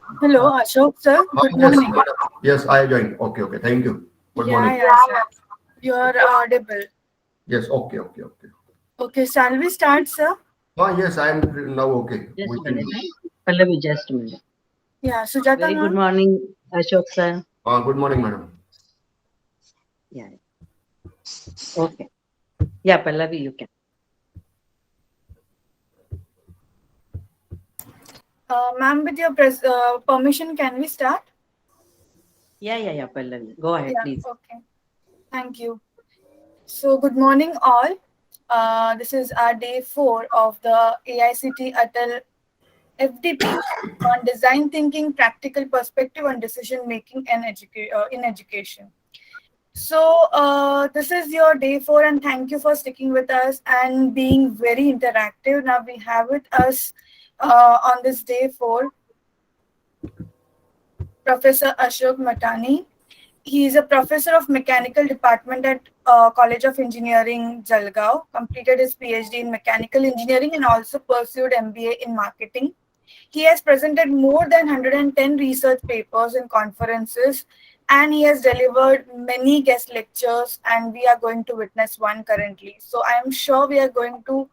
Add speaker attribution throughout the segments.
Speaker 1: Hello, Ashok sir. Good
Speaker 2: Yes,
Speaker 1: morning.
Speaker 2: madam. Yes, I joined. Okay, okay. Thank you. Good
Speaker 1: Yeah,
Speaker 2: morning.
Speaker 1: yeah, sir. You are audible.
Speaker 2: Yes, okay, okay, okay.
Speaker 1: Okay, shall we start, sir?
Speaker 2: Yes, I am now okay.
Speaker 3: Just
Speaker 2: We
Speaker 3: a
Speaker 2: can
Speaker 3: minute.
Speaker 2: do.
Speaker 3: Pallavi, just a minute.
Speaker 1: Yeah, Sujata
Speaker 3: Very good
Speaker 1: ma'am.
Speaker 3: morning, Ashok sir.
Speaker 2: Good morning, madam.
Speaker 3: Yeah. Okay. Yeah, Pallavi, you can.
Speaker 1: Ma'am, with your permission, can we start?
Speaker 3: Yeah, Pallavi. Go ahead,
Speaker 1: Yeah,
Speaker 3: please.
Speaker 1: okay. Thank you. So, good morning, all. This is our day 4 of the AICT Atal FDP on design thinking, practical perspective on decision making and in education. So, this is your day 4, and thank you for sticking with us and being very interactive. Now, we have with us on this day 4 Professor Ashok Matani. He is a professor of mechanical department at College of Engineering, Jalgaon. Completed his PhD in mechanical engineering and also pursued MBA in marketing. He has presented more than 110 research papers and conferences, and he has delivered many guest lectures, and we are going to witness one currently. So I am sure we are going to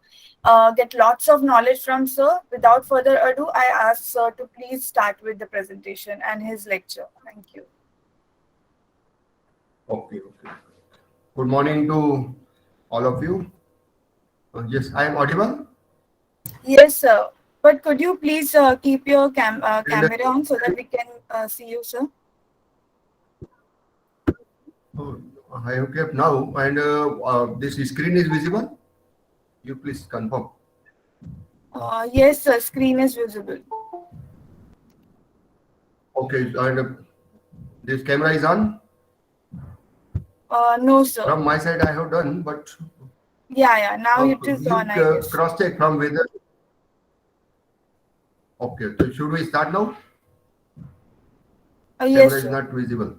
Speaker 1: get lots of knowledge from sir. Without further ado, I ask sir to please start with the presentation and his lecture. Thank you.
Speaker 2: Okay, okay. Good morning to all of you. Yes, I am audible.
Speaker 1: Yes, sir. But could you please keep your
Speaker 2: And
Speaker 1: camera on so that we can see you, sir?
Speaker 2: I have kept now, and this screen is visible. You please confirm.
Speaker 1: Yes, sir. Screen is visible.
Speaker 2: Okay, and this camera is on.
Speaker 1: No, sir.
Speaker 2: From my side, I have done, but
Speaker 1: Yeah, yeah. Now it is
Speaker 2: you
Speaker 1: on, I guess.
Speaker 2: cross check from whether. Okay, so should we start now?
Speaker 1: Yes,
Speaker 2: Camera is
Speaker 1: sir.
Speaker 2: not visible.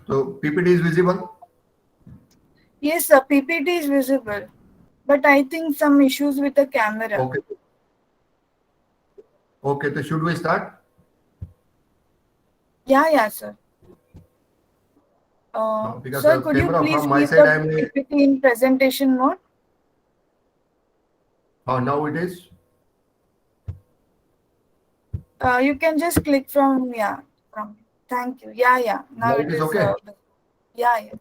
Speaker 2: So PPT is visible.
Speaker 1: Yes, sir. PPT is visible. But I think some issues with the camera.
Speaker 2: Okay. Okay. So should we start?
Speaker 1: Yeah, yeah, sir.
Speaker 2: Because
Speaker 1: Sir, could you
Speaker 2: camera
Speaker 1: please
Speaker 2: from my
Speaker 1: keep
Speaker 2: side,
Speaker 1: the
Speaker 2: I am.
Speaker 1: PPT in presentation mode?
Speaker 2: Now it is.
Speaker 1: You can just click from, yeah, from. Thank you. Yeah, yeah.
Speaker 2: Now
Speaker 1: Now
Speaker 2: it
Speaker 1: it
Speaker 2: is
Speaker 1: is,
Speaker 2: okay.
Speaker 1: yeah, yeah.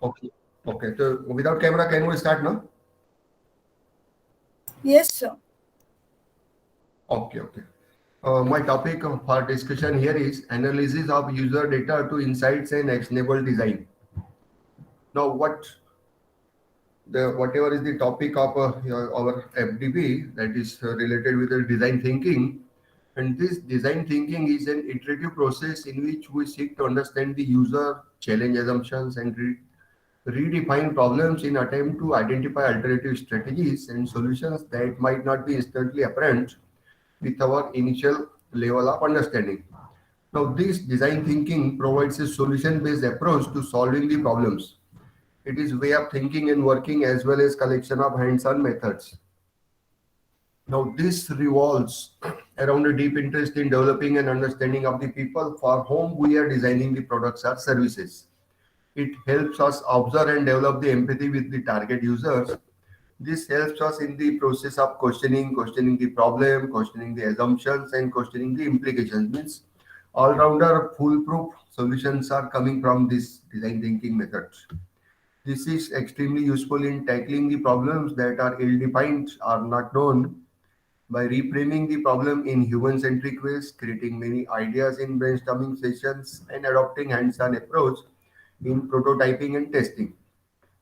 Speaker 2: Okay. Okay. So without camera, can we start now?
Speaker 1: Yes, sir.
Speaker 2: Okay. Okay. My topic for discussion here is analysis of user data to insights and actionable design. Now, whatever is the topic of our FDP that is related with the design thinking, and this design thinking is an iterative process in which we seek to understand the user, challenge assumptions, and redefine problems in attempt to identify alternative strategies and solutions that might not be instantly apparent with our initial level of understanding. Now, this design thinking provides a solution-based approach to solving the problems. It is way of thinking and working as well as collection of hands-on methods. Now, this revolves around a deep interest in developing an understanding of the people for whom we are designing the products or services. It helps us observe and develop the empathy with the target users. This helps us in the process of questioning the problem, questioning the assumptions, and questioning the implications. Means all-rounder, foolproof solutions are coming from this design thinking methods. This is extremely useful in tackling the problems that are ill-defined or not known by reframing the problem in human-centric ways, creating many ideas in brainstorming sessions, and adopting hands-on approach in prototyping and testing.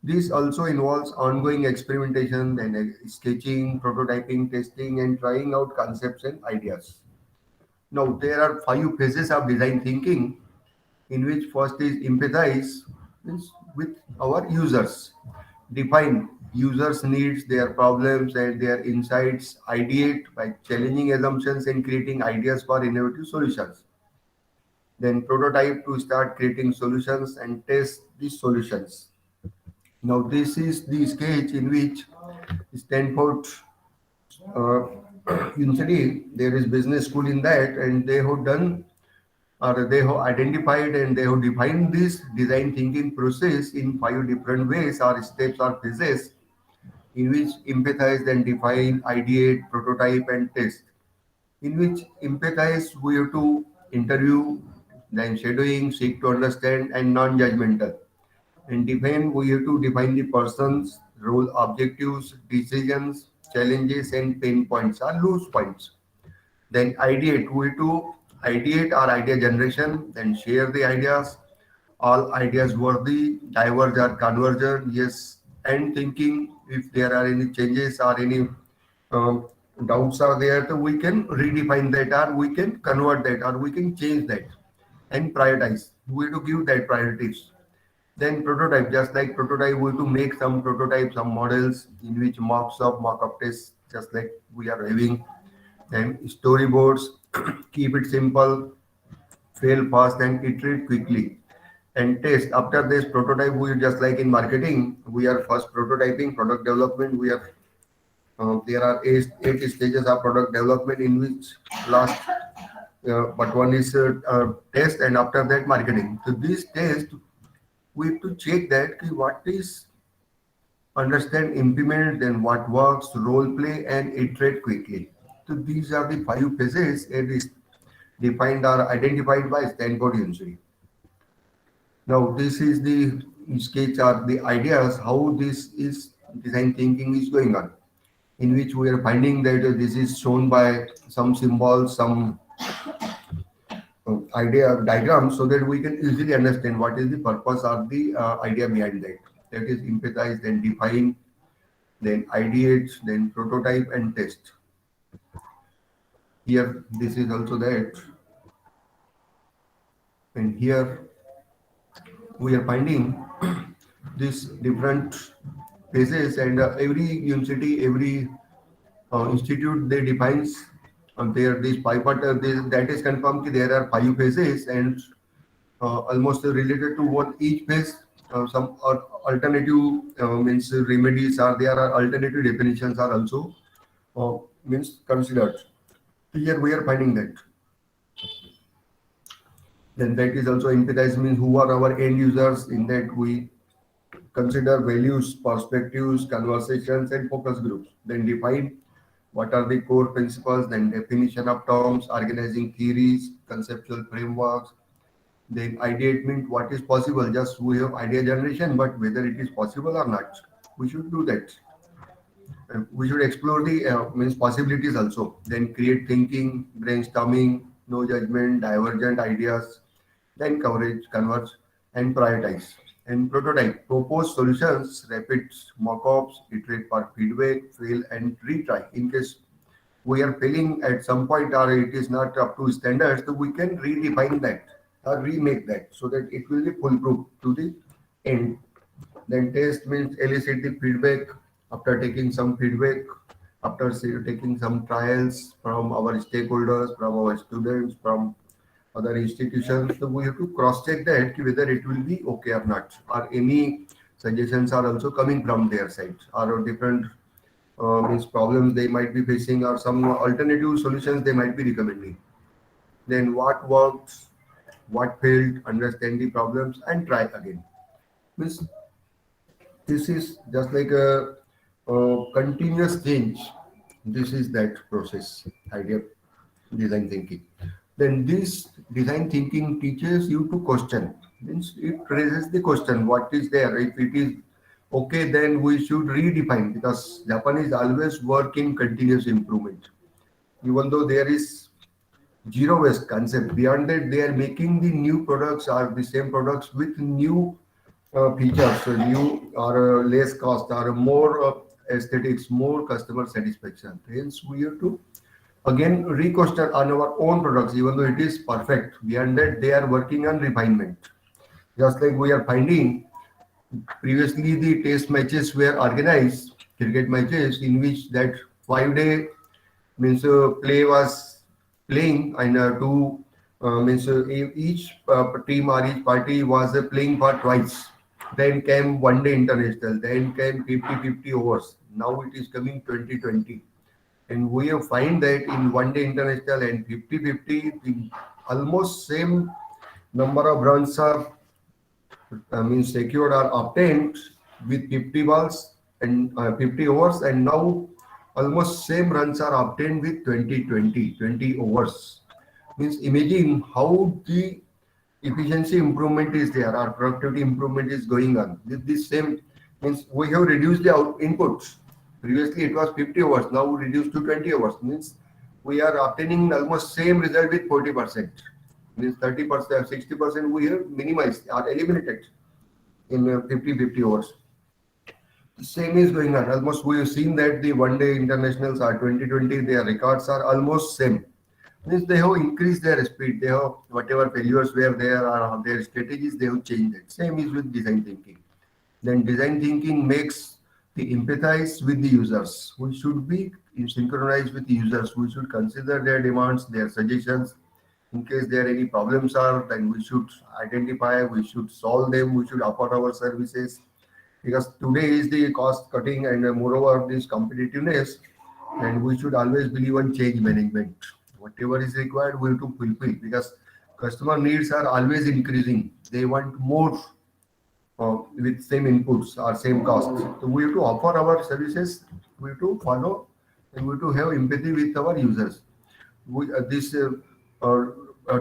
Speaker 2: This also involves ongoing experimentation and sketching, prototyping, testing, and trying out concepts and ideas. Now, there are 5 phases of design thinking, in which first is empathize, means with our users, define users' needs, their problems, and their insights, ideate by challenging assumptions and creating ideas for innovative solutions. Then prototype to start creating solutions and test these solutions. Now, this is the stage in which Stanford Usually there is business school in that, and they have done or they have identified and they have defined this design thinking process in 5 different ways or steps or phases in which empathize, then define, ideate, prototype, and test. In which empathize, we have to interview, then shadowing, seek to understand, and non-judgmental. And define, we have to define the person's role, objectives, decisions, challenges, and pain points or loose points. Then ideate, we have to ideate our idea generation, then share the ideas, all ideas worthy, diverge or convergent, yes, and thinking if there are any changes or any um, doubts are there, so we can redefine that or we can convert that or we can change that and prioritize. We have to give that priorities. Then prototype, just like prototype, we have to make some prototypes, some models in which mock-up tests, just like we are having. Then storyboards, keep it simple, fail fast and iterate quickly and test. After this prototype, we just like in marketing, we are first prototyping, product development. We are there are eight stages of product development in which last, but one is test, and after that marketing. So this test, we have to check that what is understand, implement, then what works, role play, and iterate quickly. So these are the 5 phases it is defined or identified by Stanford University. Now, this is the sketch or the ideas how this is design thinking is going on, in which we are finding that this is shown by some symbols, some idea diagrams, so that we can easily understand what is the purpose or the idea behind that. That is empathize, then define, then ideate, then prototype and test. Here, this is also that, and here we are finding these different phases, and every university, every institute, they defines there this five, but that is confirmed there are 5 phases, and almost related to what each phase, some alternative means remedies are there, are alternative definitions are also means considered. Here we are finding that. Then that is also empathize, means who are our end users. In that we consider values, perspectives, conversations, and focus groups. Then define what are the core principles, then definition of terms, organizing theories, conceptual frameworks. Then ideate means what is possible. Just we have idea generation, but whether it is possible or not, we should do that. We should explore the means possibilities also. Then create thinking, brainstorming, no judgment, divergent ideas. Then coverage, converge, and prioritize. And prototype, propose solutions, rapid mock-ups, iterate for feedback, fail and retry. In case we are failing at some point or it is not up to standards, so we can redefine that or remake that so that it will be foolproof to the end. Then test means elicit the feedback after taking some feedback, after taking some trials from our stakeholders, from our students, from other institutions. So we have to cross check that whether it will be okay or not, or any suggestions are also coming from their side, or different means problems they might be facing, or some alternative solutions they might be recommending. Then what works, what failed, understand the problems and try again. Means this is just like a continuous change. This is that process, idea, design thinking. Then this design thinking teaches you to question. Means it raises the question, what is there? If it is okay, then we should redefine, because Japanese always work in continuous improvement. Even though there is zero waste concept, beyond that they are making the new products or the same products with new features, so new or less cost or more aesthetics, more customer satisfaction. Hence, we have to again re-question on our own products, even though it is perfect. Beyond that, they are working on refinement. Just like we are finding previously, the test matches were organized, cricket matches, in which that 5 day means play was playing, and two means each team or each party was playing for twice. Then came 1 day international, then came 50-50 overs. Now it is coming 20-20. And we have find that in one day international and 50-50, the almost same number of runs are means secured or obtained with 50 balls and 50 overs, and now almost same runs are obtained with 20 overs. Means imagine how the efficiency improvement is there, our productivity improvement is going on. With this same means we have reduced the inputs. Previously it was 50 overs, now reduced to 20 overs. Means we are obtaining almost same result with 40%. Means 30%, 60% we have minimized or eliminated in 50-50 overs. The same is going on. Almost we have seen that the one day internationals are 2020, their records are almost same. Means they have increased their speed, they have whatever failures were there or their strategies, they have changed it. Same is with design thinking. Then design thinking makes the empathize with the users. We should be synchronized with the users. We should consider their demands, their suggestions. In case there are any problems are, then we should identify, we should solve them, we should offer our services. Because today is the cost cutting and moreover this competitiveness, and we should always believe in change management. Whatever is required, we have to fulfill because customer needs are always increasing. They want more with same inputs or same costs. So we have to offer our services, we have to follow, and we have to have empathy with our users. This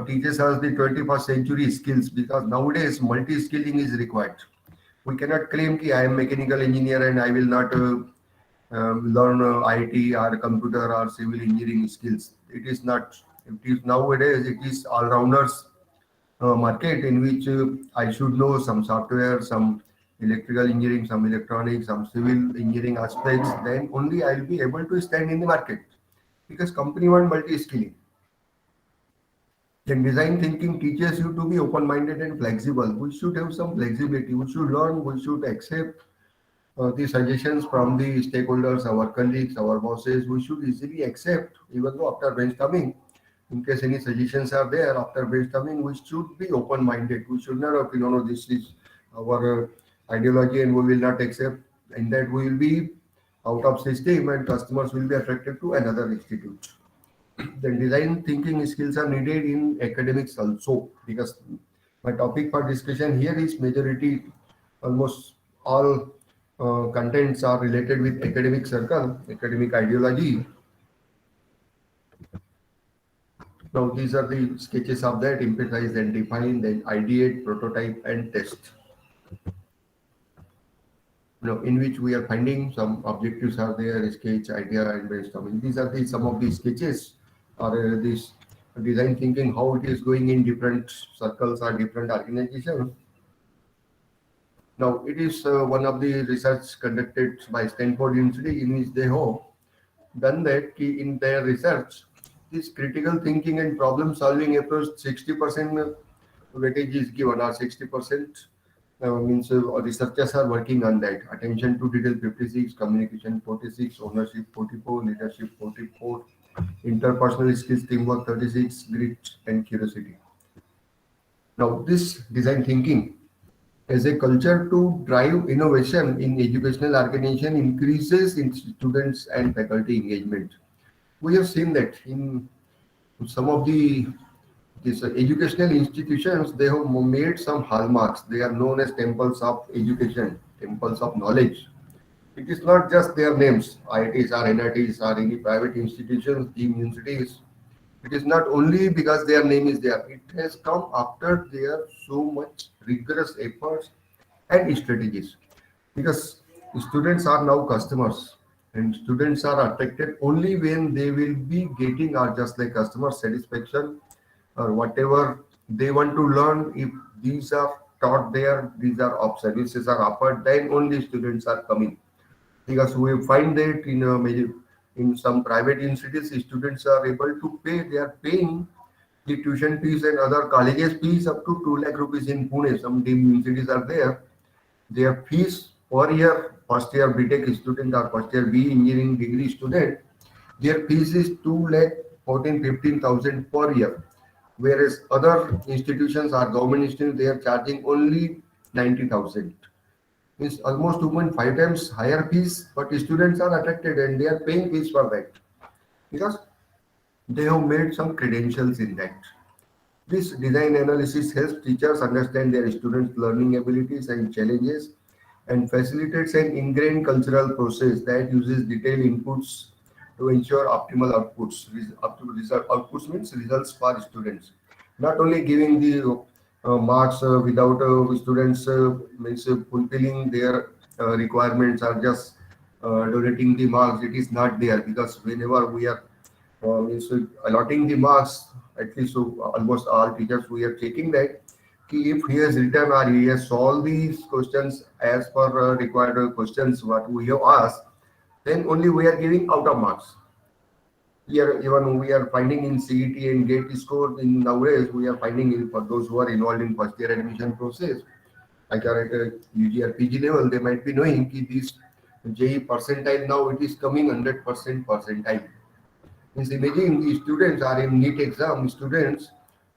Speaker 2: teaches us the 21st century skills because nowadays multi-skilling is required. We cannot claim that I am mechanical engineer and I will not learn IT or computer or civil engineering skills. It is not. It is nowadays it is all-rounders market in which I should know some software, some electrical engineering, some electronics, some civil engineering aspects. Then only I will be able to stand in the market because company want multi-skilling. Then design thinking teaches you to be open-minded and flexible. We should have some flexibility. We should learn. We should accept the suggestions from the stakeholders, our colleagues, our bosses. We should easily accept, even though after brainstorming, in case any suggestions are there after brainstorming, we should be open-minded. We should not have, no, this is our ideology and we will not accept. And that we will be out of system and customers will be attracted to another institute. Then design thinking skills are needed in academics also because my topic for discussion here is majority, almost all contents are related with academic circle, academic ideology. Now these are the sketches of that: empathize, then define, then ideate, prototype, and test. In which we are finding some objectives are there, sketch, idea, and brainstorming. These are the some of the sketches or this design thinking, how it is going in different circles or different organizations. Now, it is one of the research conducted by Stanford University in which they have done that in their research, this critical thinking and problem solving approach 60% weightage is given or 60% means researchers are working on that. Attention to detail 56, communication 46, ownership 44, leadership 44, interpersonal skills, teamwork 36, grit and curiosity. Now, this design thinking as a culture to drive innovation in educational organization increases in students and faculty engagement. We have seen that in some of these educational institutions, they have made some hallmarks. They are known as temples of education, temples of knowledge. It is not just their names, IITs or NITs or any private institutions, deemed universities. It is not only because their name is there. It has come after their so much rigorous efforts and strategies. Because students are now customers and students are attracted only when they will be getting or just like customer satisfaction or whatever they want to learn. If these are taught there, these are of services are offered, then only students are coming. Because we find that in some private institutes, students are able to pay. They are paying the tuition fees and other colleges fees up to 2 lakh rupees in Pune. Some deemed universities are there. Their fees per year, first year BTech student or first year B engineering degree student, their fees is 2 lakh 15,000 per year. Whereas other institutions or government institutions, they are charging only 90,000. Means almost 2.5 times higher fees, but students are attracted and they are paying fees for that. because they have made some credentials in that. This design analysis helps teachers understand their students' learning abilities and challenges and facilitates an ingrained cultural process that uses detailed inputs to ensure optimal outputs. Outputs means results for students. Not only giving the marks without students means fulfilling their requirements or just donating the marks. It is not there, because whenever we are means allotting the marks, at least almost all teachers we are checking that if he has written or he has solved these questions as per required questions what we have asked, then only we are giving out of marks. Here even we are finding in CET and GATE score in nowadays, we are finding in for those who are involved in first year admission process, like at UG or PG level, they might be knowing that this JE percentile now it is coming 100% percentile. Means imagine the students are in NEET exam, students,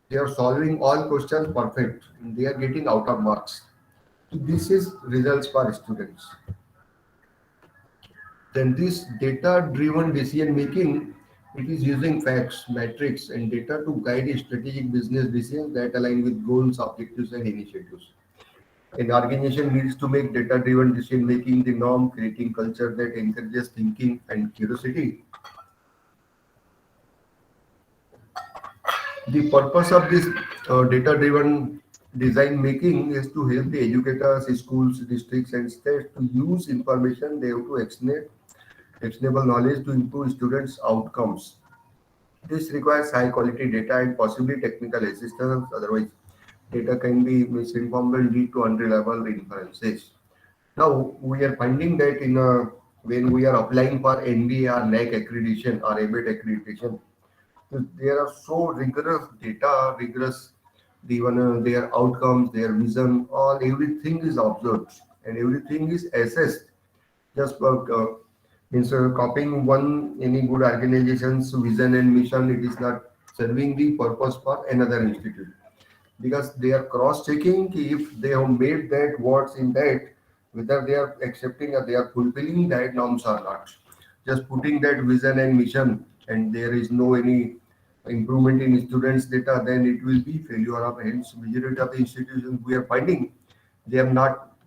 Speaker 2: they are solving all questions perfect and they are getting out of marks. So this is results for students. Then this data driven decision making, it is using facts, metrics and data to guide strategic business decisions that align with goals, objectives and initiatives. An organization needs to make data driven decision making the norm, creating culture that encourages thinking and curiosity. The purpose of this data-driven design making is to help the educators, schools, districts, and states to use information they have to actionable knowledge to improve students' outcomes. This requires high-quality data and possibly technical assistance. Otherwise, data can be misinformed and lead to unreliable inferences. Now, we are finding that when we are applying for NBA or NAC accreditation or ABET accreditation, there are so rigorous data, rigorous even their outcomes, their vision, all everything is observed and everything is assessed. Just means copying one any good organization's vision and mission, it is not serving the purpose for another institute, because they are cross-checking if they have made that words in that, whether they are accepting or they are fulfilling that norms or not. Just putting that vision and mission and there is no any improvement in students data, then it will be failure of, hence majority of the institutions we are finding, they are not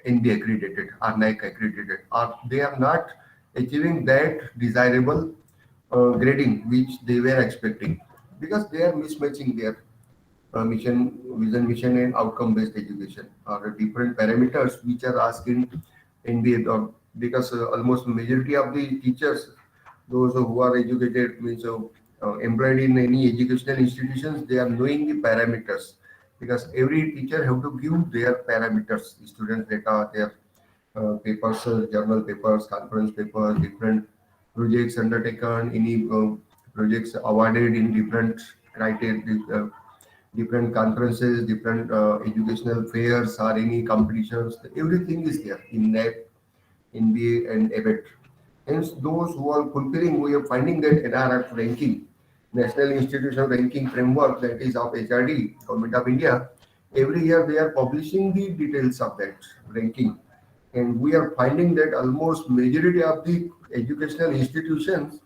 Speaker 2: NB accredited or NIC accredited, or they are not achieving that desirable grading which they were expecting, because they are mismatching their mission and outcome based education are different parameters which are asked in NBA, because almost majority of the teachers, those who are educated means employed in any educational institutions, they are knowing the parameters, because every teacher have to give their parameters, students data, their papers, journal papers, conference papers, different projects undertaken, any projects awarded in different criteria, different conferences, different educational fairs or any competitions. Everything is there in NAP, NBA, and ABET. Hence, those who are fulfilling, we are finding that NRF ranking, National Institutional Ranking Framework, that is of HRD, Government of India, every year they are publishing the details of that ranking. And we are finding that almost majority of the educational institutions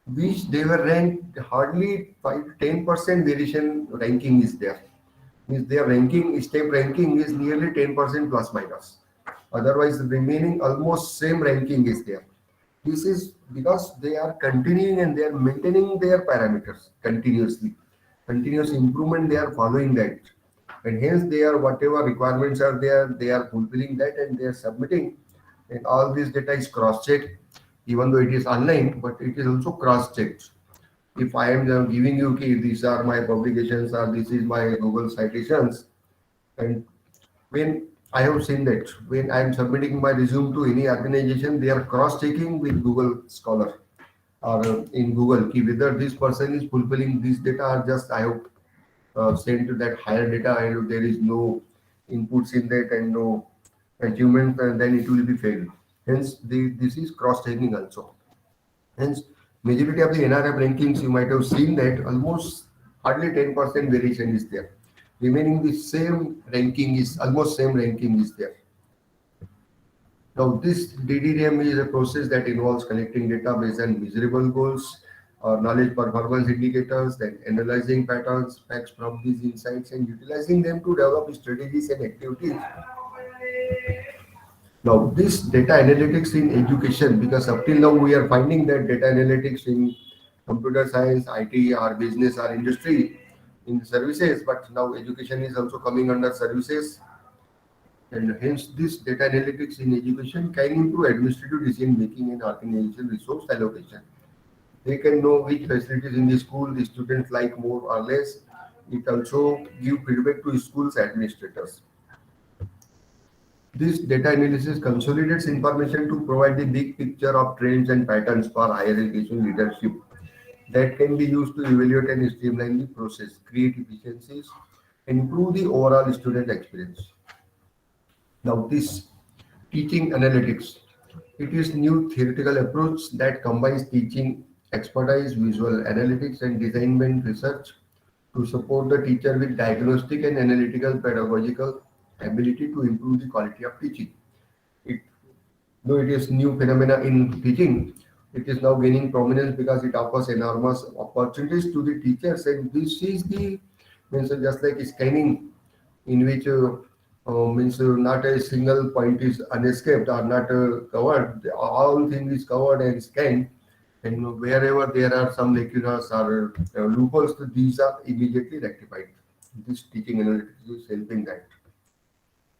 Speaker 2: which they were ranked hardly 5 to 10% variation ranking is there. Means their ranking, step ranking is nearly 10% plus minus. Otherwise, the remaining almost same ranking is there. This is because they are continuing and they are maintaining their parameters continuously. Continuous improvement, they are following that. And hence they are whatever requirements are there, they are fulfilling that and they are submitting. And all this data is cross-checked, even though it is online, but it is also cross-checked. If I am giving you, okay, these are my publications or this is my Google citations, and when I have seen that when I am submitting my resume to any organization, they are cross-checking with Google Scholar or in Google ki whether this person is fulfilling this data or just I have sent to that higher data and there is no inputs in that and no achievement, and then it will be failed. Hence, this is cross-checking also. Hence, majority of the NRF rankings, you might have seen that almost hardly 10% variation is there. Remaining the same ranking is almost same ranking is there. Now, this DDDM is a process that involves collecting data based on measurable goals, or knowledge performance indicators, then analyzing patterns, facts from these insights, and utilizing them to develop strategies and activities. Now, this data analytics in education, because up till now we are finding that data analytics in computer science, IT, or business or industry in services, but now education is also coming under services, and hence this data analytics in education can improve administrative decision making and organization resource allocation. They can know which facilities in the school the students like more or less. It also give feedback to schools administrators. This data analysis consolidates information to provide the big picture of trends and patterns for higher education leadership that can be used to evaluate and streamline the process, create efficiencies, and improve the overall student experience. Now, this teaching analytics, it is new theoretical approach that combines teaching expertise, visual analytics, and designment research to support the teacher with diagnostic and analytical pedagogical ability to improve the quality of teaching. It, though it is new phenomena in teaching, it is now gaining prominence because it offers enormous opportunities to the teachers, and this is the means just like scanning, in which means not a single point is unescaped or not covered. All thing is covered and scanned, and wherever there are some lacunas or loopholes, these are immediately rectified. This teaching analytics is helping that.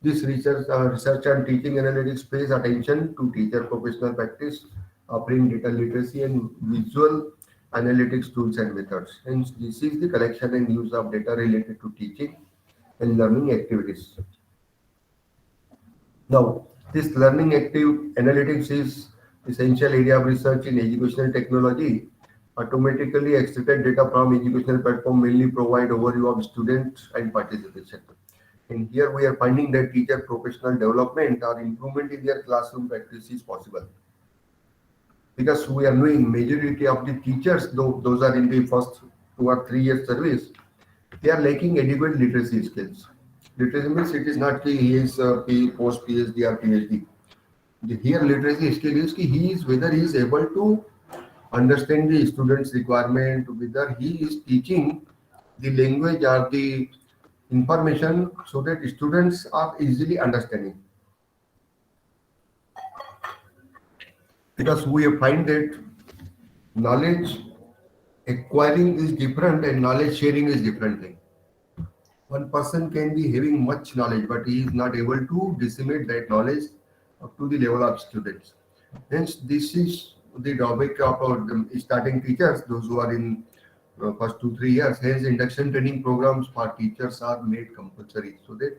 Speaker 2: This research and teaching analytics pays attention to teacher professional practice, offering data literacy and visual analytics tools and methods. Hence, this is the collection and use of data related to teaching and learning activities. Now, this learning active analytics is essential area of research in educational technology. Automatically extracted data from educational platform mainly provide overview of students and participation. And here we are finding that teacher professional development or improvement in their classroom practice is possible. Because we are knowing majority of the teachers, though those are in the first 2 or 3 years service, they are lacking adequate literacy skills. Literacy means it is not that he is post PhD or PhD. Here literacy skill is he is whether he is able to understand the student's requirement, whether he is teaching the language or the information so that students are easily understanding. Because we find that knowledge acquiring is different and knowledge sharing is different thing. One person can be having much knowledge, but he is not able to disseminate that knowledge up to the level of students. Hence, this is the drawback of our starting teachers, those who are in first 2 3 years. Hence, induction training programs for teachers are made compulsory so that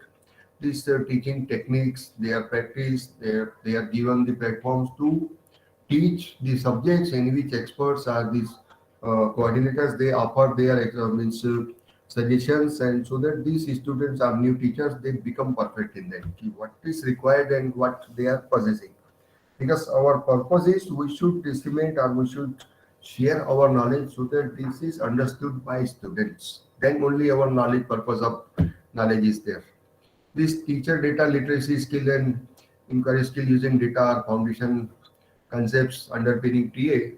Speaker 2: these teaching techniques, they are practiced, they are given the platforms to teach the subjects in which experts are these coordinators. They offer their means suggestions, and so that these students are new teachers, they become perfect in that. What is required and what they are possessing. Because our purpose is we should disseminate or we should share our knowledge so that this is understood by students. Then only our knowledge purpose of knowledge is there. This teacher data literacy skill and inquiry skill using data are foundation concepts underpinning TA.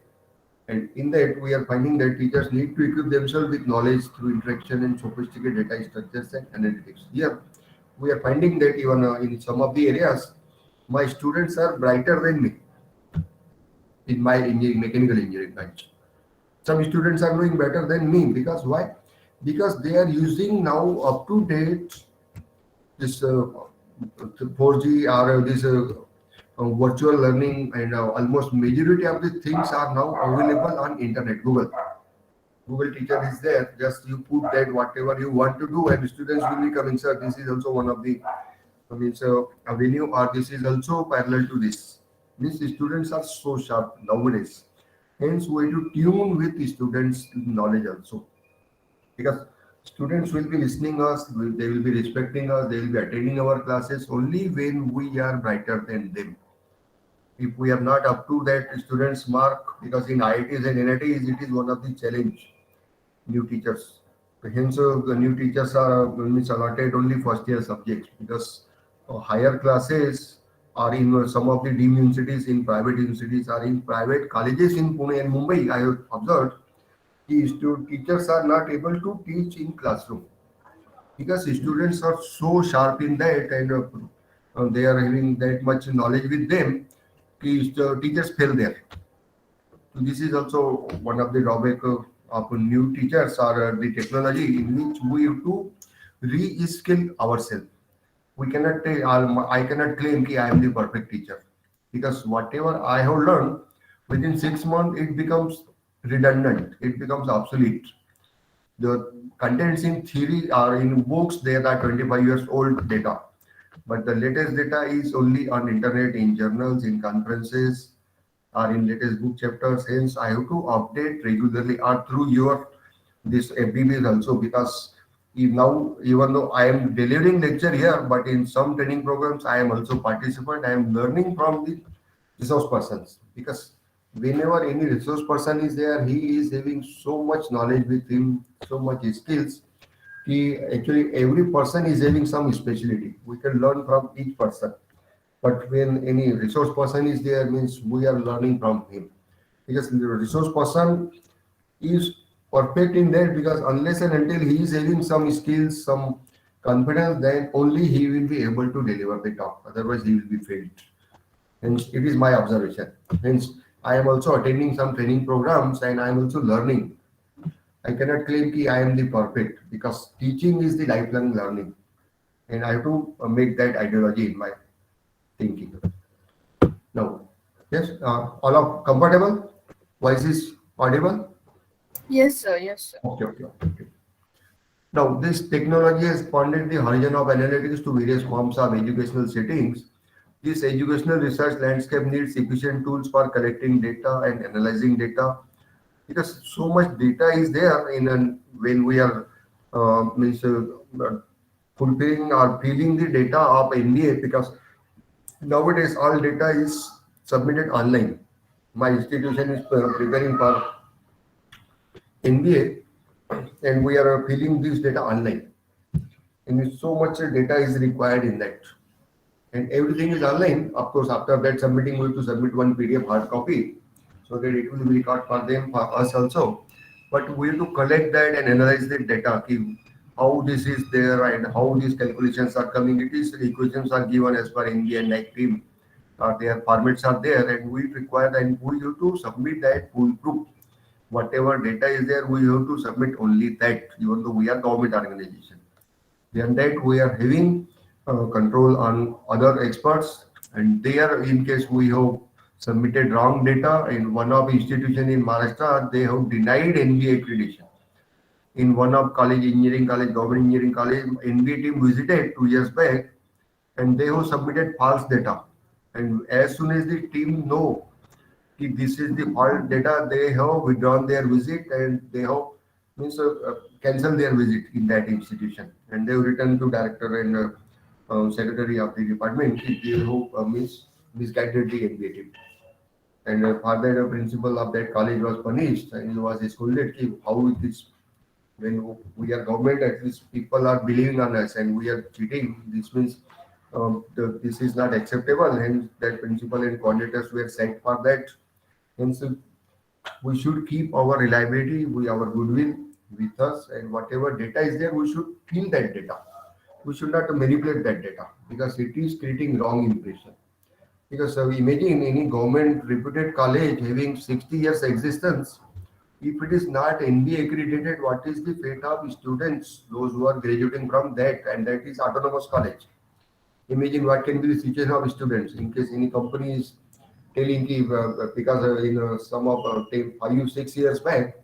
Speaker 2: And in that, we are finding that teachers need to equip themselves with knowledge through interaction and sophisticated data structures and analytics. Here, we are finding that even in some of the areas, my students are brighter than me in my mechanical engineering branch. Some students are doing better than me because why? Because they are using now up to date this 4G or this virtual learning, and almost majority of the things are now available on internet. Google teacher is there. Just you put that whatever you want to do, and students will be coming. Sir, this is also one of the avenue, or this is also parallel to this. These students are so sharp nowadays. Hence, we have to tune with the students' knowledge also, because students will be listening us, they will be respecting us, they will be attending our classes only when we are brighter than them. If we are not up to that students' mark, because in IITs and NITs it is one of the challenge, new teachers. Hence, the new teachers are means allotted only first year subjects, because higher classes are in some of the deemed universities, in private universities, or in private colleges in Pune and Mumbai. I have observed Teachers are not able to teach in classroom because students are so sharp in that, and they are having that much knowledge with them. Teachers fail there. So this is also one of the drawback of new teachers or the technology in which we have to re-skill ourselves. We cannot say, I cannot claim that I am the perfect teacher because whatever I have learned within 6 months, it becomes redundant, it becomes obsolete. The contents in theory are in books, they are 25 years old data. But the latest data is only on internet, in journals, in conferences, or in latest book chapters. Hence, I have to update regularly or through your this FBBs also because now even though I am delivering lecture here, but in some training programs I am also participant. I am learning from the resource persons because whenever any resource person is there, he is having so much knowledge with him, so much skills. He actually every person is having some specialty. We can learn from each person. But when any resource person is there, means we are learning from him because the resource person is perfect in that because unless and until he is having some skills, some confidence, then only he will be able to deliver the talk. Otherwise, he will be failed. Hence, it is my observation. Hence, I am also attending some training programs and I am also learning. I cannot claim that I am the perfect because teaching is the lifelong learning, and I have to make that ideology in my thinking. Now, yes, all are comfortable? Voice is audible?
Speaker 1: Yes, sir. Yes, sir.
Speaker 2: Okay. Now, this technology has expanded the horizon of analytics to various forms of educational settings. This educational research landscape needs efficient tools for collecting data and analyzing data because so much data is there in an when we are means fulfilling or filling the data of NBA because nowadays all data is submitted online. My institution is preparing for NBA and we are filling this data online. And so much data is required in that. And everything is online. Of course, after that submitting, we have to submit one PDF hard copy so that it will be record for them, for us also. But we have to collect that and analyze the data, how this is there and how these calculations are coming. It is equations are given as per NBA and NIC team. Their formats are there and we require and we have to submit that full proof. Whatever data is there, we have to submit only that, even though we are government organization. Beyond that, we are having control on other experts, and there, in case we have submitted wrong data in one of institution in Maharashtra, they have denied NBA accreditation. In one of college, engineering college, government engineering college, NBA team visited 2 years back, and they have submitted false data. And as soon as the team know if this is the false data, they have withdrawn their visit and they have means cancel their visit in that institution and they have written to director and secretary of the department if they have misguided the NBA team. And further, the principal of that college was punished and he was scolded. How it is when we are government, at least people are believing on us and we are cheating. This means this is not acceptable. Hence, that principal and coordinators were sent for that. Hence, we should keep our reliability, our goodwill with us, and whatever data is there, we should feel that data. We should not manipulate that data because it is creating wrong impression. Because imagine any government reputed college having 60 years existence, if it is not NBA accredited, what is the fate of students, those who are graduating from that, and that is autonomous college? Imagine what can be the situation of students in case any company is telling because some of 5 6 years back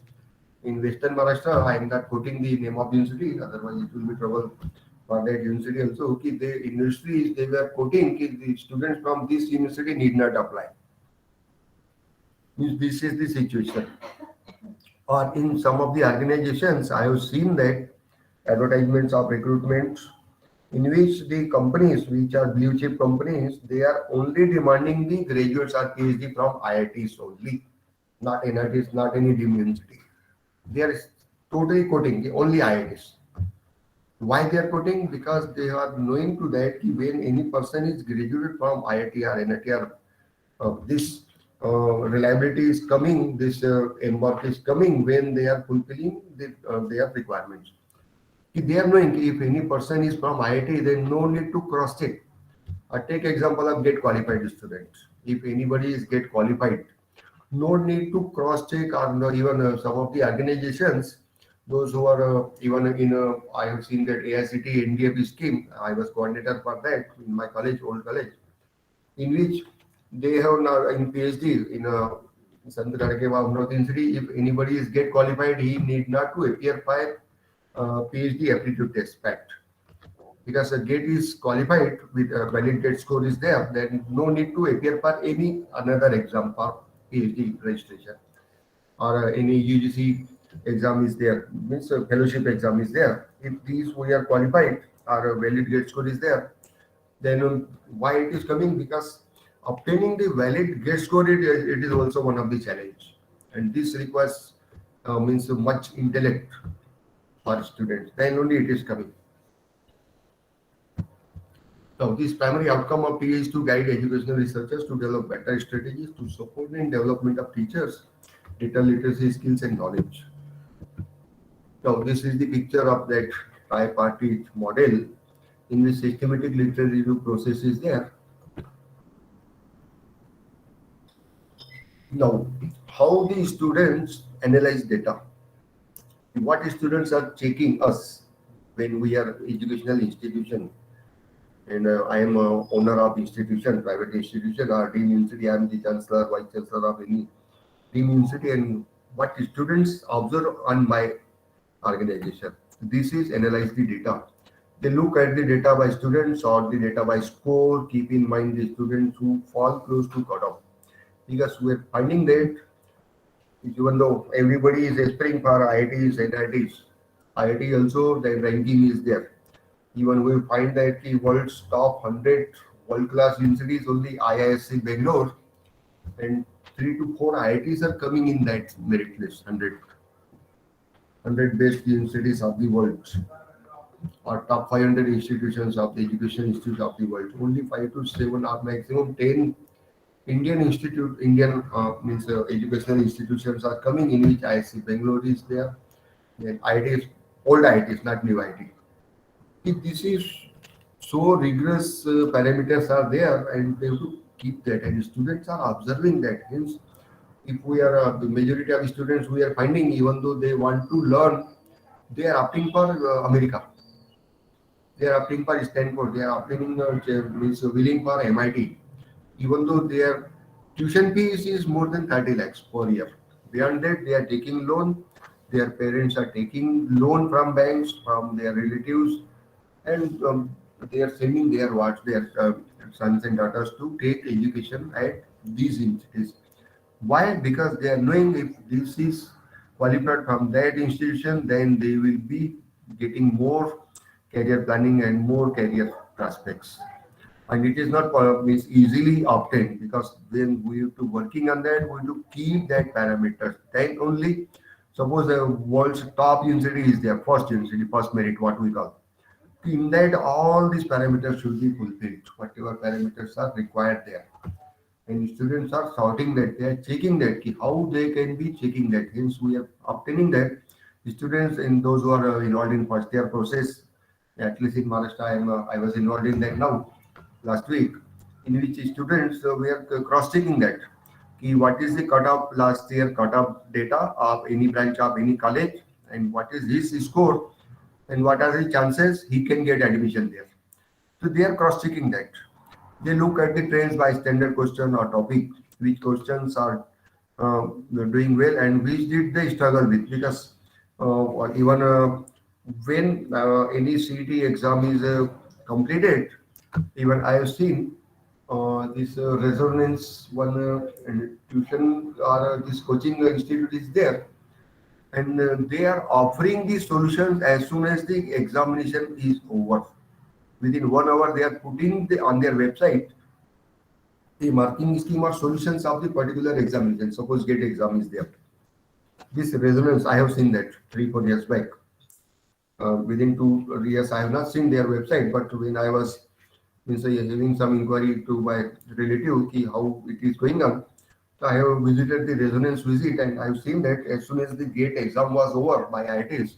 Speaker 2: in Western Maharashtra, I am not quoting the name of the university, otherwise it will be trouble for that university also. The universities they were quoting the students from this university need not apply. Means this is the situation. Or in some of the organizations, I have seen that advertisements of recruitment in which the companies, which are blue chip companies, they are only demanding the graduates or PhD from IITs only, not NITs, not any deemed university. They are totally quoting only IITs. Why they are quoting? Because they are knowing to that when any person is graduated from IIT or NIT or this reliability is coming, this embark is coming when they are fulfilling their requirements. They are knowing if any person is from IIT, then no need to cross check. Take example of get qualified students. If anybody is get qualified, no need to cross check, or even some of the organizations, those who are even in I have seen that AICT NDFB scheme. I was coordinator for that in my college, old college, in which they have now in PhD in Sant Gadegeva Amravati University. If anybody is get qualified, he need not to appear for PhD aptitude test pact, because a gate is qualified with a valid gate score is there, then no need to appear for any another exam for PhD registration, or any UGC exam is there, means a fellowship exam is there. If these we are qualified or a valid gate score is there, then why it is coming? Because obtaining the valid gate score, it is also one of the challenge, and this requires means much intellect for students. Then only it is coming. So this primary outcome of PA is to guide educational researchers to develop better strategies to support the development of teachers, data literacy skills and knowledge. Now this is the picture of that tripartite model in which systematic literature review process is there. Now, how the students analyze data? What students are checking us when we are educational institution, and I am a owner of institution, private institution or dean university. I am the chancellor, vice chancellor of any dean university, and what students observe on my organization. This is analyze the data. They look at the data by students or the data by score. Keep in mind the students who fall close to cutoff, because we are finding that even though everybody is aspiring for IITs, NITs, IIT also the ranking is there. Even we find that the world's top 100 world-class universities, only IISc Bangalore and 3 to 4 IITs are coming in that merit list, 100 best universities of the world, or top 500 institutions of the education institute of the world. Only 5 to 7 or maximum 10 Indian means educational institutions are coming, in which IISc Bangalore is there. Then IITs, old IITs, not new IIT. If this is so rigorous, parameters are there, and they have to keep that, and students are observing that. Hence, if we are the majority of students, we are finding, even though they want to learn, they are opting for America, they are opting for Stanford, they are opting means willing for MIT, even though their tuition fees is more than 30 lakhs per year. Beyond that, they are taking loan, their parents are taking loan from banks, from their relatives, and they are sending their sons and daughters to take education at these institutes. Why? Because they are knowing if this is qualified from that institution, then they will be getting more career planning and more career prospects. And it is not means easily obtained, because when we have to working on that, we have to keep that parameters. Then only, suppose the world's top university is there, first university, first merit, what we call. In that, all these parameters should be fulfilled, whatever parameters are required there. And students are sorting that, they are checking that, how they can be checking that. Hence, we are obtaining that. The students and those who are involved in first year process, at least in Maharashtra, I was involved in that now, last week, in which students we are cross-checking that. What is the cutoff last year, cutoff data of any branch of any college, and what is his score, and what are the chances he can get admission there. So they are cross-checking that. They look at the trends by standard question or topic, which questions are doing well and which did they struggle with. Because even when any CET exam is completed, even I have seen this resonance one tuition or this coaching institute is there, and they are offering the solutions as soon as the examination is over. Within 1 hour, they are putting on their website the marking scheme or solutions of the particular examination. Suppose GATE exam is there. This resonance, I have seen that 3-4 years back. Within 2 years, I have not seen their website, but when I was having some inquiry to my relative, how it is going on, I have visited the resonance visit and I've seen that as soon as the GATE exam was over by IITs,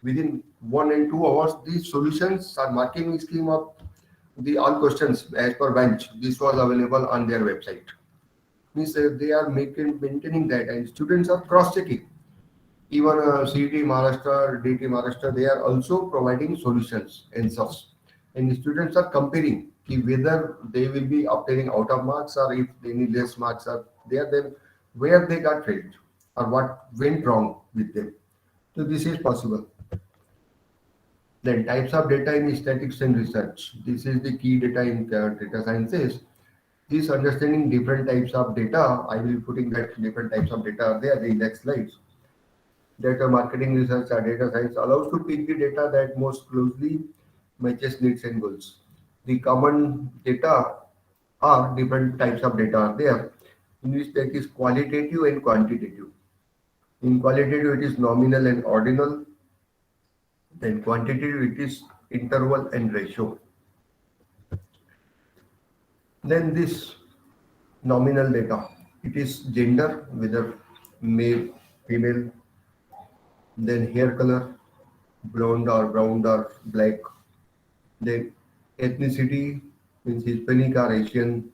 Speaker 2: within 1 and 2 hours, these solutions are marking scheme of the all questions as per bench. This was available on their website. Means they are maintaining that, and students are cross-checking. Even CET Maharashtra, DT Maharashtra, they are also providing solutions and stuff. And the students are comparing whether they will be obtaining out of marks or if they need less marks are there, then where they got failed or what went wrong with them. So this is possible. Then types of data in statistics and research. This is the key data in data sciences. This understanding different types of data, I will be putting that different types of data are there in next slides. Data marketing research or data science allows to pick the data that most closely matches needs and goals. The common data are different types of data are there, in which that is qualitative and quantitative. In qualitative, it is nominal and ordinal. Then quantitative, it is interval and ratio. Then this nominal data, it is gender, whether male, female, then hair color, blonde or brown or black, then ethnicity means Hispanic or Asian,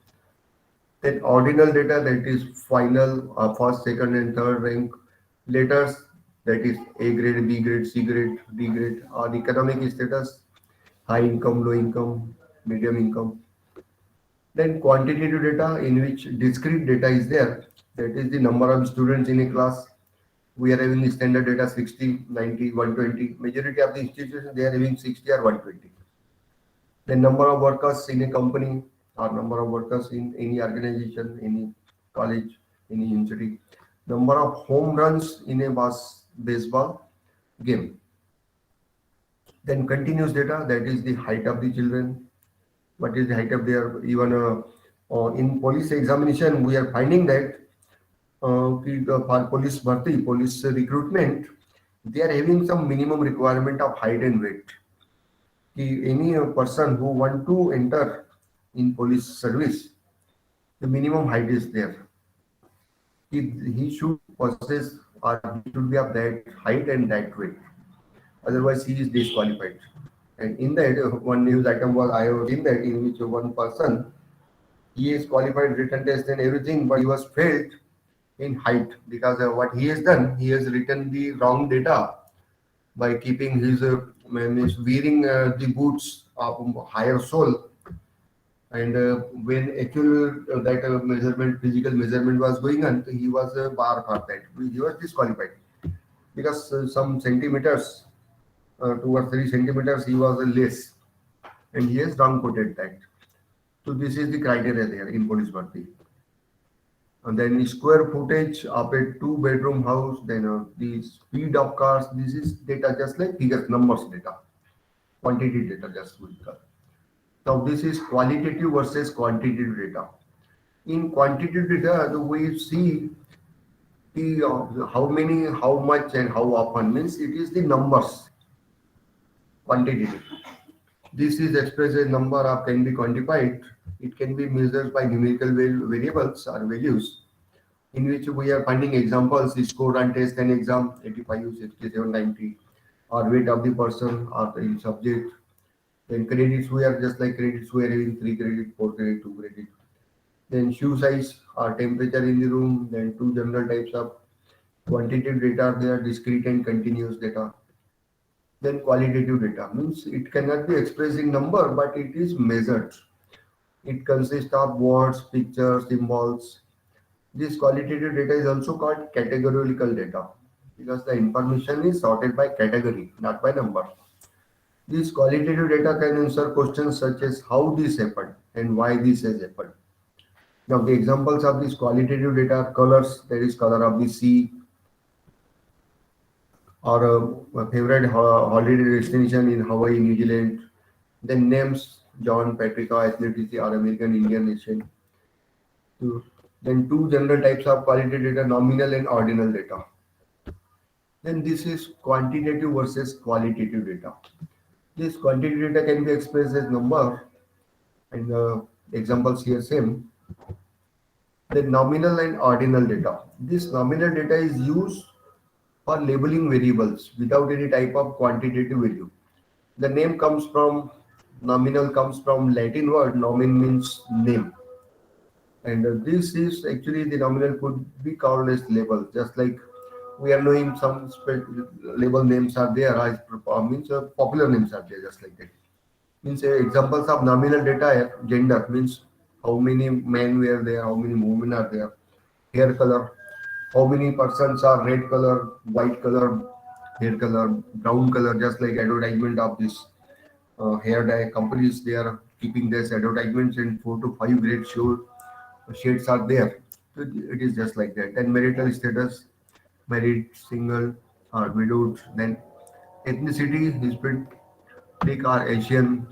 Speaker 2: then ordinal data that is final, first, second, and third rank, letters that is A grade, B grade, C grade, D grade, or economic status, high income, low income, medium income. Then quantitative data in which discrete data is there, that is the number of students in a class. We are having the standard data 60, 90, 120. Majority of the institutions, they are having 60 or 120. The number of workers in a company or number of workers in any organization, any college, any university. Number of home runs in a baseball game. Then continuous data, that is the height of the children. What is the height of their, even in police examination, we are finding that for police bharti, police recruitment, they are having some minimum requirement of height and weight. Any person who want to enter in police service, the minimum height is there. He should possess or he should be of that height and that weight. Otherwise, he is disqualified. And in that, one news item was I have seen that in which one person, he is qualified written test and everything, but he was failed in height because what he has done, he has written the wrong data by keeping his means wearing the boots of higher sole, and when actual that measurement, physical measurement was going on, he was bar for that. He was disqualified because some centimeters, 2 or 3 centimeters, he was less, and he has wrong quoted that. So this is the criteria there in police bharti. And then square footage of a 2-bedroom house, then the speed of cars, this is data just like figures, numbers data, quantity data just we call. Now this is qualitative versus quantitative data. In quantitative data, we see the how many, how much, and how often, means it is the numbers, quantitative. This is expressed as number of can be quantified. It can be measured by numerical variables or values, in which we are finding examples, score on test and exam, 85, 67, 90, or weight of the person or the subject. Then credits, we are just like credits, we are having 3 credit, 4 credit, 2 credit. Then shoe size or temperature in the room. Then 2 general types of quantitative data, they are discrete and continuous data. Then qualitative data means it cannot be expressed in number, but it is measured. It consists of words, pictures, symbols. This qualitative data is also called categorical data because the information is sorted by category, not by number. This qualitative data can answer questions such as how this happened and why this has happened. Now the examples of this qualitative data are colors, that is color of the sea, or a favorite holiday destination in Hawaii, New Zealand. Then names, John, Patricia, ethnicity, or American Indian nation. Then 2 general types of qualitative data, nominal and ordinal data. Then this is quantitative versus qualitative data. This quantitative data can be expressed as number, and examples here same. The nominal and ordinal data. This nominal data is used for labeling variables without any type of quantitative value. The name comes from nominal comes from Latin word nomen means name, and this is actually the nominal could be called as label. Just like we are knowing some label names are there as means popular names are there just like that. Means examples of nominal data gender means how many men were there, how many women are there, hair color, how many persons are red color, white color, hair color, brown color, just like advertisement of this hair dye companies, they are keeping this advertisements in 4 to 5 grade shades are there. So it is just like that. Then marital status, married, single, or widowed. Then ethnicity, Hispanic or Asian.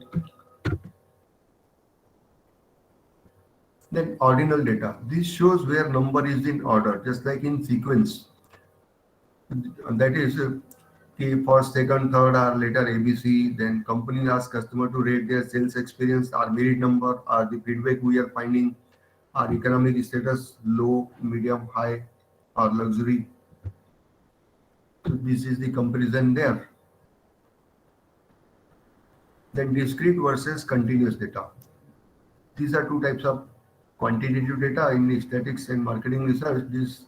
Speaker 2: Then ordinal data. This shows where number is in order, just like in sequence. That is the first, second, third are letter ABC. Then company asks customer to rate their sales experience, our merit number, or the feedback we are finding, our economic status, low, medium, high, or luxury. So this is the comparison there. Then discrete versus continuous data. These are two types of quantitative data in statistics and marketing research. This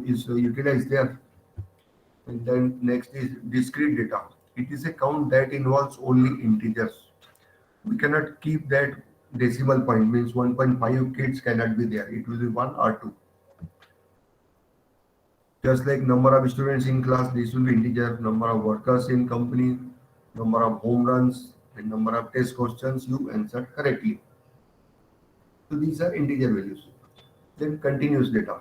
Speaker 2: is utilized there. And then next is discrete data. It is a count that involves only integers. We cannot keep that decimal point, means 1.5 kids cannot be there. It will be 1 or 2. Just like number of students in class, this will be integer. Number of workers in company, number of home runs, and number of test questions you answered correctly. So these are integer values. Then continuous data.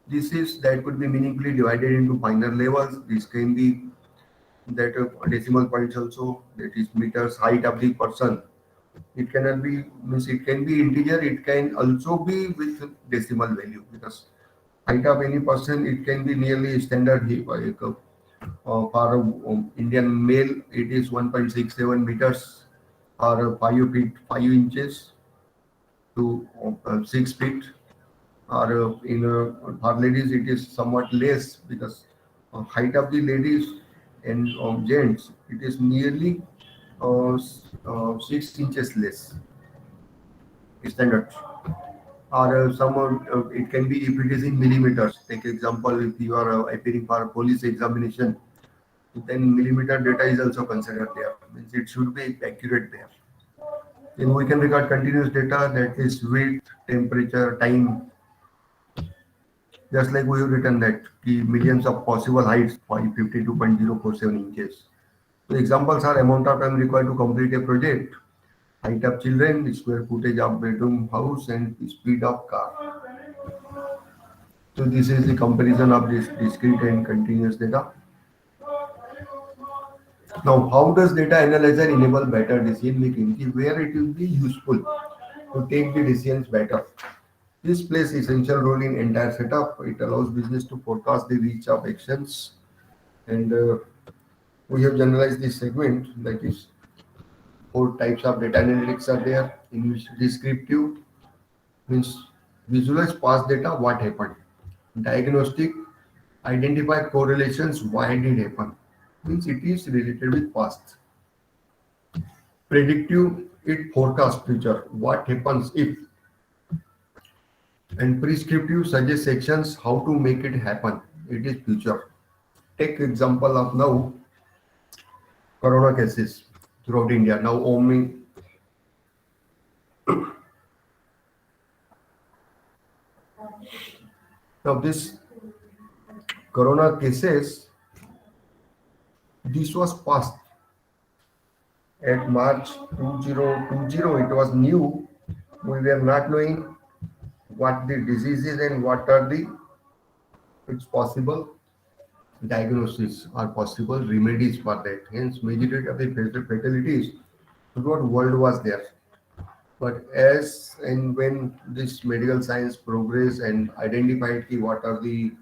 Speaker 2: This is that could be meaningfully divided into finer levels. This can be that decimal points also, that is meters, height of the person. It cannot be, means it can be integer, it can also be with decimal value, because height of any person, it can be nearly standard for Indian male, it is 1.67 meters or 5 feet 5 inches to 6 feet, or for ladies it is somewhat less, because height of the ladies and gents, it is nearly 6 inches less standard. Or it can be, if it is in millimeters. Take example, if you are appearing for a police examination, then millimeter data is also considered there. Means it should be accurate there. Then we can record continuous data, that is weight, temperature, time. Just like we have written that the millions of possible heights, 552.047 inches. The examples are amount of time required to complete a project, height of children, square footage of bedroom house, and speed of car. So this is the comparison of this discrete and continuous data. Now, how does data analyzer enable better decision making? Where it will be useful to take the decisions better. This plays essential role in entire setup. It allows business to forecast the reach of actions, and we have generalized this segment. That is, 4 types of data analytics are there. In which descriptive means visualize past data, what happened. Diagnostic, identify correlations, why did it happen. Means it is related with past. Predictive, it forecasts future, what happens if. And prescriptive suggests actions how to make it happen. It is future. Take example of now corona cases throughout India. Now only now this corona cases, this was past at March 2020. It was new. We were not knowing what the disease is and what are the its possible diagnosis or possible remedies for that. Hence, majority of the fatalities throughout world was there. But as and when this medical science progress and identified what are the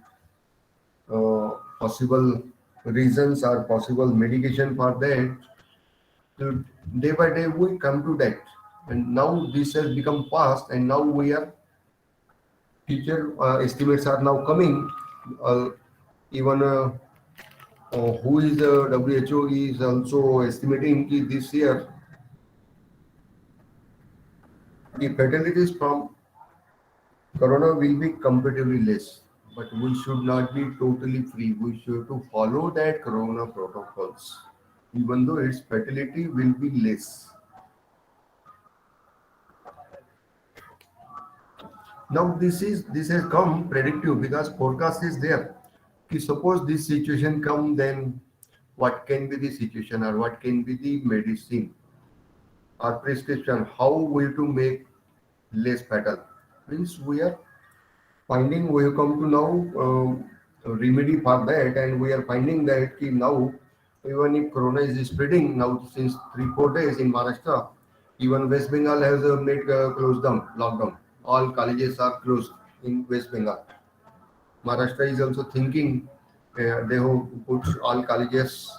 Speaker 2: possible reasons or possible medication for that, so day by day we come to that. And now this has become past, and now we are Future estimates are now coming. Even who is the WHO is also estimating that this year the fatalities from corona will be comparatively less. But we should not be totally free. We should to follow that corona protocols, even though its fatality will be less. Now this has come predictive because forecast is there. Ki suppose this situation come, then what can be the situation or what can be the medicine or prescription? How we to make less fatal? Means we have come to now a remedy for that, and we are finding that ki now even if corona is spreading now since 3 4 days in Maharashtra, even West Bengal has made closed down lockdown. All colleges are closed in West Bengal. Maharashtra is also thinking they have put all colleges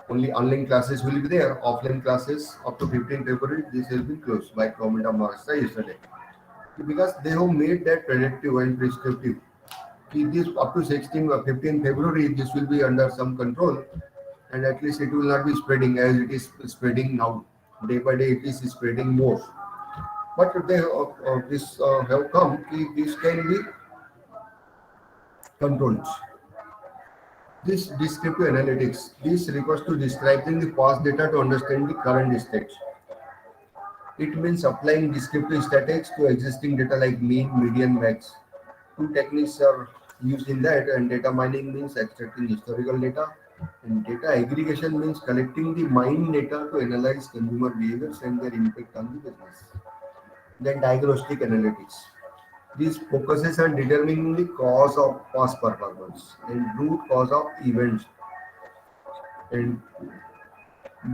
Speaker 2: only online classes will be there. Offline classes up to 15 February this has been closed by government of Maharashtra yesterday because they have made that predictive and prescriptive. This up to 16 or 15 February this will be under some control and at least it will not be spreading as it is spreading now. Day by day it is spreading more. But they this have come. This can be controlled. This descriptive analytics, this refers to describing the past data to understand the current state. It means applying descriptive statistics to existing data like mean, median, max. Two techniques are used in that, and data mining means extracting historical data, and data aggregation means collecting the mined data to analyze consumer behaviors and their impact on the business. Then diagnostic analytics. This focuses on determining the cause of past performance and root cause of events, and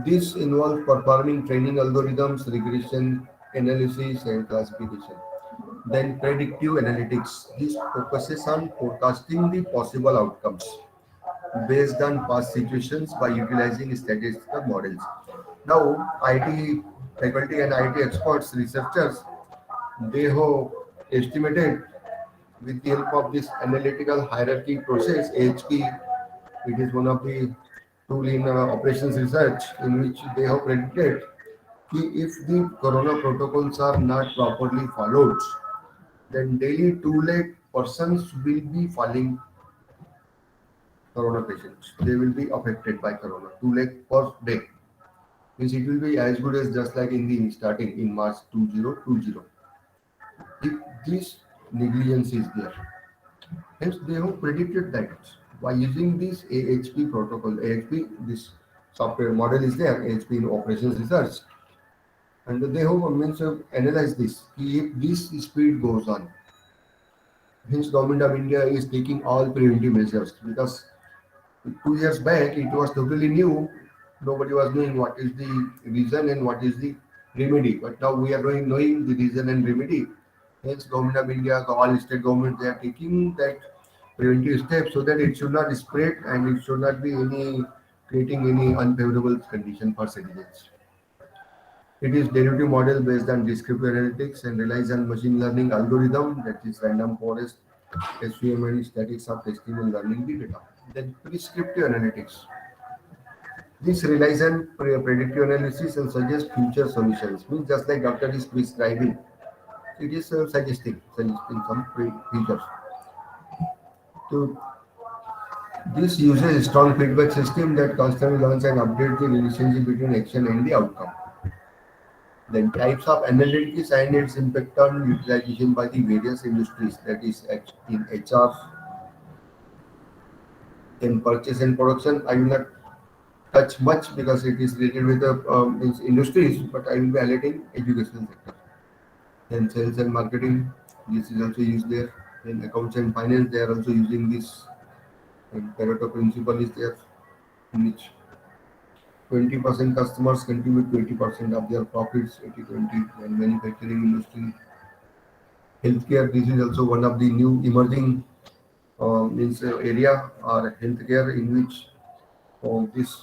Speaker 2: this involves performing training algorithms, regression analysis, and classification. Then predictive analytics. This focuses on forecasting the possible outcomes based on past situations by utilizing statistical models. Now, IT faculty and IT experts, researchers, they have estimated with the help of this analytical hierarchy process, AHP. It is one of the tool in operations research in which they have predicted if the corona protocols are not properly followed, then daily 2 lakh persons will be falling corona patients. They will be affected by corona. 2 lakh per day. Means it will be as good as just like in the starting in March 2020. If this negligence is there, hence they have predicted that by using this AHP protocol. AHP, this software model is there. AHP in operations research, and they have means analyzed this. If this speed goes on, hence government of India is taking all preventive measures because 2 years back it was totally new. Nobody was knowing what is the reason and what is the remedy. But now we are knowing the reason and remedy. Hence, government of India, all state governments, they are taking that preventive steps so that it should not spread and it should not be any creating any unfavorable condition for citizens. It is derivative model based on descriptive analytics and relies on machine learning algorithm that is random forest, SVM and statics of testing and learning the data. Then prescriptive analytics. This relies on predictive analysis and suggests future solutions. Means just like doctor is prescribing, it is suggesting some features. So this uses a strong feedback system that constantly learns and updates the relationship between action and the outcome. Then types of analytics and its impact on utilization by the various industries, that is in HR, in purchase and production. I will not touch much because it is related with the industries, but I will be highlighting educational sector. Then sales and marketing, this is also used there. Then accounts and finance, they are also using this. And Pareto principle is there, in which 20% customers contribute to 80% of their profits, 80-20, and manufacturing industry. Healthcare, this is also one of the new emerging area or healthcare in which this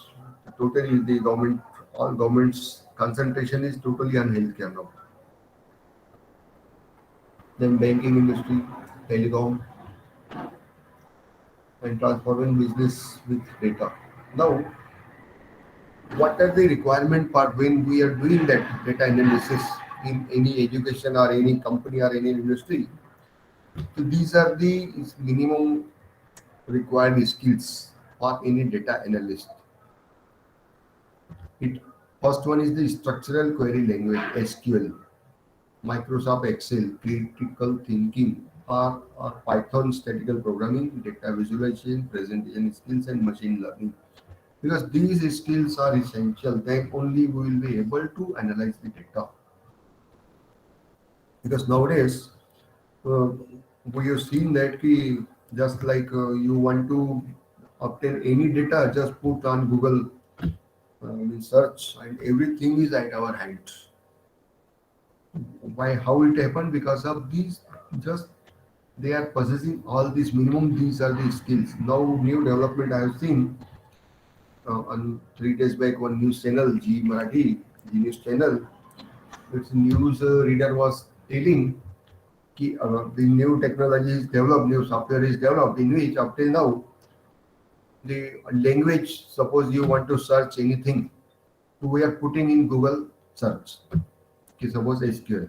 Speaker 2: totally the government, all government's concentration is totally on healthcare now. Then banking industry, telecom, and transforming business with data. Now, what are the requirement part when we are doing that data analysis in any education or any company or any industry? So these are the minimum required skills for any data analyst. It first one is the structural query language SQL, Microsoft Excel, critical thinking, or Python statistical programming, data visualization, presentation skills, and machine learning. Because these skills are essential, then only we will be able to analyze the data. Because nowadays, uh, we have seen that just like you want to obtain any data, just put on Google search, and everything is at our hands. Why? How it happened? Because of these, just they are possessing all these minimum. These are the skills. Now, new development I have seen on 3 days back, one news channel, G Marathi, G News channel. Its news reader was telling the new technology is developed, new software is developed, in which up till now the language. Suppose you want to search anything, we are putting in Google search. Okay, suppose SQL.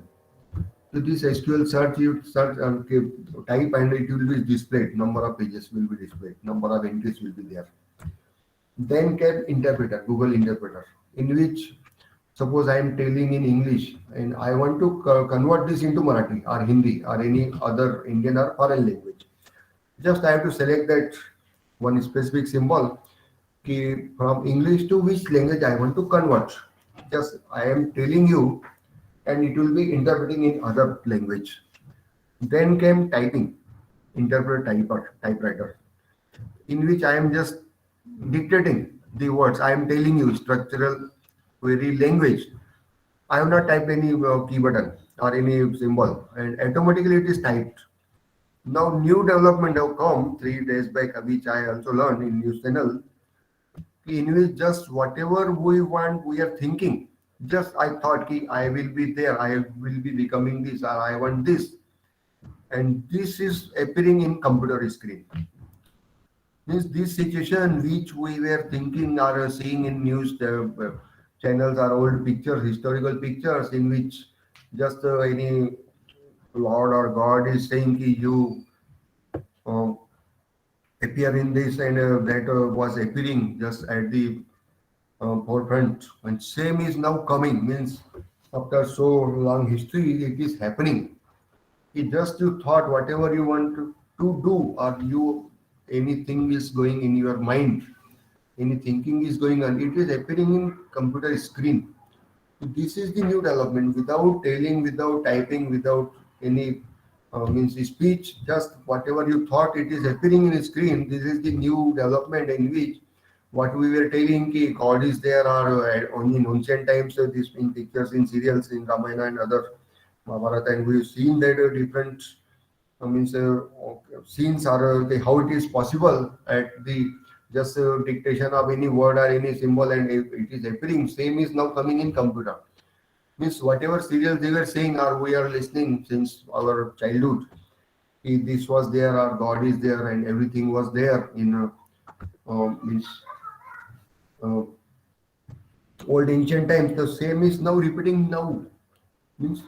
Speaker 2: So this SQL search, you search type and it will be displayed. Number of pages will be displayed. Number of entries will be there. Then came interpreter, Google interpreter, in which suppose I am telling in English and I want to convert this into Marathi or Hindi or any other Indian or foreign language. Just I have to select that one specific symbol from English to which language I want to convert. Just I am telling you and it will be interpreting in other language. Then came typing, typewriter, in which I am just dictating the words. I am telling you structural query language. I have not typed any key button or any symbol, and automatically it is typed. Now new development have come 3 days back, which I also learned in news channel. In which just whatever we want, we are thinking. Just I thought I will be there, I will be becoming this, or I want this, and this is appearing in computer screen. Means this situation which we were thinking or seeing in news channels are old pictures, historical pictures in which just any Lord or God is saying you uh, appear in this, and that was appearing just at the forefront, and same is now coming. Means after so long history, it is happening. It just you thought whatever you want to do, or you anything is going in your mind, any thinking is going on, it is appearing in computer screen. This is the new development, without telling, without typing, without any means speech, just whatever you thought, it is appearing in a screen. This is the new development in which what we were telling God is there, or only in ancient times, this in pictures in serials in Ramayana and other Mahabharata, and we've seen that different scenes are how it is possible at the just dictation of any word or any symbol, and it is appearing. Same is now coming in computer. Means whatever serials they were saying or we are listening since our childhood, this was there, or God is there, and everything was there in means old ancient times. The same is now repeating now. Means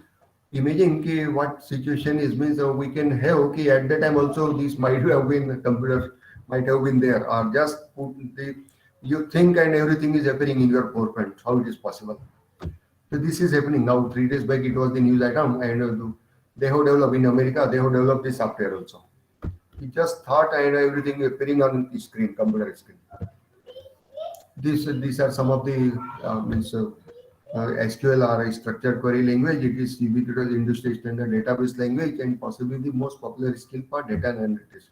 Speaker 2: imagine what situation is. Means we can have at that time also this might have been computer, might have been there, or just put the you think and everything is appearing in your forefront. How it is possible? So this is happening now. 3 days back it was the news item, and they have developed in America. They have developed this software also. You just thought and everything appearing on the screen, computer screen. These are some of the SQL or a structured query language. It is ubiquitous industry standard database language and possibly the most popular skill for data analytics.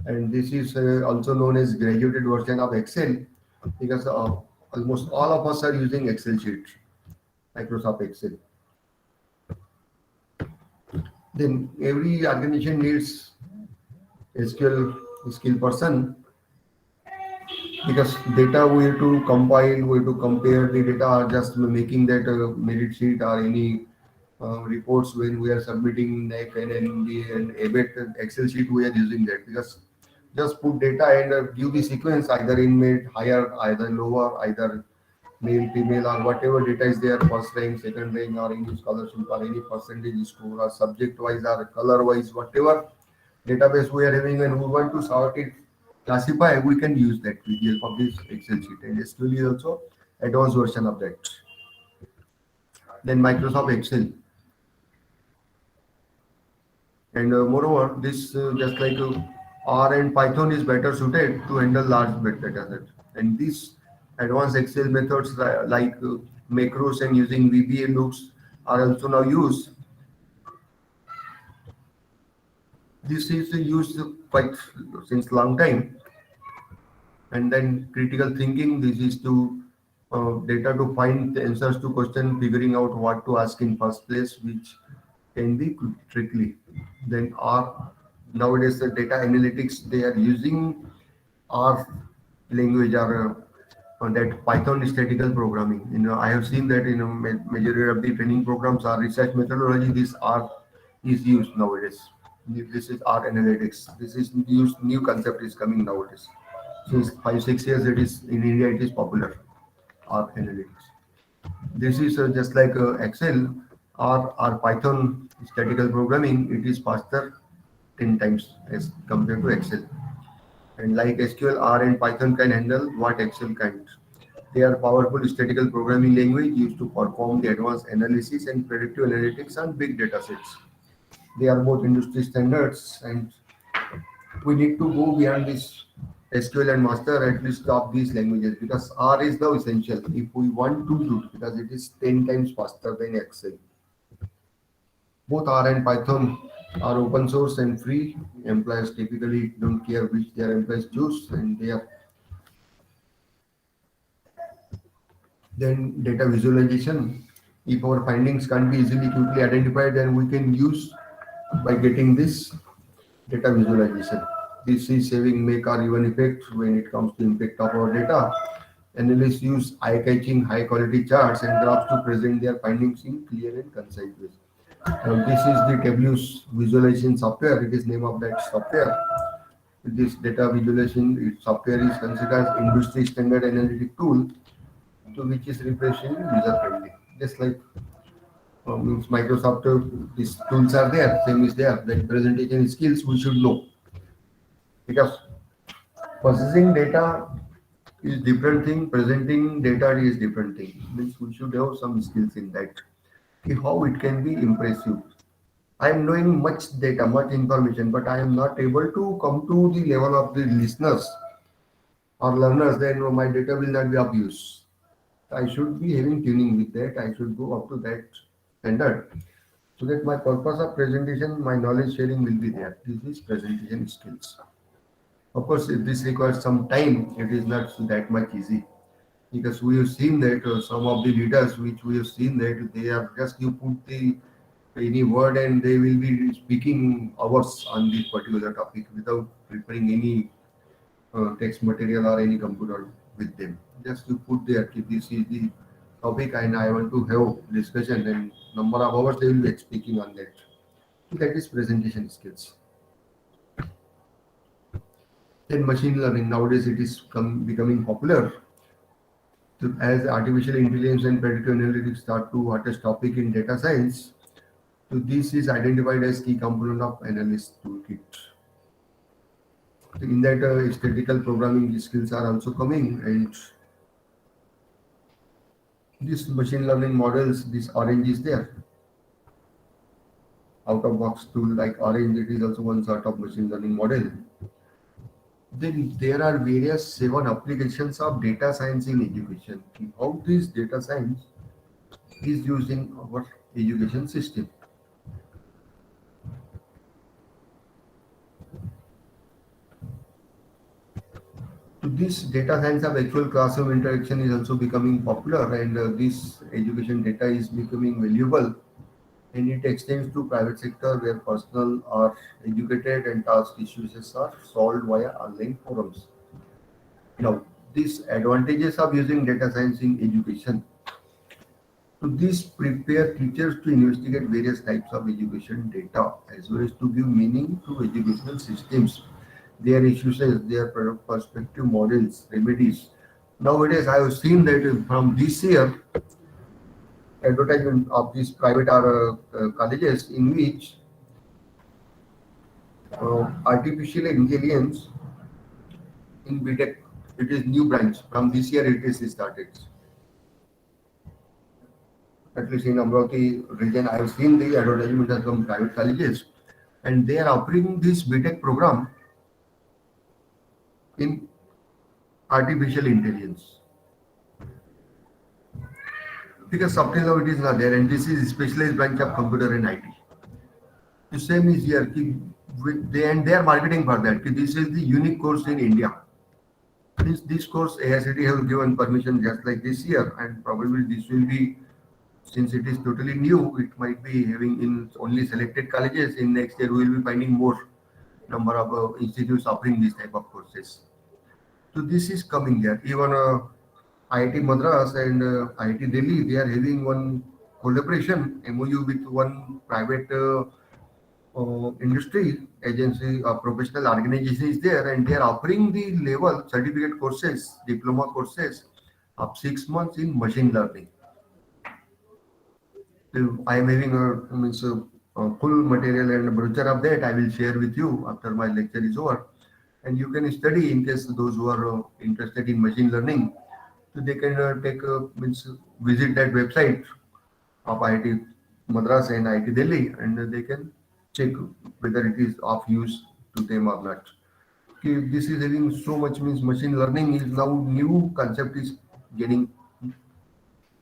Speaker 2: And this is also known as graduated version of Excel, because almost all of us are using Excel sheet, Microsoft Excel. Then every organization needs SQL skill person, because data we have to compile, we have to compare the data, or just making that merit sheet or any reports when we are submitting NEC and NMD and ABET and Excel sheet, we are using that because just put data and give the sequence either in mid, higher, either lower, either male, female, or whatever data is there, first rank, second rank, or any scholarship, or any percentage score, or subject wise, or color wise, whatever database we are having, and we want to sort it, classify, we can use that with the help of this Excel sheet. And SQL is also advanced version of that. Then Microsoft Excel. And moreover, this just like R and Python is better suited to handle large big data sets. And these advanced Excel methods like macros and using VBA loops are also now used. This is used quite since long time. And then critical thinking, this is to data to find the answers to question, figuring out what to ask in first place, which can be tricky. Then R, nowadays the data analytics, they are using R language or that Python statistical programming. I have seen that in a majority of the training programs or research methodology, this R is used nowadays. This is R analytics. This is used, new concept is coming nowadays. Since 5-6 years, it is in India, it is popular, R analytics. This is just like Excel or Python statistical programming. It is faster 10 times as compared to Excel. And like SQL, R and Python can handle what Excel can't. They are powerful statistical programming language used to perform the advanced analysis and predictive analytics on big data sets. They are both industry standards, and we need to go beyond this SQL and master at least of these languages because R is now essential if we want to do it because it is 10 times faster than Excel. Both R and Python are open source and free. Employers typically don't care which their employees choose, and they are then data visualization. If our findings can't be easily quickly identified, then we can use by getting this data visualization. This is saving make or even effect when it comes to impact of our data. Analysts use eye-catching, high-quality charts and graphs to present their findings in clear and concise ways. This is the Tableau's visualization software. It is name of that software. This data visualization software is considered as industry standard analytic tool to which is refreshing user friendly. Just like means Microsoft, these tools are there, same is there. The presentation skills we should know because processing data is different thing, presenting data is different thing. Means we should have some skills in that. How it can be impressive. I am knowing much data, much information, but I am not able to come to the level of the listeners or learners. Then my data will not be of use. I should be having tuning with that. I should go up to that standard so that my purpose of presentation, my knowledge sharing will be there. This is presentation skills. Of course, if this requires some time, it is not that much easy because we have seen that some of the leaders which we have seen that they are just you put the any word and they will be speaking hours on this particular topic without preparing any text material or any computer with them. Just you put there if this is the topic and I want to have discussion and number of hours they will be speaking on that. That is presentation skills. Then machine learning, nowadays it is becoming popular. So as artificial intelligence and predictive analytics start to hottest topic in data science, so this is identified as key component of analyst toolkit. So in that statistical programming skills are also coming, and this machine learning models, this Orange is there. Out of box tool like Orange, it is also one sort of machine learning model. Then there are various 7 applications of data science in education. How this data science is used in our education system. So this data science of actual classroom interaction is also becoming popular, and this education data is becoming valuable, and it extends to private sector where personal are educated and task issues are solved via online forums. Now, these advantages of using data science in education. So this prepare teachers to investigate various types of education data as well as to give meaning to educational systems, their issues, their perspective models, remedies. Nowadays, I have seen that from this year, advertisement of these private colleges in which artificial intelligence in BTech, it is new branch. From this year, it is started. At least in Amravati region, I have seen the advertisement of some private colleges, and they are offering this BTech program in artificial intelligence. Because up till now it is not there, and this is specialized branch of computer and IT. The same is here. They are marketing for that. This is the unique course in India. This course AICTE have given permission just like this year, and probably this will be, since it is totally new, it might be having in only selected colleges. In next year, we will be finding more number of institutes offering this type of courses. So this is coming there. Even IIT Madras and IIT Delhi, they are having one collaboration MOU with one private industry agency, professional organization is there, and they are offering the level certificate courses, diploma courses of 6 months in machine learning. So I am having a full material and brochure of that. I will share with you after my lecture is over, and you can study in case those who are interested in machine learning. So they can visit that website of IIT Madras and IIT Delhi, and they can check whether it is of use to them or not. Okay, this is having so much means machine learning is now new concept is getting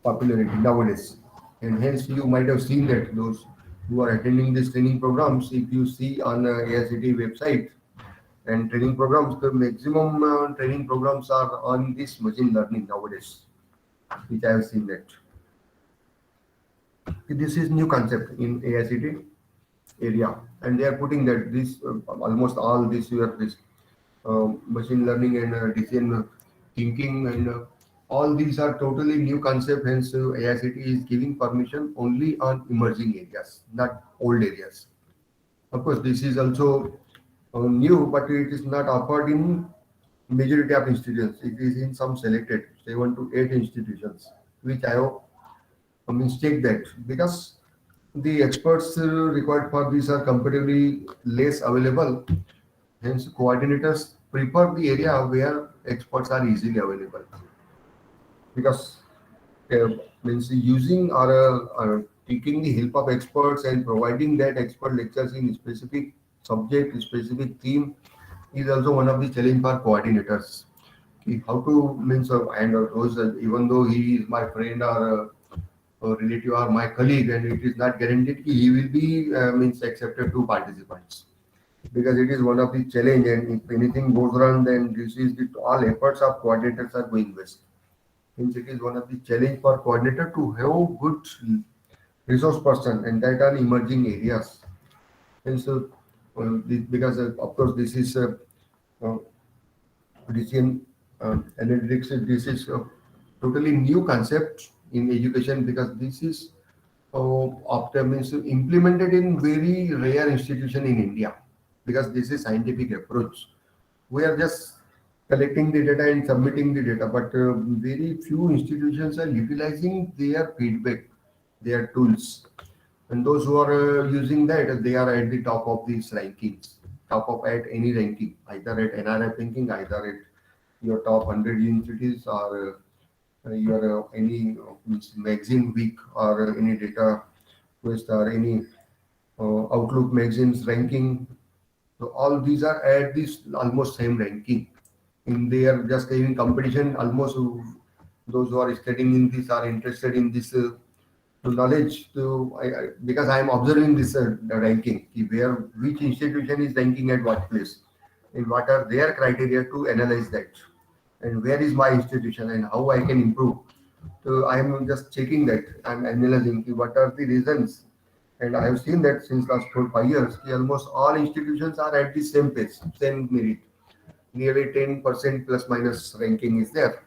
Speaker 2: popularity nowadays, and hence you might have seen that those who are attending these training programs, if you see on AICTE website and training programs, the maximum training programs are on this machine learning nowadays, which I have seen that. This is new concept in AICTE area, and they are putting that this almost all this year this machine learning and decision thinking and all these are totally new concept. Hence, AICTE is giving permission only on emerging areas, not old areas. Of course, this is also new, but it is not offered in majority of institutions. It is in some selected 7 to 8 institutions, which I have mistake that because the experts required for these are comparatively less available. Hence, coordinators prefer the area where experts are easily available because means using or taking the help of experts and providing that expert lectures in specific subject, specific theme is also one of the challenge for coordinators. How to means and those even though he is my friend or relative or my colleague, and it is not guaranteed he will be means accepted to participants because it is one of the challenge, and if anything goes wrong, then this is the all efforts of coordinators are going waste. Hence, it is one of the challenge for coordinator to have good resource person, and that are emerging areas. And so, because of course this is uh, decision analytics, this is a totally new concept in education because this is after means implemented in very rare institution in India because this is scientific approach. We are just collecting the data and submitting the data, but very few institutions are utilizing their feedback, their tools, and those who are using that, they are at the top of these rankings, top of at any ranking, either at NRF ranking, either at your top 100 universities or your any means magazine week or any data quest or any Outlook magazines ranking. So all these are at this almost same ranking. In they are just in competition. Almost those who are studying in this are interested in this knowledge. Because I am observing this the ranking, where which institution is ranking at what place, and what are their criteria to analyze that, and where is my institution and how I can improve. So I am just checking that. I am analyzing what are the reasons, and I have seen that since last 4 5 years, almost all institutions are at the same pace, same merit. Nearly 10% plus minus ranking is there.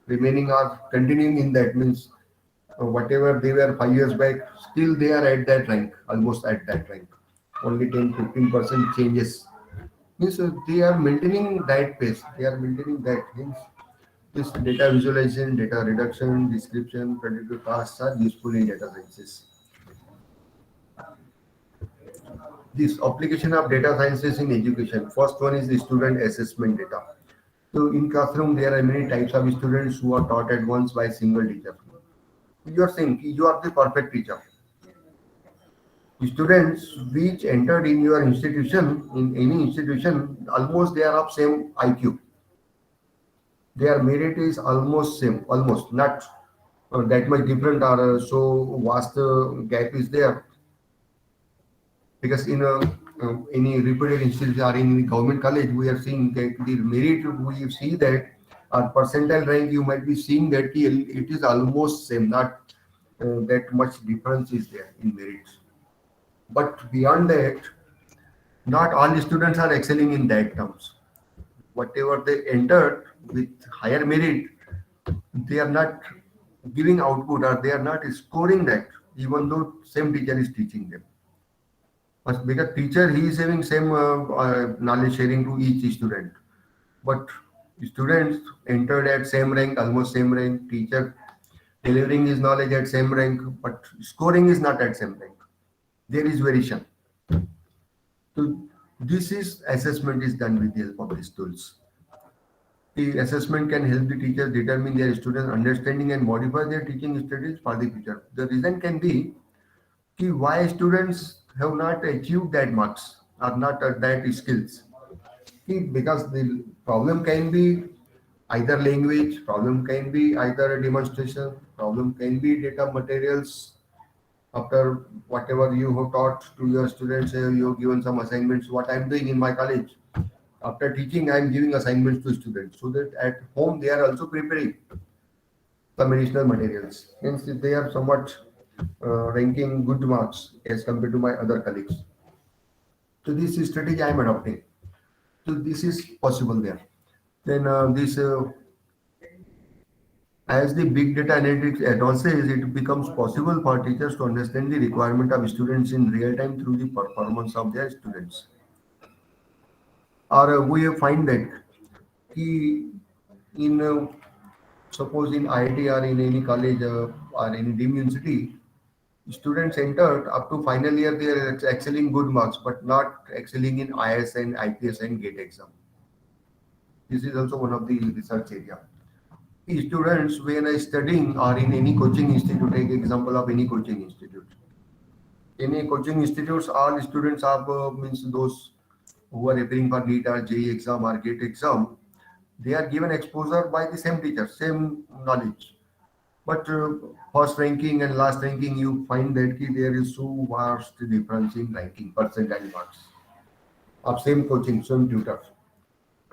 Speaker 2: Remaining are continuing in that means whatever they were 5 years back, still they are at that rank, almost at that rank. Only 10-15% changes. Means they are maintaining that pace. They are maintaining that. Means this data visualization, data reduction, description, predictive tasks are useful in data sciences. This application of data sciences in education. First one is the student assessment data. So in classroom, there are many types of students who are taught at once by a single teacher. You are saying you are the perfect teacher. Students which entered in your institution, in any institution, almost they are of same IQ. Their merit is almost same, almost not that much different or so vast gap is there. Because in any reputed institution or in any government college, we are seeing that the merit, we see that our percentile rank, you might be seeing that it is almost same, not that much difference is there in merits. But beyond that, not all the students are excelling in that terms. Whatever they entered with higher merit, they are not giving output or they are not scoring that, even though same teacher is teaching them. But because teacher, he is having same knowledge sharing to each student. But students entered at same rank, almost same rank. Teacher delivering his knowledge at same rank, but scoring is not at same rank. There is variation. So this is assessment is done with the help of these tools. The assessment can help the teachers determine their students' understanding and modify their teaching strategies for the future. The reason can be why students have not achieved that marks or not that skills. Because the problem can be either language, problem can be either a demonstration, problem can be data materials. After whatever you have taught to your students, you have given some assignments. What I am doing in my college, after teaching, I am giving assignments to students so that at home they are also preparing some additional materials. Hence, they are somewhat ranking good marks as compared to my other colleagues. So this is strategy I am adopting. So this is possible there. Then as the big data analytics advances, it becomes possible for teachers to understand the requirement of students in real time through the performance of their students. Or we find that in suppose in IIT or in any college or in deemed university, students entered up to final year they are excelling good marks, but not excelling in IS and IPS and GATE exam. This is also one of the research area. Students when are studying or in any coaching institute, take example of any coaching institute. Any coaching institutes, all students are means those who are appearing for NEET or JEE exam or GATE exam, they are given exposure by the same teacher, same knowledge. But first ranking and last ranking, you find that there is so vast difference in ranking, percentile marks of same coaching, same tutors.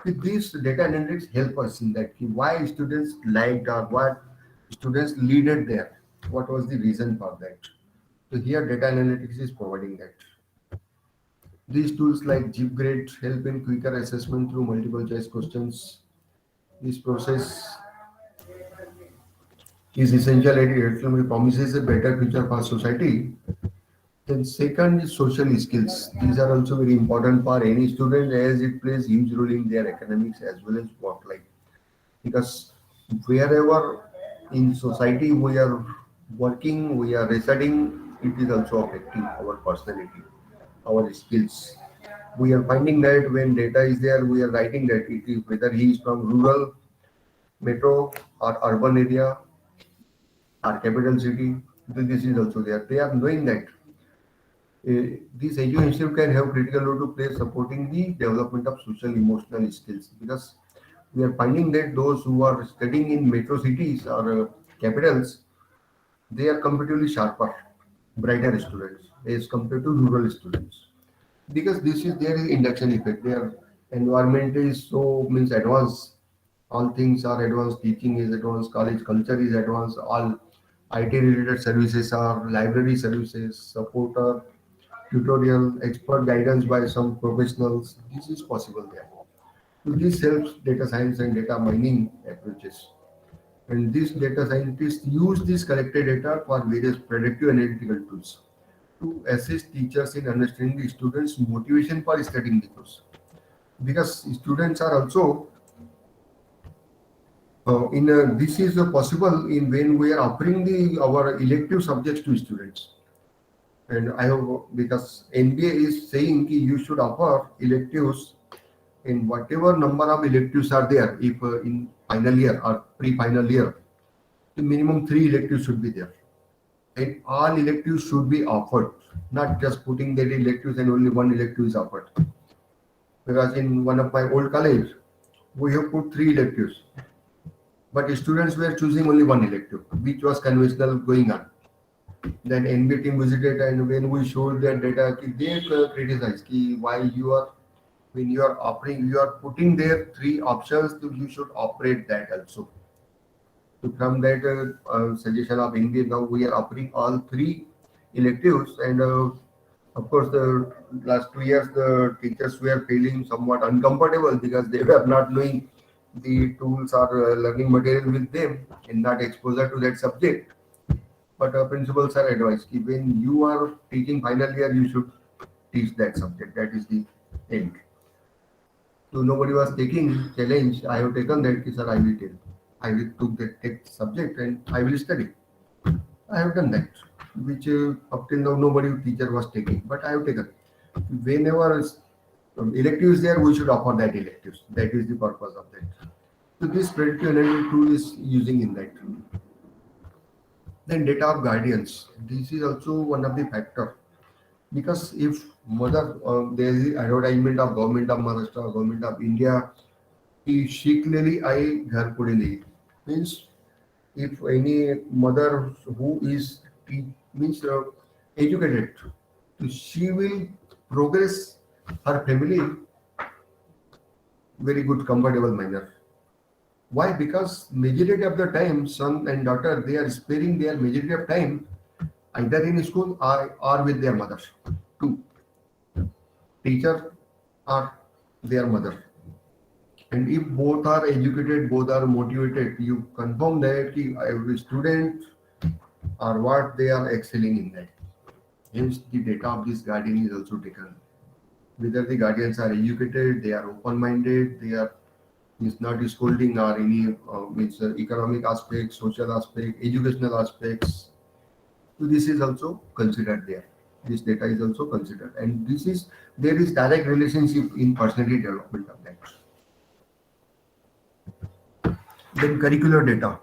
Speaker 2: These data analytics help us in that why students liked or what students leaded there. What was the reason for that? So here data analytics is providing that. These tools like JIPGrade help in quicker assessment through multiple choice questions. This process is essential and it ultimately promises a better future for society. Then second is social skills. These are also very important for any student as it plays huge role in their academics as well as work life. Because wherever in society we are working, we are residing, it is also affecting our personality, our skills. We are finding that when data is there, we are writing that it is whether he is from rural, metro or urban area or capital city. This is also there. They are knowing that this edu institute can have critical role to play supporting the development of social emotional skills because we are finding that those who are studying in metro cities or capitals, they are comparatively sharper, brighter students as compared to rural students because this is there is induction effect. Their environment is so means advanced. All things are advanced. Teaching is advanced. College culture is advanced. All IT related services are library services, supporter, tutorial, expert guidance by some professionals. This is possible there. So this helps data science and data mining approaches. And these data scientists use this collected data for various predictive analytical tools to assist teachers in understanding the students' motivation for studying the course. Because students are also this is possible in when we are offering the our elective subjects to students. And I have because NBA is saying ki you should offer electives in whatever number of electives are there. If in final year or pre-final year, the minimum 3 electives should be there, and all electives should be offered, not just putting that electives and only one elective is offered. Because in one of my old college, we have put 3 electives, but students were choosing only one elective, which was conventional going on. Then NBA team visited, and when we showed their data, they criticized why you are when you are offering, you are putting there 3 options, so you should operate that also. So from that suggestion of NBA, now we are offering all 3 electives, and of course, the last 2 years the teachers were feeling somewhat uncomfortable because they were not knowing the tools or learning material with them and not exposure to that subject. But principals are advised ki when you are teaching final year, you should teach that subject. That is the end. So nobody was taking challenge. I have taken that, ki, sir, I will tell. I will took that take subject and I will study. I have done that, which up till now nobody teacher was taking, but I have taken. Whenever elective is there, we should offer that electives. That is the purpose of that. So this predictive analytic tool is using in that. Then data of guardians. This is also one of the factor because if mother there is the advertisement of government of Maharashtra, government of India, कि शिकलेली आई घर पुढे means if any mother who is means educated, she will progress her family very good comfortable manner. Why? Because majority of the time son and daughter they are sparing their majority of time either in school or with their mother. Two, teacher or their mother. And if both are educated, both are motivated, you confirm that every student or what they are excelling in that. Hence, the data of this guardian is also taken. Whether the guardians are educated, they are open-minded, they are is not scolding or any means economic aspects, social aspect, educational aspects. So this is also considered there. This data is also considered, and this is there is direct relationship in personality development of that. Then curricular data,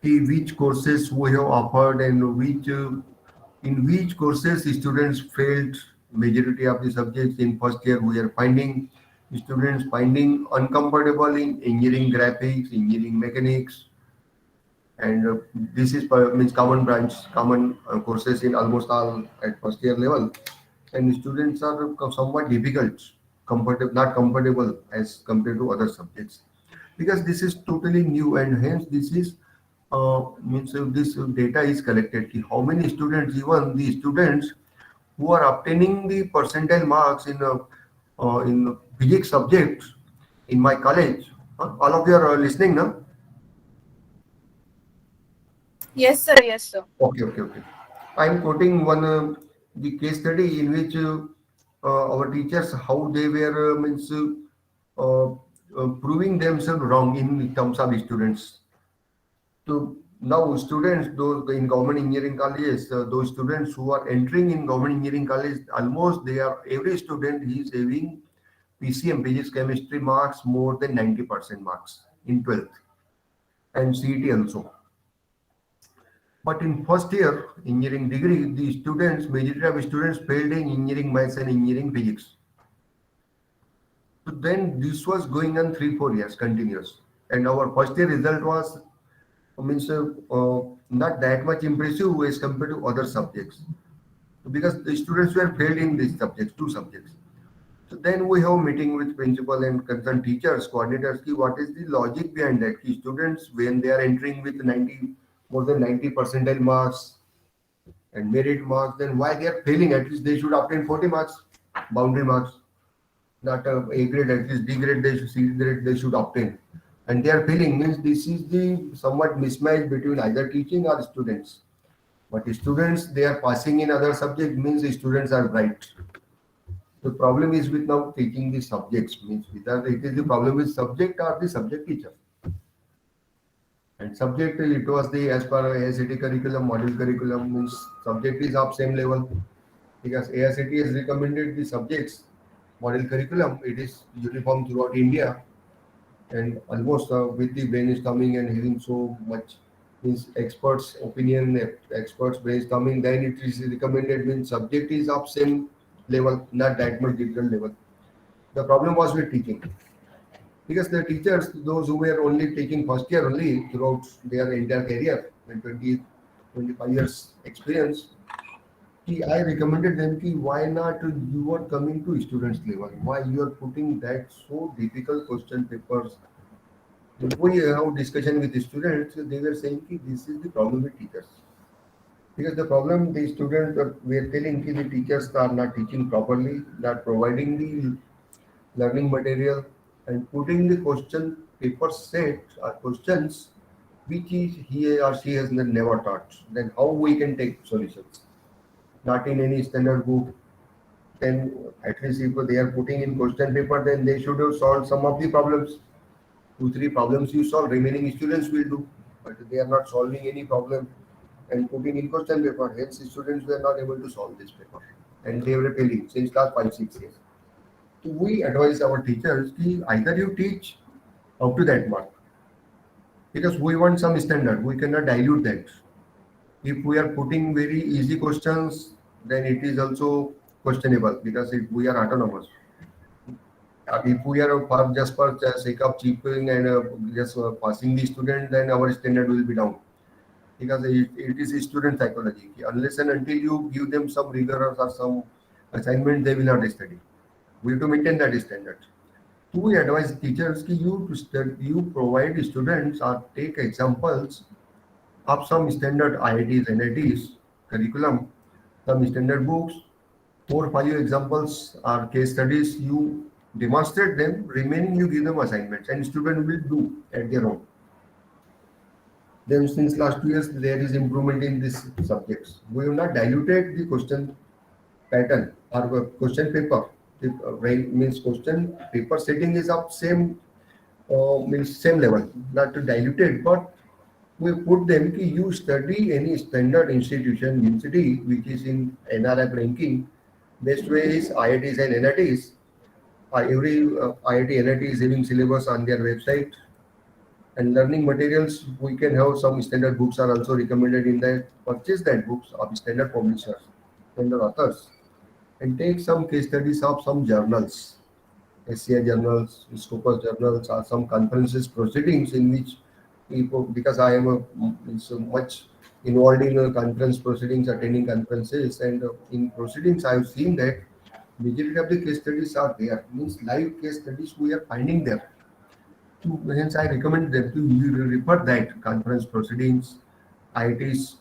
Speaker 2: which courses we have offered and which in which courses students failed majority of the subjects in first year. We are finding students finding uncomfortable in engineering graphics, engineering mechanics, and this is means common branch, common courses in almost all at first year level, and students are somewhat difficult, comfortable, not comfortable as compared to other subjects because this is totally new and hence this is means this data is collected ki how many students, even the students who are obtaining the percentile marks in physics subjects in my college. All of you are listening now?
Speaker 1: Yes, sir. Yes, sir.
Speaker 2: Okay. I am quoting one the case study in which our teachers how they were means proving themselves wrong in terms of students. So now students, those in government engineering colleges, those students who are entering in government engineering college, almost they are every student is having PCM physics chemistry marks more than 90% marks in 12th and CET also. But in first year engineering degree, the students, majority of students failed in engineering maths and engineering physics. So then this was going on 3-4 years continuous, and our first year result was means not that much impressive as compared to other subjects because the students were failed in these subjects, 2 subjects. So then we have meeting with principal and concerned teachers, coordinators. What is the logic behind that? Students when they are entering with 90 more than 90 percentile marks and merit marks, then why they are failing? At least they should obtain 40 marks, boundary marks, not A grade, at least D grade, they should C grade they should obtain. and they are failing means this is the somewhat mismatch between either teaching or students. But students, they are passing in other subject means the students are bright. The problem is with now teaching the subjects means whether it is the problem with subject or the subject teacher. And subject, it was the as per AICT curriculum, module curriculum means subject is of same level because AICT has recommended the subjects model curriculum. It is uniform throughout India and almost with the brainstorming and having so much means experts opinion, experts brainstorming, then it is recommended means subject is of same level, not that much different level. The problem was with teaching because the teachers, those who were only taking first year only throughout their entire career, and 20, 25 years experience, I recommended them ki why not you are coming to students level? Why you are putting that so difficult question papers? When we have discussion with the students, they were saying ki this is the problem with teachers. Because the problem the students were telling ki the teachers are not teaching properly, not providing the learning material and putting the question paper set or questions which is he or she has never taught. Then how we can take solutions? Not in any standard book. Then at least if they are putting in question paper, then they should have solved some of the problems. Two, three problems you solve, remaining students will do. But they are not solving any problem and putting in question paper. Hence, students were not able to solve this paper. And they were failing since last 5, 6 years. So we advise our teachers ki either you teach up to that mark because we want some standard. We cannot dilute that. If we are putting very easy questions, then it is also questionable because if we are autonomous. If we are just for the sake of cheating and just passing the student, then our standard will be down because it is a student psychology. Unless and until you give them some rigor or some assignment, they will not study. We have to maintain that standard. So we advise teachers ki you to you provide students or take examples of some standard IITs, NITs curriculum, some standard books, 4 or 5 examples or case studies. You demonstrate them. Remaining, you give them assignments, and student will do at their own. Then, since last 2 years, there is improvement in these subjects. We have not diluted the question pattern or question paper. The rank means question paper setting is of same means same level, not to dilute it, but we put them ki you study any standard institution, university which is in NRF ranking. Best way is IITs and NITs. Every IIT, NIT is having syllabus on their website and learning materials. We can have some standard books are also recommended in that. Purchase that books of standard publishers, standard authors, and take some case studies of some journals, SCI journals, Scopus journals, or some conferences proceedings in which people, because I am so much involved in conference proceedings, attending conferences, and in proceedings, I have seen that majority of the case studies are there. Means live case studies we are finding there. So hence, I recommend them to refer that conference proceedings, IITs,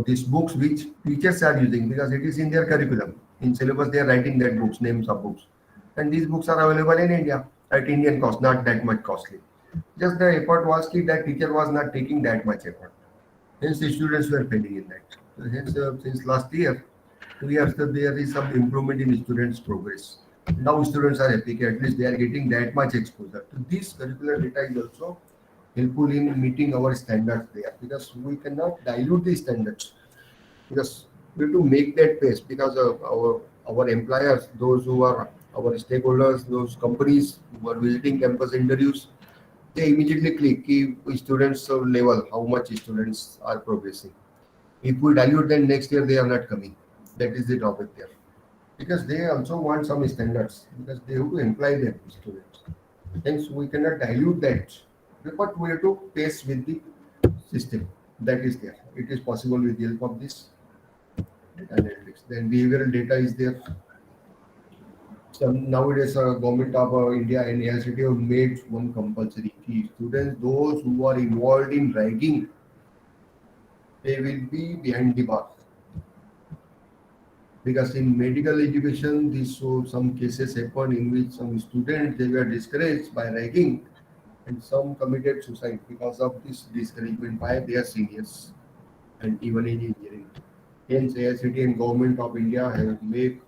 Speaker 2: these books which teachers are using because it is in their curriculum. In syllabus, they are writing that books, names of books. And these books are available in India at Indian cost, not that much costly. Just the effort was key that teacher was not taking that much effort. Hence, the students were failing in that. So hence, since last year, 2 years, there is some improvement in students' progress. Now students are happy, at least they are getting that much exposure. So this curricular data is also helpful in meeting our standards there because we cannot dilute the standards because we have to make that pace because of our employers, those who are our stakeholders, those companies who are visiting campus interviews, they immediately click if students level, how much students are progressing. If we dilute them next year, they are not coming. That is the topic there. Because they also want some standards because they have to employ them students. Hence, we cannot dilute that. But we have to pace with the system that is there. It is possible with the help of this data analytics. Then behavioral data is there. So nowadays, government of India and AICT have made one compulsory key. Students, those who are involved in ragging, they will be behind the bar. Because in medical education, this so some cases happen in which some students they were discouraged by ragging, and some committed suicide because of this discouragement by their seniors and even in engineering. Hence, AICTE and Government of India have made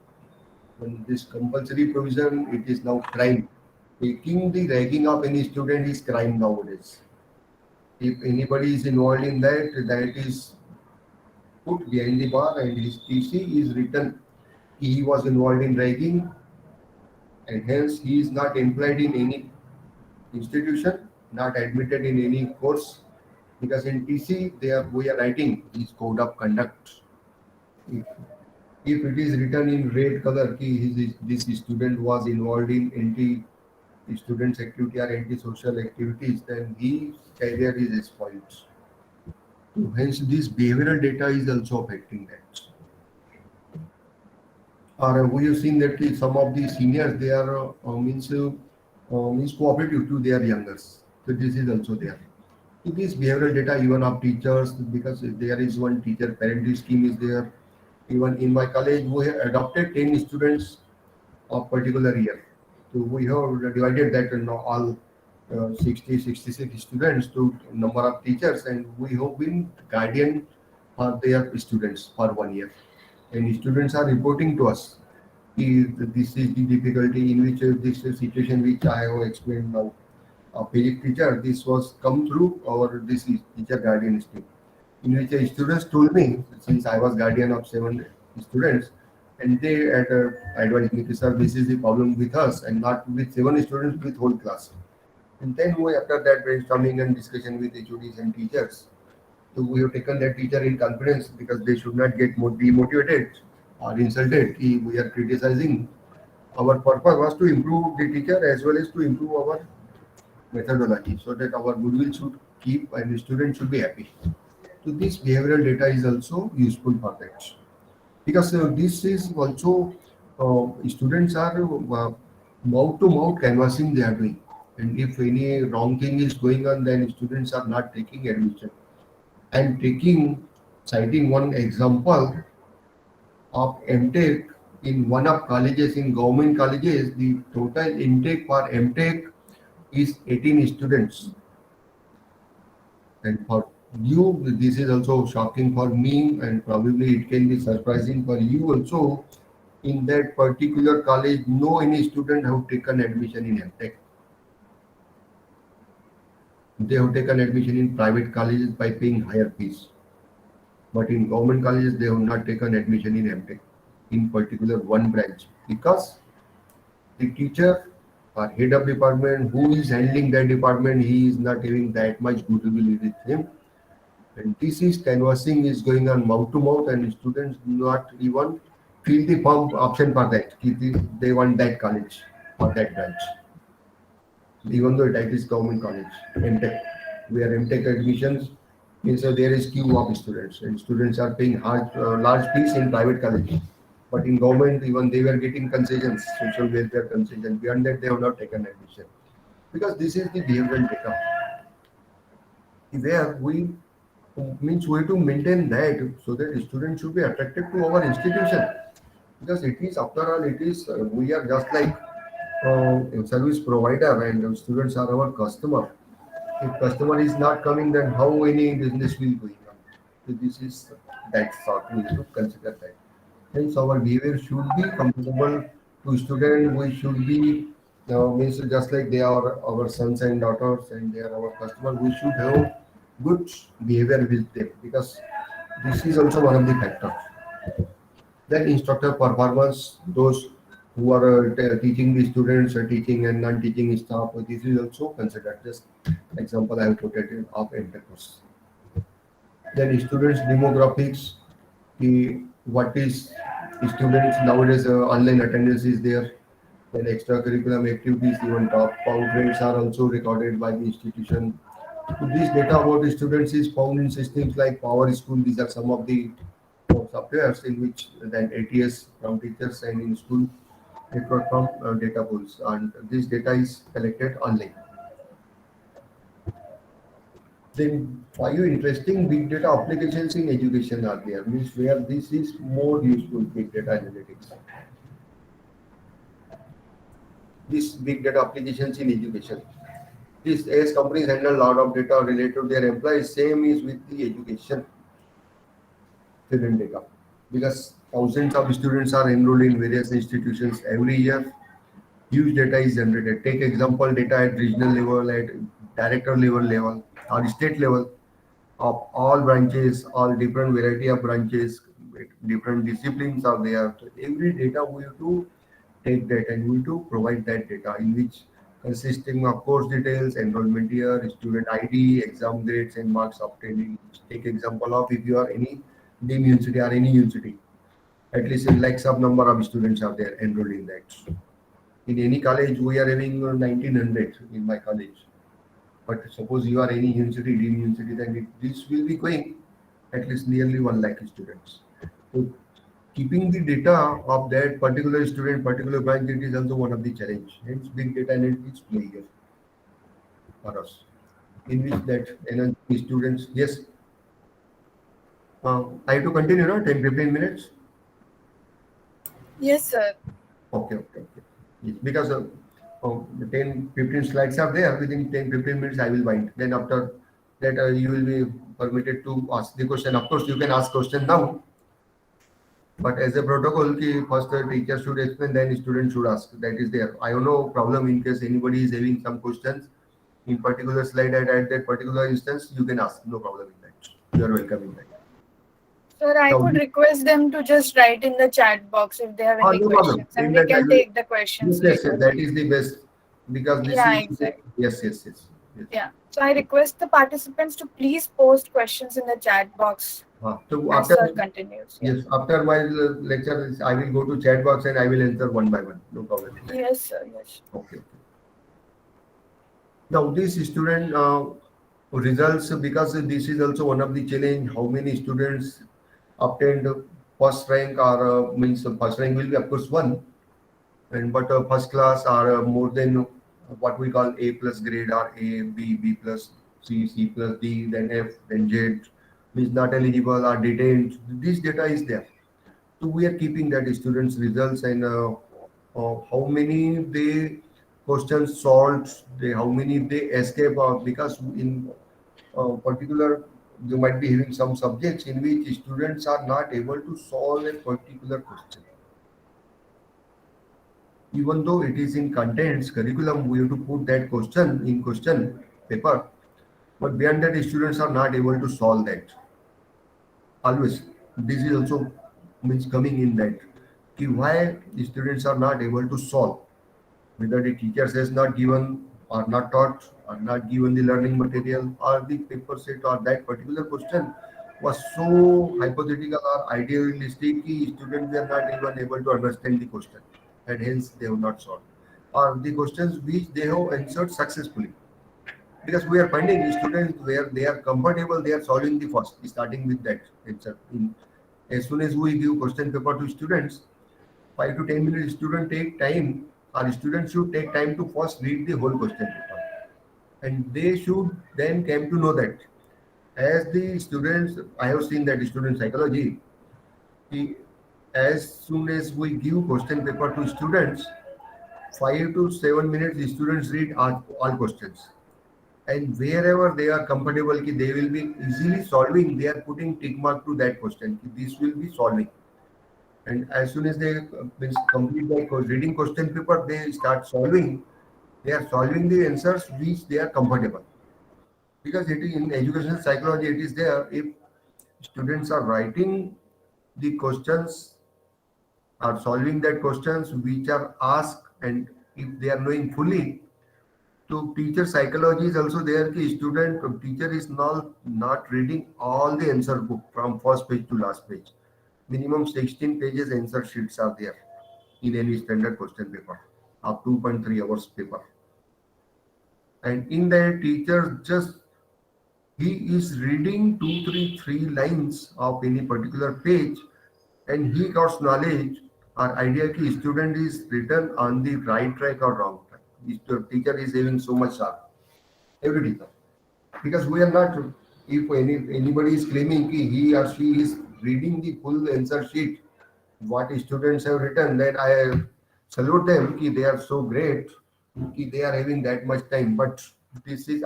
Speaker 2: this compulsory provision. It is now crime. Taking the ragging of any student is crime nowadays. If anybody is involved in that, that is put behind the bar and his TC is written. He was involved in ragging and hence he is not employed in any institution, not admitted in any course, because in TC we are writing his code of conduct. If, if it is written in red color, this student was involved in anti-students activity or anti-social activities, then his career is spoiled. So hence, this behavioral data is also affecting that. Or we have seen that some of the seniors they are means cooperative to their youngers. So this is also there. So this behavioral data even of teachers, because there is one teacher parenting scheme is there. Even in my college, we have adopted 10 students of particular year. So we have divided that in all 66 students to number of teachers, and we have been guardian for their students for 1 year. And students are reporting to us. This is the difficulty in which this situation which I have explained now. A physics teacher, this was come through our this is teacher guardian scheme, in which students told me, since I was guardian of 7 students, and they had advised me, sir, this is the problem with us and not with 7 students, with whole class. And then we, after that brainstorming and discussion with HODs and teachers, so we have taken that teacher in confidence because they should not get demotivated or insulted. We are criticizing. Our purpose was to improve the teacher as well as to improve our methodology so that our goodwill should keep and the student should be happy. So this behavioral data is also useful for that, because this is also students are mouth to mouth canvassing they are doing, and if any wrong thing is going on, then students are not taking admission. And citing one example of MTech in one of colleges, in government colleges, the total intake for MTech is 18 students. And for you, this is also shocking for me, and probably it can be surprising for you also. In that particular college, no any student have taken admission in MTech. They have taken admission in private colleges by paying higher fees. But in government colleges, they have not taken admission in MTech, in particular one branch, because the teacher or head of department who is handling that department, he is not having that much goodwill with him. And this is canvassing is going on mouth to mouth, and students do not even fill the form option for that. They want that college or that branch, even though that is government college, MTech, where MTech admissions means there is queue of students, and students are paying large fees in private college. But in government, even they were getting concessions, social welfare concessions. Beyond that, they have not taken admission, because this is the behavioral data. Where we means we have to maintain that so that students should be attracted to our institution, because it is, after all, it is we are just like a service provider, and students are our customer. If customer is not coming, then how any business will go on? So this is that sort. We should consider that. Hence, our behavior should be comparable to student. We should be means just like they are our sons and daughters, and they are our customer. We should have good behavior with them, because this is also one of the factors. Then instructor performance, those who are teaching the students or teaching and non-teaching staff, this is also considered. Just example I have quoted of intercourse. Then students demographics, what is students nowadays, online attendance is there. Then extracurricular activities, even dropout rates are also recorded by the institution. So this data about the students is found in systems like Power School. These are some of the softwares in which then ATS from teachers and in school network from data pools, and this data is collected online. Then five interesting big data applications in education are there, means where this is more useful, big data analytics. This big data applications in education. This as companies handle a lot of data related to their employees, same is with the education student data. Because thousands of students are enrolled in various institutions every year, huge data is generated. Take example data at regional level, at director level, or state level of all branches, all different variety of branches, different disciplines are there. So every data we have to take that and we have to provide that data in which consisting of course details, enrollment year, student ID, exam grades and marks obtained. Take example of if you are any deemed university or any university, at least in like some number of students are there enrolled in that. In any college, we are having 1900 in my college. But suppose you are any university, deemed university, then this will be going at least nearly 1 lakh students. So keeping the data of that particular student, particular branch, it is also one of the challenge. Hence, big data analytics play here for us. In which that energy students, yes. I have to continue, no? 10, 15 minutes.
Speaker 1: Yes, sir.
Speaker 2: Okay. Yes, because 10, 15 slides are there. Within 10, 15 minutes, I will wind. Then after that, you will be permitted to ask the question. Of course, you can ask question now. But as a protocol, ki first the teacher should explain, then student should ask. That is there. I have no problem in case anybody is having some questions in particular slide at that particular instance, you can ask. No problem in that. You are welcome in that.
Speaker 1: Sir, I
Speaker 2: Now,
Speaker 1: would request them to just write in the chat box if they have any
Speaker 2: no problem.
Speaker 1: questions, and
Speaker 2: In
Speaker 1: we
Speaker 2: that, I
Speaker 1: can
Speaker 2: will,
Speaker 1: take the questions
Speaker 2: yes,
Speaker 1: later.
Speaker 2: that is the best because this
Speaker 1: Yeah,
Speaker 2: is
Speaker 1: exactly.
Speaker 2: yes.
Speaker 1: Yeah. So I request the participants to please post questions in the chat box
Speaker 2: So
Speaker 1: as
Speaker 2: after
Speaker 1: sir continues. Yeah.
Speaker 2: yes, after my lecture, I will go to chat box and I will answer one by one. No problem in that.
Speaker 1: Yes, sir. Yes.
Speaker 2: Okay. Now this student results because this is also one of the challenge. How many students obtained first rank or means first rank will be of course one, and but first class are more than what we call A plus grade or A, B, B plus, C, C plus D, then F, then Z, means not eligible or detained. This data is there. So we are keeping that students' results and how many they questions solved, how many they escape because in particular you might be having some subjects in which students are not able to solve a particular question. Even though it is in contents curriculum, we have to put that question in question paper, but beyond that students are not able to solve that. Always this is also means coming in that why the students are not able to solve, whether the teachers has not given or not taught or not given the learning material or the paper set or that particular question was so hypothetical or idealistic ki students were not even able to understand the question and hence they have not solved or the questions which they have answered successfully, because we are finding students where they are comfortable, they are solving the first, starting with that answer. As soon as we give question paper to students, 5 to 10 minutes student take time, or students should take time to first read the whole question paper. And they should then come to know that. As the students, I have seen that student psychology, as soon as we give question paper to students, 5 to 7 minutes the students read all questions, and wherever they are comfortable ki they will be easily solving, they are putting tick mark to that question ki this will be solving. And as soon as they means complete the reading question paper, they start solving, they are solving the answers which they are comfortable, because it is in educational psychology it is there. If students are writing the questions or solving that questions which are asked, and if they are knowing fully, to teacher psychology is also there ki student teacher is not reading all the answer book from first page to last page. Minimum 16 pages answer sheets are there in any standard question paper of 2.3 hours paper. And in that teacher just he is reading three lines of any particular page, and he got knowledge or idea ki student is written on the right track or wrong track. The teacher is having so much sharp every teacher, because we are not, if anybody is claiming ki he or she is reading the full answer sheet what students have written, then I salute them ki they are so great ki they are having that much time. But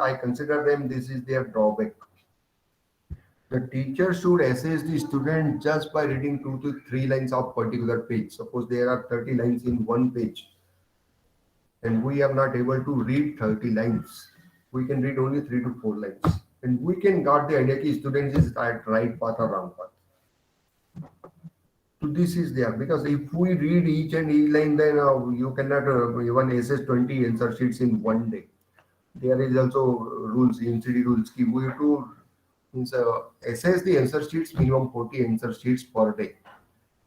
Speaker 2: I consider them, this is their drawback. The teacher should assess the student just by reading 2 to 3 lines of particular page. Suppose there are 30 lines in one page and we are not able to read 30 lines. We can read only 3 to 4 lines. And we can got the idea that students is at right path or wrong path. So this is there because if we read each and each line, then you cannot even assess 20 answer sheets in one day. There is also rules, NCD rules. We have to assess the answer sheets, minimum 40 answer sheets per day.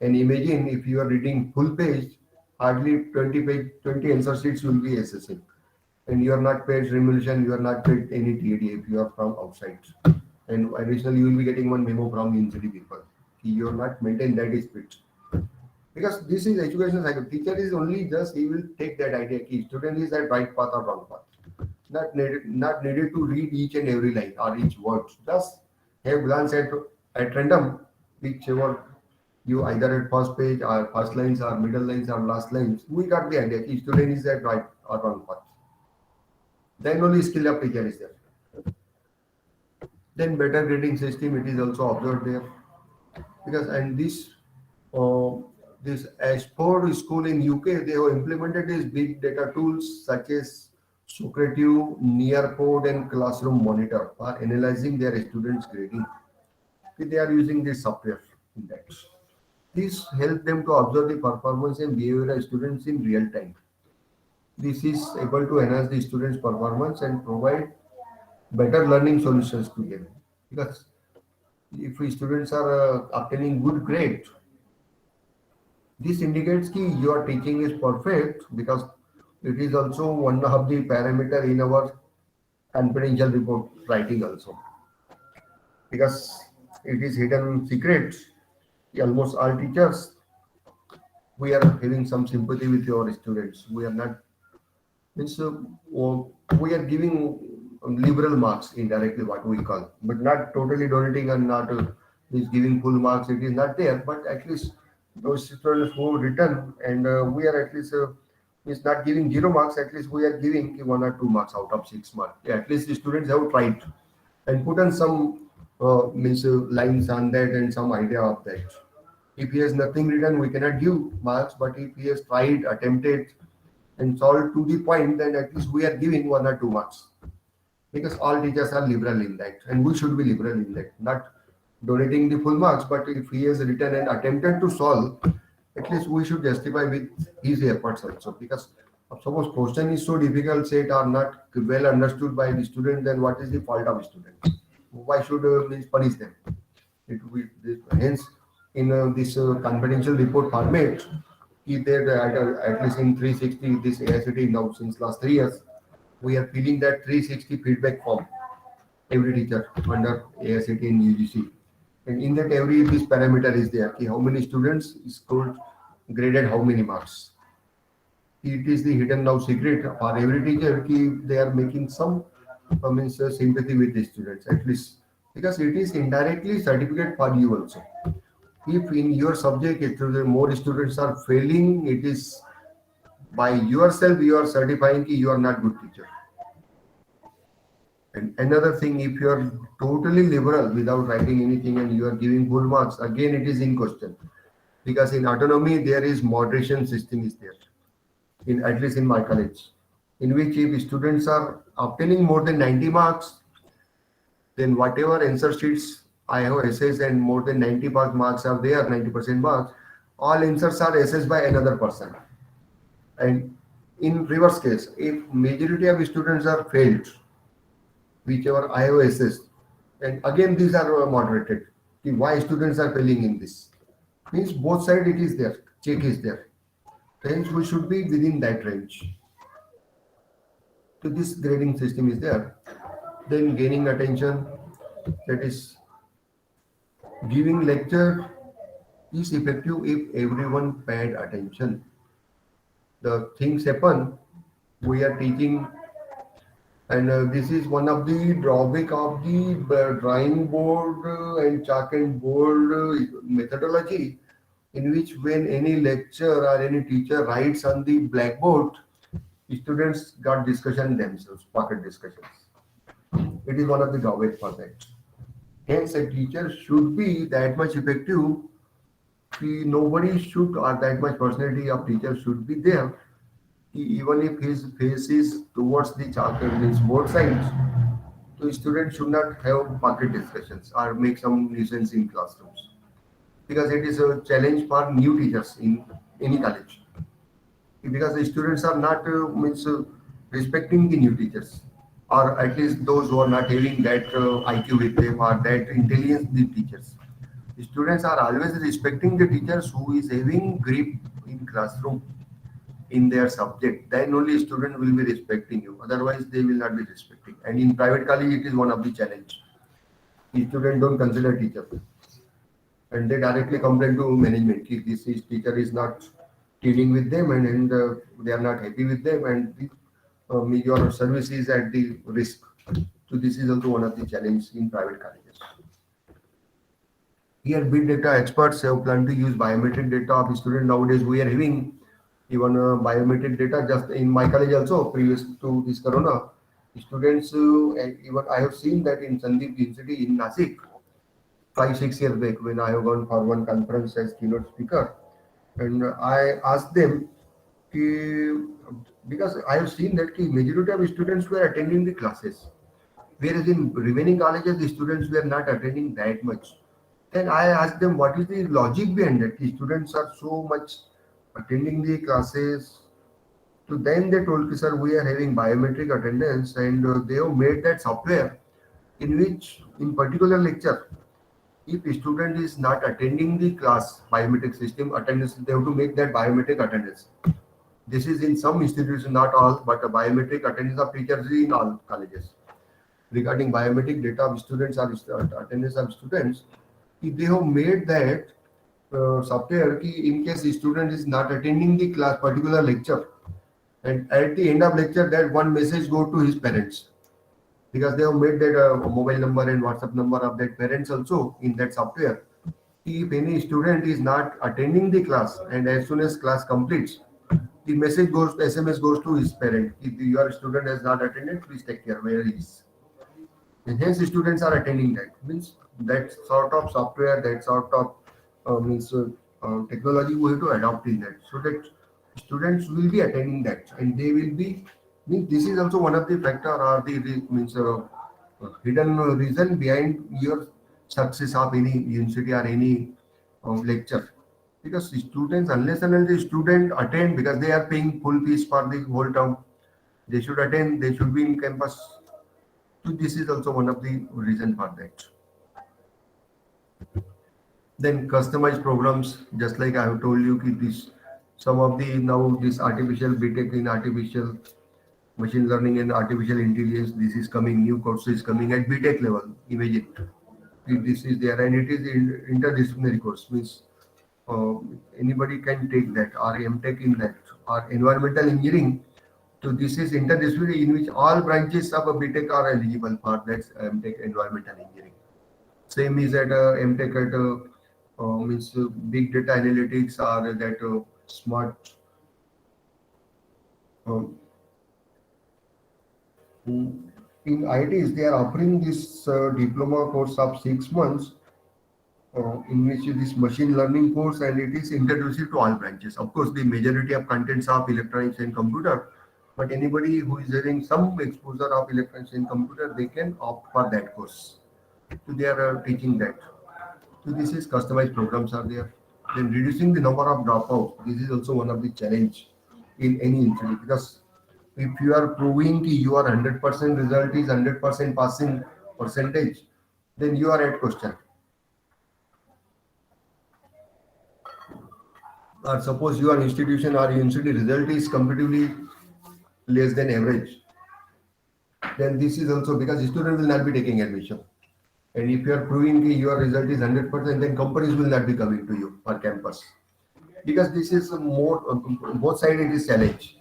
Speaker 2: And imagine if you are reading full page, hardly 20 answer sheets will be assessing. And you are not paid remuneration, you are not paid any TAD if you are from outside. And additionally, you will be getting one memo from NCD people. You are not maintain that speed. Because this is education cycle. Teacher is only just, he will take that idea. Student is at right path or wrong path. Not needed to read each and every line or each word. Just have glance at random, whichever you either at first page or first lines or middle lines or last lines. We got the idea. Student is at right or wrong path. Then only skill of teacher is there. Then better grading system, it is also observed there. Because and this Ashford school in UK, they have implemented these big data tools such as Socrates, Nearcode, and Classroom Monitor for analyzing their students' grading. They are using this software in that. This helps them to observe the performance and behavior of students in real time. This is able to enhance the students' performance and provide better learning solutions to them. Because if students are obtaining good grades, this indicates that your teaching is perfect because it is also one of the parameter in our confidential report writing also. Because it is hidden secrets. Almost all teachers, we are having some sympathy with your students. We are not, means we are giving liberal marks indirectly, what we call, but not totally donating and not is giving full marks. It is not there, but at least those students who return and we are at least is not giving 0 marks. At least we are giving 1 or 2 marks out of 6 marks. Yeah, at least the students have tried and put on some lines on that and some idea of that. If he has nothing written, we cannot give marks. But if he has tried, attempted, and solved to the point, then at least we are giving 1 or 2 marks. Because all teachers are liberal in that, and we should be liberal in that. Not donating the full marks, but if he has written and attempted to solve, at least we should justify with his efforts also. Because suppose question is so difficult, set or not well understood by the student, then what is the fault of student? Why should punish them? Hence, in this confidential report format, if there at least in 360 this AICTE now since last 3 years, we are filling that 360 feedback form every teacher under AICTE and UGC, and in that every this parameter is there. How many students scored graded how many marks. It is the hidden now secret for every teacher. They are making some sympathy with the students at least, because it is indirectly certificate for you also. If in your subject more students are failing, it is by yourself you are certifying that you are not good teacher. And another thing, if you are totally liberal without writing anything and you are giving full marks, again it is in question. Because in autonomy there is moderation system is there, in at least in my college, in which if students are obtaining more than 90 marks, then whatever answer sheets I have assessed and more than 90 marks are there, 90% marks, all answers are assessed by another person. And in reverse case, if majority of students are failed, whichever I have assessed, and again these are moderated. Why students are failing in this? Means both sides it is there, check is there. Hence we should be within that range. So this grading system is there. Then gaining attention, that is giving lecture is effective if everyone paid attention. The things happen, we are teaching, and this is one of the drawback of the drawing board and chalk and board methodology, in which when any lecture or any teacher writes on the blackboard, Students got discussion themselves, pocket discussions. It is one of the drawbacks for that. Hence, a teacher should be that much effective. Nobody should, or that much personality of teacher should be there. Even if his face is towards the chalk, means both sides, so students should not have pocket discussions or make some nuisance in classrooms, because it is a challenge for new teachers in any college, because the students are not respecting the new teachers, or at least those who are not having that IQ with them or that intelligence with teachers. The students are always respecting the teachers who is having grip in classroom in their subject. Then only student will be respecting you. Otherwise, they will not be respecting. And in private college, it is one of the challenge. The student don't consider teacher, and they directly complain to management. If this is teacher is not dealing with them, and they are not happy with them, and your service is at the risk. So this is also one of the challenges in private colleges. Here, big data experts have planned to use biometric data of student. Nowadays, we are having even biometric data. Just in my college also, previous to this corona, students, and even I have seen that in Sandeep University in Nasik, 5 6 years back, when I have gone for one conference as keynote speaker, and I asked them, कि, because I have seen that the majority of students were attending the classes, whereas in remaining colleges the students were not attending that much. Then I asked them what is the logic behind that. The students are so much attending the classes. So then they told me, sir, we are having biometric attendance, and they have made that software in which, in particular lecture, if a student is not attending the class biometric system attendance, they have to make that biometric attendance. This is in some institutions, not all, but a biometric attendance of teachers in all colleges. Regarding biometric data of students or attendance of students, if they have made that software, in case the student is not attending the class particular lecture, and at the end of lecture, that one message go to his parents, because they have made that mobile number and WhatsApp number of that parents also in that software. If any student is not attending the class, and as soon as class completes, the message goes, SMS goes to his parent. If your student has not attended, please take care where he is. And hence the students are attending that. Means that sort of software, that sort of technology we have to adopt in that, so that students will be attending that, and they will be. Means this is also one of the factor, or the hidden reason behind your success of any university or any lecture. Because the students, unless and until the student attend, because they are paying full fees for the whole term, they should attend, they should be in campus. So this is also one of the reason for that. Then customized programs, just like I have told you, this some of the now this artificial BTech in artificial machine learning and artificial intelligence, this is coming, new courses coming at BTech level. Imagine if this is there, and it is interdisciplinary course, means anybody can take that, or MTech in that, or environmental engineering. So this is interdisciplinary, in which all branches of a BTech are eligible for that MTech environmental engineering. Same is at MTech at means big data analytics, or that smart. In ITs, they are offering this diploma course of 6 months, in which this machine learning course, and it is introduced to all branches. Of course, the majority of contents of electronics and computer, but anybody who is having some exposure of electronics and computer, they can opt for that course. So they are teaching that. So this is customized programs are there. Then reducing the number of dropouts. This is also one of the challenge in any institute, because if you are proving your 100% result is 100% passing percentage, then you are at question. Or suppose your institution or university result is comparatively less than average, then this is also, because the student will not be taking admission. And if you are proving your result is 100%, then companies will not be coming to you for campus, because this is more both sides it is challenge.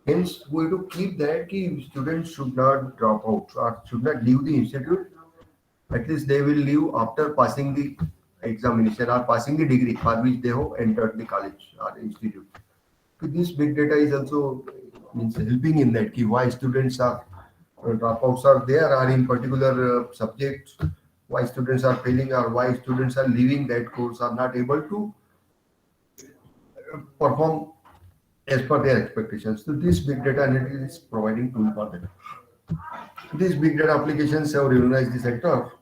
Speaker 2: Hence, we have to keep that students should not drop out or should not leave the institute. At least they will leave after passing the examination or passing the degree for which they have entered the college or institute. So this big data is also means helping in that. Ki why students are dropouts are there are in particular subjects, why students are failing or why students are leaving that course, are not able to perform as per their expectations. So this big data analytics is providing tool for that. These big data applications have revolutionized the sector.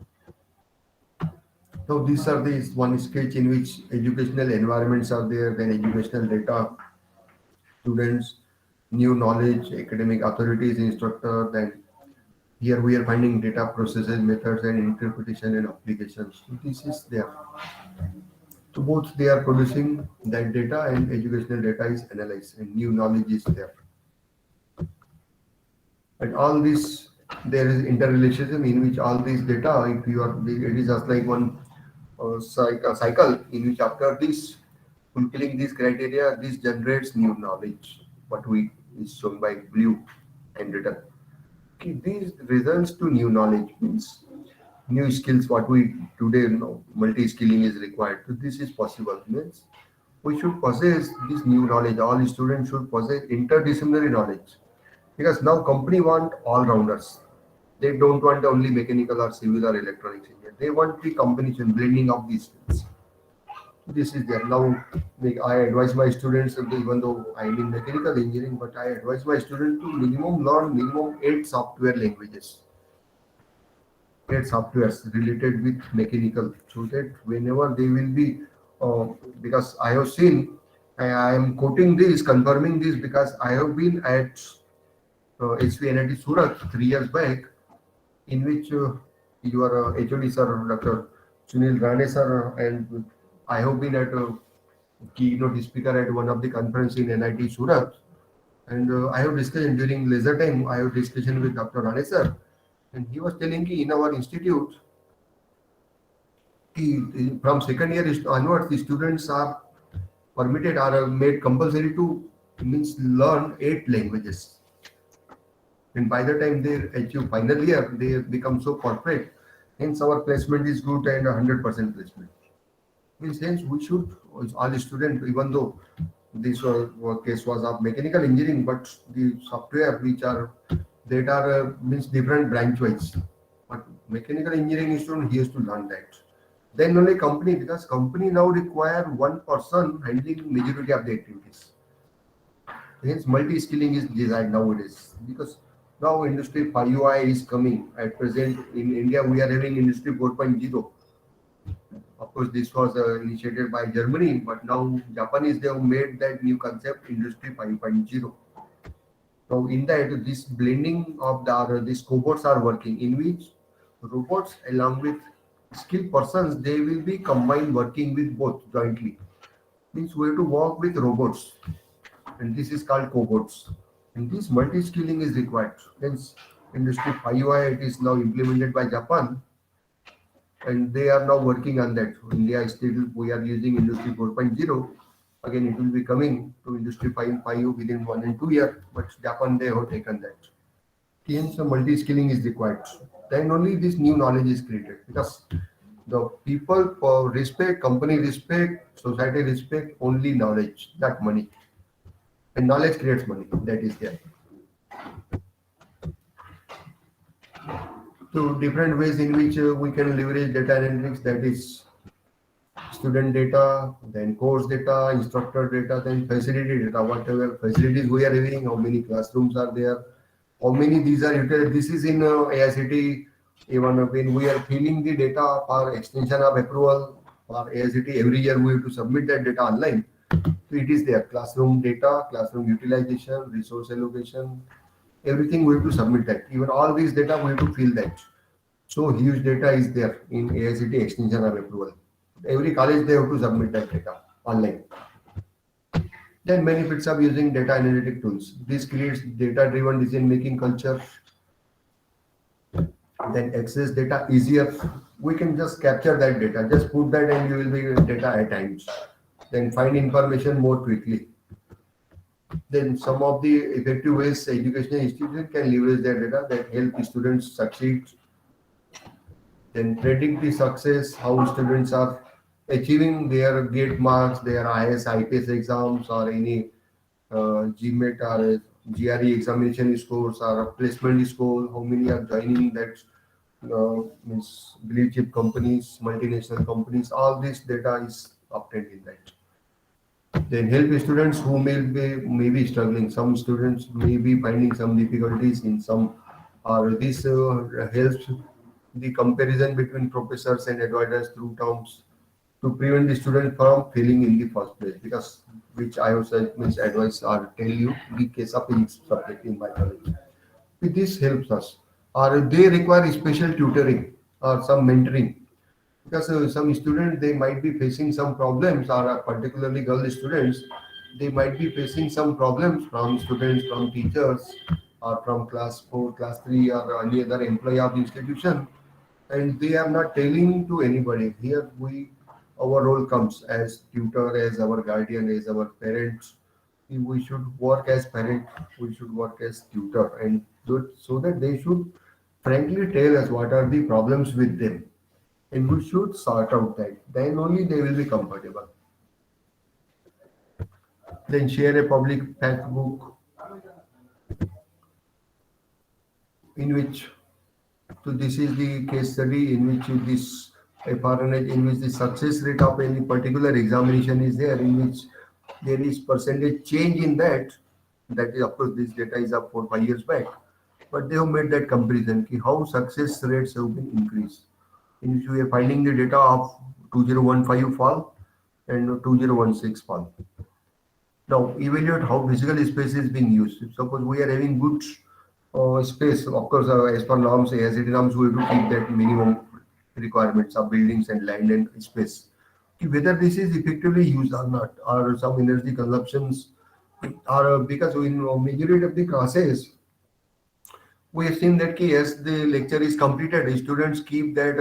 Speaker 2: So these are the one sketch in which educational environments are there, then educational data, students, new knowledge, academic authorities, instructor, then here we are finding data processes, methods and interpretation and applications. So this is there. So both they are producing that data and educational data is analyzed and new knowledge is there. And all this, there is interrelationship in which all this data, if you are, it is just like one cycle in which after this, fulfilling this criteria, this generates new knowledge. What we is shown by blue and written. Okay, these results to new knowledge means new skills. What we today know, multi-skilling is required. So this is possible. Means we should possess this new knowledge. All students should possess interdisciplinary knowledge because now company want all rounders. They don't want only mechanical or civil or electronics engineer. They want the combination, blending of these skills. This is there. Now, I advise my students, even though I am in mechanical engineering, but I advise my students to learn minimum 8 software languages, 8 softwares related with mechanical, so that whenever they will be, because I have seen, I am quoting this, confirming this because I have been at HVNIT Surat 3 years back, in which your HOD sir, Dr. Sunil Rane sir, and I have been at a keynote speaker at one of the conference in NIT Surat, and I have discussion during leisure time. I have discussion with Dr. Rane sir, and he was telling me in our institute, from second year onwards, the students are permitted or are made compulsory to means learn 8 languages. And by the time they achieve final year, they become so perfect. Hence, our placement is good and 100% placement. Means hence we should, all students, even though this case was of mechanical engineering, but the software which are that are means different branch wise. But mechanical engineering student, he has to learn that. Then only company, because company now require one person handling majority of the activities. Hence multi-skilling is desired nowadays, because now industry 5UI is coming. At present in India we are having industry 4.0. Of course this was initiated by Germany, but now Japanese, they have made that new concept industry 5.0. So in that, this blending of these cobots are working, in which robots along with skilled persons, they will be combined working with both jointly. Means we have to work with robots, and this is called cobots. And this multi-skilling is required. Hence, Industry 5UI, it is now implemented by Japan, and they are now working on that. India still, we are using Industry 4.0. Again, it will be coming to Industry 5.5 within 1 and 2 years, but Japan, they have taken that. Hence, multi-skilling is required. Then only this new knowledge is created, because the people respect, company respect, society respect only knowledge, not money. And knowledge creates money. That is there. So different ways in which we can leverage data analytics, that is student data, then course data, instructor data, then facility data, whatever facilities we are having, how many classrooms are there, how many these are utilized. This is in AICTE. Even when we are filling the data for extension of approval for AICTE, every year we have to submit that data online. So it is there, classroom data, classroom utilization, resource allocation, everything we have to submit that. Even all these data we have to fill that. So huge data is there in AICTE extension of approval. Every college, they have to submit that data online. Then benefits of using data analytic tools. This creates data-driven decision-making culture. Then access data easier. We can just capture that data, just put that and you will be data at times. Then find information more quickly. Then some of the effective ways educational institutions can leverage their data that help students succeed. Then predict the success, how students are achieving their gate marks, their IS, IPS exams, or any GMAT or GRE examination scores or placement score, how many are joining that means blue chip companies, multinational companies, all this data is obtained in that. Then help students who may be struggling. Some students may be finding some difficulties in some, or this helps the comparison between professors and advisors through terms to prevent the student from failing in the first place. Because which I also means advice or tell you the case of each subject in my college. This helps us, or they require special tutoring or some mentoring, because some students they might be facing some problems, or particularly girl students, they might be facing some problems from students, from teachers, or from class 4, class 3, or any other employee of the institution, and they are not telling to anybody. Here our role comes as tutor, as our guardian, as our parents. We should work as parent, we should work as tutor, and so that they should frankly tell us what are the problems with them, and we should sort out that. Then only they will be comfortable. Then share a public fact book in which, so this is the case study in which this FRNH, in which the success rate of any particular examination is there, in which there is percentage change in that. That is, of course, this data is up for 5 years back, but they have made that comparison ki how success rates have been increased. In which we are finding the data of 2015 fall and 2016 fall. Now, evaluate how physical space is being used. Suppose we are having good space, of course, as per norms, AICTE norms, we have to keep that minimum requirements of buildings and land and space. Whether this is effectively used or not, or some energy consumptions, or because in majority of the classes, we have seen that yes, the lecture is completed, students keep that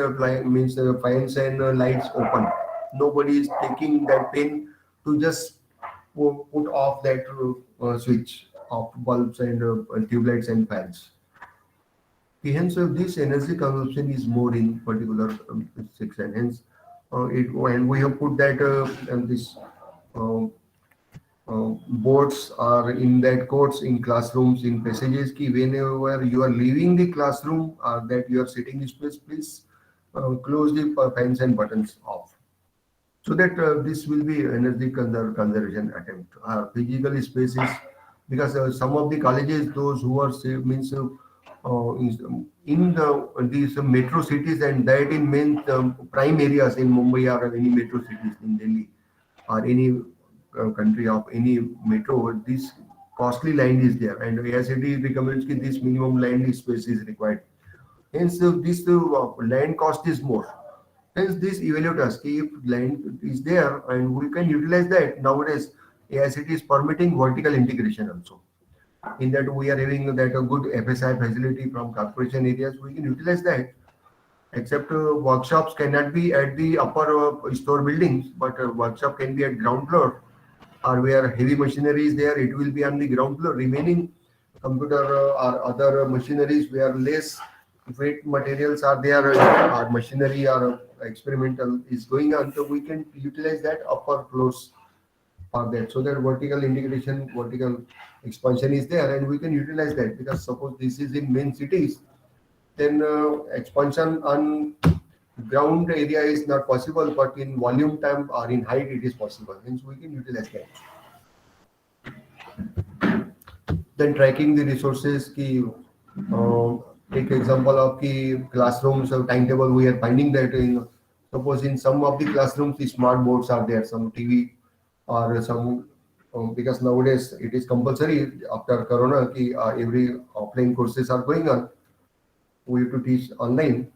Speaker 2: fans and lights open. Nobody is taking that pen to just put off that switch of bulbs and tube lights and fans. Hence, this energy consumption is more in particular section. Hence, and we have put that and this uh, boards are in that courts, in classrooms, in passages. Ki whenever you are leaving the classroom or that you are sitting in space, please close the fans and buttons off, so that this will be energy conservation attempt. Physical spaces, because some of the colleges, those who are in these metro cities, and that in main prime areas in Mumbai or any metro cities in Delhi or any country of any metro, this costly land is there, and AICTE recommends that this minimum land space is required. Hence, this land cost is more. Hence, this evaluate us if land is there and we can utilize that. Nowadays, AICTE is permitting vertical integration also. In that we are having that a good FSI facility from corporation areas, we can utilize that. Except workshops cannot be at the upper store buildings, but workshop can be at ground floor, or where heavy machinery is there, it will be on the ground floor. Remaining computer or other machineries where less weight materials are there, or machinery or experimental is going on, so we can utilize that upper floors for that, so that vertical integration, vertical expansion is there, and we can utilize that. Because suppose this is in main cities, then expansion on ground area is not possible, but in volume term or in height it is possible. Hence, we can utilize that. Then tracking the resources. Take example of classrooms timetable. We are finding that in, suppose in some of the classrooms the smart boards are there, some TV or some because nowadays it is compulsory after Corona. Every offline courses are going on. We have to teach online.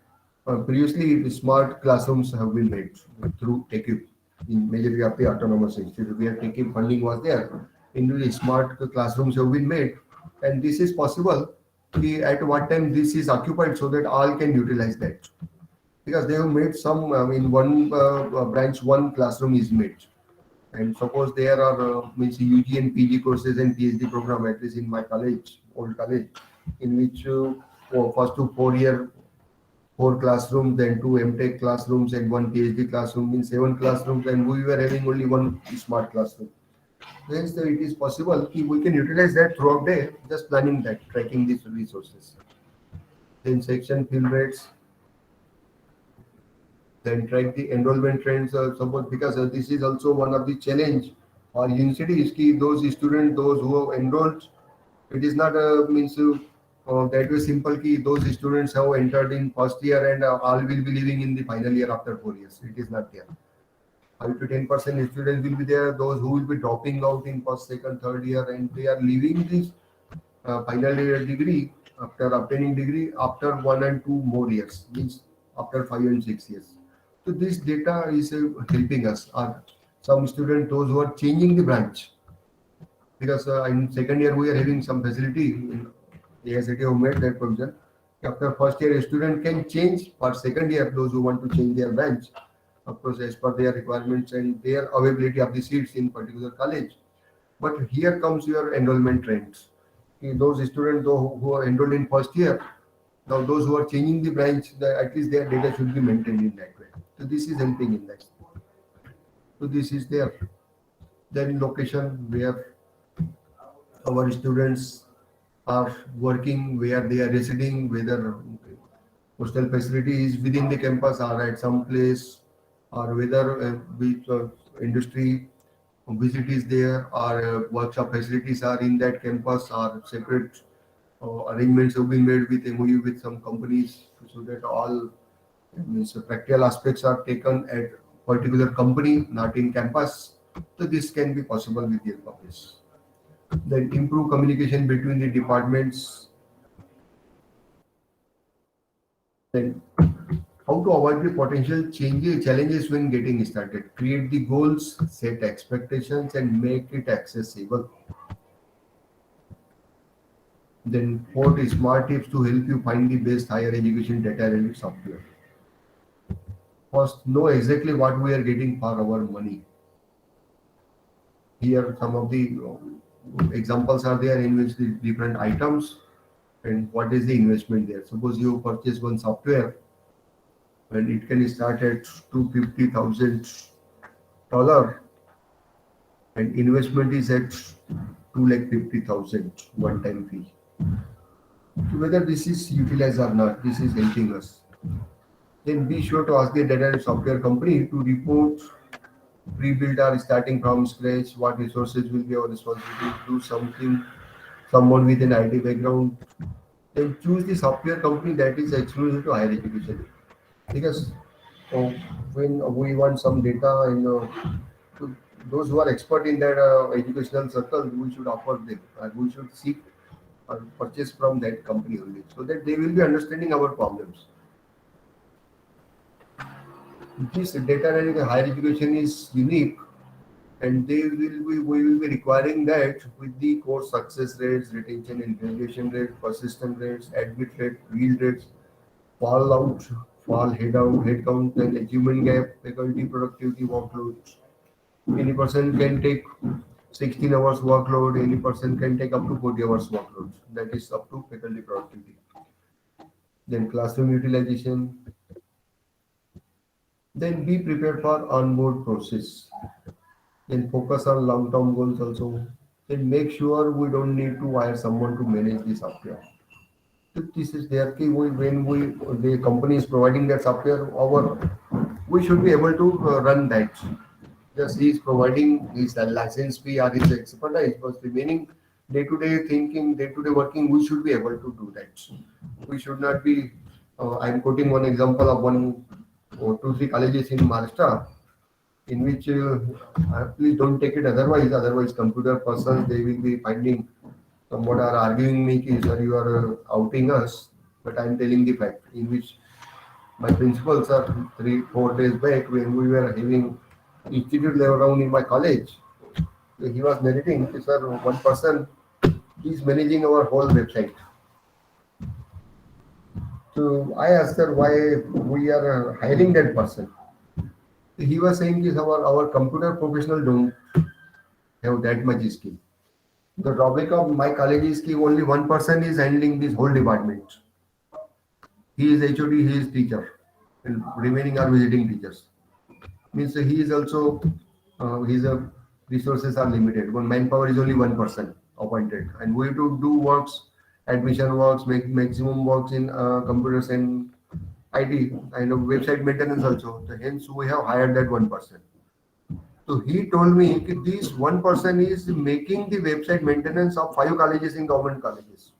Speaker 2: Previously, the smart classrooms have been made through TechUp in majority of the autonomous institute where TechUp funding was there. In the smart classrooms have been made, and this is possible. At what time this is occupied, so that all can utilize that. Because they have made some in one branch, one classroom is made, and suppose there are means UG and PG courses and PhD program, at least in my college, old college, in which first to 4 year 4 classrooms, then 2 MTech classrooms and 1 PhD classroom, means 7 classrooms, and we were having only one smart classroom. Hence, it is possible we can utilize that throughout day, just planning that, tracking these resources. Then section fill rates, then track the enrollment trends. Suppose because this is also one of the challenge or university is key. Those students, those who have enrolled, it is not means that way simple key. Those students have entered in first year and all will be living in the final year after 4 years. It is not there. 5 to 10% students will be there. Those who will be dropping out in first, second, third year, and they are leaving this final year degree after obtaining degree after 1 and 2 more years, means after 5 and 6 years. So this data is helping us. Some students, those who are changing the branch, because in second year we are having some facility in AICTE who made that provision. After first year, a student can change for second year. Those who want to change their branch, of course, as per their requirements and their availability of the seats in particular college. But here comes your enrollment trends. Those students who are enrolled in first year, now those who are changing the branch, at least their data should be maintained in that way. So this is helping in that. So this is there. Then location where our students are working, where they are residing, whether hostel facility is within the campus or at some place, or whether which industry visit is there, or workshop facilities are in that campus, or separate arrangements have been made with MOU with some companies so that all means practical aspects are taken at particular company, not in campus. So this can be possible with the help of this. Then improve communication between the departments. Then how to avoid the potential challenges when getting started. Create the goals, set expectations, and make it accessible. Then fourth is smart tips to help you find the best higher education data analytics software. First, know exactly what we are getting for our money. Here, some of the examples are there in which the different items and what is the investment there. Suppose you purchase one software and it can start at $250,000 and investment is at 250,000 one time fee. So whether this is utilized or not, this is helping us. Then be sure to ask the data software company to report pre-built or starting from scratch, what resources will be our responsibility to do something, someone with an IT background. Then choose the software company that is exclusive to higher education. Because when we want some data and to those who are expert in that educational circle, we should offer them and we should seek or purchase from that company only so that they will be understanding our problems. This data analytics higher education is unique and we will be requiring that with the course success rates, retention and graduation rate, persistent rates, admit rate, yield rates, fall out, fall head count, and achievement gap, faculty productivity workload. Any person can take 16 hours workload, any person can take up to 40 hours workload. That is up to faculty productivity. Then classroom utilization. Then be prepared for onboard process. Then focus on long-term goals also. Then make sure we don't need to hire someone to manage the software. So this is their key. The company is providing that software, we should be able to run that. Just he is providing his license fee or his expertise, but remaining day-to-day thinking, day-to-day working, we should be able to do that. We should not be. I'm quoting one example of one or two, three colleges in Maharashtra, in which please don't take it otherwise computer persons they will be finding somewhat are arguing me ki, sir, you are outing us, but I'm telling the fact in which my principal sir 3 4 days back when we were having institute level round in my college, he was narrating, sir, one person is managing our whole website. So I asked her why we are hiring that person. He was saying is our computer professional don't have that much skill. The drawback of my college is that only one person is handling this whole department. He is HOD, he is teacher, and remaining are visiting teachers. Means he is also he is a resources are limited. One manpower is only one person appointed, and we have to do works, admission works, make maximum works in computers and IT and website maintenance also. So hence, we have hired that one person. So he told me that this one person is making the website maintenance of 5 colleges in government colleges.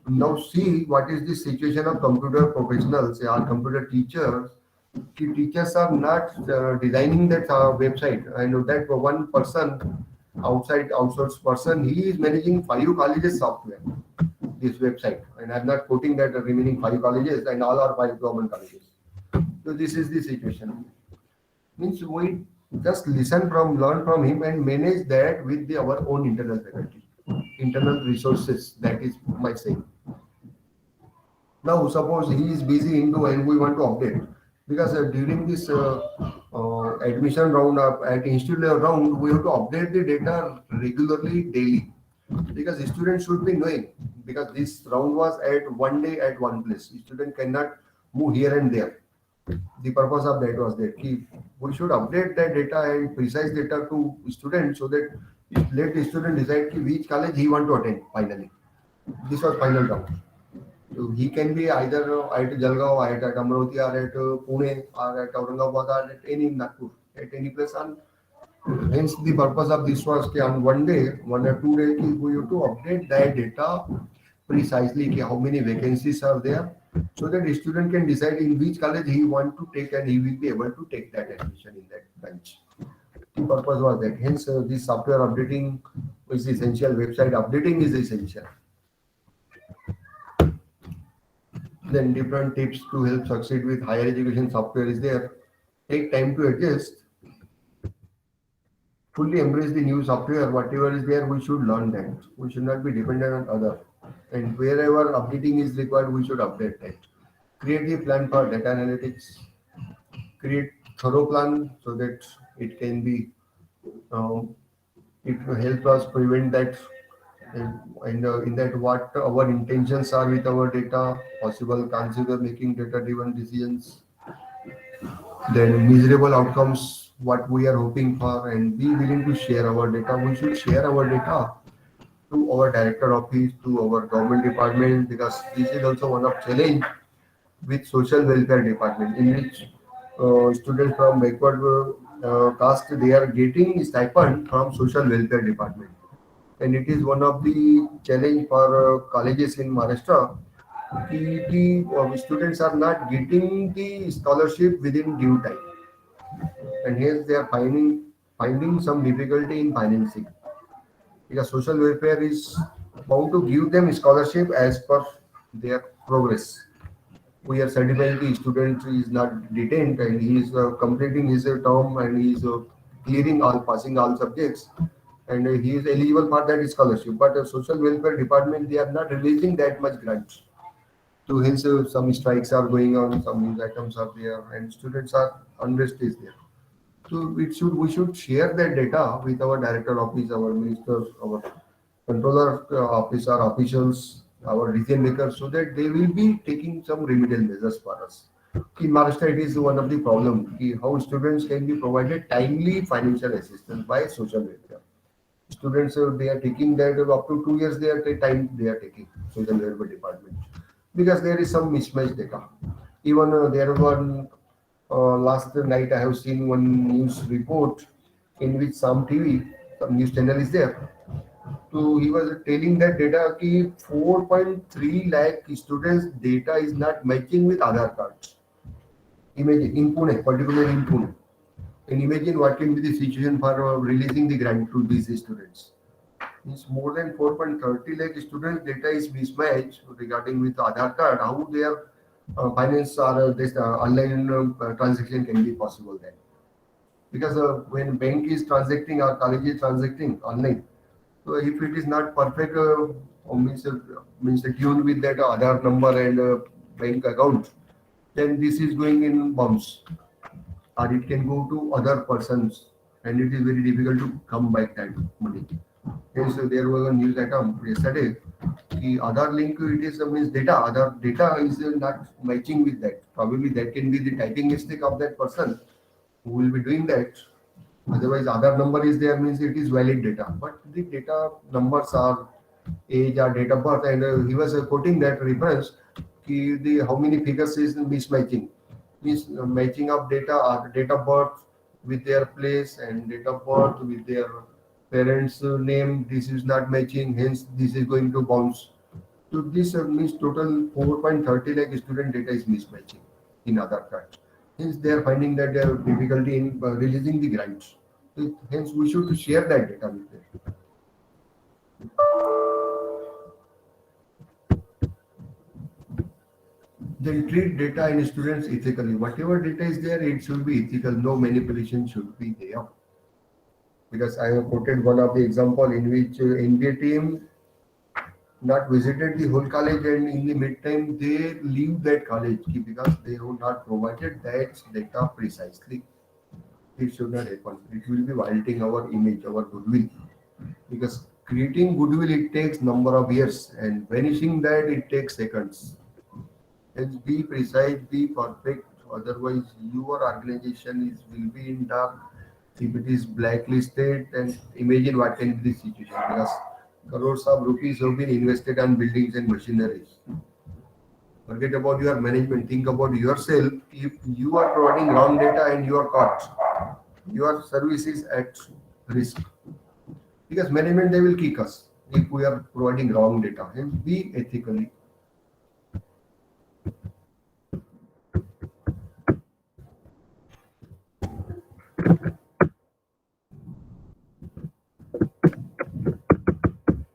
Speaker 2: Now see what is the situation of computer professionals or computer teachers. The teachers are not designing that website. I know that one person, outside outsourced person, he is managing 5 colleges software, this website. And I'm not quoting that the remaining 5 colleges and all are 5 government colleges. So this is the situation. Means we just learn from him and manage that with our own internal faculty, internal resources. That is my saying. Now, suppose he is busy into and we want to update because during this admission round at institute level round, we have to update the data regularly, daily, because the student should be knowing. Because this round was at one day at one place, the student cannot move here and there. The purpose of that was that we should update that data and precise data to students so that let the student decide which college he want to attend finally. This was final round. So he can be either at Jalgaon, at Amravati, or at Pune, or at Aurangabad, or at any Nagpur, at any place. And hence the purpose of this was on one day, 1 or 2 days, we have to update that data precisely, how many vacancies are there, so that the student can decide in which college he want to take and he will be able to take that admission in that branch. The purpose was that. Hence, this software updating is essential. Website updating is essential. Then different tips to help succeed with higher education software is there. Take time to adjust. Fully embrace the new software. Whatever is there, we should learn that. We should not be dependent on other. And wherever updating is required, we should update that. Create the plan for data analytics. Create thorough plan so that it can be, it will help us prevent that and in that what our intentions are with our data, possible consider making data driven decisions, then miserable outcomes what we are hoping for, and be willing to share our data. We should share our data to our director office, to our government department, because this is also one of challenge with social welfare department, in which students from backward caste, they are getting stipend from social welfare department. And it is one of the challenge for colleges in Maharashtra. The students are not getting the scholarship within due time, and hence they are finding some difficulty in financing, because social welfare is bound to give them scholarship as per their progress. We are certifying the student is not detained and he is completing his term and he is clearing all, passing all subjects, and he is eligible for that scholarship. But social welfare department, they are not releasing that much grants. So hence some strikes are going on, some news items are there, and students are unrest is there. So we should share that data with our director office, our ministers, our controller office, our officials, our decision makers, so that they will be taking some remedial measures for us. In Maharashtra, it is one of the problem how students can be provided timely financial assistance by social welfare. Students, they are taking that up to 2 years. They are time they are taking social welfare department, because there is some mismatched data. Even there one last night I have seen one news report in which some TV, some news channel is there. So he was telling that data ki 4.3 lakh students data is not matching with Aadhaar cards. Imagine in Pune, particularly in Pune. And imagine what can be the situation for releasing the grant to these students. It's more than 4.30 lakh students data is mismatched regarding with Aadhaar card. How their finance or this online transaction can be possible then? Because when bank is transacting or college is transacting online, so if it is not perfect, means tuned with that Aadhaar number and bank account, then this is going in bounce, or it can go to other persons, and it is very difficult to come back that money. Hence, there was a news item yesterday. The Aadhaar link, it is means data. Aadhaar data is not matching with that. Probably that can be the typing mistake of that person who will be doing that. Otherwise, other number is there means it is valid data. But the data numbers are age or date of birth, and he was quoting that reference. The how many figures is mismatching? Means matching of data or date of birth with their place and date of birth with their parents' name. This is not matching. Hence, this is going to bounce. So this means total 4.30 lakh student data is mismatching in Aadhaar card. Hence, they are finding that they have difficulty in releasing the grants. Hence, we should share that data with them. Then treat data and students ethically. Whatever data is there, it should be ethical. No manipulation should be there. Because I have quoted one of the example in which NBA team not visited the whole college, and in the midtime they leave that college because they have not provided that data precisely. It should not happen. It will be violating our image, our goodwill. Because creating goodwill it takes number of years, and vanishing that it takes seconds. Let's be precise, be perfect. Otherwise, your organization will be in dark. If it is blacklisted, then imagine what can be the situation. Because crores of rupees have been invested on buildings and machineries. Forget about your management. Think about yourself. If you are providing wrong data and you are caught, your service is at risk. Because management they will kick us if we are providing wrong data. Hence, be ethically.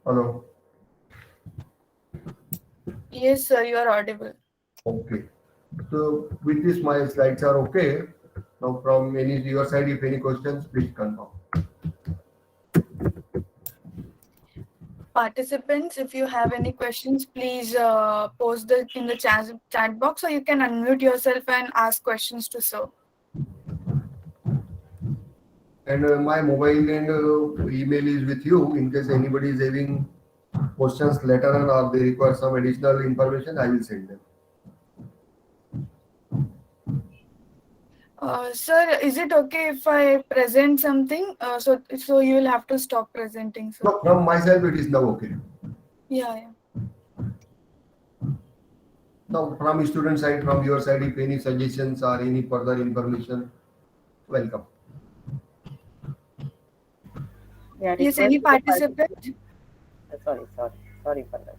Speaker 2: Hello.
Speaker 1: Yes, sir, you are audible.
Speaker 2: Okay. So with this, my slides are okay. Now, from any your side, if any questions, please confirm.
Speaker 1: Participants, if you have any questions, please post them in the chat box, or you can unmute yourself and ask questions to sir.
Speaker 2: And my mobile and email is with you. In case anybody is having questions later on or they require some additional information, I will send them.
Speaker 1: Sir, is it okay if I present something? So you will have to stop presenting, sir.
Speaker 2: No, from myself, it is now okay.
Speaker 1: Yeah.
Speaker 2: Now, from student side, from your side, if any suggestions or any further information, welcome.
Speaker 4: Yeah,
Speaker 1: Yes, any participant?
Speaker 4: Sorry for that.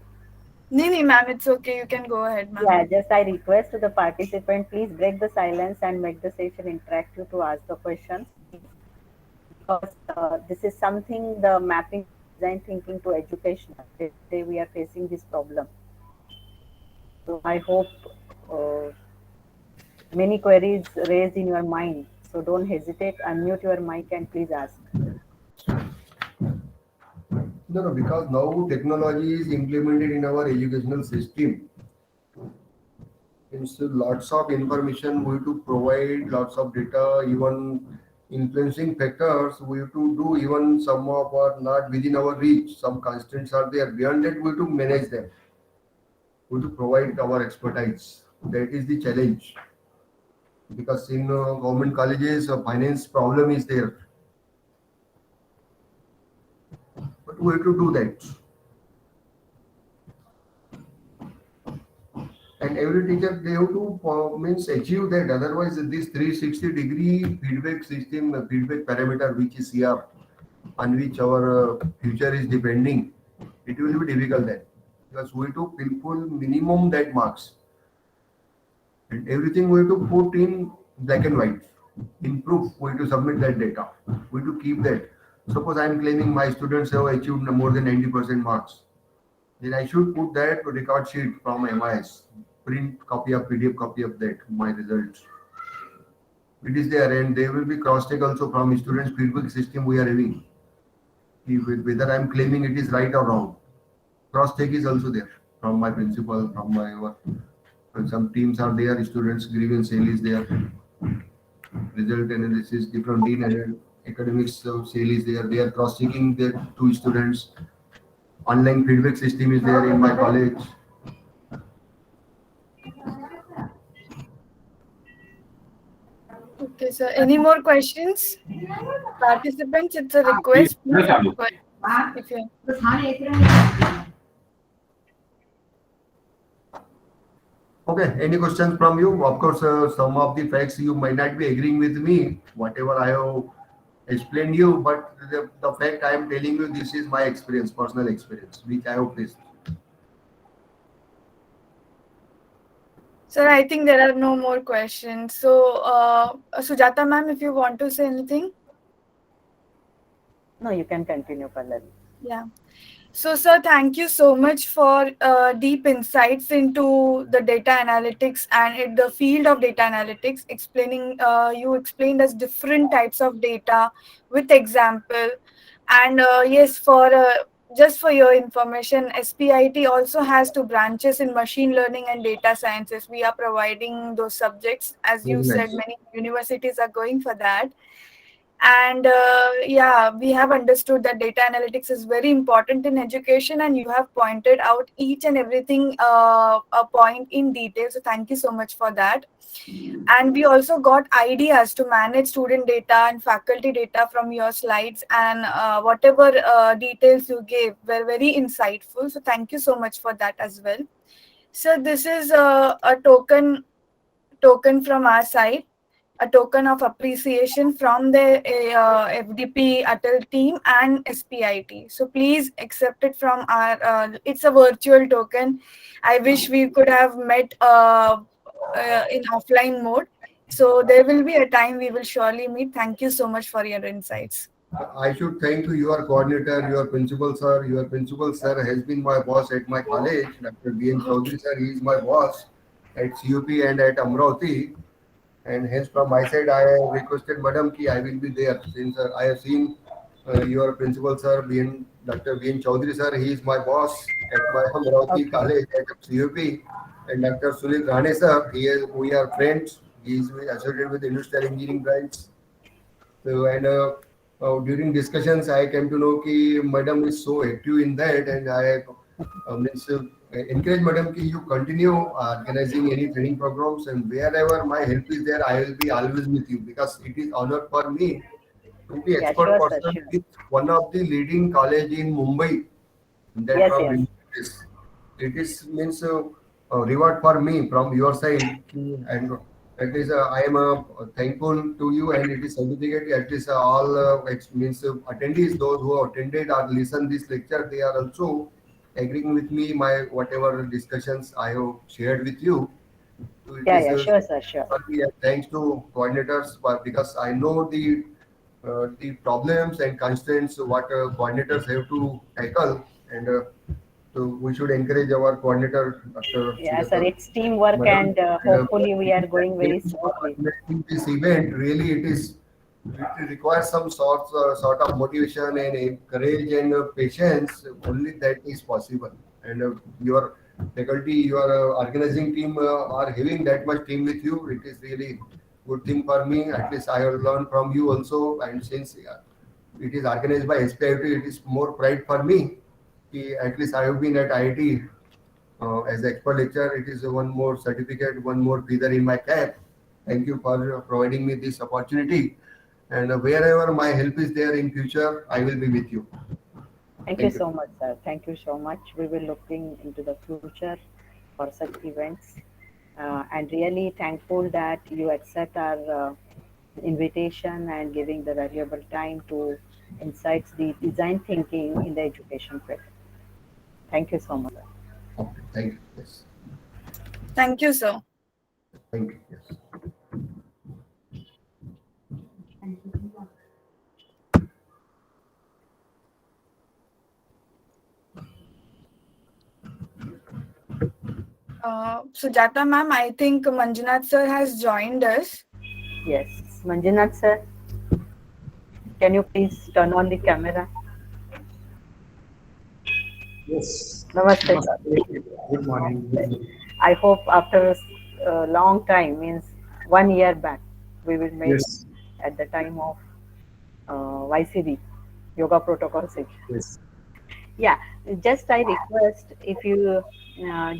Speaker 1: No, ma'am, it's okay. You can go ahead, ma'am.
Speaker 4: Yeah, just I request to the participant, please break the silence and make the session interactive to ask the questions. Because this is something the mapping design thinking to education. Today we are facing this problem. So I hope many queries raised in your mind. So don't hesitate, unmute your mic and please ask.
Speaker 2: No, because now technology is implemented in our educational system. So lots of information we have to provide, lots of data, even influencing factors we have to do, even some of are not within our reach. Some constraints are there. Beyond that, we have to manage them. We have to provide our expertise. That is the challenge. Because in government colleges, a finance problem is there. But we have to do that. And every teacher they have to means achieve that. Otherwise, this 360-degree feedback system, feedback parameter, which is here, on which our future is depending, it will be difficult then. Because we have to fulfill minimum that marks. And everything we have to put in black and white. In proof, we have to submit that data. We have to keep that. Suppose I am claiming my students have achieved more than 90% marks. Then I should put that record sheet from MIS, print copy of PDF copy of that, my results. It is there, and there will be cross-check also from students' feedback system we are having. Whether I am claiming it is right or wrong. Cross-check is also there from my principal, from my work. And some teams are there, students' grievance sale is there. Result analysis, different dean and academics sale is there. They are cross-checking their two students. Online feedback system is there in my college.
Speaker 1: Okay. Okay, sir. Any more questions? Participants, it's a request. Please ask questions if you
Speaker 2: Okay, any questions from you? Of course, some of the facts you might not be agreeing with me, whatever I have explained you, but the fact I am telling you, this is my experience, personal experience, which I have faced.
Speaker 1: Sir, I think there are no more questions. So, Sujata ma'am, if you want to say anything.
Speaker 4: No, you can continue, Pallavi.
Speaker 1: Yeah. So, sir, thank you so much for deep insights into the data analytics and the field of data analytics. You explained us different types of data with example. And yes, just for your information, SPIT also has two branches in machine learning and data sciences. We are providing those subjects. As you
Speaker 2: Very
Speaker 1: said,
Speaker 2: nice.
Speaker 1: many universities are going for that. And yeah, we have understood that data analytics is very important in education, and you have pointed out each and everything a point in detail. So thank you so much for that. And we also got ideas to manage student data and faculty data from your slides, and whatever details you gave were very insightful. So thank you so much for that as well. So this is a token from our side, a token of appreciation from the FDP Atal team and SPIT. So please accept it from our, it's a virtual token. I wish we could have met in offline mode. So there will be a time we will surely meet. Thank you so much for your insights.
Speaker 2: I should thank to your coordinator, your principal sir. Your principal sir has been my boss at my college. Dr. B.N. Chaudhary sir, he is my boss at CUP and at Amravati. And hence from my side, I have requested Madam ki I will be there since I have seen your principal sir, Dr. B.N. Chaudhary sir. He is my boss at my Amravati
Speaker 4: Okay.
Speaker 2: college at CUP. And Dr. Sunil Rane sir, we are friends. He is associated with Industrial Engineering branch. So, and during discussions, I came to know ki Madam is so active in that, and I encourage Madam ki you continue organizing any training programs, and wherever my help is there, I will be always with you, because it is honor for me to be
Speaker 4: Yeah,
Speaker 2: expert
Speaker 4: sure, sir,
Speaker 2: person
Speaker 4: sure.
Speaker 2: with one of the leading college in Mumbai. That
Speaker 4: Yes,
Speaker 2: from
Speaker 4: yes.
Speaker 2: this, it is means a reward for me from your side, and at least I am thankful to you, and it is certificate. At least all means attendees, those who have attended or listened this lecture, they are also agreeing with me my whatever discussions I have shared with you. So it
Speaker 4: Yeah,
Speaker 2: is
Speaker 4: yeah, sure, sir, sure.
Speaker 2: thanks to coordinators, but because I know the problems and constraints what coordinators have to tackle, and so we should encourage our coordinator, Dr.
Speaker 4: Yeah, sir,
Speaker 2: Sujata
Speaker 4: it's teamwork,
Speaker 2: Madam.
Speaker 4: and
Speaker 2: And,
Speaker 4: hopefully we are going very smoothly.
Speaker 2: organizing this event, really, it requires some sort of motivation and courage and patience. Only that is possible. And your faculty, your organizing team are having that much team with you. It is really good thing for me. At least I have learned from you also. And since it is organized by SPIT, it is more pride for me. At least I have been at IIT as expert lecturer. It is one more certificate, one more feather in my cap. Thank you for providing me this opportunity. And wherever my help is there in future, I will be with you.
Speaker 4: Thank you
Speaker 2: Thank you.
Speaker 4: so much, sir. Thank you so much. We will looking into the future for such events, and really thankful that you accept our invitation and giving the valuable time to insights the design thinking in the education field. Thank you so much, sir.
Speaker 2: Okay. Thank you. Yes.
Speaker 1: Thank you, sir.
Speaker 2: Thank you. Yes.
Speaker 1: Sujata ma'am, I think Manjunath sir has joined us.
Speaker 4: Yes, Manjunath sir, can you please turn on the camera?
Speaker 5: Yes.
Speaker 4: Namaste, sir.
Speaker 5: Good morning.
Speaker 4: I hope after a long time, means 1 year back, we will meet
Speaker 5: Yes.
Speaker 4: at the time of YCD, Yoga Protocol session.
Speaker 5: Yes.
Speaker 4: Yeah, just I request if you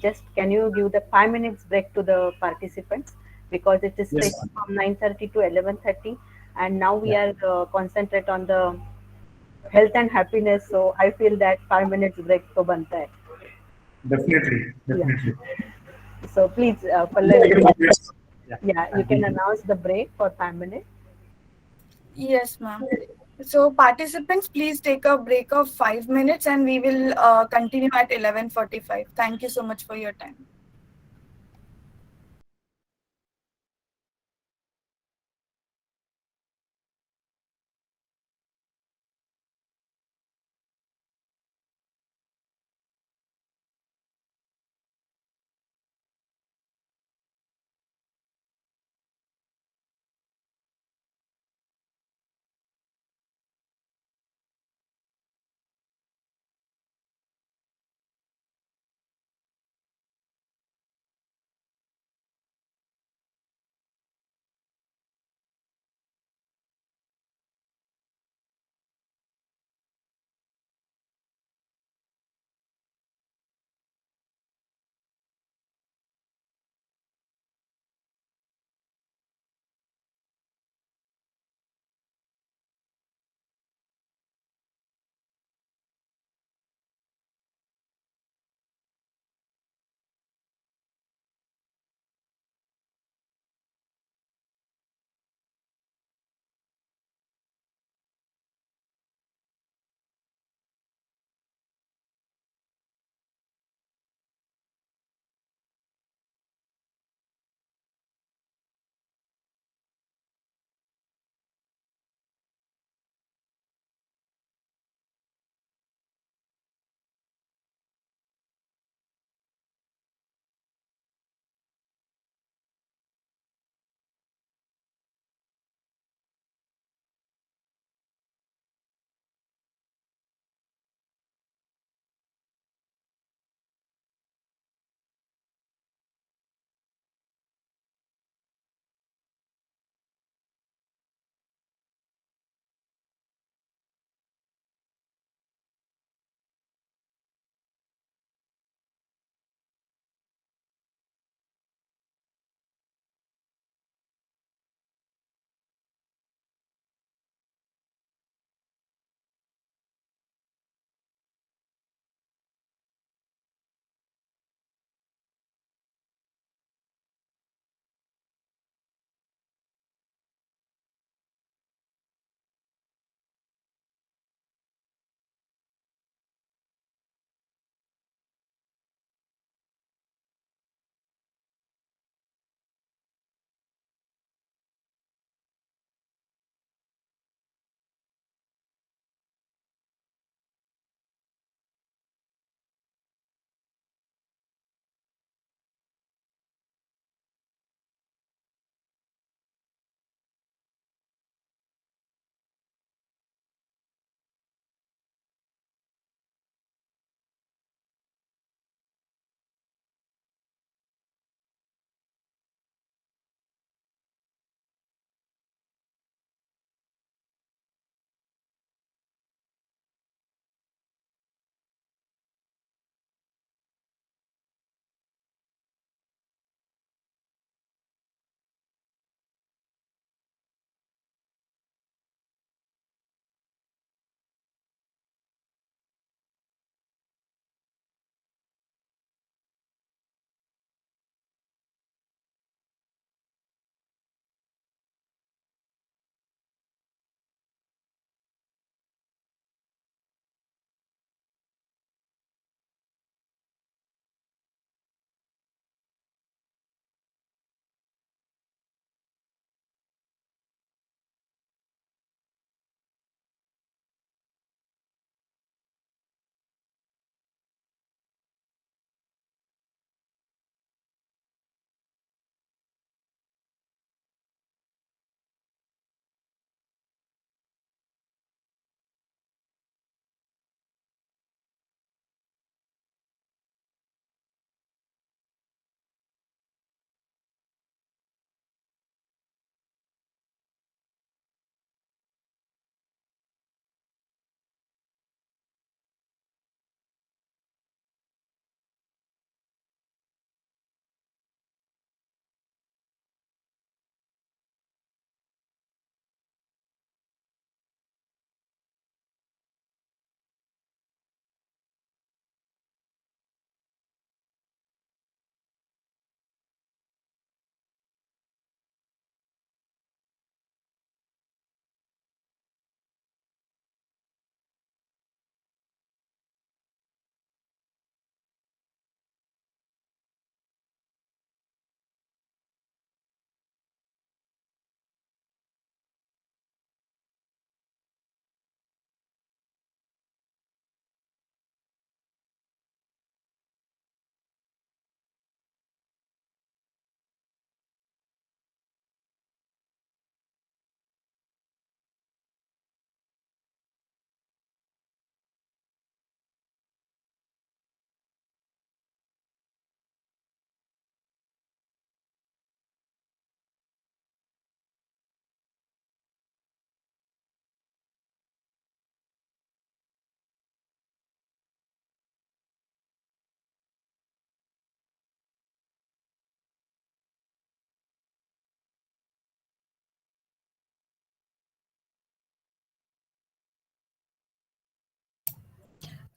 Speaker 4: just can you give the 5 minutes break to the participants because it is
Speaker 5: Yes,
Speaker 4: taken from 9:30 to 11:30, and now we are concentrate on the health and happiness. So I feel that 5 minutes break to banta hai.
Speaker 5: definitely,
Speaker 4: Yeah.
Speaker 5: definitely.
Speaker 4: So please,
Speaker 5: Take
Speaker 4: Pallavi,
Speaker 5: a 5 minutes. Yeah.
Speaker 4: yeah, you can announce the break for 5 minutes.
Speaker 1: Yes, ma'am. So participants, please take a break of 5 minutes and we will continue at 11:45. Thank you so much for your time.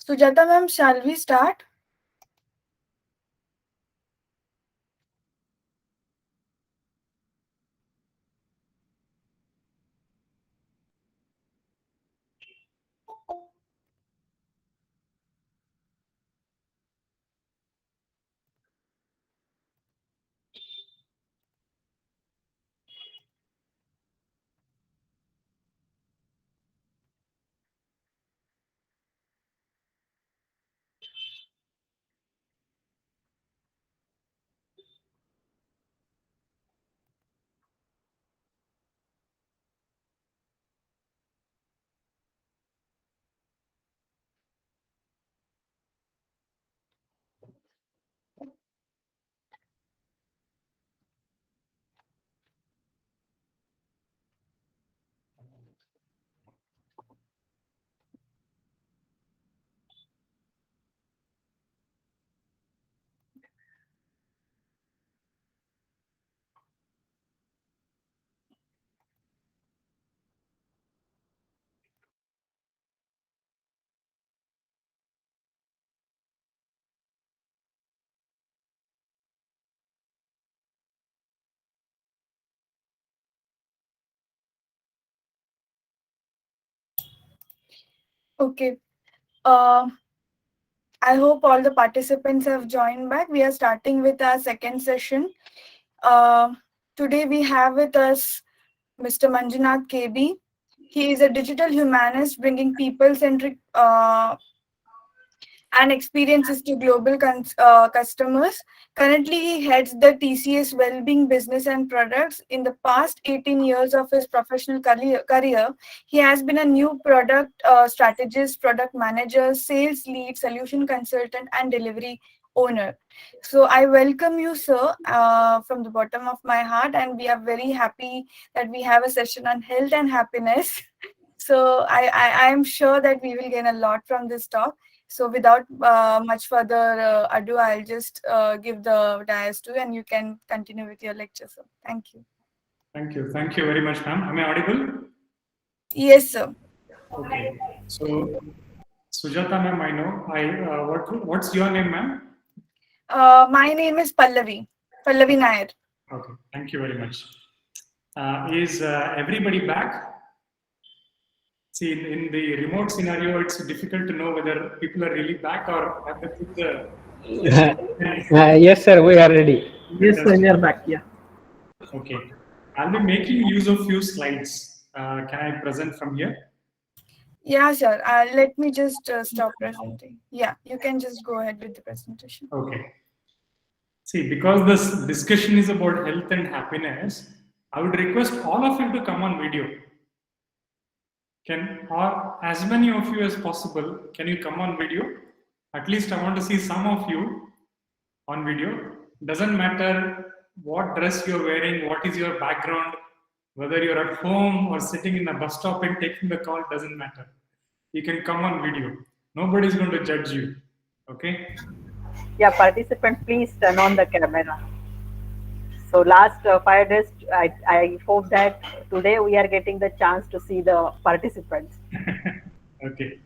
Speaker 1: Sujata ma'am, shall we start? Okay. I hope all the participants have joined back. We are starting with our second session. Today we have with us Mr. Manjunath KB. He is a digital humanist bringing people-centric and experiences to global customers. Currently, he heads the TCS Wellbeing Business and Products. In the past 18 years of his professional career, he has been a new product strategist, product manager, sales lead, solution consultant, and delivery owner. So I welcome you, sir, from the bottom of my heart, and we are very happy that we have a session on health and happiness. So I am sure that we will gain a lot from this talk. So without much further ado, I'll just give the dais to you and you can continue with your lecture, sir. Thank you.
Speaker 5: Thank you. Thank you very much, ma'am. Am I audible?
Speaker 1: Yes, sir.
Speaker 5: Okay. So, Sujata ma'am, I know. What's your name, ma'am?
Speaker 1: My name is Pallavi Nair.
Speaker 5: Okay. Thank you very much. Is everybody back? See, in the remote scenario, it's difficult to know whether people are really back or have they put the.
Speaker 6: Yes, sir, we are ready.
Speaker 5: Yes, sir, we
Speaker 6: are back. Yeah.
Speaker 5: Okay. I'll be making use of few slides. Can I present from here?
Speaker 1: Yeah, sir. Let me just stop presenting. Yeah, you can just go ahead with the presentation.
Speaker 5: Okay. See, because this discussion is about health and happiness, I would request all of you to come on video. Or as many of you as possible, can you come on video? At least I want to see some of you on video. Doesn't matter what dress you're wearing, what is your background, whether you're at home or sitting in a bus stop and taking the call, doesn't matter. You can come on video. Nobody's going to judge you. Okay?
Speaker 4: Yeah, participant, please turn on the camera. So last 5 days, I hope that today we are getting the chance to see the participants.
Speaker 5: Okay.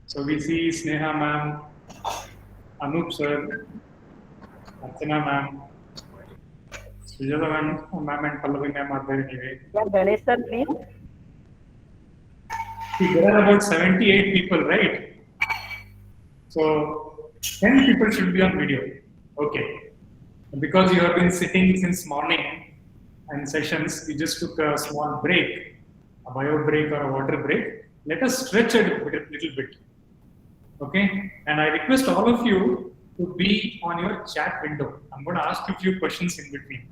Speaker 5: So we see Sneha ma'am, Anup sir, Archana ma'am, Sujata ma'am and Pallavi ma'am are there anyway.
Speaker 4: Yeah, Ganesh sir, please.
Speaker 5: See, there are about 78 people, right? So 10 people should be on video. Okay. Because you have been sitting since morning and sessions, we just took a small break, a bio break or a water break. Let us stretch it a little bit. Okay. And I request all of you to be on your chat window. I'm going to ask you a few questions in between.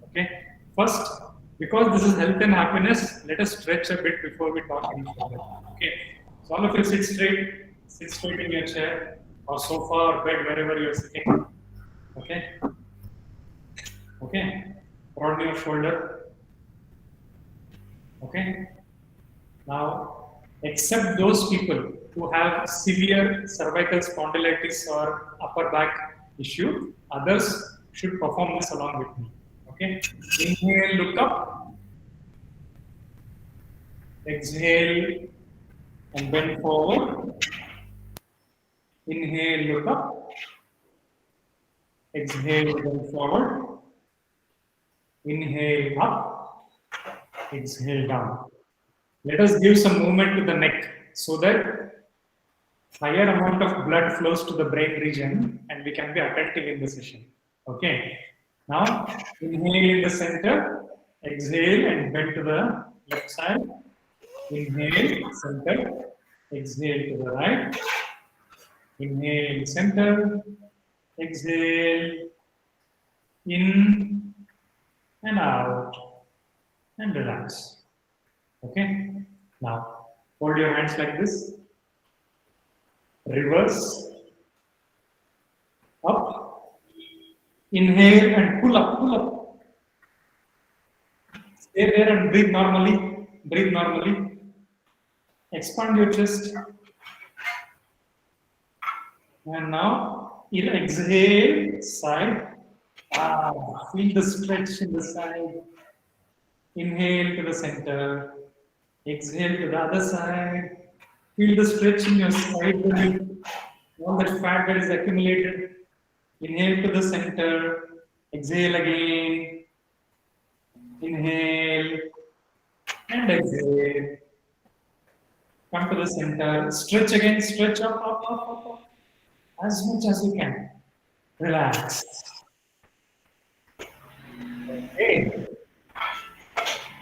Speaker 5: Okay. First, because this is health and happiness, let us stretch a bit before we talk any further. Okay. So all of you sit straight in your chair or sofa or bed, wherever you're sitting. Okay. Okay. Broaden your shoulder. Okay. Now, except those people who have severe cervical spondylitis or upper back issue, others should perform this along with me. Okay. Inhale, look up. Exhale and bend forward. Inhale, look up. Exhale, go forward. Inhale, up. Exhale, down. Let us give some movement to the neck so that higher amount of blood flows to the brain region and we can be attentive in the session. Okay. Now, inhale in the center, exhale and bend to the left side. Inhale, center, exhale to the right. Inhale, center, exhale, in and out, and relax. Okay. Now, hold your hands like this. Reverse, up, inhale and pull up, pull up. Stay there and breathe normally, breathe normally. Expand your chest. And now, exhale, side. Feel the stretch in the side. Inhale to the center. Exhale to the other side. Feel the stretch in your side belly. All that fat that is accumulated. Inhale to the center. Exhale again. Inhale. And exhale. Come to the center. Stretch again. Stretch up, up, up, up, up. As much as you can. Relax. Okay.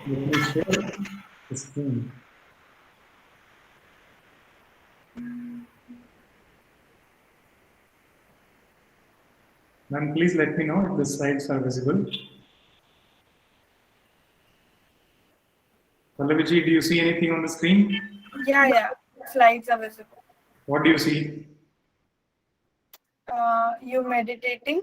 Speaker 5: Let me share the screen. Ma'am, please let me know if the slides are visible. Pallaviji, do you see anything on the screen?
Speaker 1: Yeah. Slides are visible.
Speaker 5: What do you see?
Speaker 1: You meditating?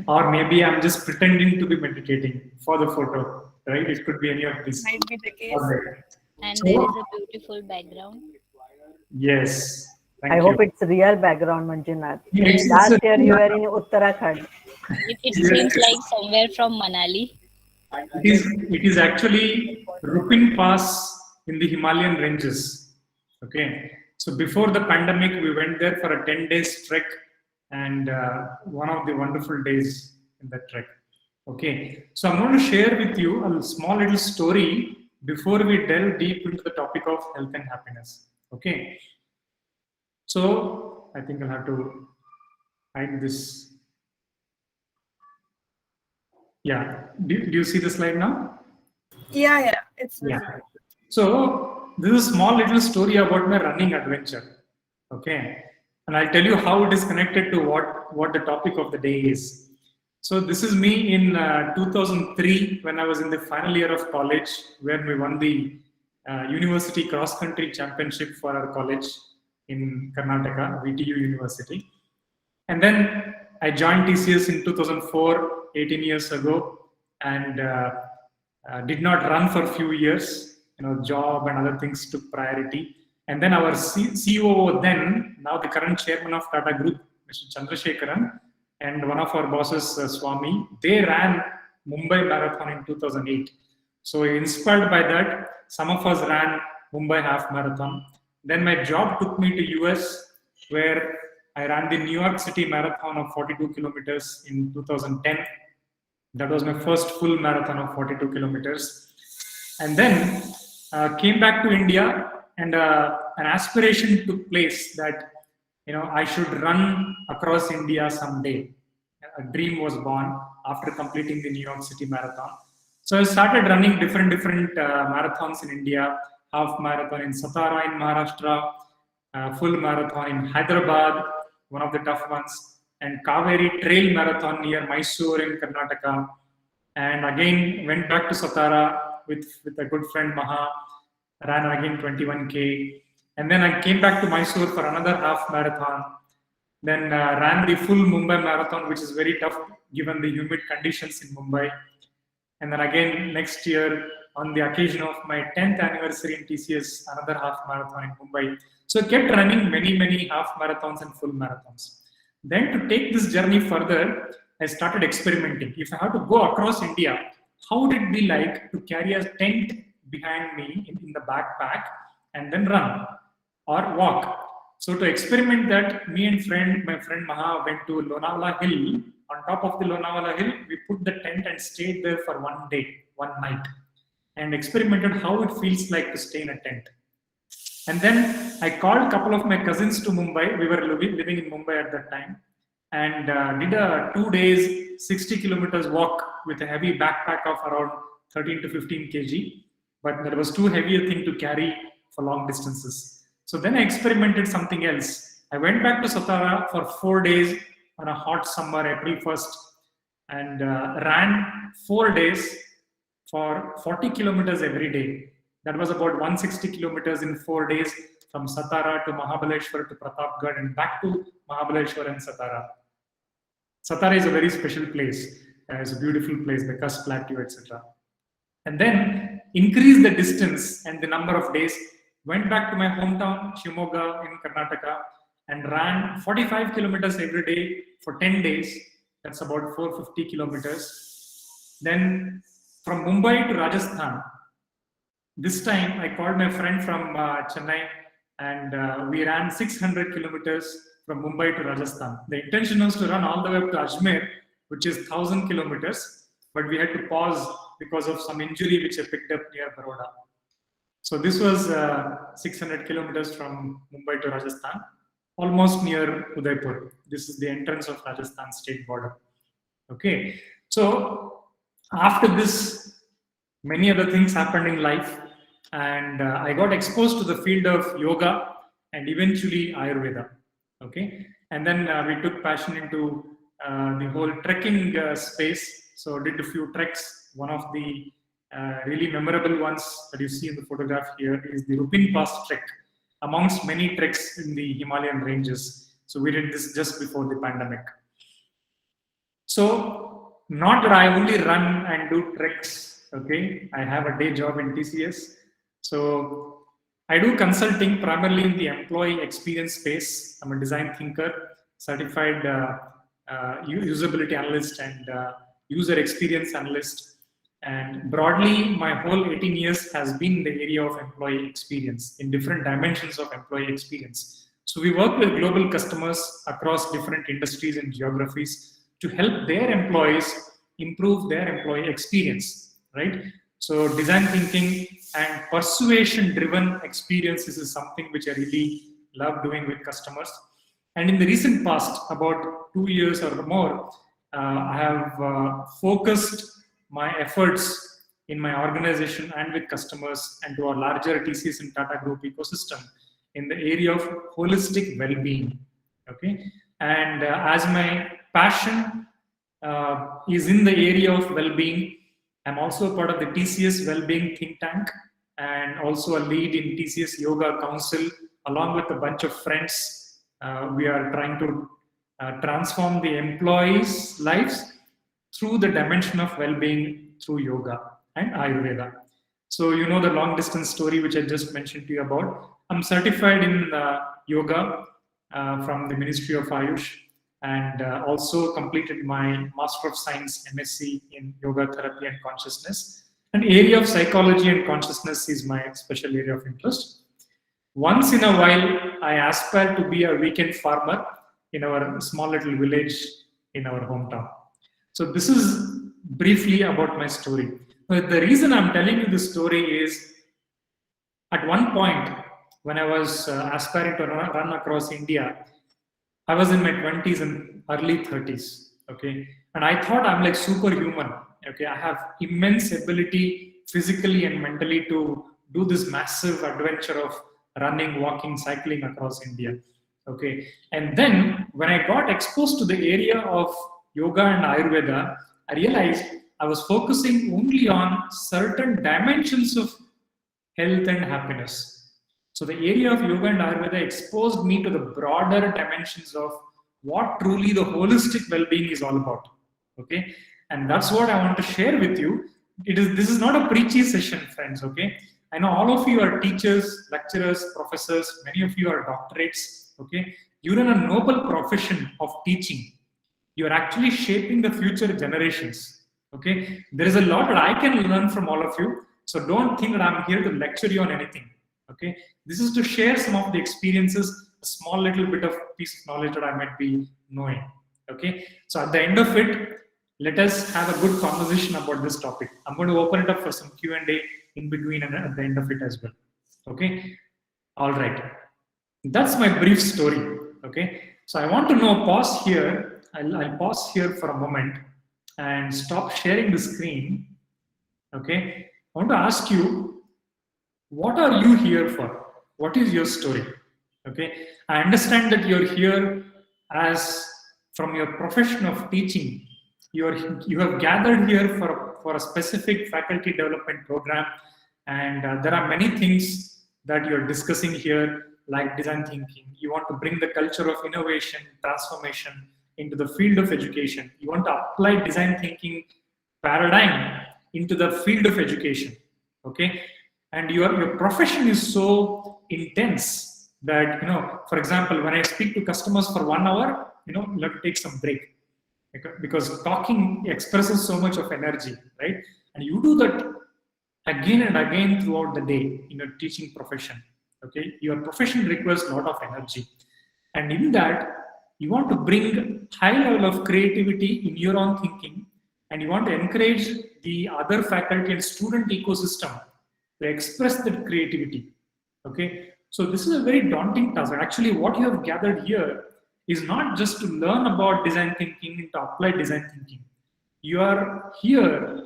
Speaker 5: Or maybe I'm just pretending to be meditating for the photo, right? It could be any of these.
Speaker 1: Might be the case.
Speaker 5: All right.
Speaker 7: And
Speaker 5: So-
Speaker 7: there is a beautiful background.
Speaker 5: Yes. Thank
Speaker 4: I
Speaker 5: you.
Speaker 4: hope it's real background, Manjunath.
Speaker 5: It's
Speaker 4: Last
Speaker 5: a-
Speaker 4: year you were in Uttarakhand.
Speaker 7: It seems like somewhere from Manali.
Speaker 5: It is actually Rupin Pass in the Himalayan ranges. Okay. So before the pandemic, we went there for a 10-day trek, and one of the wonderful days in that trek. Okay. So I'm going to share with you a small little story before we delve deep into the topic of health and happiness. Okay. So I think I'll have to hide this. Yeah. Do you see the slide now?
Speaker 1: Yeah. It's visible.
Speaker 5: Yeah. So this is a small little story about my running adventure. Okay. And I'll tell you how it is connected to what the topic of the day is. So this is me in 2003 when I was in the final year of college, where we won the university cross-country championship for our college in Karnataka, VTU University. And then I joined TCS in 2004, 18 years ago, and did not run for a few years. Job and other things took priority. And then our COO then, now the current chairman of Tata Group, Mr. Chandrasekharan, and one of our bosses, Swami, they ran Mumbai Marathon in 2008. So inspired by that, some of us ran Mumbai Half Marathon. Then my job took me to US, where I ran the New York City Marathon of 42 kilometers in 2010. That was my first full marathon of 42 kilometers. And then came back to India, and an aspiration took place that I should run across India someday. A dream was born after completing the New York City Marathon. So I started running different marathons in India. Half marathon in Satara in Maharashtra, full marathon in Hyderabad, one of the tough ones, and Kaveri Trail Marathon near Mysore in Karnataka. And again went back to Satara with a good friend Maha, ran again 21K. And then I came back to Mysore for another half marathon. Then ran the full Mumbai Marathon, which is very tough given the humid conditions in Mumbai. And then again next year, on the occasion of my 10th anniversary in TCS, another half marathon in Mumbai. So I kept running many half marathons and full marathons. Then to take this journey further, I started experimenting. If I have to go across India, how would it be like to carry a tent behind me in the backpack and then run or walk? So to experiment that, me and my friend Maha went to Lonavala Hill. On top of the Lonavala Hill, we put the tent and stayed there for 1 day, 1 night, and experimented how it feels like to stay in a tent. And then I called a couple of my cousins to Mumbai. We were living in Mumbai at that time, and did a 2 days, 60 kilometers walk with a heavy backpack of around 13 to 15 kg. But that was too heavy a thing to carry for long distances. So then I experimented something else. I went back to Satara for 4 days on a hot summer, April 1st, and ran 4 days for 40 kilometers every day. That was about 160 kilometers in 4 days from Satara to Mahabaleshwar to Pratapgarh and back to Mahabaleshwar and Satara. Satara is a very special place. It's a beautiful place, the Kutch Plateau, etc. And then increased the distance and the number of days, went back to my hometown, Shimoga in Karnataka, and ran 45 kilometers every day for 10 days. That's about 450 kilometers. Then from Mumbai to Rajasthan, this time I called my friend from Chennai, and we ran 600 kilometers from Mumbai to Rajasthan. The intention was to run all the way up to Ajmer, which is 1000 kilometers, but we had to pause because of some injury which I picked up near Baroda. So this was 600 kilometers from Mumbai to Rajasthan, almost near Udaipur. This is the entrance of Rajasthan state border. Okay, so after this, many other things happened in life, and I got exposed to the field of yoga and eventually Ayurveda. Okay, and then we took passion into the whole trekking space. So did a few treks. One of the really memorable ones that you see in the photograph here is the Rupin Pass trek, amongst many treks in the Himalayan ranges. So we did this just before the pandemic. So not that I only run and do treks, okay? I have a day job in TCS. So I do consulting primarily in the employee experience space. I'm a design thinker, certified usability analyst and user experience analyst. And broadly, my whole 18 years has been in the area of employee experience, in different dimensions of employee experience. So we work with global customers across different industries and geographies to help their employees improve their employee experience, right? So design thinking and persuasion-driven experiences is something which I really love doing with customers. And in the recent past, about 2 years or more, I have focused my efforts in my organization and with customers and to our larger TCS and Tata Group ecosystem in the area of holistic well-being. Okay, and as my passion is in the area of well-being, I'm also a part of the TCS Well-being Think Tank and also a lead in TCS Yoga Council, along with a bunch of friends. We are trying to transform the employees' lives through the dimension of well-being through yoga and Ayurveda. So you know the long distance story which I just mentioned to you about. I'm certified in yoga from the Ministry of Ayush, and also completed my Master of Science MSc in Yoga Therapy and Consciousness. An area of psychology and consciousness is my special area of interest. Once in a while, I aspire to be a weekend farmer in our small little village in our hometown. So this is briefly about my story. But the reason I'm telling you this story is, at one point when I was aspiring to run across India, I was in my 20s and early 30s, okay? And I thought I'm like superhuman, okay? I have immense ability physically and mentally to do this massive adventure of running, walking, cycling across India, okay? And then when I got exposed to the area of yoga and Ayurveda, I realized I was focusing only on certain dimensions of health and happiness. So the area of yoga and Ayurveda exposed me to the broader dimensions of what truly the holistic well-being is all about. Okay, and that's what I want to share with you. This is not a preachy session, friends. Okay, I know all of you are teachers, lecturers, professors. Many of you are doctorates. Okay, you're in a noble profession of teaching. You're actually shaping the future generations. Okay, there is a lot that I can learn from all of you. So don't think that I'm here to lecture you on anything. Okay, this is to share some of the experiences a small little bit of piece of knowledge that I might be knowing. Okay, so at the end of it, let us have a good conversation about this topic. I'm going to open it up for some Q&A in between and at the end of it as well. Okay, all right. That's my brief story. Okay, so I want to know, pause here. I'll pause here for a moment and stop sharing the screen. Okay, I want to ask you, what are you here for? What is your story? Okay, I understand that you're here as from your profession of teaching. You have gathered here for a specific faculty development program, and there are many things that you're discussing here, like design thinking. You want to bring the culture of innovation, transformation into the field of education. You want to apply design thinking paradigm into the field of education. Okay, and your profession is so intense that, for example, when I speak to customers for 1 hour, let me take some break, because talking expresses so much of energy, right? And you do that again and again throughout the day in your teaching profession. Okay, your profession requires a lot of energy, and in that you want to bring high level of creativity in your own thinking, and you want to encourage the other faculty and student ecosystem to express that creativity. Okay, so this is a very daunting task. Actually, what you have gathered here is not just to learn about design thinking and to apply design thinking. You are here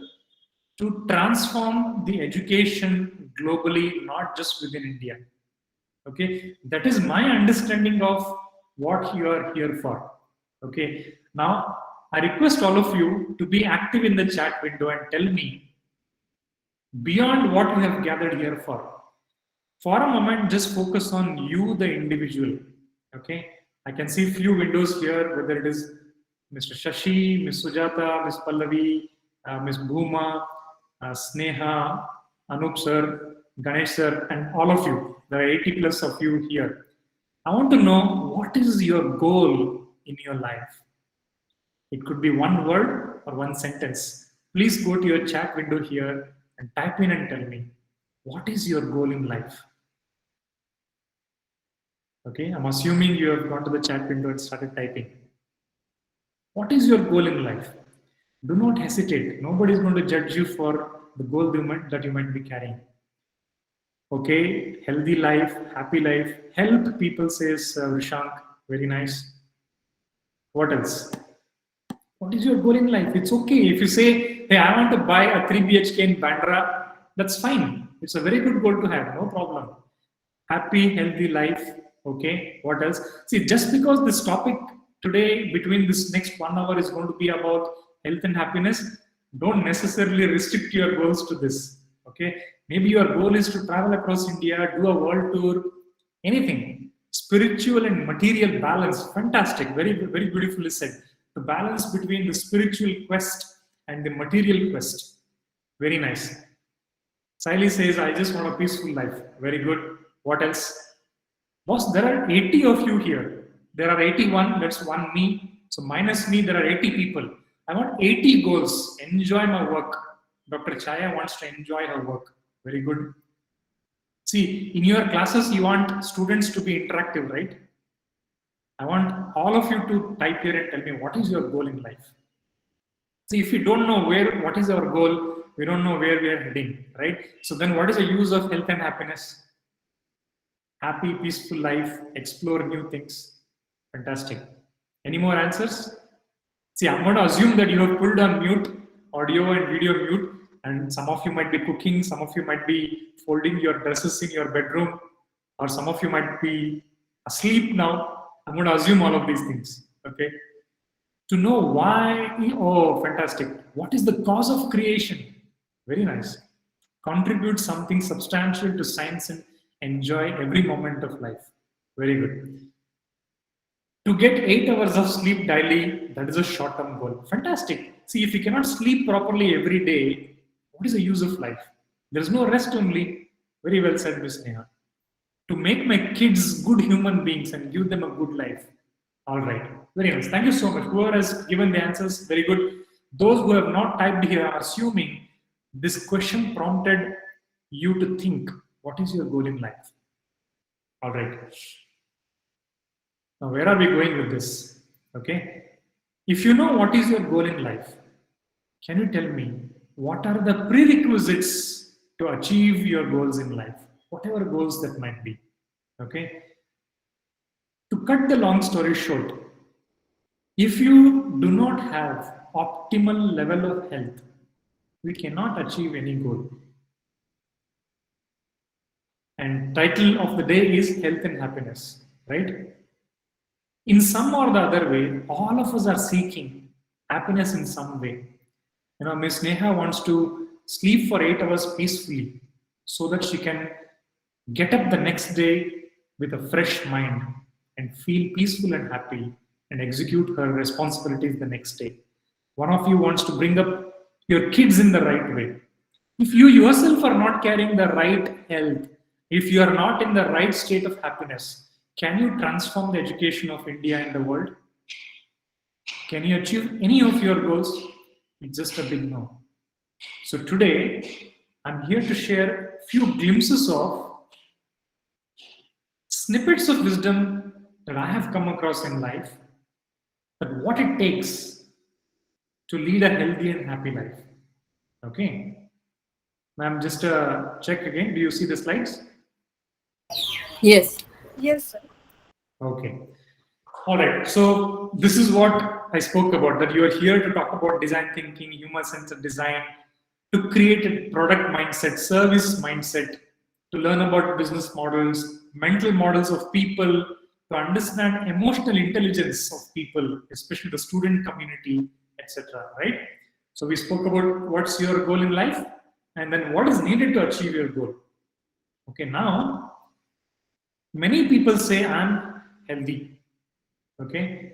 Speaker 5: to transform the education globally, not just within India. Okay, that is my understanding of what you are here for. Okay, now I request all of you to be active in the chat window and tell me, beyond what you have gathered here for a moment, just focus on you, the individual. Okay, I can see few windows here, whether it is Mr. Shashi, Ms. Sujata, Ms. Pallavi, Ms. Bhuma, Sneha, Anup sir, Ganesh sir, and all of you. There are 80 plus of you here. I want to know, what is your goal in your life? It could be one word or one sentence. Please go to your chat window here and type in and tell me, what is your goal in life? Okay, I'm assuming you have gone to the chat window and started typing. What is your goal in life? Do not hesitate. Nobody is going to judge you for the goal that you might be carrying. Okay, healthy life, happy life, help people, says Rishank. Very nice. What else? What is your goal in life? It's okay. If you say, hey, I want to buy a 3 BHK in Bandra, that's fine. It's a very good goal to have, no problem. Happy, healthy life. Okay, what else? See, just because this topic today, between this next 1 hour, is going to be about health and happiness, don't necessarily restrict your goals to this. Okay, maybe your goal is to travel across India, do a world tour, anything. Spiritual and material balance, fantastic, very, very beautifully said. The balance between the spiritual quest and the material quest, very nice. Siley says, I just want a peaceful life. Very good. What else? Boss, there are 80 of you here. There are 81, that's one me. So minus me, there are 80 people. I want 80 goals. Enjoy my work. Dr. Chaya wants to enjoy her work. Very good. See, in your classes, you want students to be interactive, right? I want all of you to type here and tell me, what is your goal in life? See, if you don't know what is our goal, we don't know where we are heading, right? So then what is the use of health and happiness? Happy, peaceful life, explore new things. Fantastic. Any more answers? See, I'm going to assume that you have pulled on mute, audio and video mute, and some of you might be cooking, some of you might be folding your dresses in your bedroom, or some of you might be asleep now. I'm going to assume all of these things, okay? To know why, oh, fantastic. What is the cause of creation? Very nice. Contribute something substantial to science and enjoy every moment of life. Very good. To get 8 hours of sleep daily, that is a short-term goal. Fantastic. See, if you cannot sleep properly every day, what is the use of life? There is no rest only. Very well said, Ms. Neha. To make my kids good human beings and give them a good life. All right. Very nice. Thank you so much. Whoever has given the answers, very good. Those who have not typed here, I'm assuming this question prompted you to think, what is your goal in life? All right. Now, where are we going with this? Okay. If you know what is your goal in life, can you tell me what are the prerequisites to achieve your goals in life? Whatever goals that might be. Okay. To cut the long story short, if you do not have optimal level of health, we cannot achieve any goal. And title of the day is Health and Happiness, right? In some or the other way, all of us are seeking happiness in some way. You know, Miss Neha wants to sleep for 8 hours peacefully so that she can get up the next day with a fresh mind and feel peaceful and happy and execute her responsibilities the next day. One of you wants to bring up your kids in the right way. If you yourself are not carrying the right health, if you are not in the right state of happiness, can you transform the education of India and the world? Can you achieve any of your goals? It's just a big no. So today, I'm here to share a few glimpses of snippets of wisdom that I have come across in life, but what it takes to lead a healthy and happy life. Okay. Ma'am, just check again. Do you see the slides?
Speaker 8: Yes.
Speaker 1: Yes, sir.
Speaker 5: Okay. All right. So this is what I spoke about, that you are here to talk about design thinking, human-centered design, to create a product mindset, service mindset, to learn about business models, mental models of people, to understand emotional intelligence of people, especially the student community, etc. Right? So we spoke about what's your goal in life and then what is needed to achieve your goal. Okay, now many people say I'm healthy. Okay.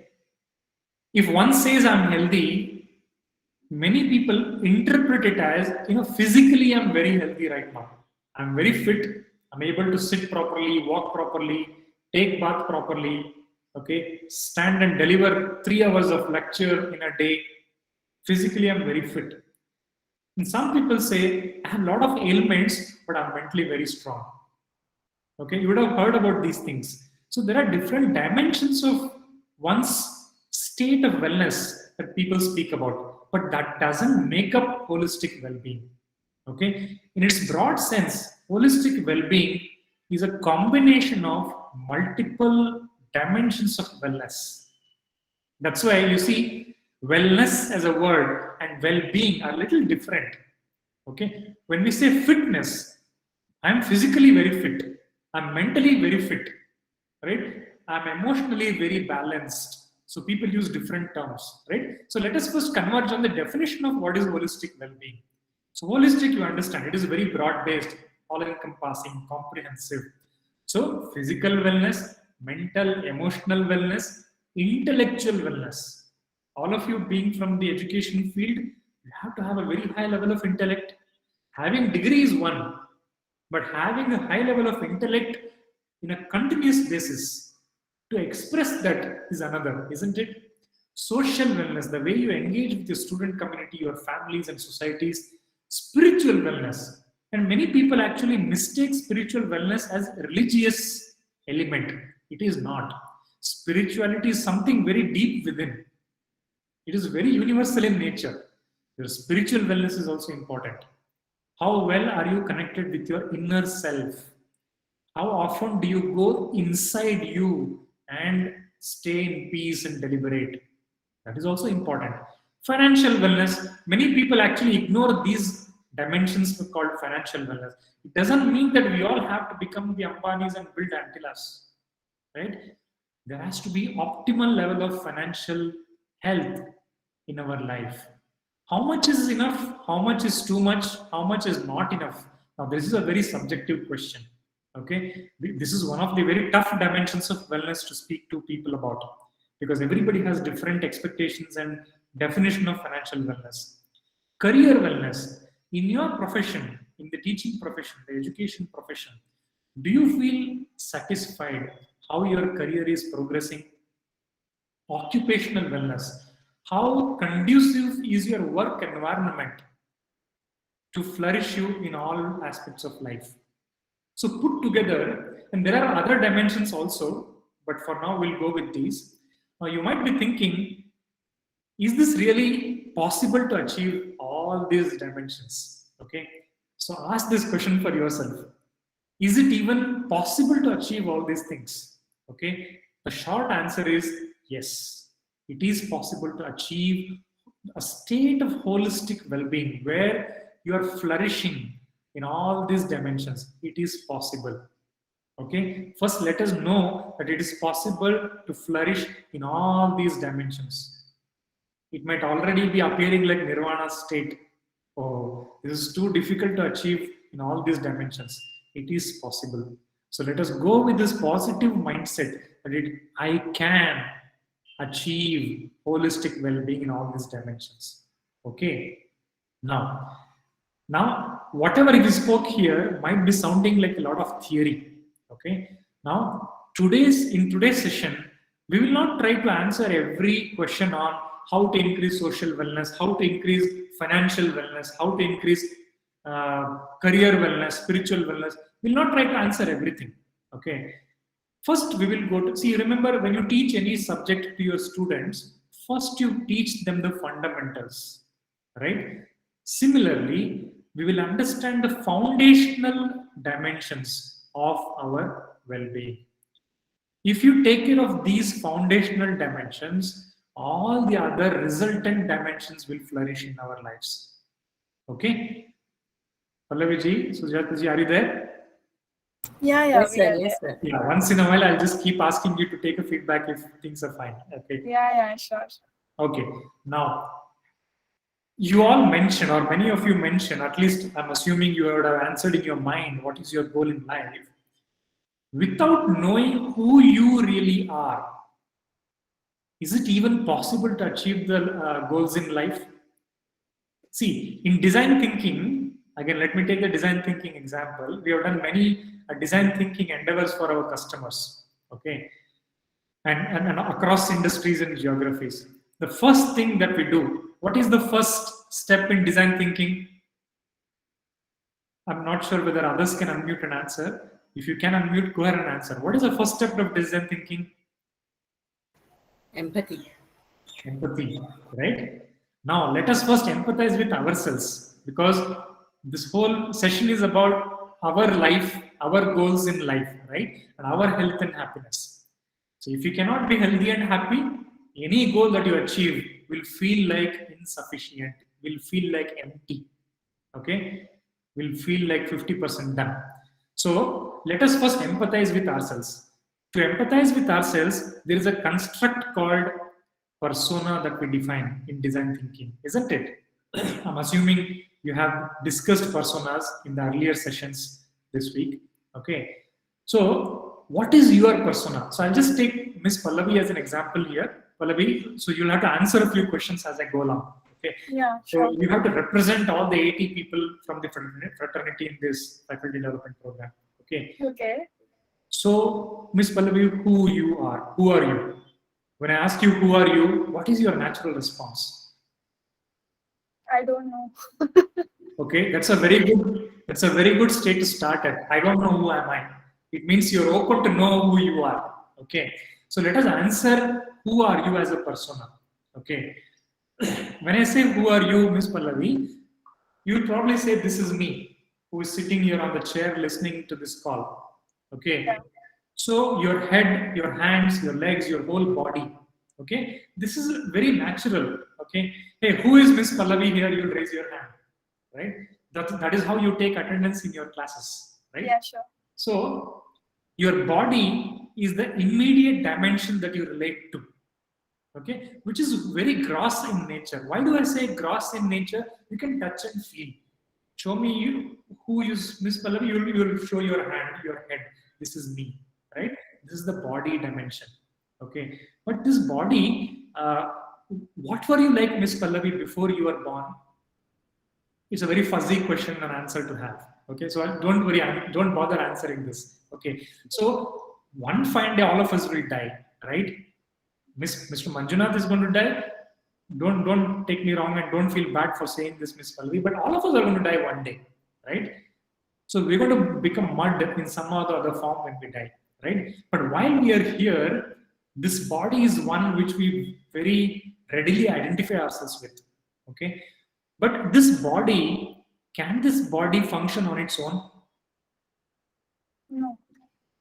Speaker 5: If one says I'm healthy, many people interpret it as, you know, physically I'm very healthy right now. I'm very fit. I'm able to sit properly, walk properly, take bath properly. Okay. Stand and deliver 3 hours of lecture in a day. Physically, I'm very fit. And some people say I have a lot of ailments, but I'm mentally very strong. Okay, you would have heard about these things. So there are different dimensions of one's state of wellness that people speak about, but that doesn't make up holistic well-being. Okay, in its broad sense, holistic well-being is a combination of multiple dimensions of wellness. That's why you see wellness as a word and well-being are a little different. Okay, when we say fitness, I'm physically very fit. I'm mentally very fit, right? I'm emotionally very balanced. So people use different terms, right? So let us first converge on the definition of what is holistic well-being. So holistic, you understand, it is very broad-based, all-encompassing, comprehensive. So physical wellness, mental, emotional wellness, intellectual wellness. All of you being from the education field, you have to have a very high level of intellect. Having degree is one, but having a high level of intellect in a continuous basis to express that is another, isn't it? Social wellness, the way you engage with your student community, your families and societies. Spiritual wellness, and many people actually mistake spiritual wellness as a religious element. It is not. Spirituality is something very deep within. It is very universal in nature. Your spiritual wellness is also important. How well are you connected with your inner self? How often do you go inside you and stay in peace and deliberate? That is also important. Financial wellness, many people actually ignore these dimensions called financial wellness. It doesn't mean that we all have to become the Ambanis and build Antilas, right? There has to be optimal level of financial health in our life. How much is enough? How much is too much? How much is not enough? Now, this is a very subjective question. Okay, this is one of the very tough dimensions of wellness to speak to people about, because everybody has different expectations and definition of financial wellness. Career wellness. In your profession, in the teaching profession, the education profession, do you feel satisfied how your career is progressing? Occupational wellness. How conducive is your work environment to flourish you in all aspects of life? So put together, and there are other dimensions also, but for now we'll go with these. Now you might be thinking, is this really possible to achieve all these dimensions? Okay, so ask this question for yourself. Is it even possible to achieve all these things? Okay, the short answer is yes. It is possible to achieve a state of holistic well-being where you are flourishing in all these dimensions. It is possible. Okay, first let us know that it is possible to flourish in all these dimensions. It might already be appearing like nirvana state. Oh, this is too difficult to achieve in all these dimensions. It is possible. So let us go with this positive mindset that I can achieve holistic well-being in all these dimensions. Okay. Now, whatever we spoke here might be sounding like a lot of theory. Okay. Now, in today's session, we will not try to answer every question on how to increase social wellness, how to increase financial wellness, how to increase career wellness, spiritual wellness. We'll not try to answer everything. Okay. First, we will go to see. Remember, when you teach any subject to your students, first you teach them the fundamentals, right? Similarly, we will understand the foundational dimensions of our well-being. If you take care of these foundational dimensions, all the other resultant dimensions will flourish in our lives. Okay? Pallavi ji, Sujata ji, are you there?
Speaker 1: Yeah,
Speaker 8: Yes,
Speaker 1: we
Speaker 8: sir.
Speaker 1: are
Speaker 8: Yes,
Speaker 1: there.
Speaker 8: sir.
Speaker 5: Yeah, once in a while, I'll just keep asking you to take a feedback if things are fine. Okay.
Speaker 1: Yeah, sure.
Speaker 5: Okay. Now, you all mentioned, or many of you mentioned, at least I'm assuming you would have answered in your mind, what is your goal in life? Without knowing who you really are, is it even possible to achieve the goals in life? See, in design thinking, again, let me take the design thinking example. We have done many design thinking endeavors for our customers, okay, and across industries and geographies. The first thing that we do, what is the first step in design thinking? I'm not sure whether others can unmute and answer. If you can unmute, go ahead and answer. What is the first step of design thinking?
Speaker 8: Empathy.
Speaker 5: Empathy, right? Now, let us first empathize with ourselves, because this whole session is about our life, our goals in life, right? And our health and happiness. So if you cannot be healthy and happy, any goal that you achieve will feel like insufficient, will feel like empty, okay? Will feel like 50% done. So let us first empathize with ourselves. To empathize with ourselves, there is a construct called persona that we define in design thinking, isn't it? I'm assuming you have discussed personas in the earlier sessions this week. Okay. So what is your persona? So I'll just take Miss Pallavi as an example here. Pallavi, so you'll have to answer a few questions as I go along. Okay.
Speaker 1: Yeah,
Speaker 5: So
Speaker 1: sure.
Speaker 5: you have to represent all the 80 people from the fraternity in this faculty development program. Okay.
Speaker 1: Okay.
Speaker 5: So Miss Pallavi, who you are? Who are you? When I ask you who are you, what is your natural response?
Speaker 1: I don't know.
Speaker 5: Okay, that's a very good state to start at. I don't know who am I. It means you're open to know who you are. Okay. So let us answer who are you as a persona. Okay. When I say who are you, Miss Pallavi, you'll probably say this is me who is sitting here on the chair listening to this call. Okay.
Speaker 1: Yeah.
Speaker 5: So your head, your hands, your legs, your whole body. Okay. This is very natural. Okay. Hey, who is Miss Pallavi here? You'll raise your hand. Right? That is how you take attendance in your classes. Right?
Speaker 1: Yeah, sure.
Speaker 5: So your body is the immediate dimension that you relate to. Okay, which is very gross in nature. Why do I say gross in nature? You can touch and feel. Show me you who is Miss Pallavi. You will show your hand, your head. This is me, right? This is the body dimension. Okay, but this body, what were you like, Miss Pallavi, before you were born? It's a very fuzzy question and answer to have. Okay, so don't worry, don't bother answering this. Okay, so one fine day, all of us will die, right? Mr. Manjunath is going to die. Don't take me wrong and don't feel bad for saying this, Miss Pallavi, but all of us are going to die one day, right? So we're going to become mud in some or the other form when we die, right? But while we are here, this body is one which we very readily identify ourselves with, okay? But this body, can this body function on its own?
Speaker 1: No.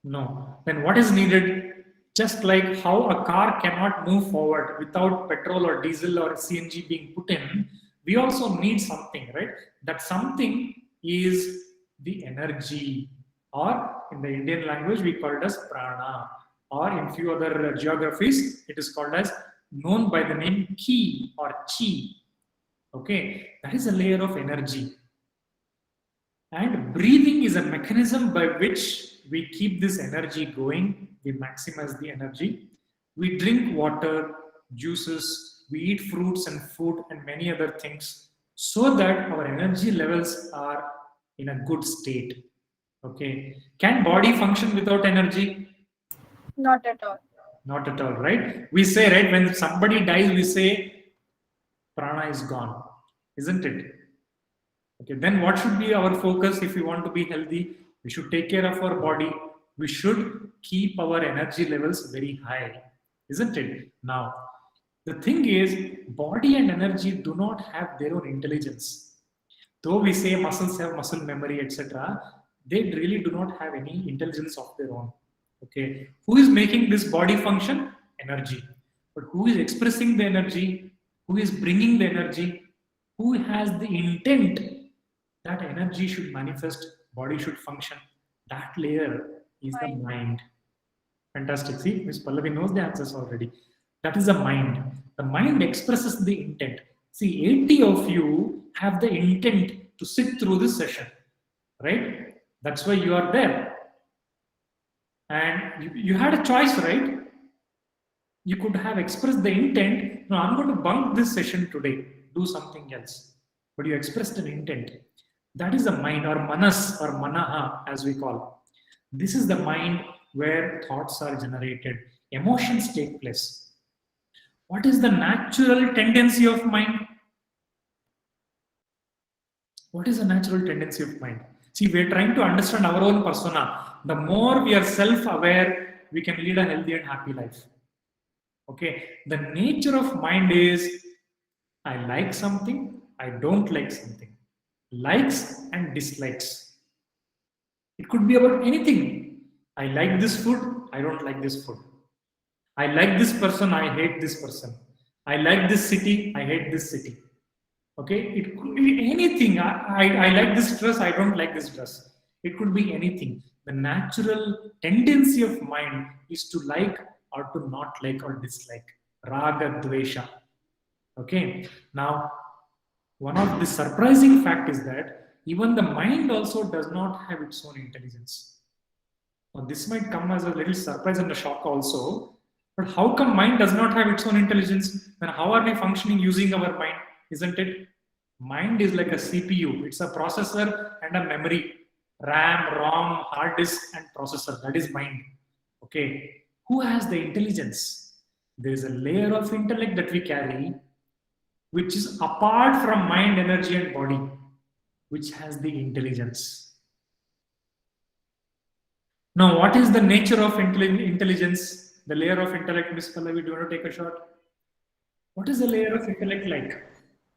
Speaker 5: No. Then what is needed? Just like how a car cannot move forward without petrol or diesel or CNG being put in, we also need something, right? That something is the energy, or in the Indian language we call it as prana, or in few other geographies it is called as, known by the name ki or chi. Okay, that is a layer of energy. And breathing is a mechanism by which we keep this energy going, we maximize the energy. We drink water, juices, we eat fruits and food and many other things so that our energy levels are in a good state. Okay. Can body function without energy?
Speaker 1: Not at all.
Speaker 5: Not at all, right? We say, right, when somebody dies, we say prana is gone, isn't it? Okay, then what should be our focus if we want to be healthy? We should take care of our body. We should keep our energy levels very high, isn't it? Now, the thing is, body and energy do not have their own intelligence. Though we say muscles have muscle memory, etc., they really do not have any intelligence of their own. Okay, who is making this body function? Energy. But who is expressing the energy? Who is bringing the energy? Who has the intent that energy should manifest, body should function? That layer is the mind. Fantastic. See, Ms. Pallavi knows the answers already. That is the mind. The mind expresses the intent. See, 80 of you have the intent to sit through this session, right? That's why you are there. And you had a choice, right? You could have expressed the intent, no, I'm going to bunk this session today, do something else. But you expressed an intent. That is the mind, or manas, or manaha, as we call. This is the mind where thoughts are generated, emotions take place. What is the natural tendency of mind? What is the natural tendency of mind? See, we are trying to understand our own persona. The more we are self-aware, we can lead a healthy and happy life. Okay, the nature of mind is, I like something, I don't like something. Likes and dislikes. It could be about anything. I like this food, I don't like this food. I like this person, I hate this person. I like this city, I hate this city. Okay, it could be anything. I like this dress, I don't like this dress. It could be anything. The natural tendency of mind is to like or to not like or dislike. Raga, dvesha. Okay, now one of the surprising fact is that even the mind also does not have its own intelligence. Now this might come as a little surprise and a shock also. But how come mind does not have its own intelligence? Then how are we functioning using our mind? Isn't it? Mind is like a CPU. It's a processor and a memory. RAM, ROM, hard disk and processor. That is mind. Okay. Who has the intelligence? There is a layer of intellect that we carry, which is apart from mind, energy and body, which has the intelligence. Now, what is the nature of intelligence? The layer of intellect, Ms. Pallavi, do you want to take a shot? What is the layer of intellect like?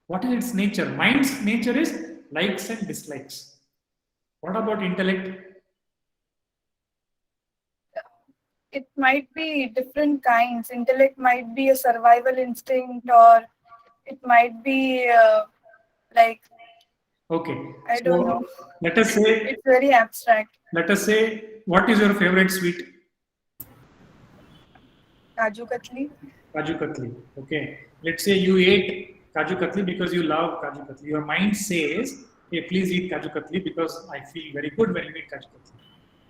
Speaker 5: What is its nature? Mind's nature is likes and dislikes. What about intellect?
Speaker 1: It might be different kinds. Intellect might be a survival instinct, or it might be like,
Speaker 5: Okay.
Speaker 1: I don't know.
Speaker 5: Let us say,
Speaker 1: It's very abstract.
Speaker 5: let us say, what is your favorite sweet?
Speaker 1: Kaju Katli.
Speaker 5: Kaju Katli. Okay. Let's say you ate Kaju Katli because you love Kaju Katli. Your mind says, hey, please eat Kaju Katli because I feel very good when you eat Kaju Katli.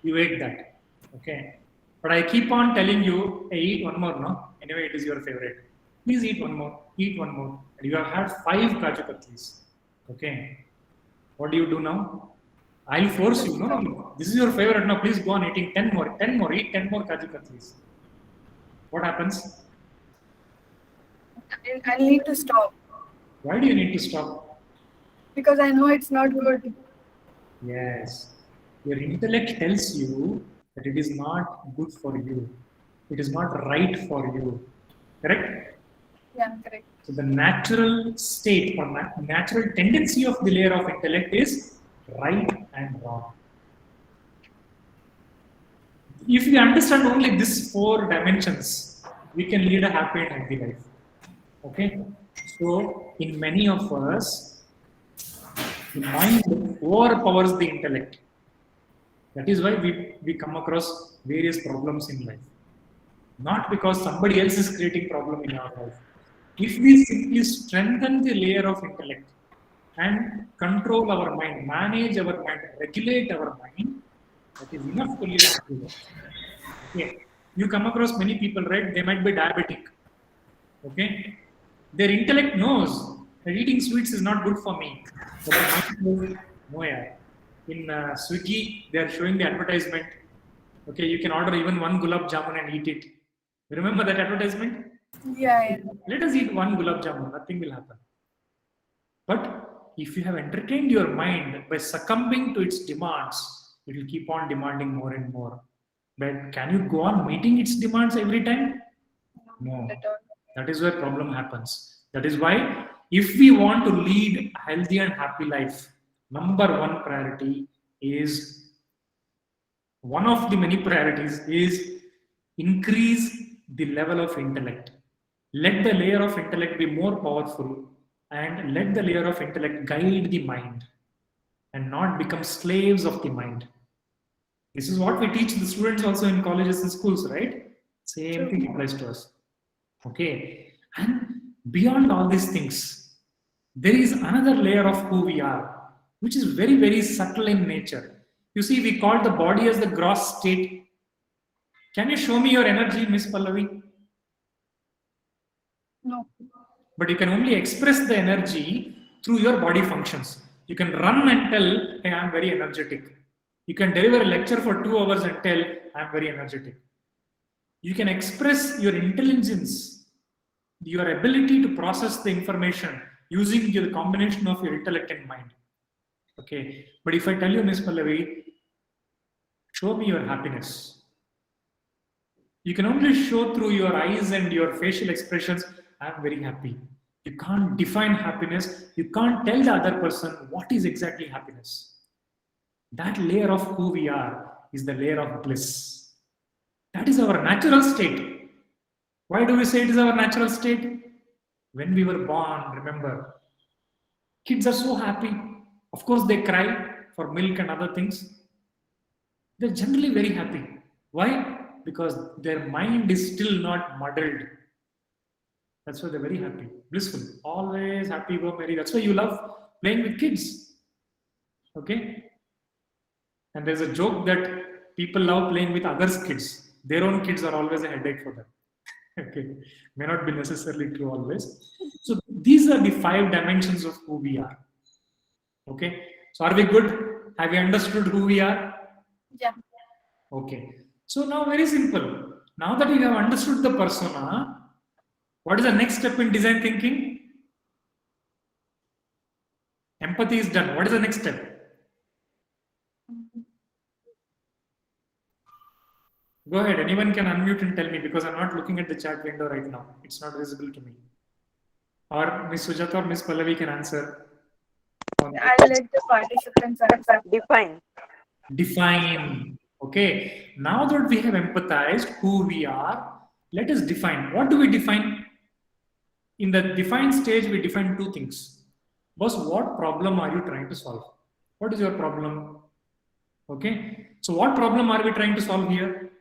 Speaker 5: You ate that. Okay. But I keep on telling you, hey, eat one more, no? Anyway, it is your favorite. Please eat one more. Eat one more. And you have had 5 Kaju Katlis. Okay. What do you do now? I'll force you. No. This is your favorite. Now, please go on eating 10 more. 10 more. Eat 10 more Kaju Katlis. What happens?
Speaker 1: I need to stop
Speaker 5: Why do you need to stop?
Speaker 1: because I know it's not good.
Speaker 5: Yes. Your intellect tells you that it is not good for you. It is not right for you. Correct?
Speaker 1: Yeah, correct.
Speaker 5: So the natural state or natural tendency of the layer of intellect is right and wrong. If we understand only these 4 dimensions, we can lead a happy and healthy life. Okay? So in many of us, the mind overpowers the intellect. That is why we come across various problems in life. Not because somebody else is creating problem in our life. If we simply strengthen the layer of intellect and control our mind, manage our mind, regulate our mind, that is enough to lead a happy life. Okay. You come across many people, right? They might be diabetic. Okay. Their intellect knows that eating sweets is not good for me. But their mind says, no, yeah. In Swiggy, they are showing the advertisement. Okay, you can order even 1 gulab jamun and eat it. Remember that advertisement?
Speaker 1: Yeah.
Speaker 5: Let us eat 1 gulab jamun, nothing will happen. But if you have entertained your mind by succumbing to its demands, it will keep on demanding more and more. But can you go on meeting its demands every time? No. That is where problem happens. That is why if we want to lead a healthy and happy life, number 1 priority is, one of the many priorities is increase the level of intellect. Let the layer of intellect be more powerful and let the layer of intellect guide the mind and not become slaves of the mind. This is what we teach the students also in colleges and schools, right? Same thing applies to us. Okay. And beyond all these things, there is another layer of who we are, which is very, very subtle in nature. You see, we call the body as the gross state. Can you show me your energy, Miss Pallavi?
Speaker 1: No.
Speaker 5: But you can only express the energy through your body functions. You can run and tell, hey, I'm very energetic. You can deliver a lecture for 2 hours and tell, I'm very energetic. You can express your intelligence, your ability to process the information using the combination of your intellect and mind. Okay. But if I tell you, Miss Pallavi, show me your happiness, you can only show through your eyes and your facial expressions, I'm very happy. You can't define happiness. You can't tell the other person what is exactly happiness. That layer of who we are is the layer of bliss. That is our natural state. Why do we say it is our natural state? When we were born, remember, kids are so happy. Of course, they cry for milk and other things. They're generally very happy. Why? Because their mind is still not muddled. That's why they're very happy, blissful, always happy, go merry. That's why you love playing with kids. Okay? And there's a joke that people love playing with others' kids. Their own kids are always a headache for them. Okay? May not be necessarily true always. So these are the 5 dimensions of who we are. Okay? So are we good? Have we understood who we are?
Speaker 1: Yeah.
Speaker 5: Okay. So now very simple. Now that you have understood the persona, what is the next step in design thinking? Empathy is done. What is the next step? Go ahead. Anyone can unmute and tell me because I'm not looking at the chat window right now. It's not visible to me. Or Miss Sujata or Miss Pallavi can answer.
Speaker 1: I'll let the participants answer.
Speaker 4: Define.
Speaker 5: Define. Okay. Now that we have empathized who we are, let us define. What do we define? In the define stage, we define 2 things. Boss, what problem are you trying to solve? What is your problem? Okay. So what problem are we trying to solve here?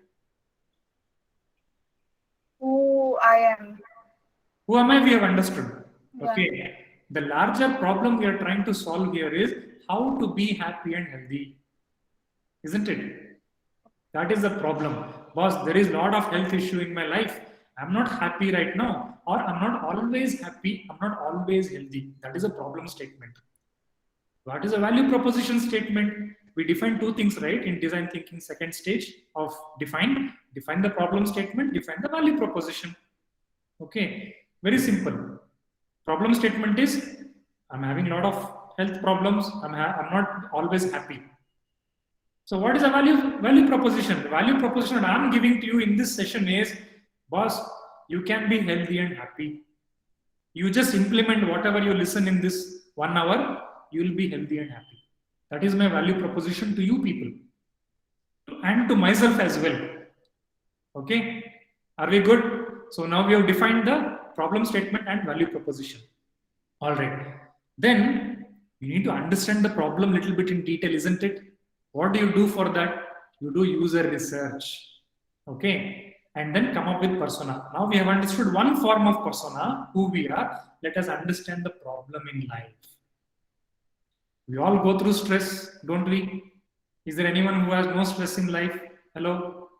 Speaker 1: Who I am.
Speaker 5: Who am I? We have understood.
Speaker 1: Yeah.
Speaker 5: Okay. The larger problem we are trying to solve here is how to be happy and healthy. Isn't it? That is the problem. Boss, there is a lot of health issue in my life. I'm not happy right now, or I'm not always happy. I'm not always healthy. That is a problem statement. What is a value proposition statement? We define 2 things, right? In design thinking, second stage of define the problem statement, define the value proposition. Okay, very simple. Problem statement is, I'm having a lot of health problems. I'm not always happy. So what is a value proposition? The value proposition that I'm giving to you in this session is, boss, you can be healthy and happy. You just implement whatever you listen in this 1 hour, you will be healthy and happy. That is my value proposition to you people and to myself as well. Okay, are we good? So now we have defined the problem statement and value proposition. All right, then you need to understand the problem a little bit in detail, isn't it? What do you do for that? You do user research. Okay, and then come up with persona. Now we have understood one form of persona, who we are. Let us understand the problem in life. We all go through stress, don't we? Is there anyone who has no stress in life? Hello?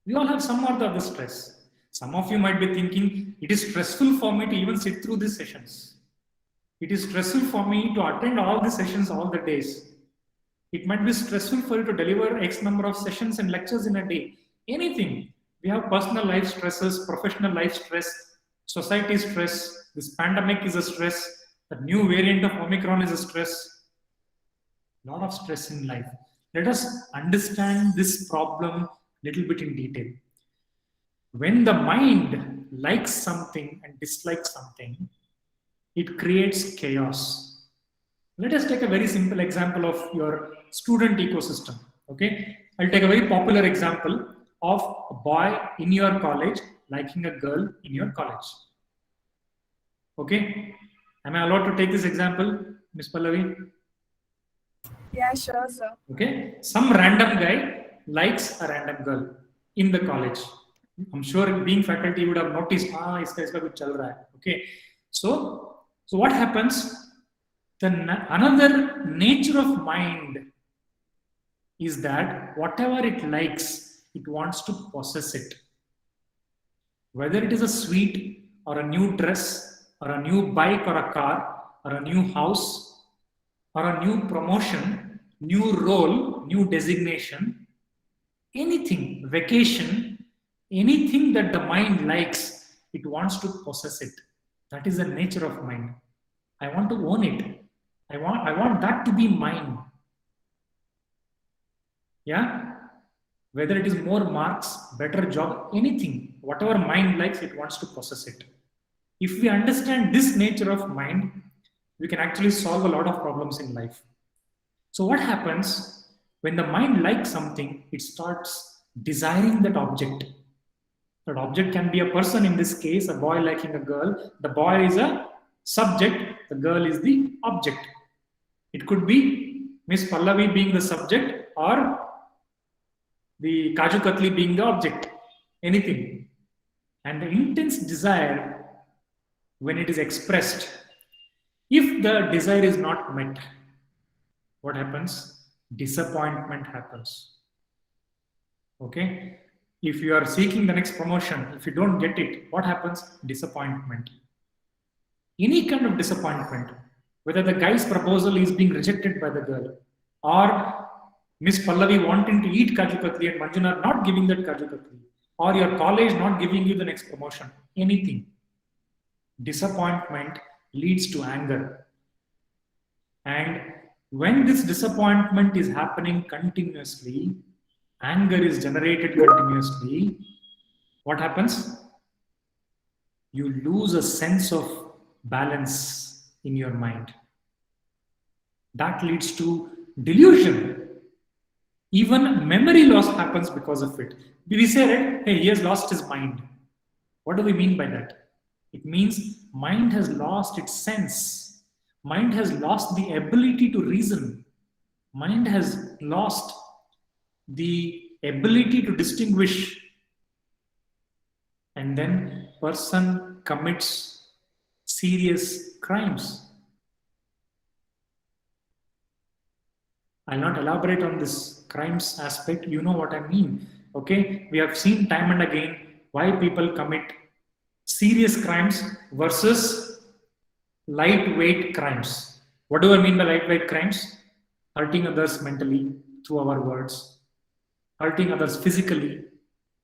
Speaker 5: We all have some or the other stress. Some of you might be thinking, it is stressful for me to even sit through these sessions. It is stressful for me to attend all the sessions all the days. It might be stressful for you to deliver X number of sessions and lectures in a day. Anything. We have personal life stresses, professional life stress, society stress. This pandemic is a stress. The new variant of Omicron is a stress. A lot of stress in life. Let us understand this problem a little bit in detail. When the mind likes something and dislikes something, it creates chaos. Let us take a very simple example of your student ecosystem. Okay, I'll take a very popular example of a boy in your college liking a girl in your college. Okay, am I allowed to take this example, Ms. Pallavi?
Speaker 1: Yeah, sure, sir.
Speaker 5: Okay, some random guy likes a random girl in the college. I'm sure being faculty you would have noticed, iska kuch chal raha hai. Okay, so what happens? Another nature of mind is that whatever it likes, it wants to possess it. Whether it is a sweet or a new dress or a new bike or a car or a new house or a new promotion, new role, new designation, anything, vacation, anything that the mind likes, it wants to possess it. That is the nature of mind. I want to own it. I want that to be mine. Yeah? Whether it is more marks, better job, anything, whatever mind likes, it wants to possess it. If we understand this nature of mind, we can actually solve a lot of problems in life. So what happens when the mind likes something, it starts desiring that object. That object can be a person, in this case, a boy liking a girl. The boy is a subject, the girl is the object. It could be Miss Pallavi being the subject or the Kaju Katli being the object, anything. And the intense desire, when it is expressed, if the desire is not met, what happens? Disappointment happens. Okay? If you are seeking the next promotion, if you don't get it, what happens? Disappointment. Any kind of disappointment, whether the guy's proposal is being rejected by the girl, or Miss Pallavi wanting to eat Kaju Katli and Manjuna not giving that Kaju Katli, or your college not giving you the next promotion, anything. Disappointment leads to anger. And when this disappointment is happening continuously, anger is generated continuously, what happens? You lose a sense of balance in your mind. That leads to delusion. Even memory loss happens because of it. We say, right, hey, he has lost his mind. What do we mean by that? It means mind has lost its sense. Mind has lost the ability to reason. Mind has lost the ability to distinguish. And then person commits serious crimes. I'll not elaborate on this crimes aspect. You know what I mean. Okay, we have seen time and again why people commit serious crimes versus lightweight crimes. What do I mean by lightweight crimes? Hurting others mentally through our words, hurting others physically.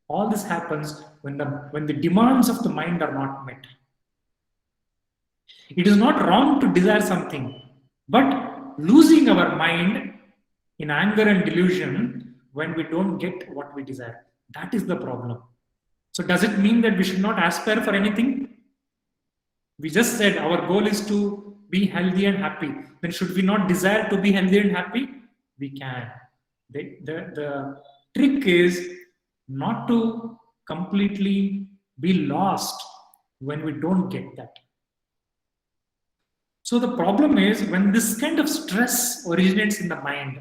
Speaker 5: All this happens when the demands of the mind are not met. It is not wrong to desire something, but losing our mind in anger and delusion when we don't get what we desire. That is the problem. So does it mean that we should not aspire for anything? We just said our goal is to be healthy and happy. Then should we not desire to be healthy and happy? We can. The trick is not to completely be lost when we don't get that. So the problem is when this kind of stress originates in the mind,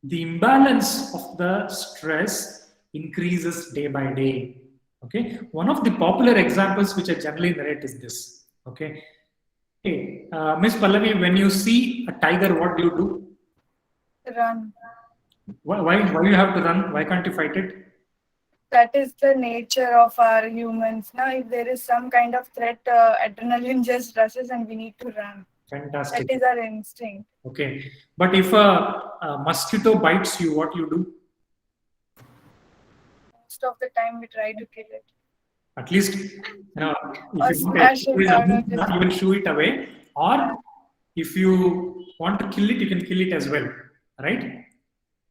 Speaker 5: the imbalance of the stress increases day by day. Okay, one of the popular examples which I generally narrate is this. Okay, hey, Miss Pallavi, when you see a tiger, what do you do?
Speaker 1: Run.
Speaker 5: Why you have to run? Why can't you fight it?
Speaker 1: That is the nature of our humans. Now, if there is some kind of threat, adrenaline just rushes and we need to run.
Speaker 5: Fantastic.
Speaker 1: That is our instinct.
Speaker 5: Okay, but if a mosquito bites you, what you do?
Speaker 1: Most of the time, we try to kill it.
Speaker 5: At least, if
Speaker 1: Or
Speaker 5: you
Speaker 1: smash it down.
Speaker 5: you will shoo it away, or if you want to kill it, you can kill it as well, right?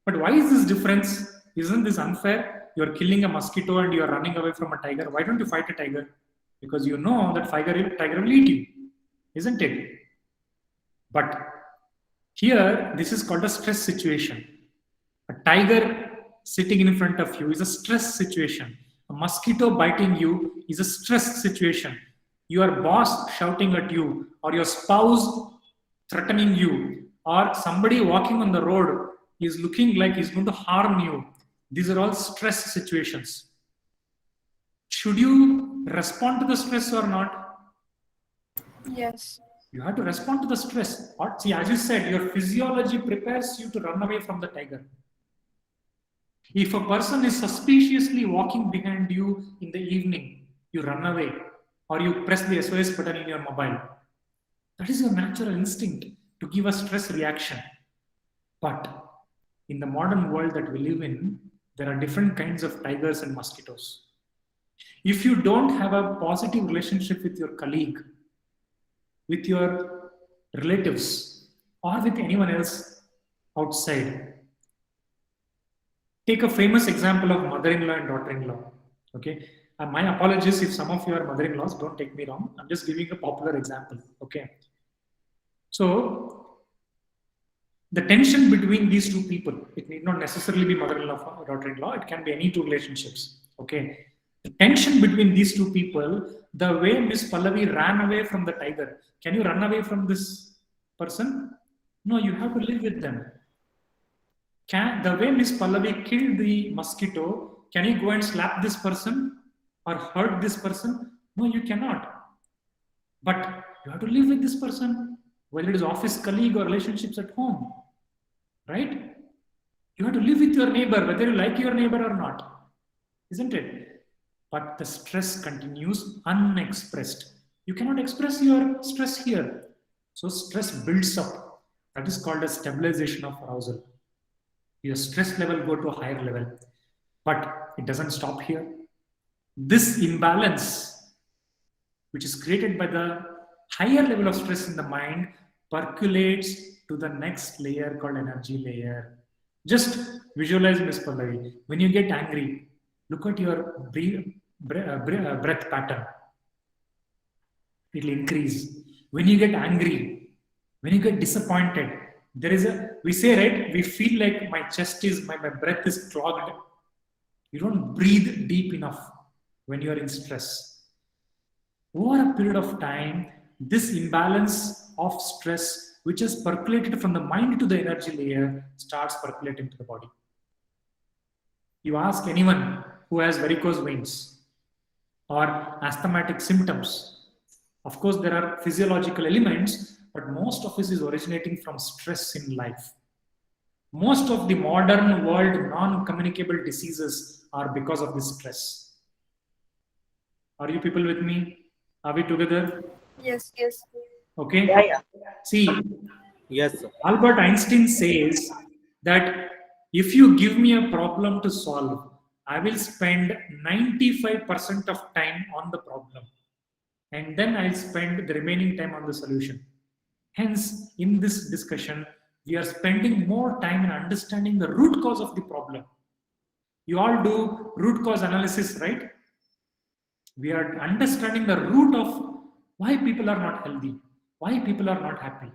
Speaker 5: But why is this difference? Isn't this unfair? You're killing a mosquito and you're running away from a tiger. Why don't you fight a tiger? Because you know that tiger will eat you, isn't it? But here, this is called a stress situation. A tiger sitting in front of you is a stress situation. A mosquito biting you is a stress situation. Your boss shouting at you, or your spouse threatening you, or somebody walking on the road is looking like he's going to harm you. These are all stress situations. Should you respond to the stress or not?
Speaker 1: Yes.
Speaker 5: You have to respond to the stress. See, as you said, your physiology prepares you to run away from the tiger. If a person is suspiciously walking behind you in the evening, you run away, or you press the SOS button in your mobile. That is your natural instinct to give a stress reaction. But in the modern world that we live in, there are different kinds of tigers and mosquitoes. If you don't have a positive relationship with your colleague, with your relatives, or with anyone else outside, take a famous example of mother-in-law and daughter-in-law. Okay, my apologies if some of you are mother-in-laws, don't take me wrong. I'm just giving a popular example. Okay, so the tension between these two people, it need not necessarily be mother-in-law or daughter-in-law, it can be any two relationships. Okay, the tension between these two people, the way Miss Pallavi ran away from the tiger, can you run away from this person? No, you have to live with them. The way Miss Pallavi killed the mosquito, can you go and slap this person or hurt this person? No, you cannot. But you have to live with this person, whether it is office colleague or relationships at home, right? You have to live with your neighbor, whether you like your neighbor or not, isn't it? But the stress continues unexpressed. You cannot express your stress here. So stress builds up. That is called a stabilization of arousal. Your stress level go to a higher level, but it doesn't stop here. This imbalance, which is created by the higher level of stress in the mind, percolates to the next layer called energy layer. Just visualize, Ms. Pallavi. When you get angry, look at your breath pattern. It will increase. When you get angry, when you get disappointed, there is we say, right, we feel like my chest is, my breath is clogged. You don't breathe deep enough when you are in stress. Over a period of time, this imbalance of stress, which has percolated from the mind to the energy layer, starts percolating to the body. You ask anyone who has varicose veins or asthmatic symptoms. Of course, there are physiological elements, but most of this is originating from stress in life. Most of the modern world non-communicable diseases are because of this stress. Are you people with me? Are we together?
Speaker 1: Yes, yes.
Speaker 5: Okay.
Speaker 3: Yeah.
Speaker 5: See,
Speaker 9: Yes, sir.
Speaker 5: Albert Einstein says that if you give me a problem to solve, I will spend 95% of time on the problem, and then I'll spend the remaining time on the solution. Hence, in this discussion, we are spending more time in understanding the root cause of the problem. You all do root cause analysis, right? We are understanding the root of why people are not healthy, why people are not happy,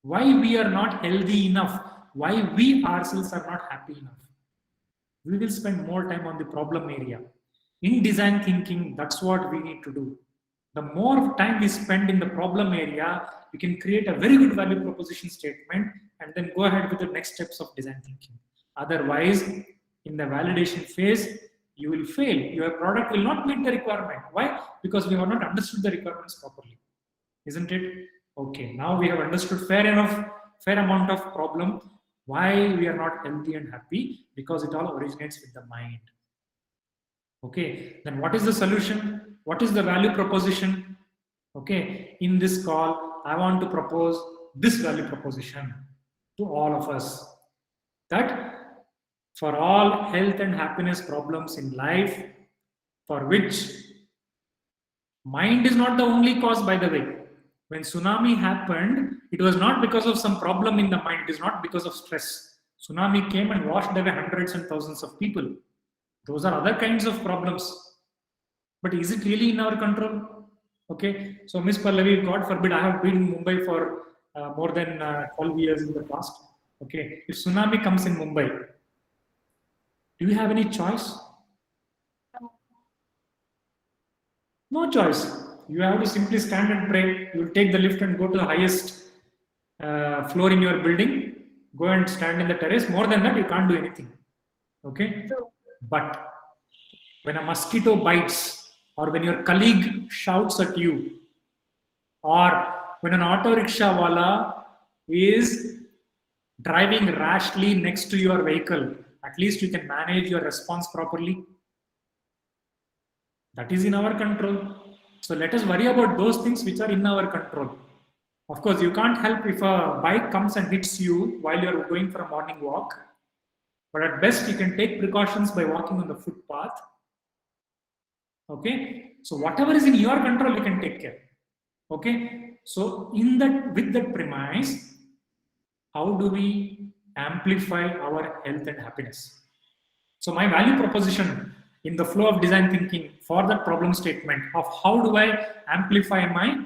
Speaker 5: why we are not healthy enough, why we ourselves are not happy enough. We will spend more time on the problem area. In design thinking, that's what we need to do. The more time we spend in the problem area, we can create a very good value proposition statement and then go ahead with the next steps of design thinking. Otherwise, in the validation phase, you will fail. Your product will not meet the requirement. Why? Because we have not understood the requirements properly. Isn't it? Okay, now we have understood fair amount of problem. Why we are not healthy and happy? Because it all originates with the mind. Okay, then what is the solution? What is the value proposition? Okay, in this call, I want to propose this value proposition to all of us, that for all health and happiness problems in life, for which mind is not the only cause, by the way. When tsunami happened, it was not because of some problem in the mind. It is not because of stress. Tsunami came and washed away hundreds and thousands of people. Those are other kinds of problems. But is it really in our control? Okay. So Miss Pallavi, God forbid, I have been in Mumbai for more than 12 years in the past. Okay. If tsunami comes in Mumbai, do you have any choice? No choice. You have to simply stand and pray. You will take the lift and go to the highest floor in your building. Go and stand in the terrace. More than that, you can't do anything. Okay? But when a mosquito bites, or when your colleague shouts at you, or when an auto rickshaw wala is driving rashly next to your vehicle, at least you can manage your response properly. That is in our control. So let us worry about those things which are in our control. Of course, you can't help if a bike comes and hits you while you are going for a morning walk. But at best, you can take precautions by walking on the footpath. Okay. So whatever is in your control, you can take care. Okay. So with that premise, how do we amplify our health and happiness? So my value proposition in the flow of design thinking for that problem statement of how do I amplify my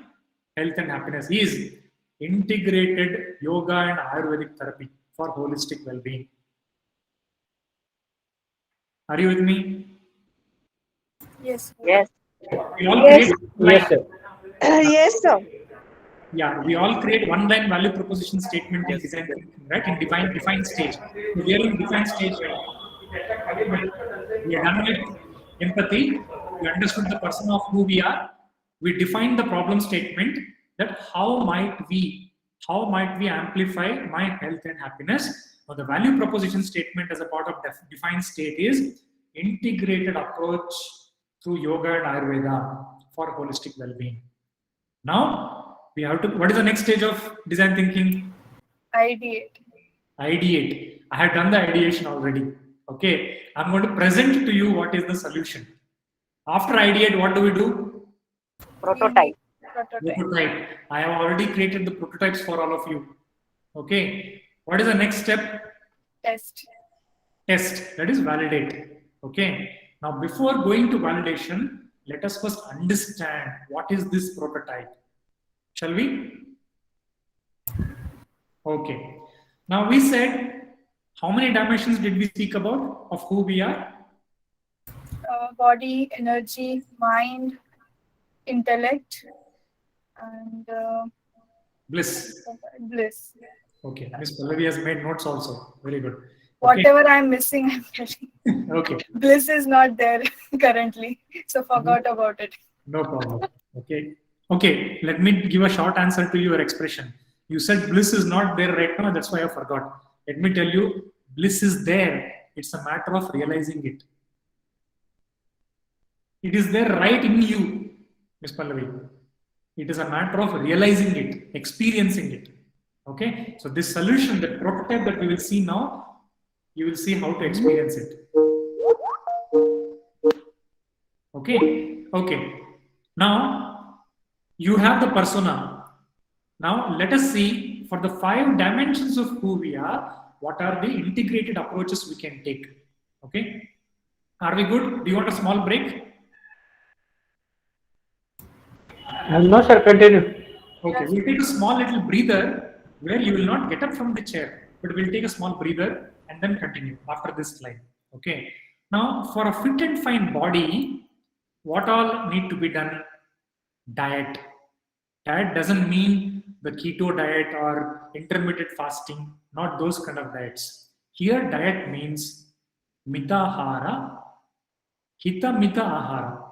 Speaker 5: health and happiness is integrated yoga and Ayurvedic therapy for holistic well-being. Are you with me?
Speaker 1: Yes.
Speaker 4: Yes.
Speaker 5: We all
Speaker 8: Yes.
Speaker 5: create
Speaker 6: Yes, sir.
Speaker 8: Yes, sir.
Speaker 5: Yeah, we all create one-line value proposition statement in design thinking, right? In defined stage. So we are in defined stage right? We are done with empathy. We understood the person of who we are. We defined the problem statement that how might we amplify my health and happiness. Now the value proposition statement as a part of defined state is integrated approach through yoga and Ayurveda for holistic well-being. Now we have to. What is the next stage of design thinking?
Speaker 1: Ideate.
Speaker 5: Ideate. I have done the ideation already. Okay, I'm going to present to you what is the solution. After ideate, what do we do?
Speaker 4: Prototype.
Speaker 5: Prototype. I have already created the prototypes for all of you. Okay, what is the next step?
Speaker 1: Test.
Speaker 5: Test. That is validate. Okay, now before going to validation, let us first understand what is this prototype. Shall we? Okay. Now we said, how many dimensions did we speak about of who we are?
Speaker 1: Body, energy, mind, intellect, and
Speaker 5: Bliss.
Speaker 1: bliss.
Speaker 5: Okay. Miss Pallavi has made notes also. Very good. Okay.
Speaker 1: Whatever I'm missing, I'm telling.
Speaker 5: Okay.
Speaker 1: Bliss is not there currently, so forgot about it.
Speaker 5: No problem. Okay. Okay. Let me give a short answer to your expression. You said bliss is not there right now. That's why I forgot. Let me tell you, bliss is there. It's a matter of realizing it. It is there right in you, Miss Pallavi. It is a matter of realizing it, experiencing it. Okay. So this solution, the prototype that we will see now, you will see how to experience it. Okay. Okay. Now you have the persona. Now let us see for the 5 dimensions of who we are, what are the integrated approaches we can take? Okay. Are we good? Do you want a small break?
Speaker 6: No, sir, continue.
Speaker 5: Okay, we'll take a small little breather where you will not get up from the chair, but we'll take a small breather and then continue after this slide. Okay. Now, for a fit and fine body, what all need to be done? Diet. Diet doesn't mean the keto diet or intermittent fasting, not those kind of diets. Here, diet means mitahara, hita mita ahara.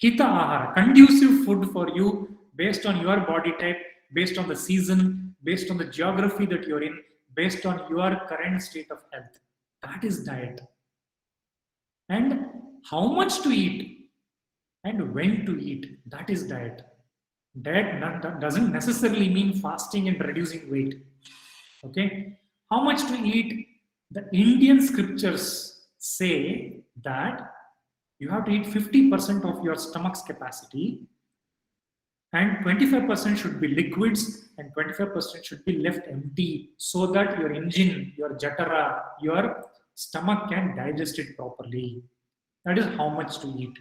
Speaker 5: Hita ahara, conducive food for you based on your body type, based on the season, based on the geography that you're in, based on your current state of health. That is diet. And how much to eat and when to eat, that is diet. Diet doesn't necessarily mean fasting and reducing weight. Okay, how much to eat? The Indian scriptures say that you have to eat 50% of your stomach's capacity, and 25% should be liquids and 25% should be left empty, so that your engine, your jatara, your stomach can digest it properly. That is how much to eat.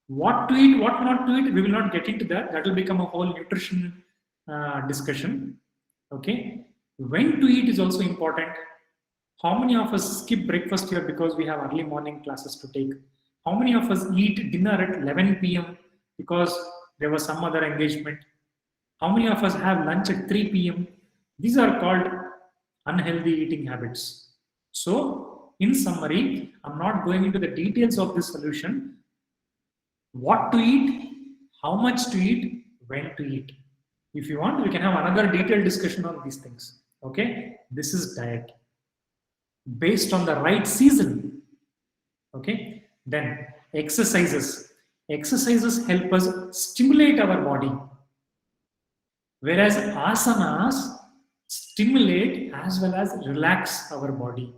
Speaker 5: What to eat, what not to eat, we will not get into that. That will become a whole nutrition discussion. Okay. When to eat is also important. How many of us skip breakfast here because we have early morning classes to take? How many of us eat dinner at 11 p.m. because there was some other engagement? How many of us have lunch at 3 p.m.? These are called unhealthy eating habits. So, in summary, I'm not going into the details of this solution. What to eat, how much to eat, when to eat. If you want, we can have another detailed discussion on these things. Okay, this is diet based on the right season. Okay, then exercises. Exercises help us stimulate our body, whereas asanas stimulate as well as relax our body.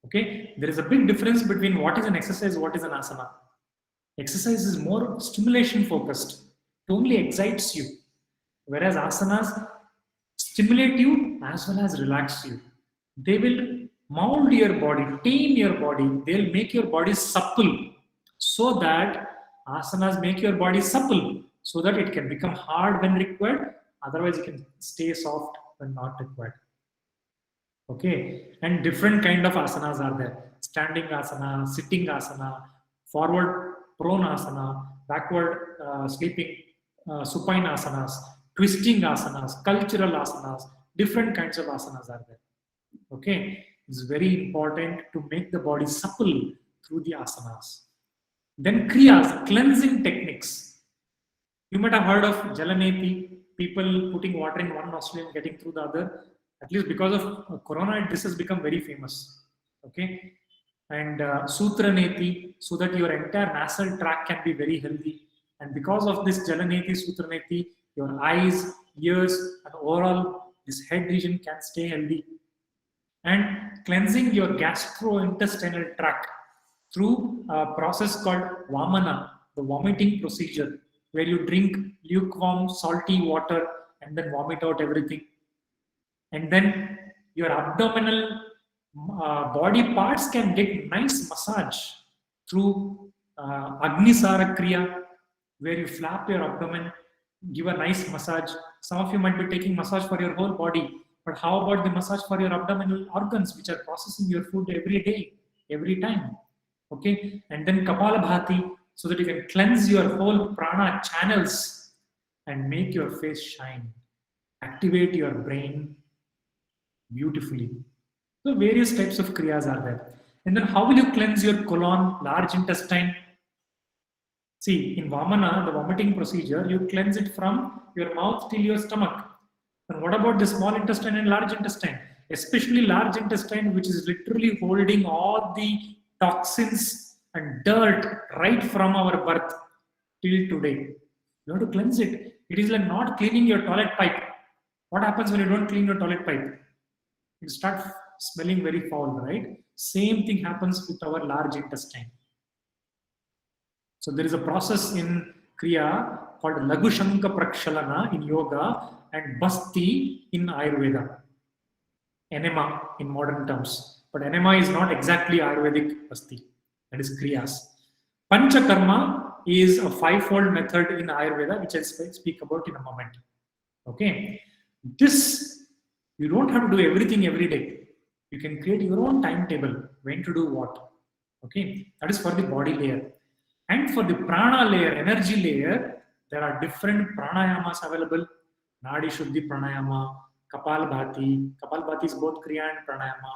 Speaker 5: Okay, there is a big difference between what is an exercise, what is an asana. Exercise is more stimulation focused. It only excites you. Whereas asanas stimulate you as well as relax you. They will mold your body, tame your body. They'll make your body supple, so that asanas make your body supple, so that it can become hard when required. Otherwise, it can stay soft when not required. Okay, and different kind of asanas are there. Standing asana, sitting asana, forward prone asana, backward sleeping supine asanas, twisting asanas, cultural asanas, different kinds of asanas are there. Okay, it's very important to make the body supple through the asanas. Then kriyas, cleansing techniques. You might have heard of Jalaneti, people putting water in one nostril and getting through the other. At least because of Corona, this has become very famous. Okay, and Sutraneti, so that your entire nasal tract can be very healthy. And because of this Jalaneti, Sutraneti, your eyes, ears, and overall this head region can stay healthy. And cleansing your gastrointestinal tract through a process called Vamana, the vomiting procedure, where you drink lukewarm, salty water and then vomit out everything. And then your abdominal body parts can get nice massage through Agnisara Kriya, where you flap your abdomen, give a nice massage. Some of you might be taking massage for your whole body, but how about the massage for your abdominal organs, which are processing your food every day, every time? Okay, and then Kapalabhati, so that you can cleanse your whole prana channels and make your face shine, activate your brain beautifully. So various types of kriyas are there. And then how will you cleanse your colon, large intestine? See, in Vamana, the vomiting procedure, you cleanse it from your mouth till your stomach. And what about the small intestine and large intestine? Especially large intestine, which is literally holding all the toxins and dirt right from our birth till today. You have to cleanse it. It is like not cleaning your toilet pipe. What happens when you don't clean your toilet pipe? You start smelling very foul, right? Same thing happens with our large intestine. So there is a process in Kriya called Lagu Shanka Prakshalana in yoga and Basti in Ayurveda. Enema in modern terms. But enema is not exactly Ayurvedic Basti. That is Kriyas. Panchakarma is a five-fold method in Ayurveda, which I'll speak about in a moment. Okay. This, you don't have to do everything every day. You can create your own timetable when to do what. Okay. That is for the body layer. And for the prana layer, energy layer, there are different pranayamas available. Nadi Shuddhi pranayama, Kapalbhati. Kapalbhati is both Kriya and pranayama.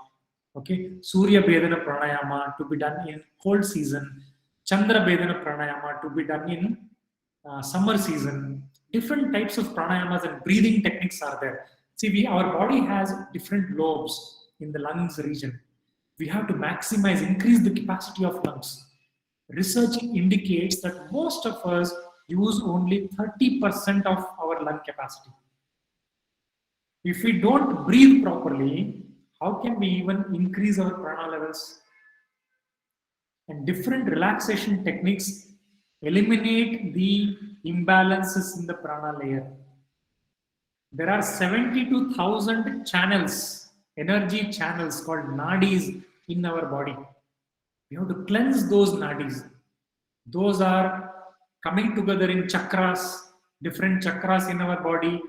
Speaker 5: Okay. Surya Bedana pranayama to be done in cold season. Chandra Bedana pranayama to be done in summer season. Different types of pranayamas and breathing techniques are there. See, our body has different lobes in the lungs region. We have to maximize, increase the capacity of lungs. Research indicates that most of us use only 30% of our lung capacity. If we don't breathe properly, how can we even increase our prana levels? And different relaxation techniques eliminate the imbalances in the prana layer. There are 72,000 channels, energy channels called nadis in our body. We have to cleanse those nadis. Those are coming together in chakras, different chakras in our body.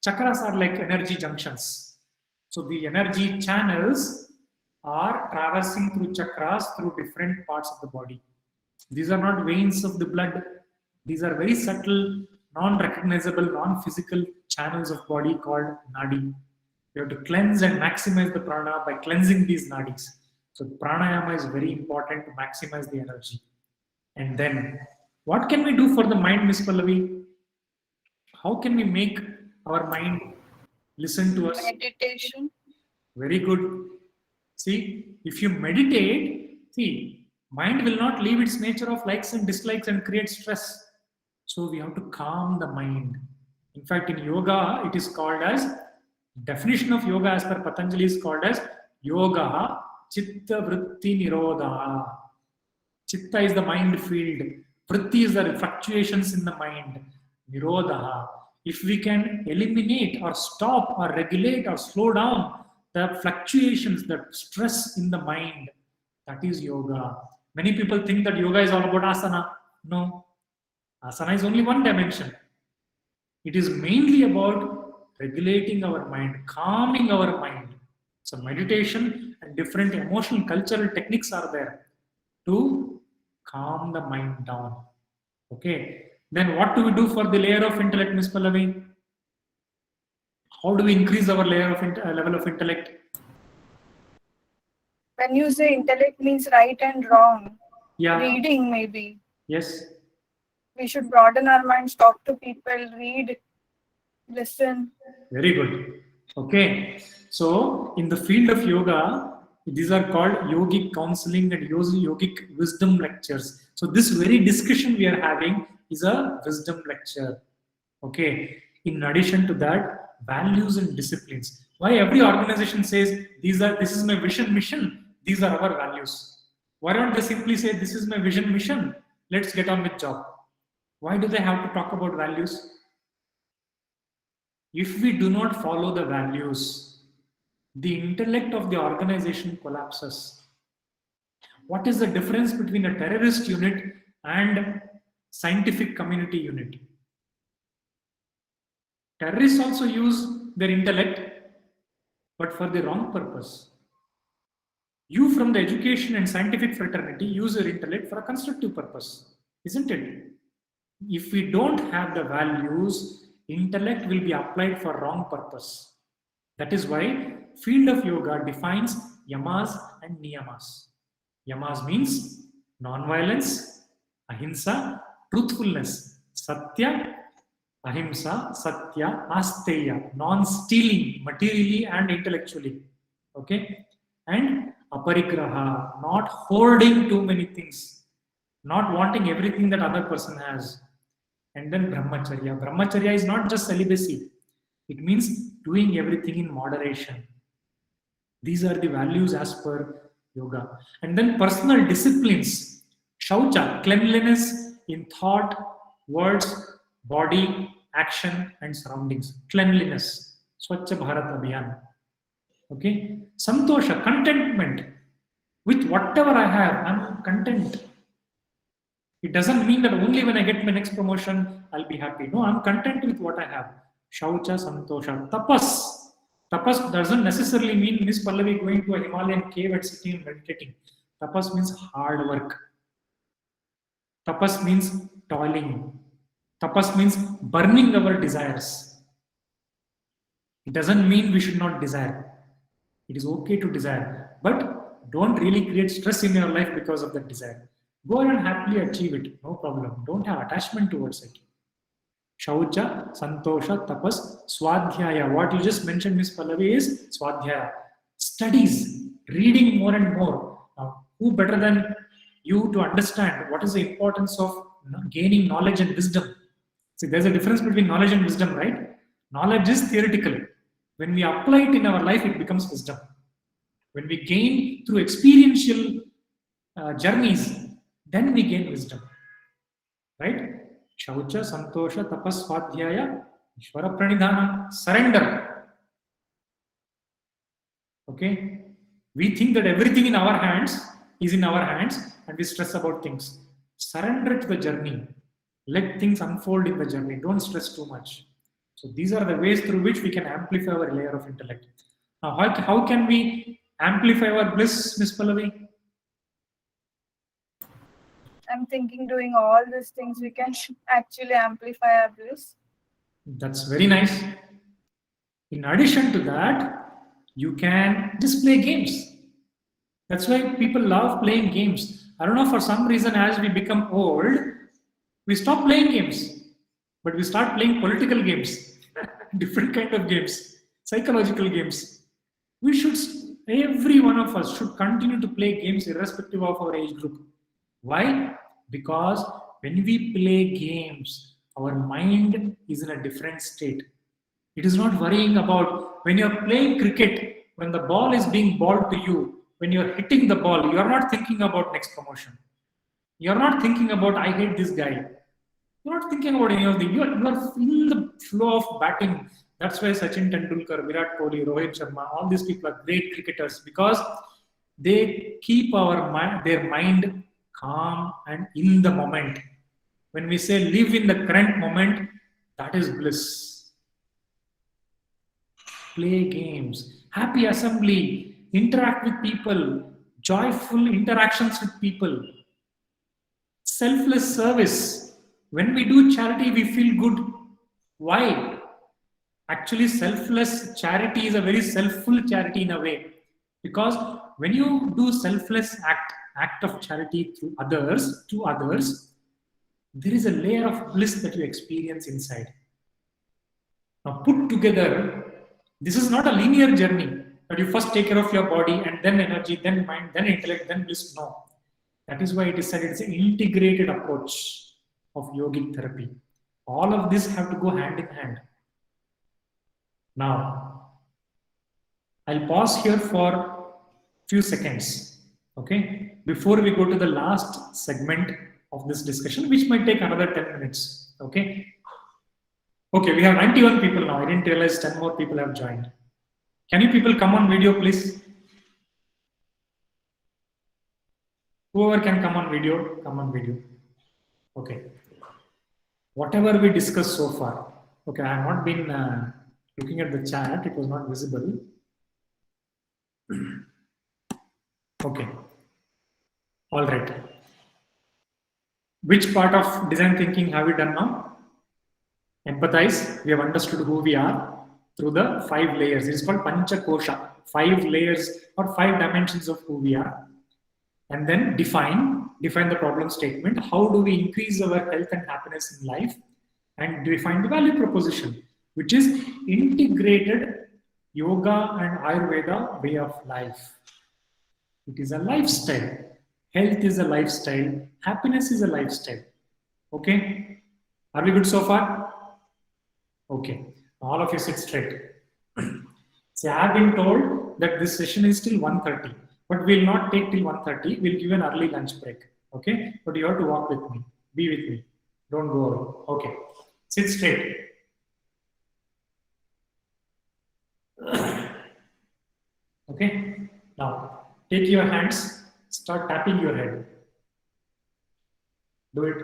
Speaker 5: Chakras are like energy junctions. So the energy channels are traversing through chakras through different parts of the body. These are not veins of the blood. These are very subtle, non-recognizable, non-physical channels of body called nadi. You have to cleanse and maximize the prana by cleansing these nadis. So pranayama is very important to maximize the energy. And then, what can we do for the mind, Miss Pallavi? How can we make our mind listen to us?
Speaker 1: Meditation.
Speaker 5: Very good. See, if you meditate, see, mind will not leave its nature of likes and dislikes and create stress. So we have to calm the mind. In fact, in yoga, it is called as, definition of yoga as per Patanjali is called as yoga chitta vritti nirodha. Chitta is the mind field. Vritti is the fluctuations in the mind. Nirodha. If we can eliminate or stop or regulate or slow down the fluctuations, the stress in the mind, that is yoga. Many people think that yoga is all about asana. No. Asana is only one dimension. It is mainly about regulating our mind, calming our mind. So meditation and different emotional cultural techniques are there to calm the mind down. Okay. Then what do we do for the layer of intellect, Ms. Pallavi? How do we increase our layer of level of intellect?
Speaker 1: When you say intellect means right and wrong,
Speaker 5: Yeah.
Speaker 1: reading maybe.
Speaker 5: Yes.
Speaker 1: We should broaden our minds, talk to people, read, listen.
Speaker 5: Very good. Okay. So in the field of yoga, these are called yogic counseling and yogic wisdom lectures. So this very discussion we are having is a wisdom lecture. Okay. In addition to that, values and disciplines. Why every organization says this is my vision, mission, these are our values. Why don't they simply say this is my vision, mission, let's get on with job? Why do they have to talk about values? If we do not follow the values, the intellect of the organization collapses. What is the difference between a terrorist unit and scientific community unit? Terrorists also use their intellect, but for the wrong purpose. You from the education and scientific fraternity use your intellect for a constructive purpose, isn't it? If we don't have the values, intellect will be applied for wrong purpose. That is why field of yoga defines yamas and niyamas. Yamas means non-violence, ahimsa, truthfulness, satya, ahimsa, satya, asteya, non-stealing materially and intellectually. Okay? And aparigraha, not hoarding too many things, not wanting everything that other person has. And then brahmacharya. Brahmacharya is not just celibacy. It means doing everything in moderation. These are the values as per yoga. And then personal disciplines. Shaucha, cleanliness in thought, words, body, action, and surroundings. Cleanliness. Swachh Bharat Abhiyan. Okay. Santosha, contentment. With whatever I have, I'm content. It doesn't mean that only when I get my next promotion, I'll be happy. No, I'm content with what I have. Shaucha, Santosha. Tapas. Tapas doesn't necessarily mean Miss Pallavi going to a Himalayan cave and sitting and meditating. Tapas means hard work. Tapas means toiling. Tapas means burning our desires. It doesn't mean we should not desire. It is okay to desire, but don't really create stress in your life because of that desire. Go and happily achieve it, no problem. Don't have attachment towards it. Shaucha, Santosha, Tapas, Swadhyaya. What you just mentioned, Miss Pallavi, is Swadhyaya. Studies, reading more and more. Now, who better than you to understand what is the importance of gaining knowledge and wisdom? See, there's a difference between knowledge and wisdom, right? Knowledge is theoretical. When we apply it in our life, it becomes wisdom. When we gain through experiential journeys, then we gain wisdom. Right? Shaucha, Santosha, Tapas, Swadhyaya, Ishvara Pranidhana, surrender. Okay? We think that everything in our hands is in our hands and we stress about things. Surrender to the journey. Let things unfold in the journey. Don't stress too much. So these are the ways through which we can amplify our layer of intellect. Now, how can we amplify our bliss, Miss Pallavi?
Speaker 1: I'm thinking doing all these things, we can actually amplify our bliss.
Speaker 5: That's very nice. In addition to that, you can just play games. That's why people love playing games. I don't know, for some reason, as we become old, we stop playing games, but we start playing political games, different kind of games, psychological games. Every one of us should continue to play games irrespective of our age group. Why? Because when we play games, our mind is in a different state. It is not worrying about when you're playing cricket, when the ball is being balled to you, when you're hitting the ball, you're not thinking about next promotion. You're not thinking about, I hate this guy. You're not thinking about any of them. You're in the flow of batting. That's why Sachin Tendulkar, Virat Kohli, Rohit Sharma, all these people are great cricketers because they keep their mind calm and in the moment. When we say live in the current moment, that is bliss. Play games, happy assembly, interact with people, joyful interactions with people, selfless service. When we do charity, we feel good. Why? Actually, selfless charity is a very selfful charity in a way. Because when you do selfless act of charity to others, there is a layer of bliss that you experience inside. Now, put together, this is not a linear journey that you first take care of your body and then energy, then mind, then intellect, then bliss. No. That is why it is said it's an integrated approach of yogic therapy. All of this have to go hand in hand. Now, I'll pause here for a few seconds, okay, before we go to the last segment of this discussion, which might take another 10 minutes, okay. Okay, we have 91 people now. I didn't realize 10 more people have joined. Can you people come on video, please? Whoever can come on video, come on video. Okay. Whatever we discussed so far, okay, I have not been looking at the chat, it was not visible. Okay. All right. Which part of design thinking have we done now? Empathize. We have understood who we are through the 5 layers. It is called Pancha Kosha. 5 layers or 5 dimensions of who we are. And then define the problem statement. How do we increase our health and happiness in life? And define the value proposition, which is integrated yoga and Ayurveda way of life. It is a lifestyle. Health is a lifestyle. Happiness is a lifestyle. Okay? Are we good so far? Okay. All of you sit straight. See, I have been told that this session is till 1:30, but we'll not take till 1:30. We'll give an early lunch break. Okay? But you have to walk with me. Be with me. Don't go away. Okay. Sit straight. Okay. Now take your hands. Start tapping your head. Do it.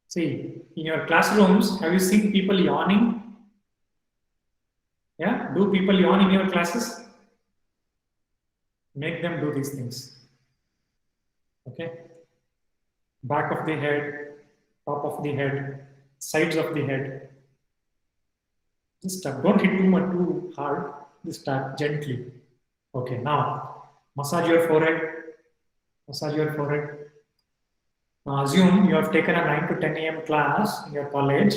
Speaker 5: See, in your classrooms, have you seen people yawning? Yeah? Do people yawn in your classes? Make them do these things. Okay? Back of the head, top of the head, sides of the head. Just tap. Don't hit too hard. Just tap gently. Okay, now massage your forehead. Massage your forehead. Now assume you have taken a 9 to 10 a.m. class in your college.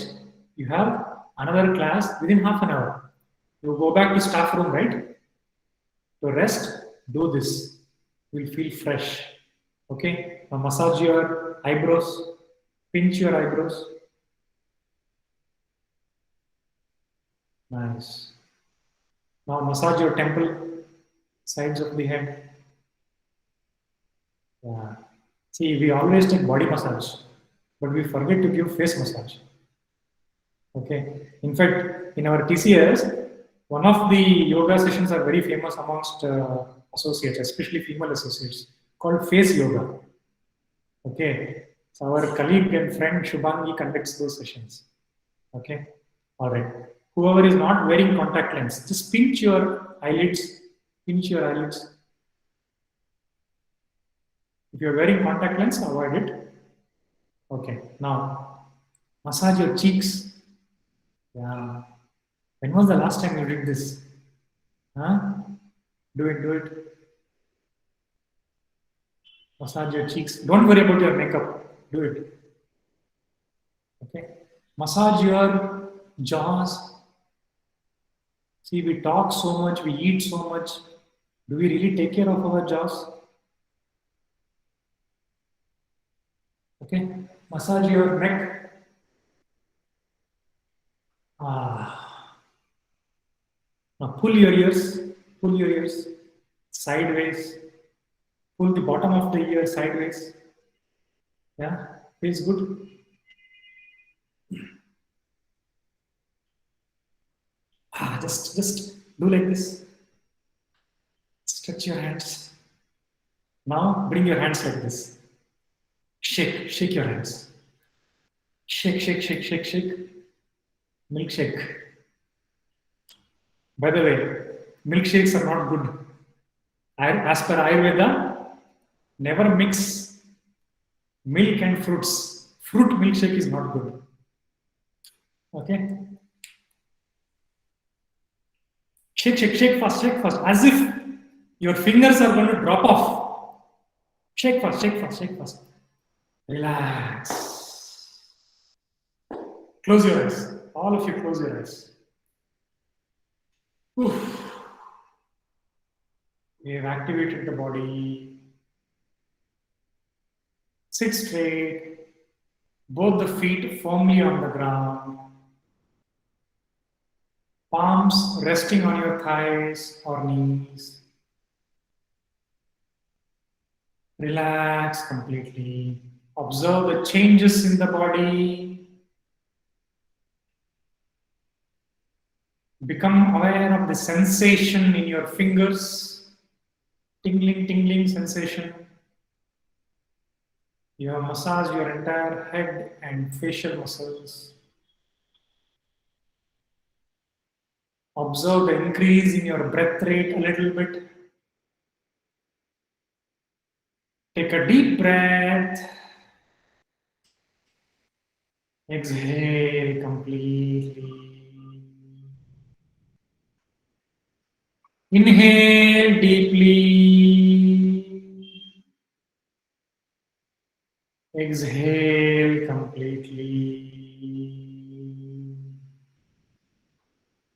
Speaker 5: You have another class within half an hour. You go back to staff room, right? To rest, do this. You will feel fresh. Okay? Now massage your eyebrows. Pinch your eyebrows. Nice. Now massage your temple, sides of the head. Yeah. See, we always take body massage, but we forget to give face massage. Okay. In fact, in our TCS, one of the yoga sessions are very famous amongst associates, especially female associates, called face yoga. Okay. So our colleague and friend Shubhangi conducts those sessions. Okay. All right. Whoever is not wearing contact lens, just pinch your eyelids. Pinch your eyelids. If you're wearing contact lens, avoid it. Okay. Now, massage your cheeks. Yeah. When was the last time you did this? Huh? Do it, do it. Massage your cheeks. Don't worry about your makeup. Do it. Okay. Massage your jaws. See, we talk so much, we eat so much. Do we really take care of our jaws? Okay. Massage your neck. Now pull your ears sideways. Pull the bottom of the ear sideways. Yeah, feels good. Just do like this. Stretch your hands. Now bring your hands like this. Shake your hands. Shake. Milkshake. By the way, milkshakes are not good. As per Ayurveda, never mix milk and fruits. Fruit milkshake is not good. Okay? Shake fast, as if your fingers are going to drop off. Shake fast. Relax. Close your eyes. All of you close your eyes. Oof. We have activated the body. Sit straight. Both the feet firmly on the ground. Palms resting on your thighs or knees. Relax completely. Observe the changes in the body. Become aware of the sensation in your fingers. Tingling sensation. You have massaged your entire head and facial muscles. Observe the increase in your breath rate a little bit. Take a deep breath. Exhale completely. Inhale deeply. Exhale completely.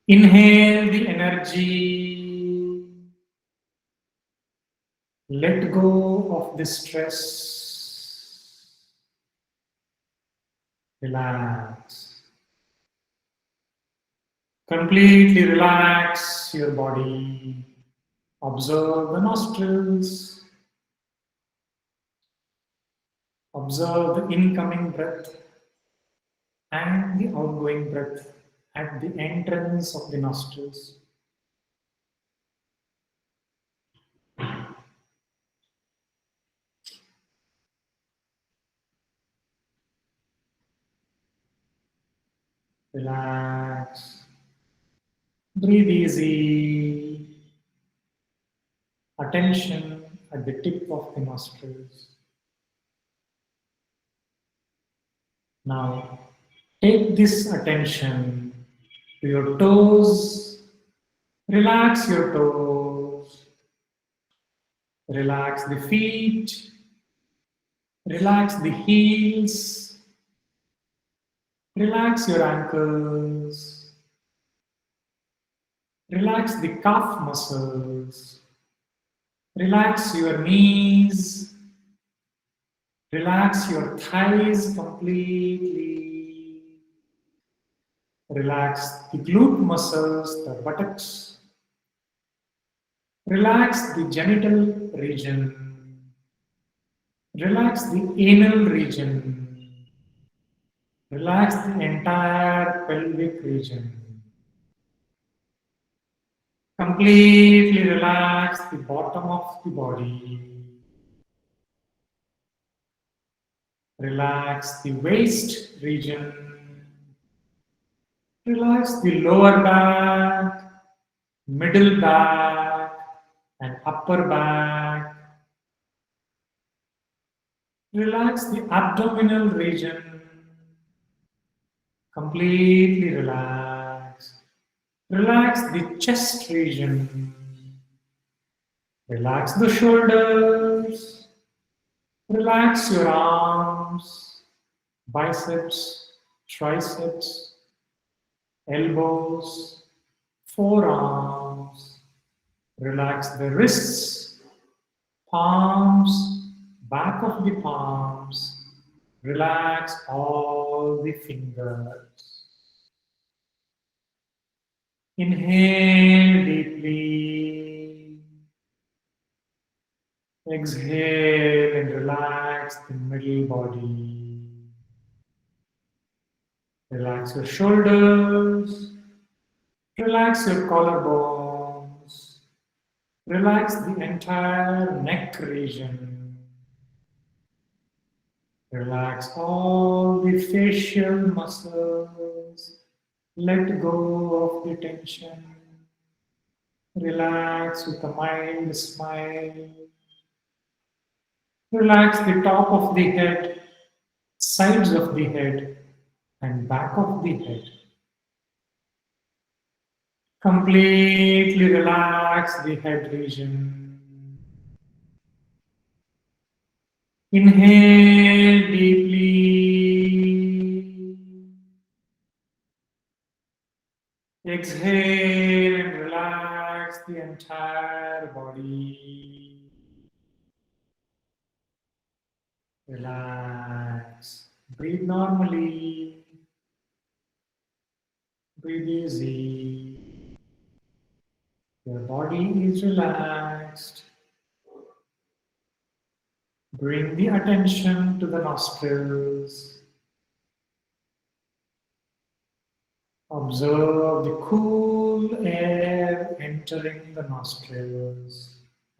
Speaker 5: Inhale the energy. Let go of the stress. Relax. Completely relax your body. Observe the nostrils. Observe the incoming breath. and the outgoing breath at the entrance of the nostrils. Relax. Breathe easy. Attention at the tip of the nostrils. Now, take this attention to your toes. Relax your toes. Relax the feet. Relax the heels. Relax your ankles. Relax the calf muscles. Relax your knees. Relax your thighs completely. Relax the glute muscles, the buttocks. Relax the genital region. Relax the anal region. Relax the entire pelvic region. Completely relax the bottom of the body. Relax the waist region. Relax the lower back, middle back, and upper back. Relax the abdominal region. Completely relax. Relax the chest region. Relax the shoulders. Relax your arms, biceps, triceps, elbows, forearms. Relax the wrists, palms, back of the palms. Relax all the fingers. Inhale deeply. Exhale and relax the middle body. Relax your shoulders. Relax your collarbones. Relax the entire neck region. Relax all the facial muscles. Let go of the tension. Relax with a mild smile. Relax the top of the head, sides of the head, and back of the head. Completely relax the head region. Inhale deeply. Exhale and relax the entire body. Relax. Breathe normally. Breathe easy. Your body is relaxed. Bring the attention to the nostrils. Observe the cool air entering the nostrils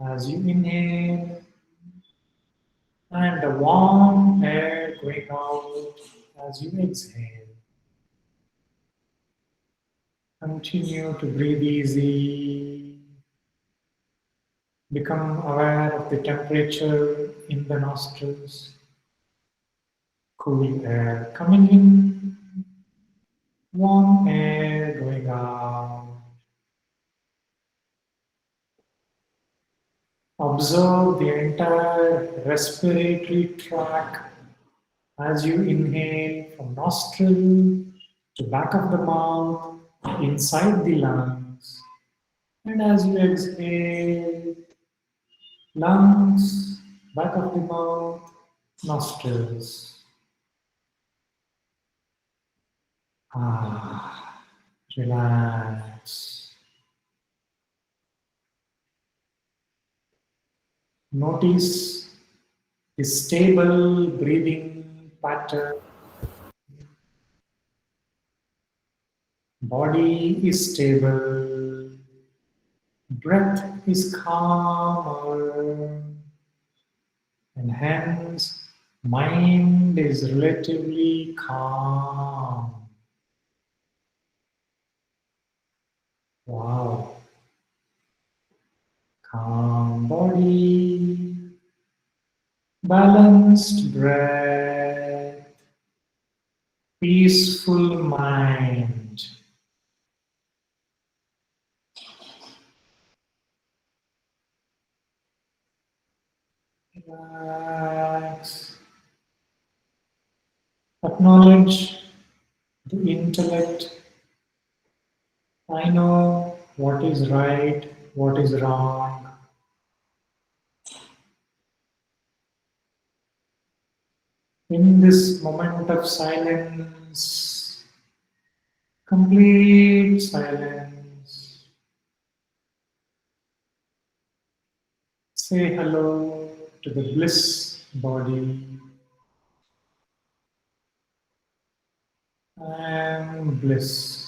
Speaker 5: as you inhale and the warm air going out as you exhale. Continue to breathe easy. Become aware of the temperature in the nostrils. Cool air coming in, warm air going out. Observe the entire respiratory tract as you inhale from nostril to back of the mouth, inside the lungs. And as you exhale, lungs, back of the mouth, nostrils. Relax. Notice the stable breathing pattern body is stable, breath is calmer, and hence mind is relatively calm. Wow. Calm body, balanced breath, peaceful mind. Relax. Acknowledge the intellect. I know what is right, what is wrong. In this moment of silence, complete silence, say hello to the bliss body. I am bliss.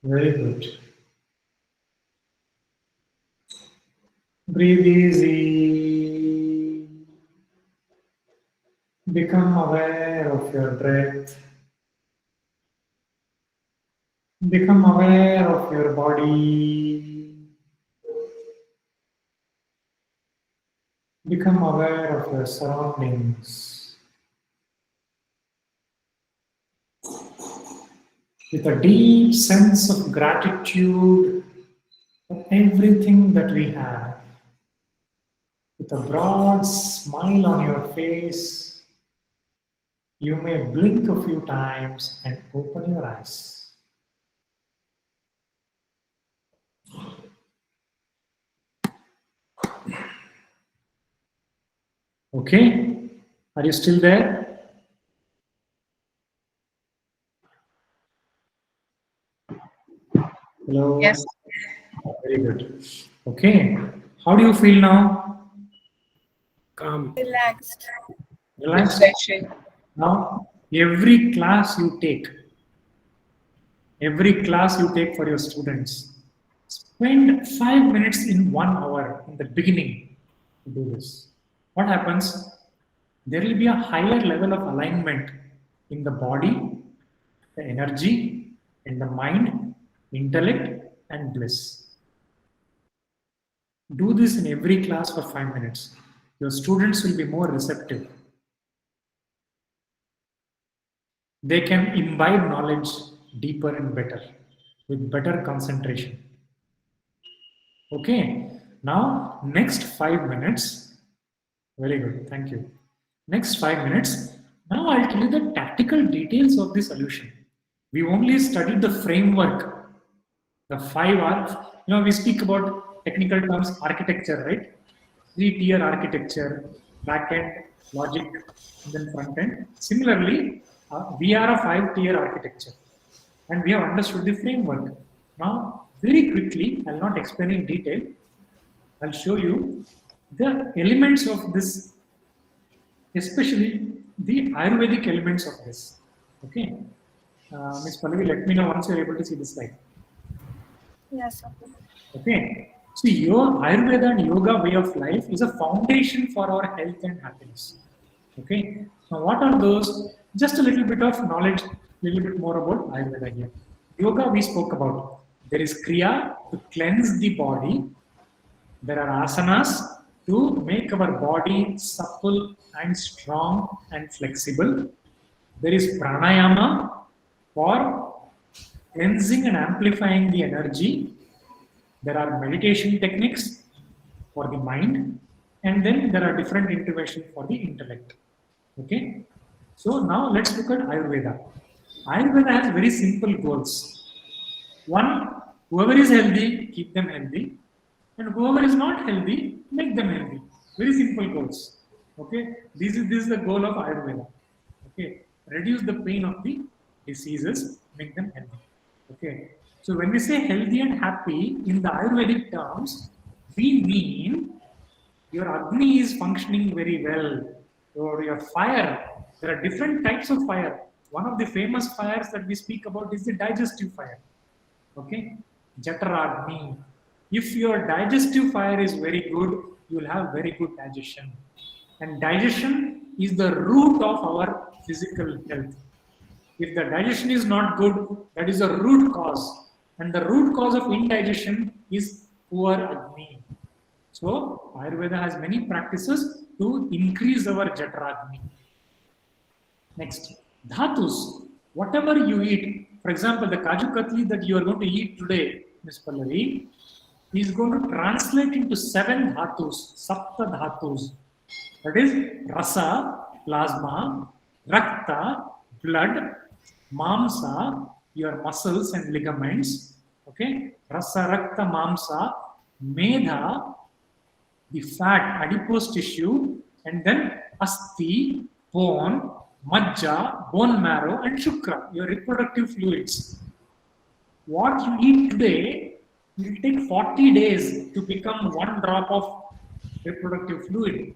Speaker 5: Very good. Breathe easy. Become aware of your breath. Become aware of your body. Become aware of your surroundings. With a deep sense of gratitude for everything that we have. With a broad smile on your face, you may blink a few times and open your eyes. Okay, are you still there? Hello?
Speaker 1: Yes.
Speaker 5: Very good. Okay, how do you feel now?
Speaker 6: Calm.
Speaker 1: Relaxed.
Speaker 5: Relaxed?
Speaker 8: Refreshing.
Speaker 5: Now, every class you take for your students, spend 5 minutes in 1 hour in the beginning to do this. What happens? There will be a higher level of alignment in the body, the energy, in the mind, intellect, and bliss. Do this in every class for 5 minutes. Your students will be more receptive. They can imbibe knowledge deeper and better, with better concentration. Okay, now next 5 minutes. Very good, thank you. Next 5 minutes. Now I'll tell you the tactical details of the solution. We only studied the framework, the 5R. We speak about technical terms, architecture, right? 3-tier architecture, back-end, logic, and then front-end. Similarly, we are a 5-tier architecture, and we have understood the framework. Now, very quickly, I'll not explain in detail. I'll show you the elements of this, especially the Ayurvedic elements of this. Okay, Ms. Pallavi, let me know once you're able to see the slide.
Speaker 1: Yes, sir.
Speaker 5: Okay, see, your Ayurveda and yoga way of life is a foundation for our health and happiness. Okay, now what are those? Just a little bit of knowledge, little bit more about Ayurveda here. Yoga we spoke about. There is Kriya to cleanse the body. There are asanas to make our body supple and strong and flexible. There is pranayama for cleansing and amplifying the energy. There are meditation techniques for the mind, and then there are different interventions for the intellect. Okay, so now let's look at Ayurveda. Ayurveda has very simple goals. One, whoever is healthy, keep them healthy, and whoever is not healthy, make them healthy. Very simple goals. Okay, this is the goal of Ayurveda. Okay, reduce the pain of the diseases, make them healthy. Okay, so when we say healthy and happy in the Ayurvedic terms, we mean your Agni is functioning very well. your fire. There are different types of fire. One of the famous fires that we speak about is the digestive fire. Okay, Jataragni. If your digestive fire is very good, you will have very good digestion. And digestion is the root of our physical health. If the digestion is not good, that is a root cause. And the root cause of indigestion is poor Agni. So, Ayurveda has many practices to increase our Jataragni. Next, Dhatus. Whatever you eat, for example, the Kaju Katli that you are going to eat today, Ms. Pallavi, is going to translate into 7 Dhatus, Sapta Dhatus. That is Rasa, plasma, Rakta, blood, Mamsa, your muscles and ligaments. Okay, Rasa, Rakta, Mamsa, Medha, the fat, adipose tissue, and then Asti, bone, Majja, bone marrow, and Shukra, your reproductive fluids. What you eat today will take 40 days to become 1 drop of reproductive fluid.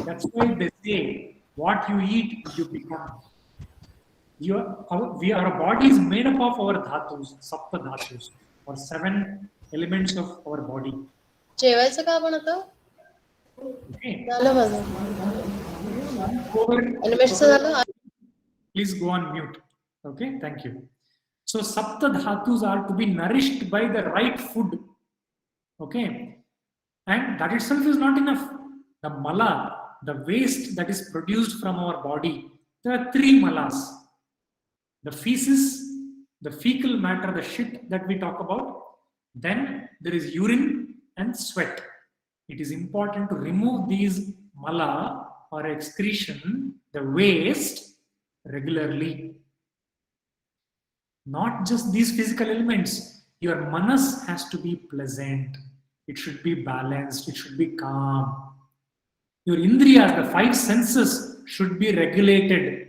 Speaker 5: That's why they say, what you eat, you become. Our body is made up of our dhatus, sapta dhatus, or 7 elements of our body.
Speaker 8: जेवायचं का आपण आता
Speaker 5: Okay.
Speaker 8: झालं माझं एनिमेशनचं झालं
Speaker 5: Please go on mute. Okay, thank you. So sapta dhatus are to be nourished by the right food. Okay, and that itself is not enough. The mala, the waste that is produced from our body, there are 3 malas. The feces, the fecal matter, the shit that we talk about. Then there is urine and sweat. It is important to remove these mala or excretion, the waste, regularly. Not just these physical elements. Your manas has to be pleasant. It should be balanced. It should be calm. Your indriyas, the 5 senses, should be regulated.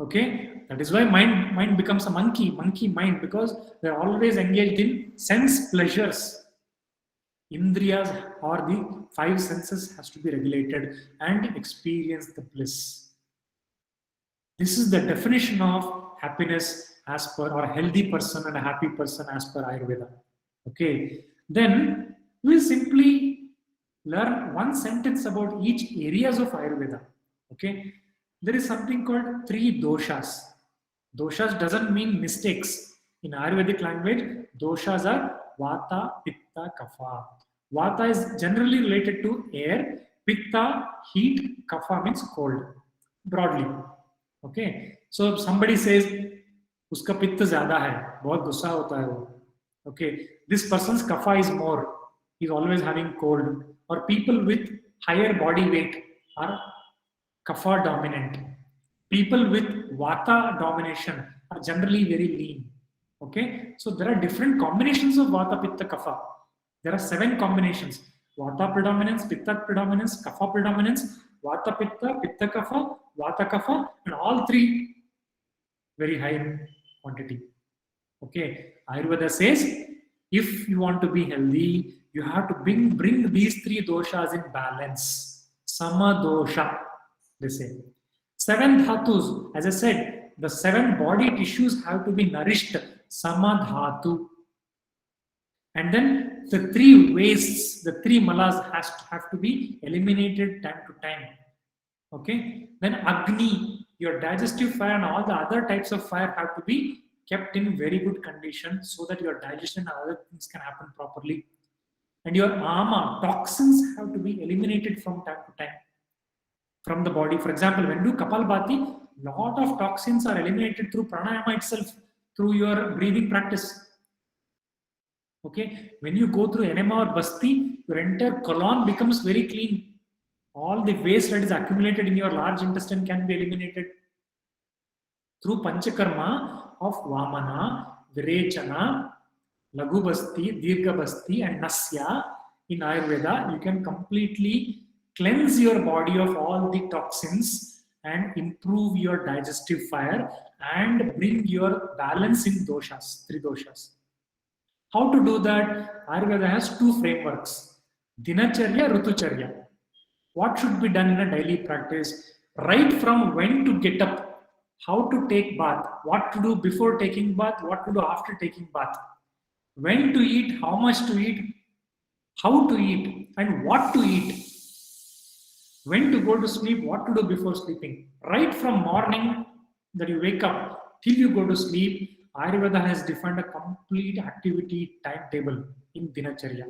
Speaker 5: Okay, that is why mind becomes a monkey mind, because they're always engaged in sense pleasures. Indriyas or the 5 senses has to be regulated and experience the bliss. This is the definition of happiness as per, or a healthy person and a happy person as per Ayurveda. Okay, then we'll simply learn 1 sentence about each areas of Ayurveda. Okay, there is something called 3 doshas. Doshas doesn't mean mistakes. In Ayurvedic language, doshas are Vata, Pitta, Kapha. Vata is generally related to air, Pitta, heat, Kapha means cold, broadly. Okay, so if somebody says, uska Pitta zyada hai, bahut gussa hota hai wo. Okay, this person's Kapha is more, he's always having cold. Or people with higher body weight are Kapha dominant. People with Vata domination are generally very lean. Okay, so there are different combinations of Vata, Pitta, Kapha. There are 7 combinations: Vata predominance, Pitta predominance, Kapha predominance, Vata Pitta, Pitta Kapha, Vata Kapha, and all 3 very high in quantity. Okay, Ayurveda says if you want to be healthy, you have to bring these 3 doshas in balance. Sama dosha, they say. 7 dhatus, as I said, the 7 body tissues have to be nourished. Sama dhatu. And then the 3 wastes, the 3 malas have to be eliminated time to time. Okay. Then Agni, your digestive fire and all the other types of fire have to be kept in very good condition so that your digestion and other things can happen properly. And your ama, toxins have to be eliminated from time to time from the body. For example, when you do Kapalbhati, lot of toxins are eliminated through pranayama itself, through your breathing practice. Okay, when you go through enema or basti, your entire colon becomes very clean. All the waste that is accumulated in your large intestine can be eliminated. Through Panchakarma of Vamana, Virechana, Laghu Basti, Dirgha Basti, and Nasya in Ayurveda, you can completely cleanse your body of all the toxins and improve your digestive fire and bring your balance in doshas, 3 doshas. How to do that? Ayurveda has 2 frameworks: Dinacharya, Rutucharya. what should be done in a daily practice, right from when to get up, how to take bath, what to do before taking bath, what to do after taking bath, when to eat, how much to eat, how to eat, and what to eat, when to go to sleep, what to do before sleeping. Right from morning that you wake up till you go to sleep, Ayurveda has defined a complete activity timetable in Dinacharya.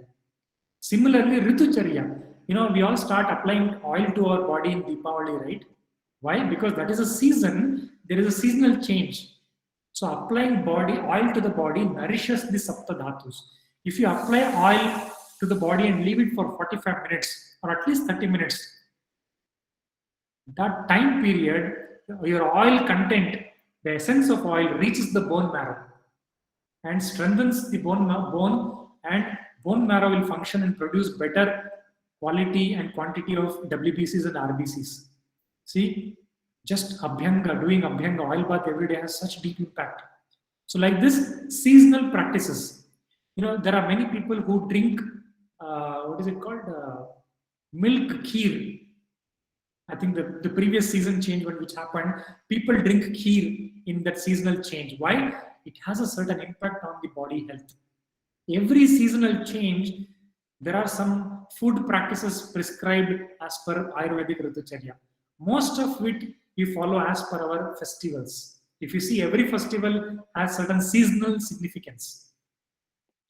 Speaker 5: Similarly, Ritucharya, we all start applying oil to our body in Deepavali, right? Why? Because that is a season, there is a seasonal change. So applying oil to the body nourishes the Sapta Dhatus. If you apply oil to the body and leave it for 45 minutes or at least 30 minutes, that time period, your oil content, the essence of oil reaches the bone marrow and strengthens the bone, and bone marrow will function and produce better quality and quantity of WBCs and RBCs. See, just Abhyanga, doing Abhyanga, oil bath every day has such deep impact. So like this, seasonal practices. There are many people who drink, what is it called? Milk kheer. I think the previous season change which happened, people drink kheer in that seasonal change. Why? It has a certain impact on the body health. Every seasonal change, there are some food practices prescribed as per Ayurvedic Ritucharya. Most of it we follow as per our festivals. If you see, every festival has certain seasonal significance.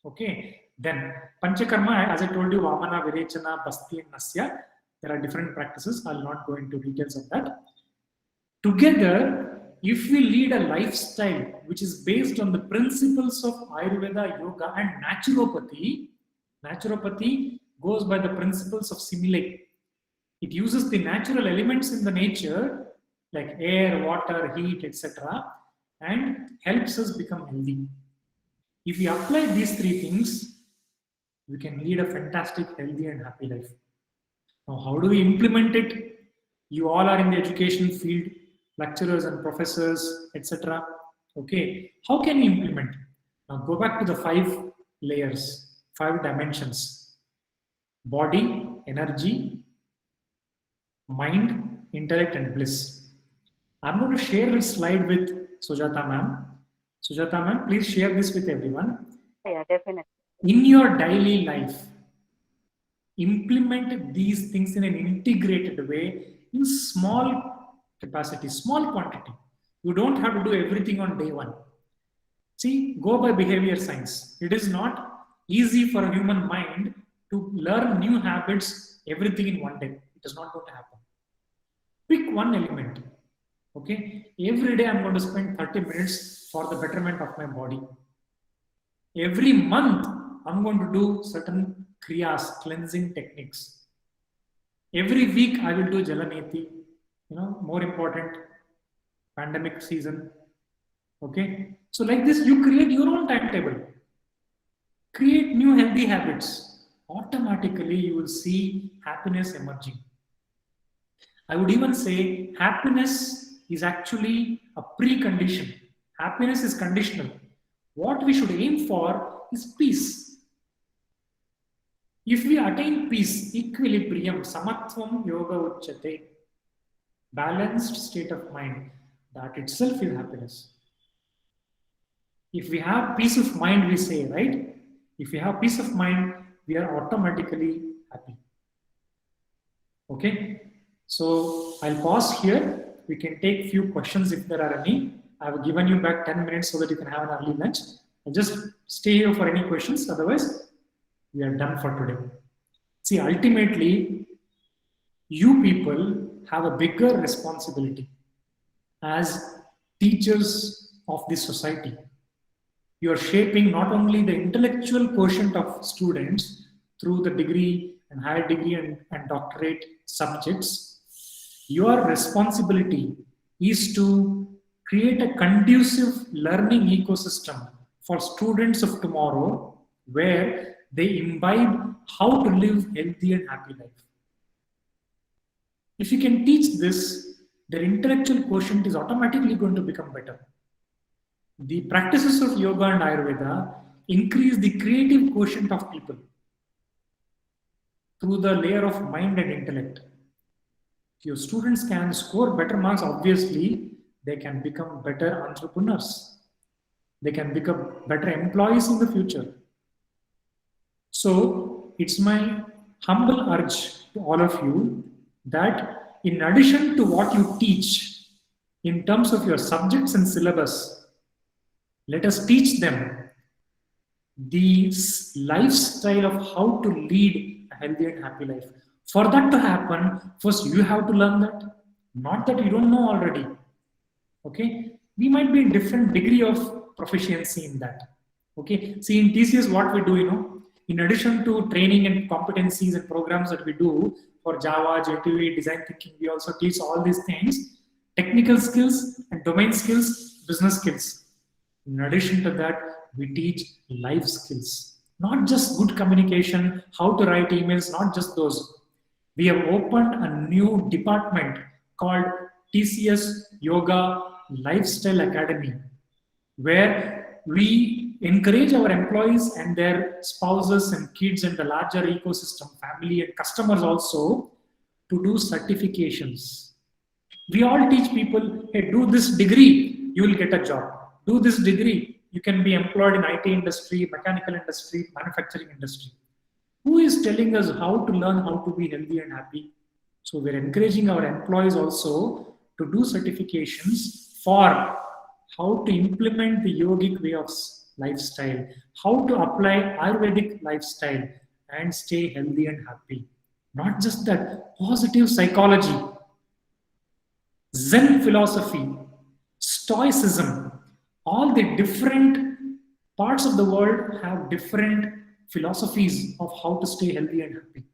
Speaker 5: Okay, then Panchakarma, as I told you, Vamana, Virechana, Basti, and Nasya, there are different practices. I'll not go into details of that. Together, if we lead a lifestyle which is based on the principles of Ayurveda, Yoga, and naturopathy goes by the principles of simile. It uses the natural elements in the nature like air, water, heat, etc. and helps us become healthy. If we apply these three things, we can lead a fantastic, healthy, and happy life. Now, how do we implement it? You all are in the education field, lecturers and professors, etc. Okay, how can you implement? Now, go back to the 5 layers, 5 dimensions: body, energy, mind, intellect, and bliss. I'm going to share this slide with Sujata ma'am. Sujata ma'am, please share this with everyone.
Speaker 4: Yeah, definitely.
Speaker 5: In your daily life, implement these things in an integrated way in small capacity, small quantity. You don't have to do everything on day one. See, go by behavior science. It is not easy for a human mind to learn new habits, everything in one day. It is not going to happen. Pick one element. Okay, every day I'm going to spend 30 minutes for the betterment of my body. Every month I'm going to do certain kriyas, cleansing techniques. Every week I will do Jalaneti, more important, pandemic season. Okay, so like this, you create your own timetable. Create new healthy habits. Automatically you will see happiness emerging. I would even say happiness is actually a precondition. Happiness is conditional. What we should aim for is peace. If we attain peace, equilibrium, samatvam yoga uchyate, balanced state of mind, that itself is happiness. If we have peace of mind, we say, right? If we have peace of mind, we are automatically happy. Okay? So I'll pause here. We can take few questions if there are any. I've given you back 10 minutes so that you can have an early lunch. I'll just stay here for any questions. Otherwise, we are done for today. See, ultimately, you people have a bigger responsibility as teachers of this society. You are shaping not only the intellectual quotient of students through the degree and higher degree and doctorate subjects. Your responsibility is to create a conducive learning ecosystem for students of tomorrow where they imbibe how to live healthy and happy life. If you can teach this, their intellectual quotient is automatically going to become better. The practices of yoga and Ayurveda increase the creative quotient of people through the layer of mind and intellect. If your students can score better marks, obviously, they can become better entrepreneurs. They can become better employees in the future. So it's my humble urge to all of you that in addition to what you teach in terms of your subjects and syllabus, let us teach them the lifestyle of how to lead a healthy and happy life. For that to happen, first you have to learn that. Not that you don't know already. Okay? We might be in different degree of proficiency in that. Okay? See, in TCS, what we do, in addition to training and competencies and programs that we do for Java, JTV, design thinking, we also teach all these things, technical skills and domain skills, business skills. In addition to that, we teach life skills, not just good communication, how to write emails, not just those. We have opened a new department called TCS Yoga Lifestyle Academy, where we encourage our employees and their spouses and kids and the larger ecosystem, family and customers also to do certifications. We all teach people, hey, do this degree, you will get a job. Do this degree, you can be employed in IT industry, mechanical industry, manufacturing industry. Who is telling us how to learn how to be healthy and happy? So we're encouraging our employees also to do certifications for how to implement the yogic way of lifestyle, how to apply Ayurvedic lifestyle and stay healthy and happy. Not just that, positive psychology, Zen philosophy, Stoicism, all the different parts of the world have different philosophies of how to stay healthy and happy.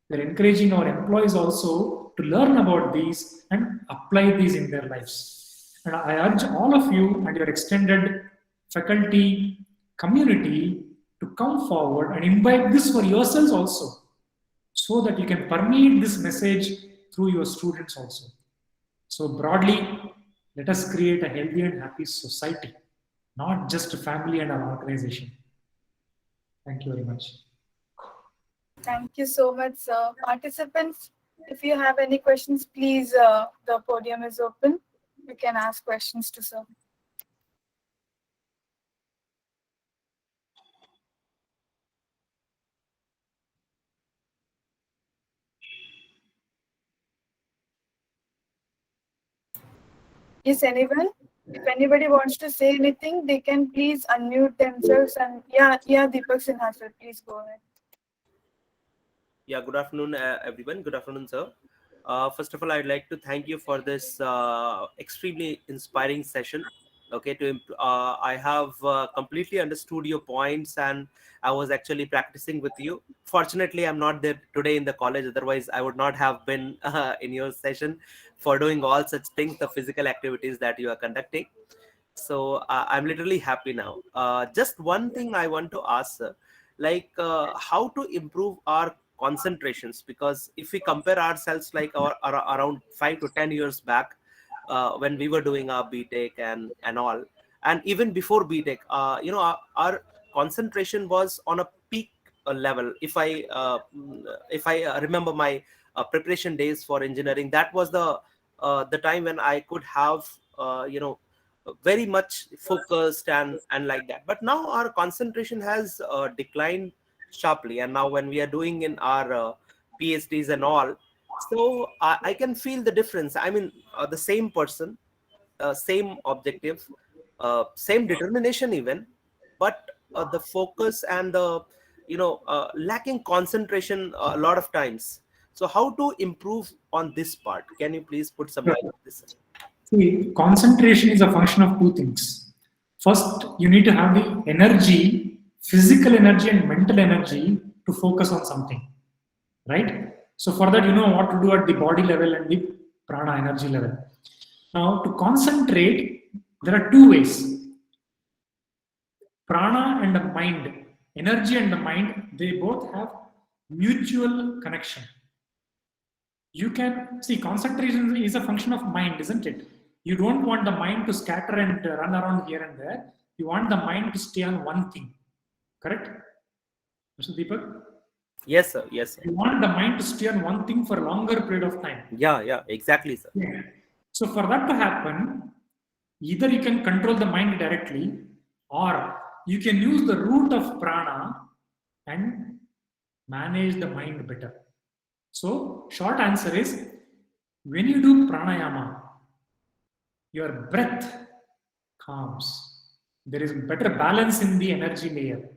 Speaker 5: We're encouraging our employees also to learn about these and apply these in their lives. And I urge all of you and your extended faculty community to come forward and imbibe this for yourselves also, so that you can permeate this message through your students also. So broadly, let us create a healthy and happy society, not just a family and our organization. Thank you very much.
Speaker 1: Thank you so much, sir. Participants, if you have any questions, please, the podium is open. You can ask questions to sir. Yes, anyone? If anybody wants to say anything, they can please unmute themselves and yeah, Deepak Sinha, sir, please go ahead.
Speaker 9: Yeah, good afternoon, everyone. Good afternoon, sir. First of all, I'd like to thank you for this extremely inspiring session. Okay, I have completely understood your points, and I was actually practicing with you. Fortunately, I'm not there today in the college. Otherwise, I would not have been in your session for doing all such things, the physical activities that you are conducting. So I'm literally happy now. Just one thing I want to ask, sir, like how to improve our concentrations, because if we compare ourselves like around 5 to 10 years back, when we were doing our BTech and all, and even before BTech, our concentration was on a peak level. If I remember my preparation days for engineering, that was the time when I could have very much focused and like that. But now our concentration has declined sharply, and now when we are doing in our PhDs and all, so I can feel the difference. I mean, the same person, same objective, same determination even, but the focus and the lacking concentration a lot of times. So how to improve on this part? Can you please put some light on this?
Speaker 5: See, concentration is a function of two things. First, you need to have the energy, physical energy and mental energy to focus on something, right? So for that, you know what to do at the body level and the prana energy level. Now, to concentrate, there are two ways. Prana and the mind, energy and the mind, they both have mutual connection. You can see concentration is a function of mind, isn't it? You don't want the mind to scatter and run around here and there. You want the mind to stay on one thing. Correct? Mr. Deepak?
Speaker 9: Yes, sir. Yes, sir.
Speaker 5: You want the mind to stay on one thing for a longer period of time.
Speaker 9: Yeah, exactly, sir.
Speaker 5: Yeah. So for that to happen, either you can control the mind directly, or you can use the root of prana and manage the mind better. So short answer is, when you do pranayama, your breath calms. There is better balance in the energy layer.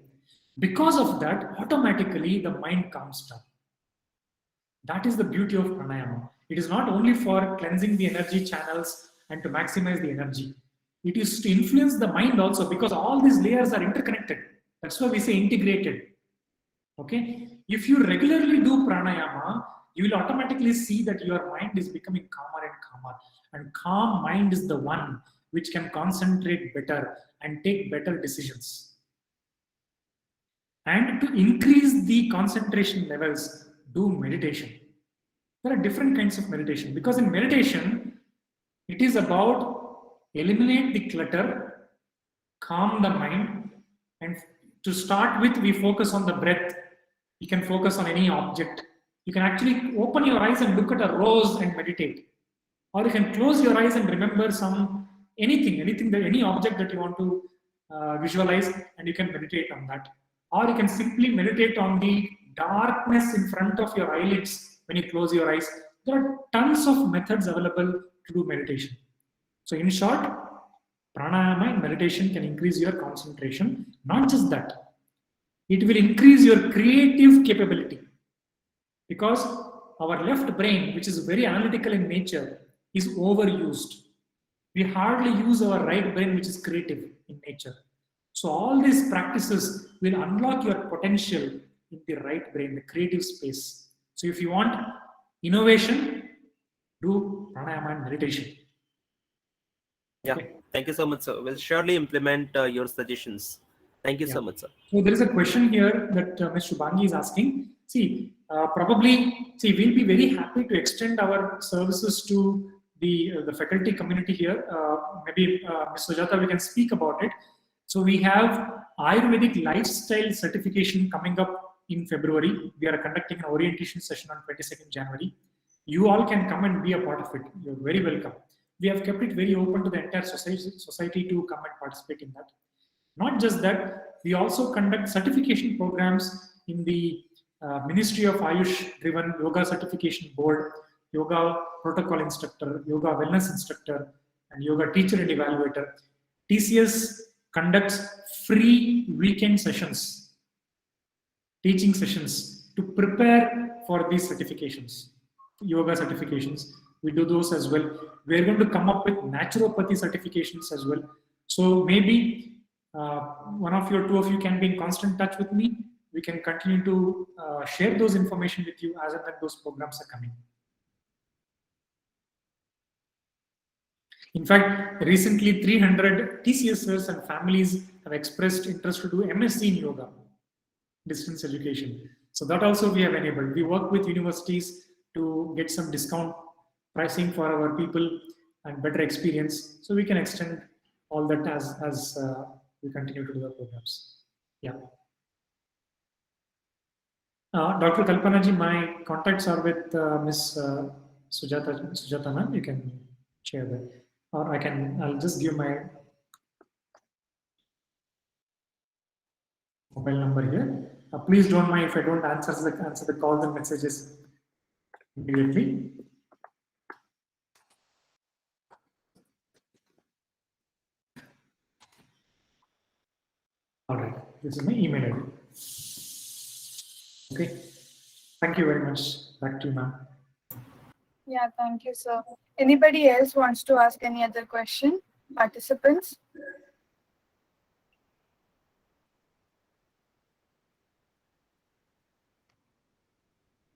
Speaker 5: Because of that, automatically the mind calms down. That is the beauty of pranayama. It is not only for cleansing the energy channels and to maximize the energy. It is to influence the mind also, because all these layers are interconnected. That's why we say integrated. Okay? If you regularly do pranayama, you will automatically see that your mind is becoming calmer and calmer. And calm mind is the one which can concentrate better and take better decisions. And to increase the concentration levels, do meditation. There are different kinds of meditation, because in meditation, it is about eliminate the clutter, calm the mind, and to start with, we focus on the breath. You can focus on any object. You can actually open your eyes and look at a rose and meditate. Or you can close your eyes and remember any object that you want to visualize, and you can meditate on that. Or you can simply meditate on the darkness in front of your eyelids when you close your eyes. There are tons of methods available to do meditation. So in short, pranayama and meditation can increase your concentration. Not just that, it will increase your creative capability, because our left brain, which is very analytical in nature, is overused. We hardly use our right brain, which is creative in nature. So all these practices will unlock your potential in the right brain, the creative space. So if you want innovation, do pranayama and meditation.
Speaker 9: Yeah.
Speaker 5: Okay.
Speaker 9: Thank you so much, sir. We'll surely implement your suggestions. Thank you so much, sir.
Speaker 5: So there is a question here that Ms. Shubhangi is asking. We'll be very happy to extend our services to the faculty community here. Maybe Ms. Sujata, we can speak about it. So we have Ayurvedic lifestyle certification coming up in February. We are conducting an orientation session on 22nd January. You all can come and be a part of it. You're very welcome. We have kept it very open to the entire society to come and participate in that. Not just that, we also conduct certification programs in the Ministry of Ayush driven Yoga Certification Board, Yoga Protocol Instructor, Yoga Wellness Instructor, and Yoga Teacher and Evaluator. TCS conducts free weekend sessions, teaching sessions to prepare for these certifications, yoga certifications. We do those as well. We're going to come up with naturopathy certifications as well. So maybe one of you or two of you can be in constant touch with me. We can continue to share those information with you as and when those programs are coming. In fact, recently 300 TCSers and families have expressed interest to do MSc in yoga, distance education. So that also we have enabled. We work with universities to get some discount pricing for our people and better experience. So we can extend all that as we continue to do the programs. Yeah. Dr. Kalpana ji, my contacts are with Ms. Sujata ma'am. You can share that. Or I'll just give my mobile number here. Please don't mind if I don't answer the calls and messages immediately. All right, this is my email ID. Okay, thank you very much. Back to you, ma'am.
Speaker 1: Yeah, thank you, sir. Anybody else wants to ask any other question? Participants?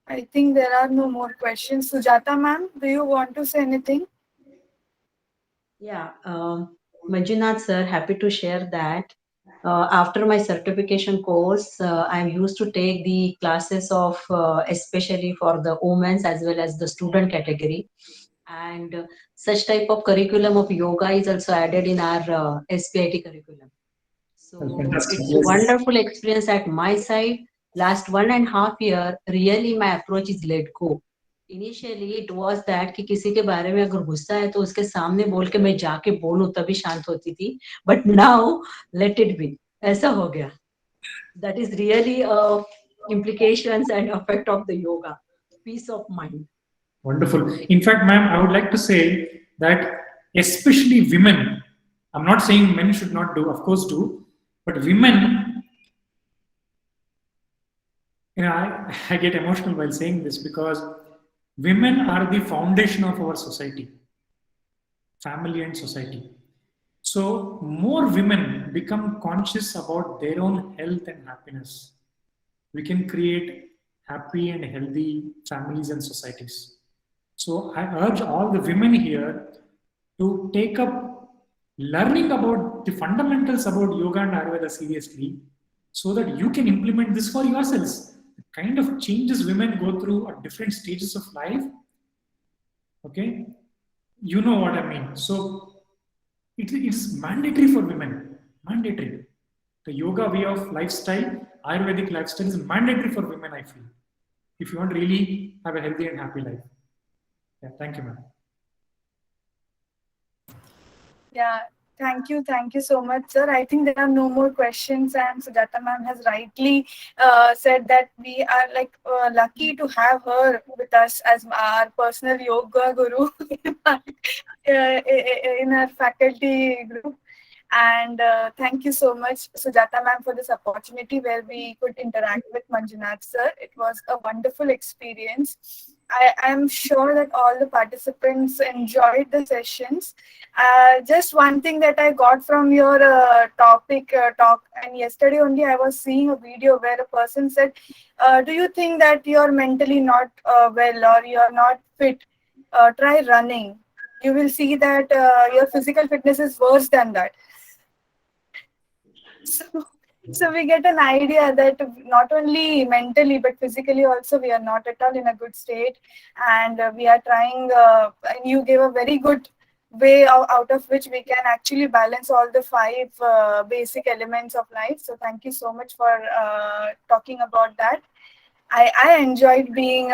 Speaker 1: I think there are no more questions. Sujata ma'am, do you want to say anything?
Speaker 3: Yeah, Manjunath sir, happy to share that. After my certification course, I'm used to take the classes of especially for the women's as well as the student category. And such type of curriculum of yoga is also added in our SPIT curriculum. So
Speaker 5: Fantastic.
Speaker 3: it's
Speaker 5: Yes.
Speaker 3: wonderful experience at my side. last 1.5 year, really my approach is let go. Initially it was that कि किसी के बारे में अगर गुस्सा है तो उसके सामने बोल के मैं जाके बोलूं तभी शांत होती थी, but now let it be. ऐसा हो गया. That is really implications and effect of the yoga. Peace of mind.
Speaker 5: Wonderful. In fact, ma'am, I would like to say that especially women, I'm not saying men should not do, of course do, but women, I get emotional while saying this because women are the foundation of our society, family and society. So more women become conscious about their own health and happiness. We can create happy and healthy families and societies. So I urge all the women here to take up learning about the fundamentals about yoga and Ayurveda seriously so that you can implement this for yourselves. The kind of changes women go through at different stages of life. Okay, you know what I mean. So it's mandatory for women. Mandatory. The yoga way of lifestyle, Ayurvedic lifestyle is mandatory for women, I feel. If you want to really have a healthy and happy life. Yeah, thank you, ma'am.
Speaker 1: Yeah, thank you so much, sir. I think there are no more questions, and Sujata ma'am has rightly said that we are like lucky to have her with us as our personal yoga guru in our faculty group. And thank you so much, Sujata ma'am, for this opportunity where we could interact with Manjunath sir. It was a wonderful experience. I am sure that all the participants enjoyed the sessions. Just one thing that I got from your talk, and yesterday only I was seeing a video where a person said, "Do you think that you're mentally not well or you're not fit? Try running. You will see that your physical fitness is worse than that." So we get an idea that not only mentally but physically also we are not at all in a good state, and we are trying. And you gave a very good way out of which we can actually balance all the five basic elements of life. So thank you so much for talking about that. I enjoyed being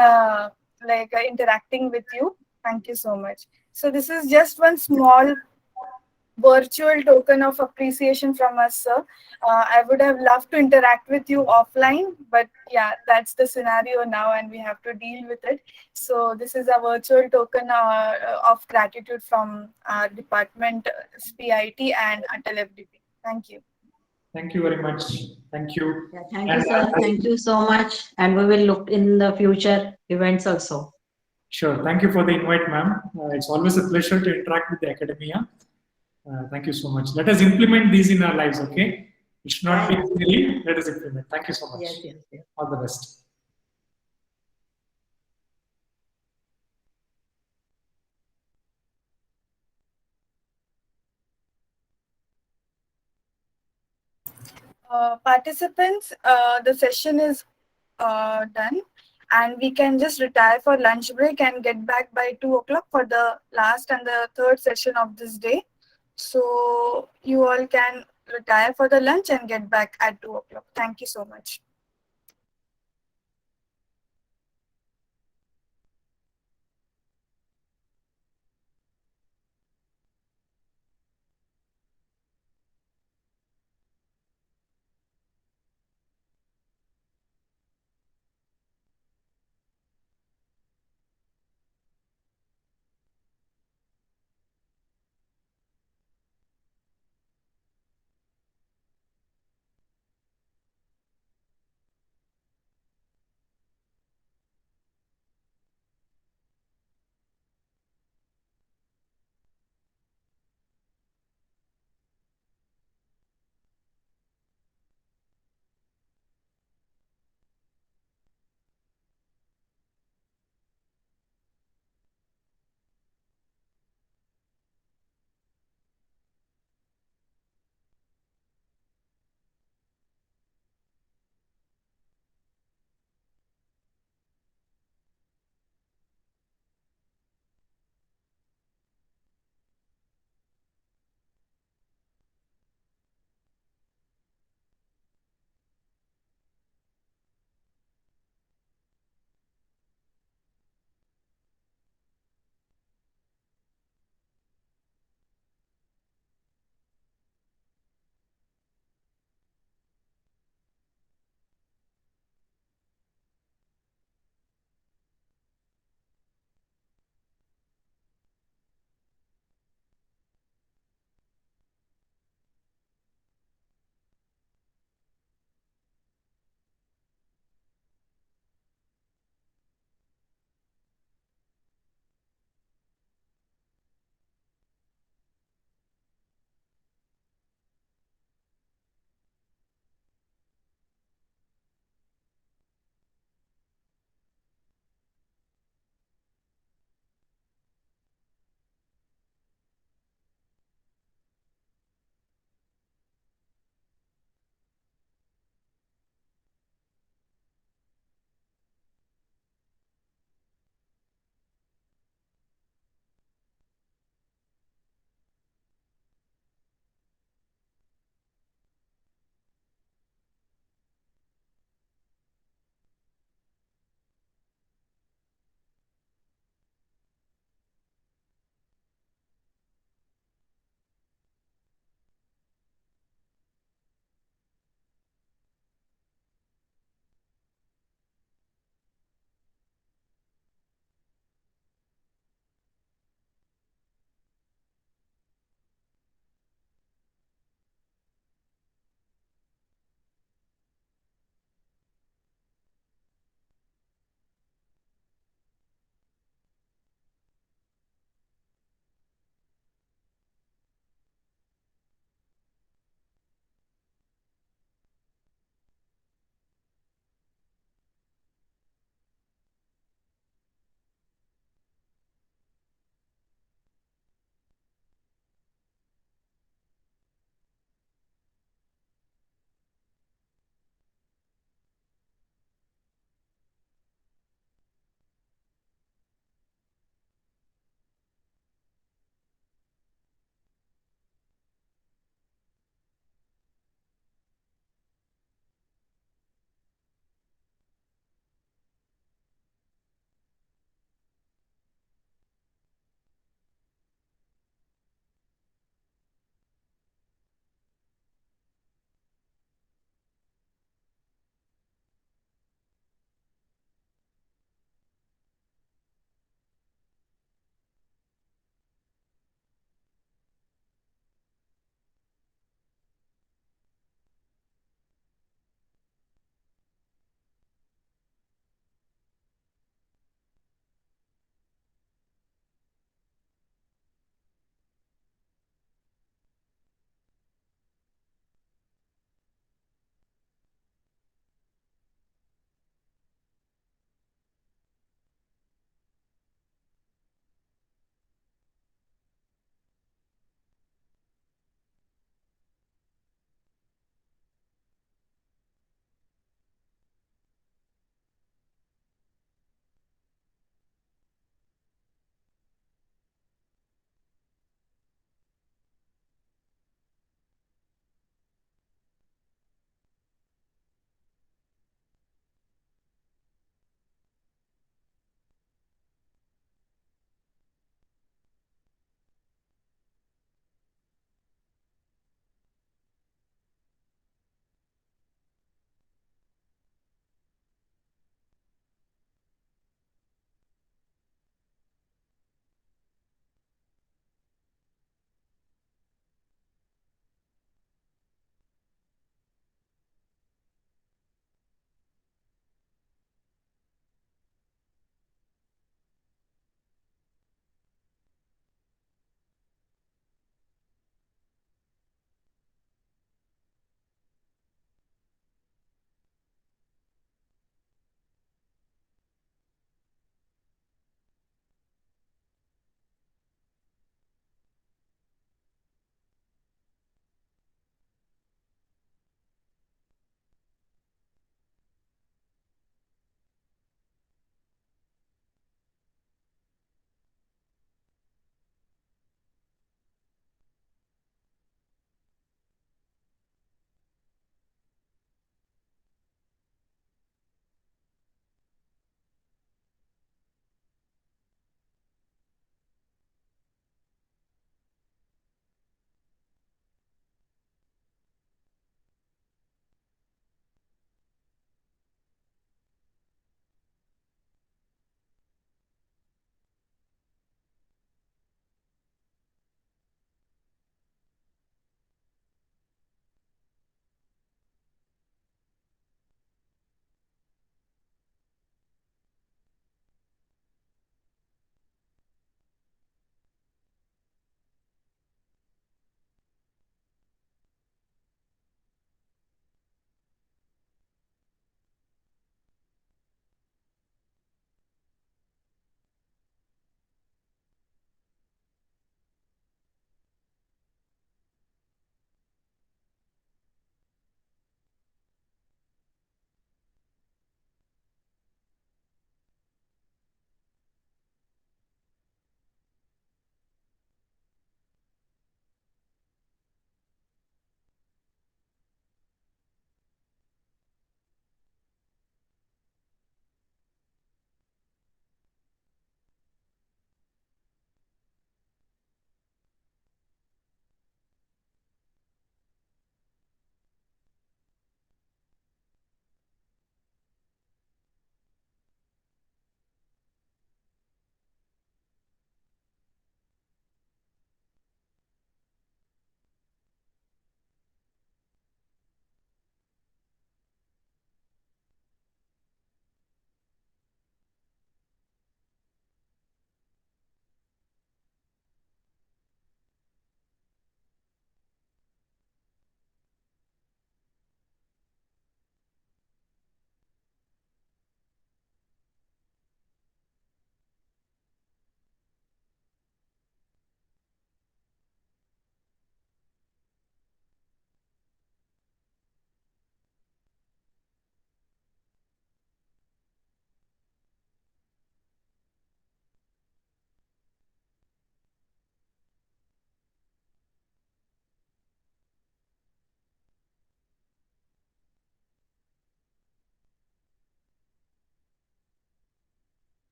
Speaker 1: interacting with you. Thank you so much. So this is just one small virtual token of appreciation from us, sir. I would have loved to interact with you offline, but yeah, that's the scenario now, and we have to deal with it. So this is a virtual token of gratitude from our department, SPIT and Atal FDP. Thank you.
Speaker 5: Thank you very much. Thank you.
Speaker 3: Yeah, thank you, sir. Thank you so much. And we will look in the future events also.
Speaker 5: Sure. Thank you for the invite, ma'am. It's always a pleasure to interact with the academia. Thank you so much. Let us implement these in our lives, okay? It should not be theory. Let us implement. Thank you so much.
Speaker 3: Yes.
Speaker 5: All the best.
Speaker 1: Participants, the session is done, and we can just retire for lunch break and get back by 2 o'clock for the last and the third session of this day. So you all can retire for the lunch and get back at 2 o'clock. Thank you so much.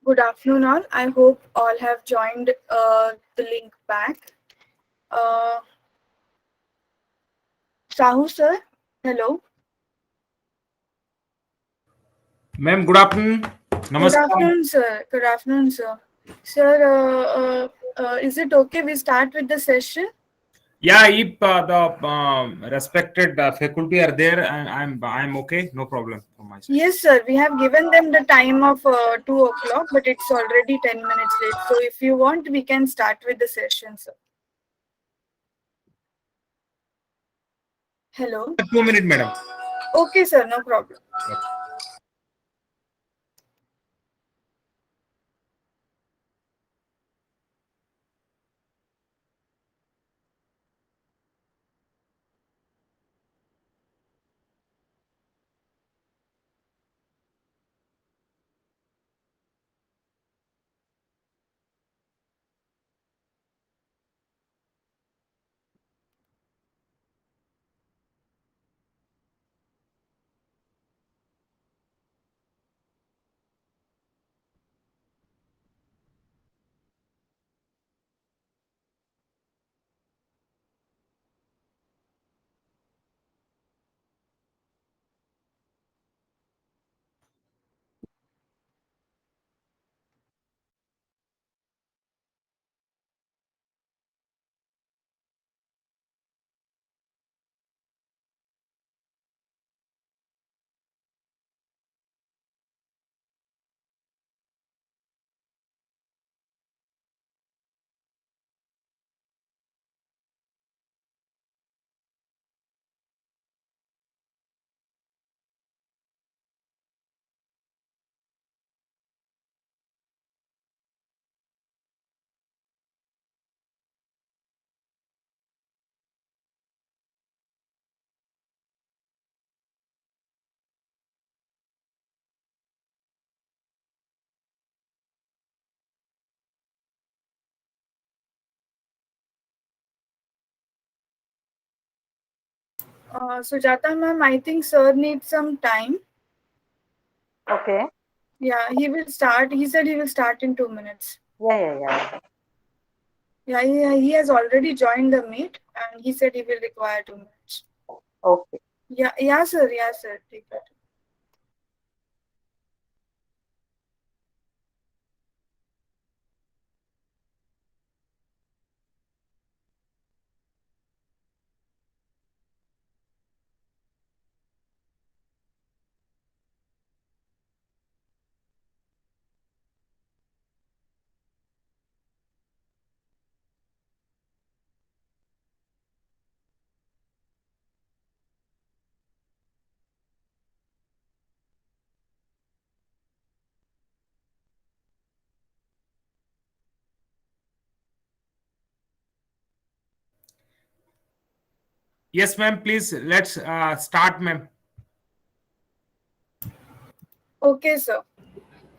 Speaker 1: Good afternoon, all. I hope all have joined the link back. Sahu, sir, hello.
Speaker 6: Ma'am, good afternoon.
Speaker 1: Good
Speaker 6: Namaskar.
Speaker 1: afternoon, sir. Good afternoon, sir. Sir, is it okay we start with the session?
Speaker 6: Yeah, if the respected faculty are there, I'm okay. No problem from my side.
Speaker 1: Yes, sir. We have given them the time of 2 o'clock, but it's already 10 minutes late. So if you want, we can start with the session, sir. Hello.
Speaker 6: 2 minutes, madam.
Speaker 1: Okay, sir. No problem. Sujata ma'am, I think sir needs some time.
Speaker 4: Okay.
Speaker 1: Yeah, he will start. He said he will start in 2 minutes.
Speaker 4: Yeah.
Speaker 1: Yeah, he has already joined the meet and he said he will require 2 minutes.
Speaker 4: Okay.
Speaker 1: Yeah, sir. Take it.
Speaker 6: Yes, ma'am. Please let's start, ma'am.
Speaker 1: Okay, sir.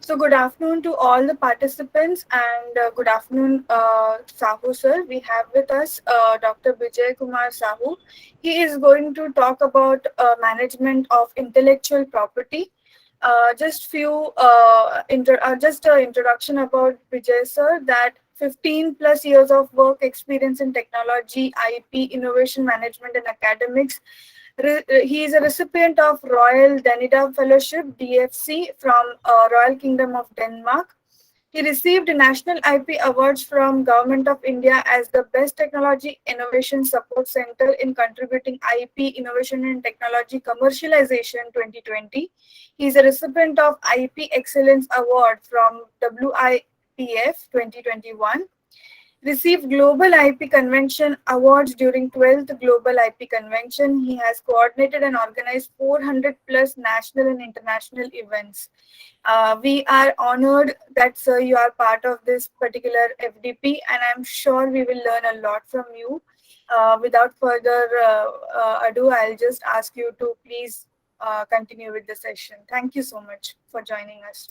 Speaker 1: So good afternoon to all the participants and good afternoon, Sahu sir. We have with us Dr. Vijay Kumar Sahu. He is going to talk about management of intellectual property. Just introduction about Vijay sir, that 15 plus years of work experience in technology, IP, innovation management and academics. He is a recipient of Royal Danida Fellowship (DFC) from Royal Kingdom of Denmark. He received national IP awards from Government of India as the Best Technology Innovation Support Center in contributing IP innovation and technology commercialization 2020. He is a recipient of IP Excellence Award from WIPF 2021. Received Global IP Convention awards during 12th Global IP Convention. He has coordinated and organized 400 plus national and international events. We are honored that, sir, you are part of this particular FDP, and I'm sure we will learn a lot from you. Without further ado, I'll just ask you to please continue with the session. Thank you so much for joining us.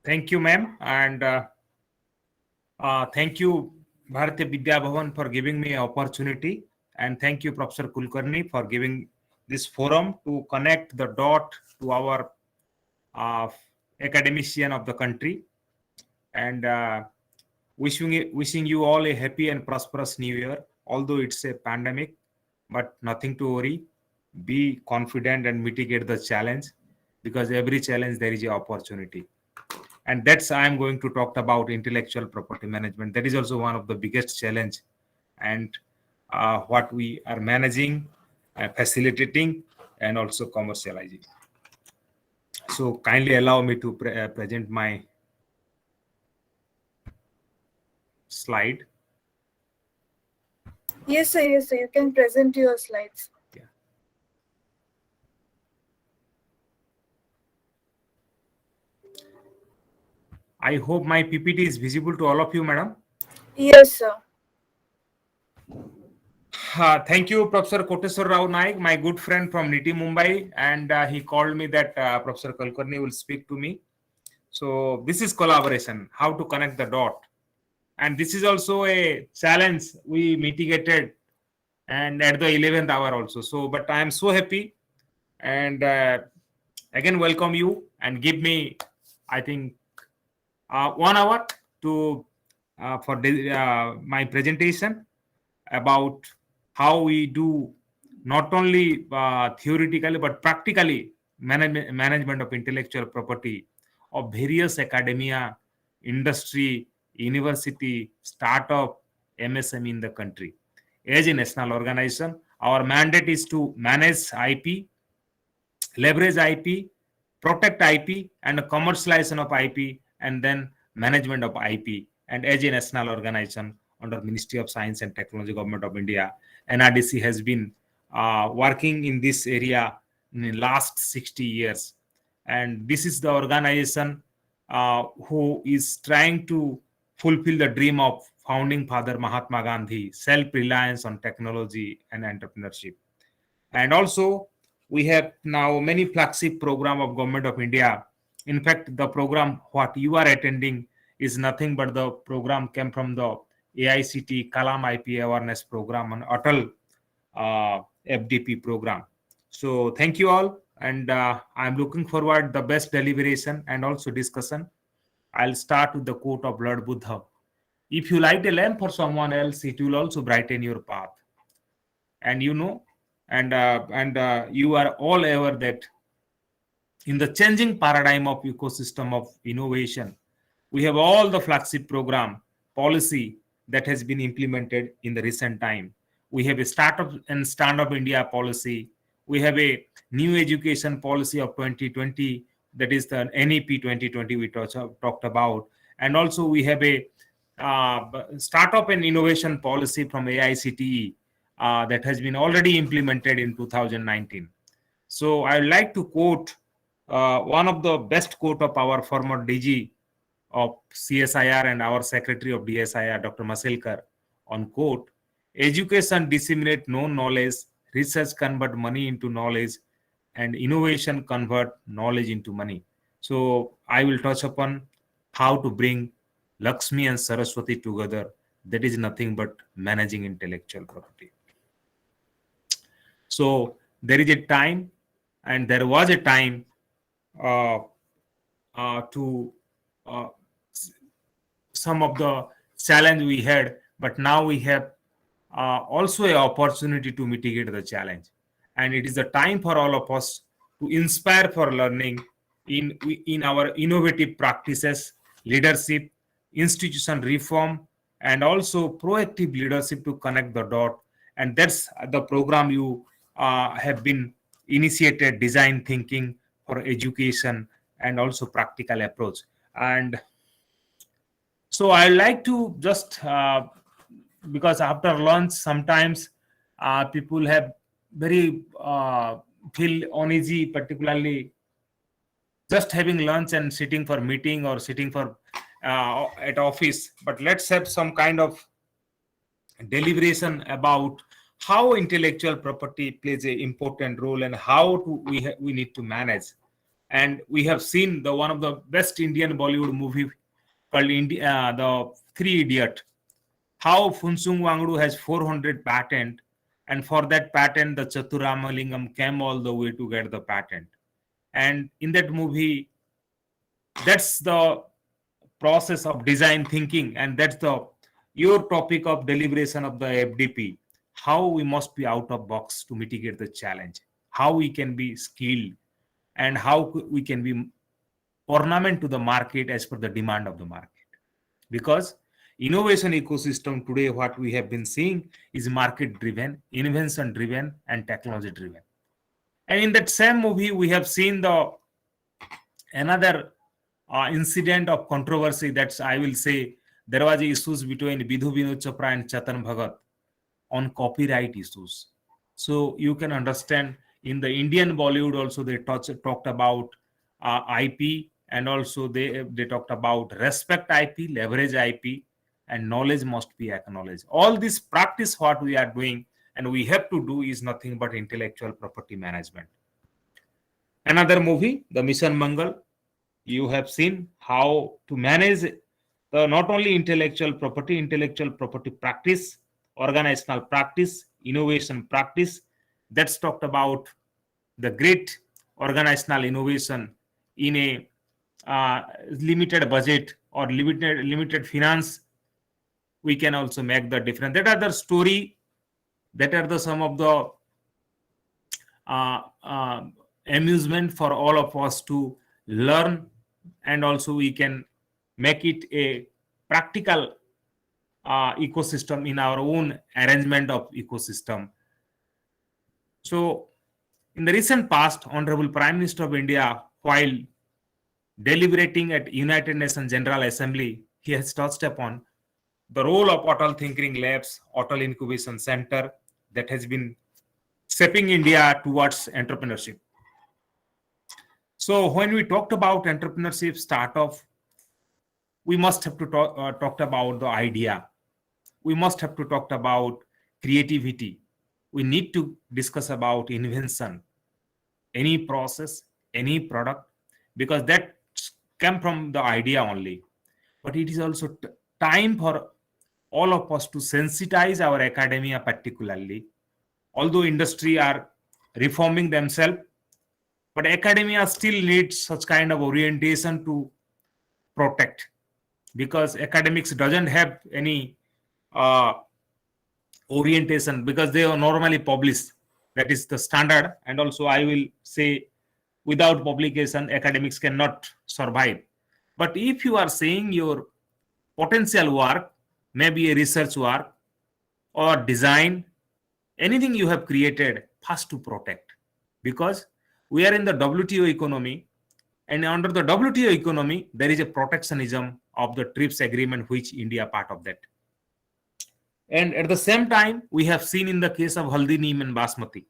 Speaker 6: Thank you, ma'am. And thank you, Bharatiya Vidya Bhavan, for giving me an opportunity. And thank you, Professor Kulkarni, for giving this forum to connect the dot to our academician of the country. And wishing you all a happy and prosperous new year. Although it's a pandemic, but nothing to worry. Be confident and mitigate the challenge, because every challenge there is an opportunity. And that's I'm going to talk about intellectual property management. That is also one of the biggest challenge, and what we are managing, facilitating, and also commercializing. So kindly allow me to present my slide.
Speaker 1: Yes, sir. You can present your slides.
Speaker 6: Yeah. I hope my PPT is visible to all of you, madam.
Speaker 1: Yes, sir.
Speaker 6: Thank you, Professor Koteswar Rao Naik, my good friend from NITI Mumbai, and he called me that Professor Kulkarni will speak to me. So this is collaboration, how to connect the dot. And this is also a challenge we mitigated, and at the 11th hour also. So, but I am so happy, and again welcome you and give me, I think, 1 hour to for my presentation about how we do not only theoretically but practically management of intellectual property of various academia, industry, university, startup, MSME in the country. As a national organization, our mandate is to manage IP, leverage IP, protect IP, and commercialization of IP, and then management of IP. And as a national organization under Ministry of Science and Technology, Government of India, NRDC has been working in this area in the last 60 years. And this is the organization who is trying to fulfill the dream of founding father Mahatma Gandhi, self-reliance on technology and entrepreneurship. And also, we have now many flagship program of Government of India. In fact, the program what you are attending is nothing but the program came from the AICT Kalam IP awareness program on Atal FDP program. So thank you all, and I'm looking forward the best deliberation and also discussion. I'll start with the quote of Lord Buddha. If you light a lamp for someone else, it will also brighten your path. And you know, and you are all aware that in the changing paradigm of ecosystem of innovation, we have all the flagship program policy that has been implemented in the recent time. We have a startup and stand-up India policy. We have a new education policy of 2020, that is the NEP 2020 we talked about. And also we have a startup and innovation policy from AICTE that has been already implemented in 2019. So I would like to quote one of the best quote of our former DG of CSIR and our Secretary of DSIR, Dr. Maselkar, on quote, education disseminate known knowledge, research convert money into knowledge, and innovation convert knowledge into money. So I will touch upon how to bring Lakshmi and Saraswati together. That is nothing but managing intellectual property. So there is a time, and there was a time to some of the challenge we had, but now we have also an opportunity to mitigate the challenge. And it is the time for all of us to inspire for learning in our innovative practices, leadership, institution reform, and also proactive leadership to connect the dot. And that's the program you have been initiated, design thinking for education and also practical approach. And so I like to just, because after lunch, sometimes people have very feel uneasy, particularly just having lunch and sitting for meeting or sitting for at office. But let's have some kind of deliberation about how intellectual property plays an important role and how we need to manage. And we have seen the one of the best Indian Bollywood movie called the Three Idiot. How Funsung Wangdu has 400 patent, and for that patent, the Chaturamalingam came all the way to get the patent. And in that movie, that's the process of design thinking, and that's your topic of deliberation of the FDP. How we must be out of box to mitigate the challenge, how we can be skilled, and how we can be ornament to the market as per the demand of the market. Because innovation ecosystem today, what we have been seeing is market driven, invention driven, and technology driven. And in that same movie, we have seen another incident of controversy. That's, I will say, there was issues between Bidhu Vinod Chopra and Chetan Bhagat on copyright issues. So you can understand in the Indian Bollywood also they talked about IP, and also they talked about respect IP, leverage IP, and knowledge must be acknowledged. All this practice what we are doing and we have to do is nothing but intellectual property management. Another movie, The Mission Mangal, you have seen how to manage the not only intellectual property practice, organizational practice, innovation practice. That's talked about the great organizational innovation in a limited budget or limited finance. We can also make the difference. That are the story. That are the some of the amusement for all of us to learn, and also we can make it a practical ecosystem in our own arrangement of ecosystem. So in the recent past, Honorable Prime Minister of India, while deliberating at United Nations General Assembly, he has touched upon the role of Atal Thinking Labs, Atal Incubation Center that has been shaping India towards entrepreneurship. So when we talked about entrepreneurship, startup, we must have to talk about the idea. We must have to talk about creativity. We need to discuss about invention, any process, any product, because that came from the idea only. But it is also time for all of us to sensitize our academia particularly although industry are reforming themselves, but academia still needs such kind of orientation to protect, because academics doesn't have any orientation, because they are normally published. That is the standard. And also I will say, without publication, academics cannot survive. But if you are saying your potential work, maybe a research work or design, anything you have created, first to protect, because we are in the WTO economy, and under the WTO economy, there is a protectionism of the TRIPS agreement, which India part of that. And at the same time, we have seen in the case of Haldi, Neem and Basmati.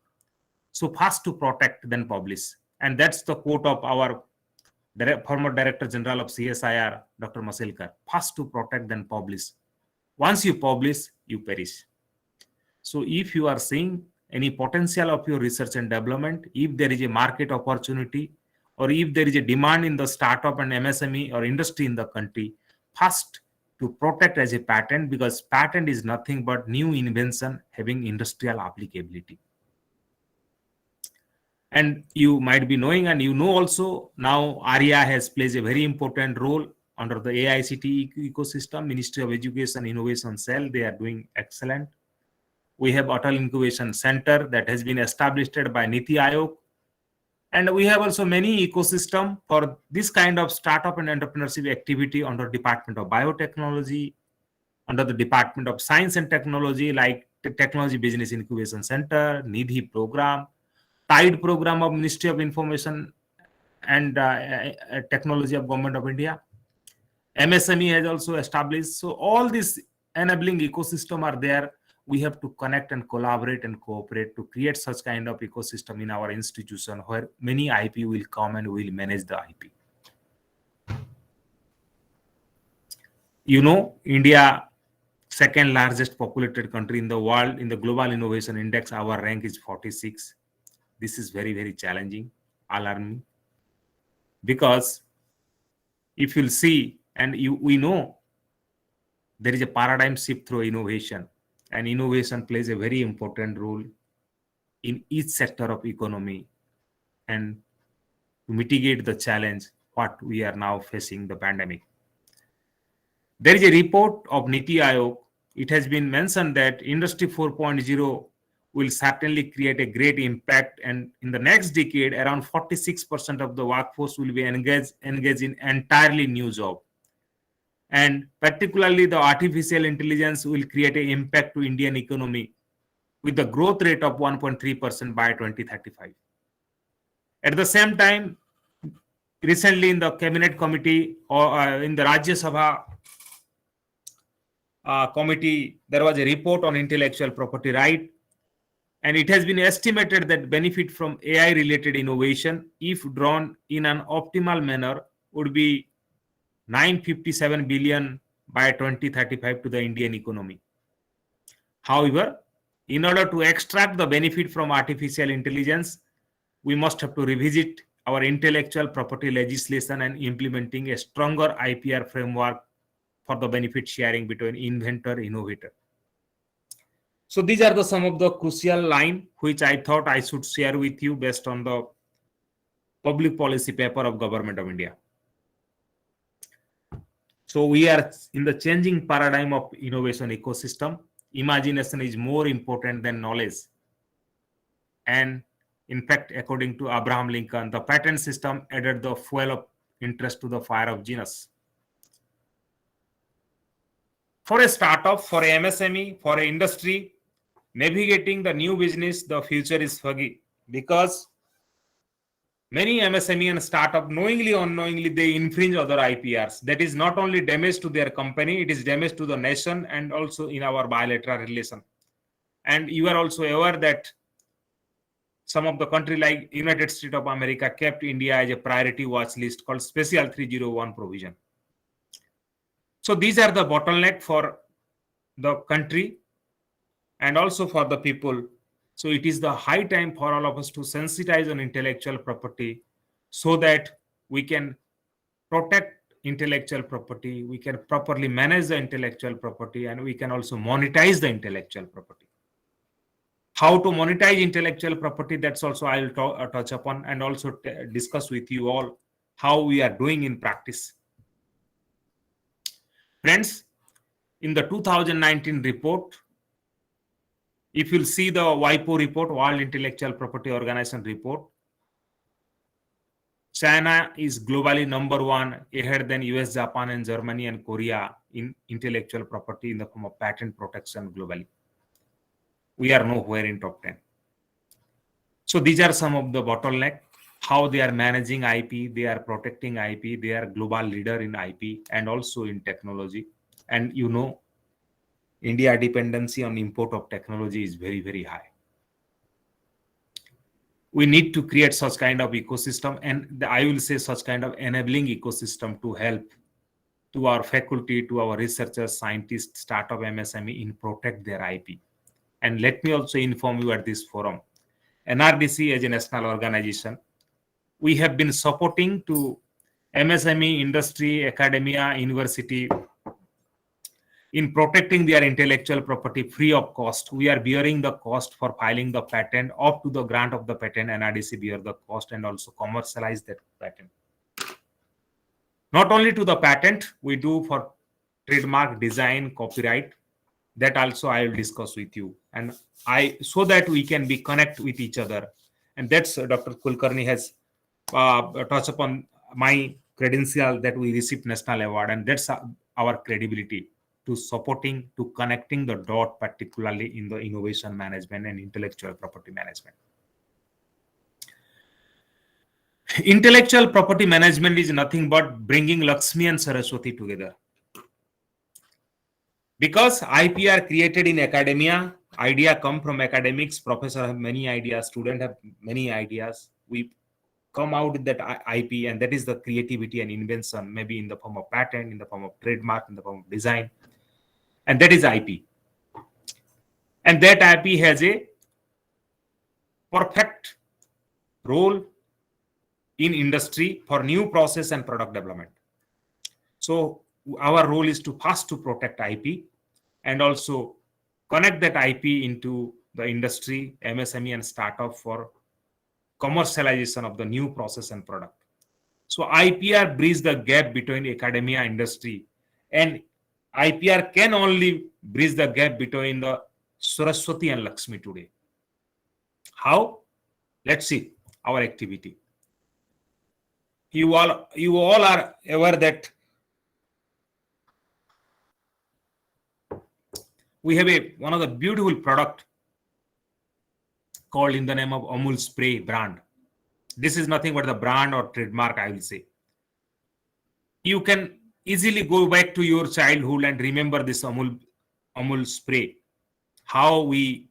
Speaker 6: So first to protect, then publish. And that's the quote of our former Director General of CSIR, Dr. Maselkar. First to protect, then publish. Once you publish, you perish. So if you are seeing any potential of your research and development, if there is a market opportunity, or if there is a demand in the startup and MSME or industry in the country, first to protect as a patent, because patent is nothing but new invention having industrial applicability. And you might be knowing, and you know also, now ARIA has plays a very important role under the AICTE ecosystem. Ministry of Education Innovation Cell, they are doing excellent. We have Atal Incubation Center that has been established by Niti Aayog. And we have also many ecosystem for this kind of startup and entrepreneurship activity under Department of Biotechnology, under the Department of Science and Technology, like the Technology Business Incubation Center, Nidhi program, TIDE program of Ministry of Information and Technology of Government of India. MSME has also established. So all these enabling ecosystem are there. We have to connect and collaborate and cooperate to create such kind of ecosystem in our institution, where many IP will come and will manage the IP. You know, India, second largest populated country in the world, in the Global Innovation Index, our rank is 46. This is very, very challenging, alarming, because if you'll see, and we know there is a paradigm shift through innovation, and innovation plays a very important role in each sector of economy, and to mitigate the challenge what we are now facing, the pandemic. There is a report of Niti Aayog. It has been mentioned that Industry 4.0 will certainly create a great impact, and in the next decade, around 46% of the workforce will be engaged in entirely new job. And particularly the artificial intelligence will create an impact to Indian economy with the growth rate of 1.3% by 2035. At the same time, recently in the cabinet committee or in the Rajya Sabha committee, there was a report on intellectual property right. And it has been estimated that benefit from AI related innovation, if drawn in an optimal manner, would be 957 billion by 2035 to the Indian economy. However, in order to extract the benefit from artificial intelligence, we must have to revisit our intellectual property legislation and implementing a stronger IPR framework for the benefit sharing between inventor innovator. So these are some of the crucial lines which I thought I should share with you based on the public policy paper of Government of India. So we are in the changing paradigm of innovation ecosystem. Imagination is more important than knowledge. And in fact, according to Abraham Lincoln, the patent system added the fuel of interest to the fire of genius. For a startup, for a MSME, for an industry, navigating the new business, the future is foggy, because many MSME and startup, knowingly or unknowingly, they infringe other IPRs. That is not only damage to their company, it is damage to the nation and also in our bilateral relation. And you are also aware that some of the country like United States of America kept India as a priority watch list called Special 301 provision. So these are the bottleneck for the country and also for the people. So it is the high time for all of us to sensitize on intellectual property so that we can protect intellectual property, we can properly manage the intellectual property, and we can also monetize the intellectual property. How to monetize intellectual property, that's also I will touch upon, and also discuss with you all how we are doing in practice. Friends, in the 2019 report, if you'll see the WIPO report, World Intellectual Property Organization report, China is globally number one, ahead than US, Japan, and Germany and Korea in intellectual property in the form of patent protection globally. We are nowhere in top 10. So these are some of the bottlenecks, how they are managing IP, they are protecting IP, they are global leader in IP and also in technology. And you know, India dependency on import of technology is very, very high. We need to create such kind of ecosystem, and I will say such kind of enabling ecosystem to help to our faculty, to our researchers, scientists, startup, MSME in protect their IP. And let me also inform you at this forum, NRDC as a national organization, we have been supporting to MSME, industry, academia, university in protecting their intellectual property free of cost. We are bearing the cost for filing the patent. Up to the grant of the patent, NRDC bear the cost and also commercialize that patent. Not only to the patent, we do for trademark, design, copyright. That also I will discuss with you, and so that we can be connect with each other. And that's Dr. Kulkarni has touched upon my credential that we received national award, and that's our credibility to supporting, to connecting the dot, particularly in the innovation management and intellectual property management. Intellectual property management is nothing but bringing Lakshmi and Saraswati together. Because IP are created in academia, idea come from academics, professor have many ideas, student have many ideas. We come out with that IP, and that is the creativity and invention, maybe in the form of patent, in the form of trademark, in the form of design. And that is IP. And that IP has a perfect role in industry for new process and product development. So our role is to first to protect IP and also connect that IP into the industry, MSME and startup for commercialization of the new process and product. So IPR bridges the gap between academia and industry, and IPR can only bridge the gap between the Saraswati and Lakshmi today. How? Let's see our activity. You all are aware that we have one of the beautiful product called in the name of Amul Spray brand. This is nothing but the brand or trademark, I will say. You can easily go back to your childhood and remember this Amul Spray. How we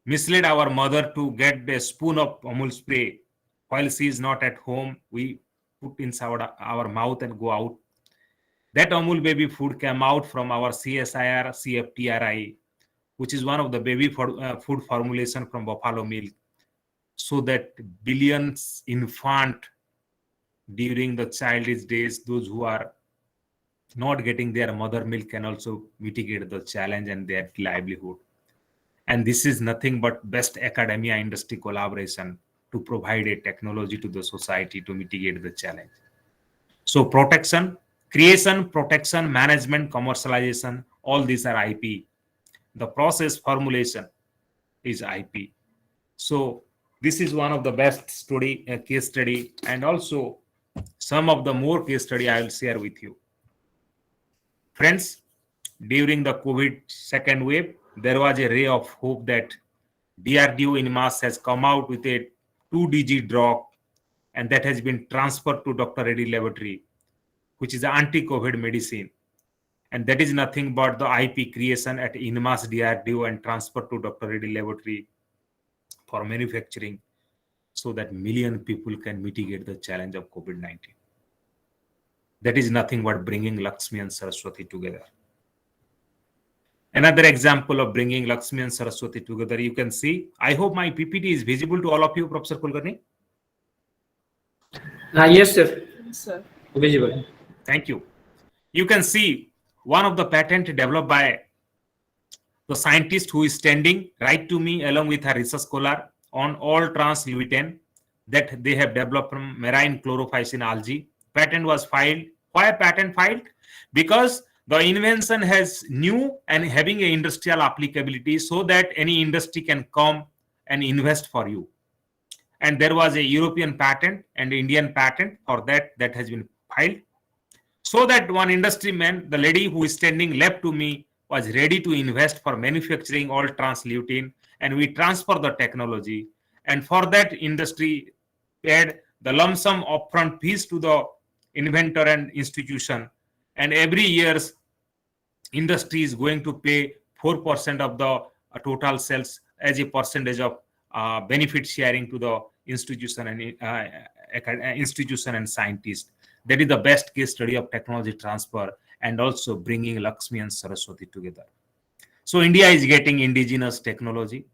Speaker 6: misled our mother to get a spoon of Amul Spray while she is not at home. We put inside our mouth and go out. That Amul baby food came out from our CSIR, CFTRI, which is one of the baby food formulation from buffalo milk, so that billions infant during the childish days, those who are not getting their mother milk, can also mitigate the challenge and their livelihood. And this is nothing but best academia industry collaboration to provide a technology to the society to mitigate the challenge. So protection, creation, protection, management, commercialization, all these are IP. The process formulation is IP. So this is one of the best case study, and also some of the more case study I will share with you. Friends, during the COVID second wave, there was a ray of hope that DRDO in mass has come out with a 2-digit drug, and that has been transferred to Dr. Reddy Laboratory, which is an anti-COVID medicine. And that is nothing but the IP creation at INMAS DRDO and transfer to Dr. Reddy Laboratory for manufacturing, so that million people can mitigate the challenge of COVID-19. That is nothing but bringing Lakshmi and Saraswati together. Another example of bringing Lakshmi and Saraswati together, you can see, I hope my PPT is visible to all of you, Professor Kulkarni.
Speaker 10: Yes, sir.
Speaker 8: Sir.
Speaker 10: Visible.
Speaker 6: Thank you. You can see one of the patent developed by The scientist who is standing right to me along with her research scholar on all trans-lutein that they have developed from marine chlorophycin algae. Patent was filed. Why a patent filed? Because the invention has new and having a industrial applicability so that any industry can come and invest for you. And there was a European patent and Indian patent for that has been filed. So that one industry man, the lady who is standing left to me, was ready to invest for manufacturing all trans-lutein, and we transfer the technology. And for that, industry paid the lump sum upfront fees to the inventor and institution. And every year, industry is going to pay 4% of the total sales as a percentage of benefit sharing to the institution and scientists. That is the best case study of technology transfer and also bringing Lakshmi and Saraswati together. So India is getting indigenous technology.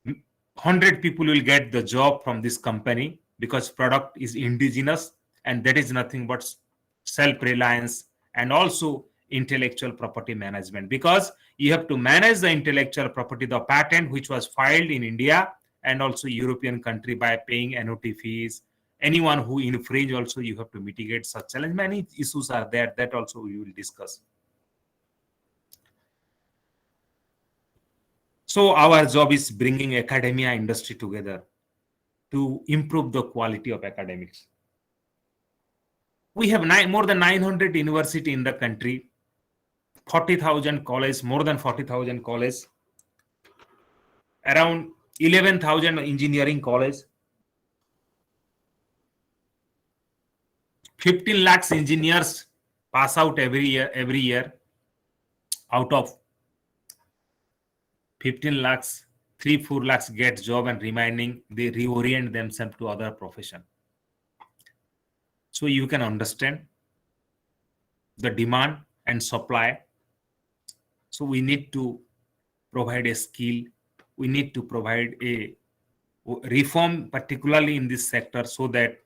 Speaker 6: 100 people will get the job from this company because product is indigenous, and that is nothing but self-reliance and also intellectual property management, because you have to manage the intellectual property, the patent which was filed in India and also European country by paying annuity fees. Anyone who infringe also you have to mitigate such challenge. Many issues are there that also we will discuss. So our job is bringing academia industry together to improve the quality of academics. We have more than 900 universities in the country, 40,000 colleges, more than 40,000 colleges, around 11,000 engineering colleges, 15 lakhs engineers pass out every year. Out of 15 lakhs, 3-4 lakhs get job, and remaining they reorient themselves to other profession. So you can understand the demand and supply. So we need to provide a skill. We need to provide a reform, particularly in this sector, so that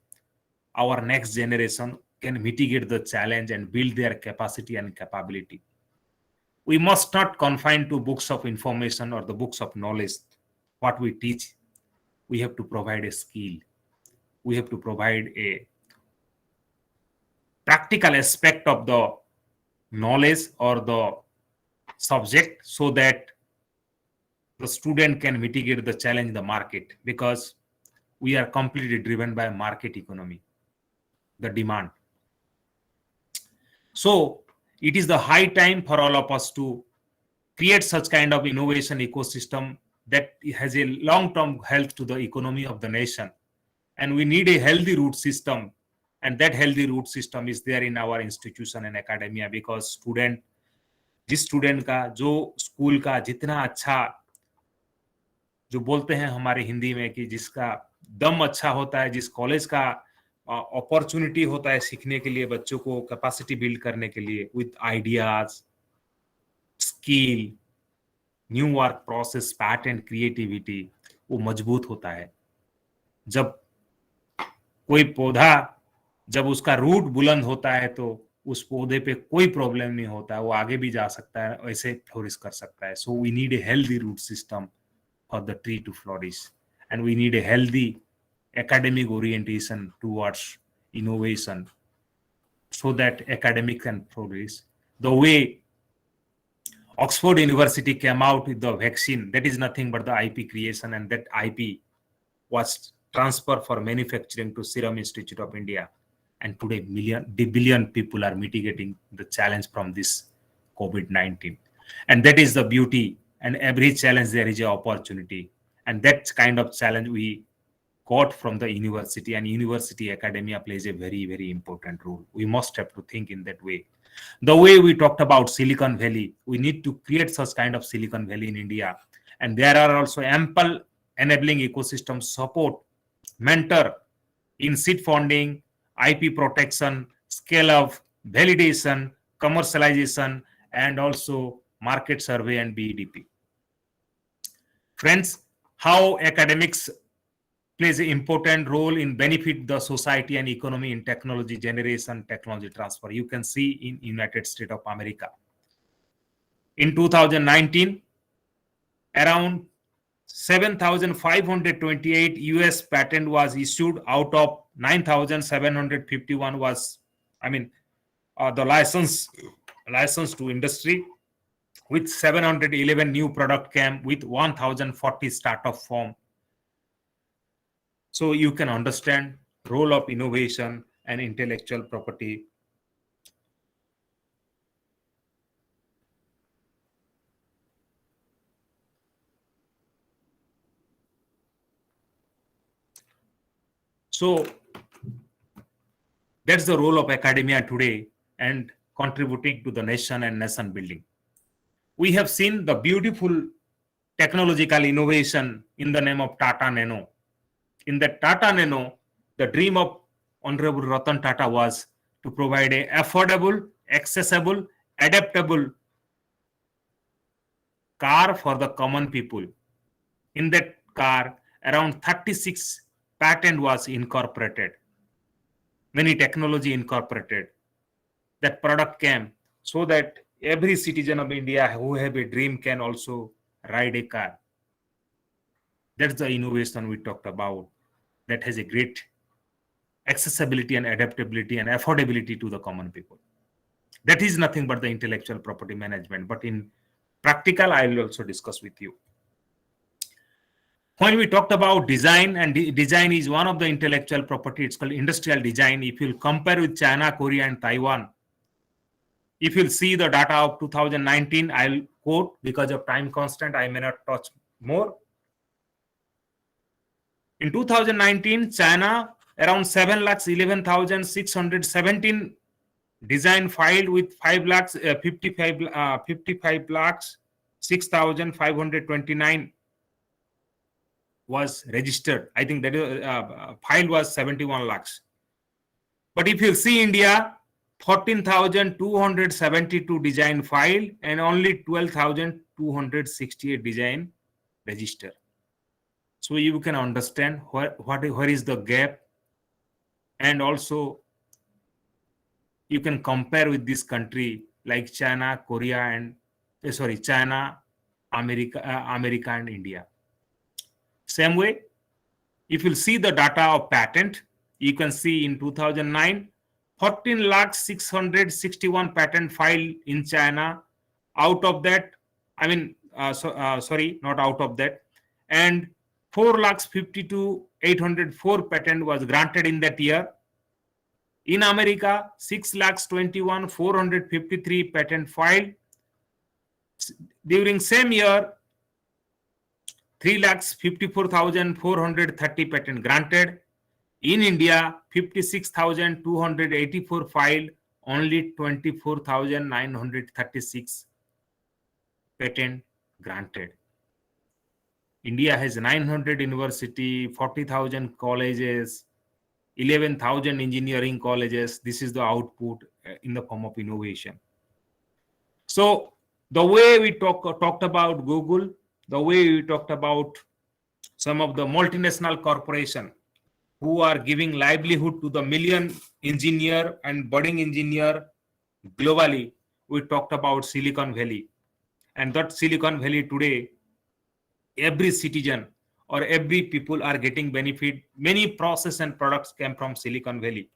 Speaker 6: our next generation can mitigate the challenge and build their capacity and capability. We must not confine to books of information or the books of knowledge. What we teach, we have to provide a skill. We have to provide a practical aspect of the knowledge or the subject so that the student can mitigate the challenge in the market, because we are completely driven by market economy, the demand. So it is the high time for all of us to create such kind of innovation ecosystem that has a long-term health to the economy of the nation. And we need a healthy root system, and that healthy root system is there in our institution and academia, because जिस student का जो school का जितना अच्छा, जो बोलते हैं हमारे हिंदी में कि जिसका दम अच्छा होता है, जिस कॉलेज का अपॉर्चुनिटी होता है सीखने के लिए, बच्चों को कैपेसिटी बिल्ड करने के लिए with ideas, skill, new work process, pattern, creativity, वो मजबूत होता है. जब कोई पौधा, जब उसका रूट बुलंद होता है तो उस पौधे पे कोई प्रॉब्लम नहीं होता है, वो आगे भी जा सकता है, ऐसे फ्लोरिश कर सकता है. So we need a healthy root system for the tree to flourish, and we need a healthy academic orientation towards innovation so that academic can progress. The way Oxford University came out with the vaccine, that is nothing but the IP creation, and that IP was transferred for manufacturing to Serum Institute of India. And today billion people are mitigating the challenge from this COVID-19. And that is the beauty, and every challenge there is an opportunity. And that kind of challenge we got from the university, and university academia plays a very, very important role. We must have to think in that way. The way we talked about Silicon Valley, we need to create such kind of Silicon Valley in India. And there are also ample enabling ecosystem support, mentor in seed funding, IP protection, scale of validation, commercialization, and also market survey and BEDP. Friends, how academics plays an important role in benefit the society and economy in technology generation, technology transfer. You can see in United States of America. In 2019, around 7,528 US patent was issued, out of 9,751 was, the license to industry, with 711 new product came with 1,040 startup form. So you can understand role of innovation and intellectual property. So that's the role of academia today and contributing to the nation and nation building. We have seen the beautiful technological innovation in the name of Tata Nano. In the Tata Nano, the dream of Honorable Ratan Tata was to provide a affordable, accessible, adaptable car for the common people. In that car, around 36 patent was incorporated. Many technology incorporated. That product came so that every citizen of India who have a dream can also ride a car. That's the innovation we talked about, that has a great accessibility and adaptability and affordability to the common people. That is nothing but the intellectual property management. But in practical, I will also discuss with you. When we talked about design, and design is one of the intellectual property, it's called industrial design. If you compare with China, Korea, and Taiwan, if you'll see the data of 2019, I'll quote because of time constant, I may not touch more. In 2019, China, around 7,11,617 design filed with 55,6,529 was registered. I think that file was 71 lakhs. But if you see India, 14,272 design filed and only 12,268 design registered. So you can understand where is the gap, and also you can compare with this country like China, Korea, and China, America, and India. Same way, if you see the data of patent, you can see in 2009, 14,661 patent filed in China. Out of that, not out of that, and 4,52,804 patent was granted in that year. In America, 6,21,453 patent filed. During same year, 3,54,430 patent granted. In India, 56,284 filed, only 24,936 patent granted. India has 900 universities, 40,000 colleges, 11,000 engineering colleges. This is the output in the form of innovation. So the way we talked about Google, the way we talked about some of the multinational corporations who are giving livelihood to the million engineer and budding engineer globally, we talked about Silicon Valley. And that Silicon Valley today, every citizen or every people are getting benefit. Many process and products came from Silicon Valley.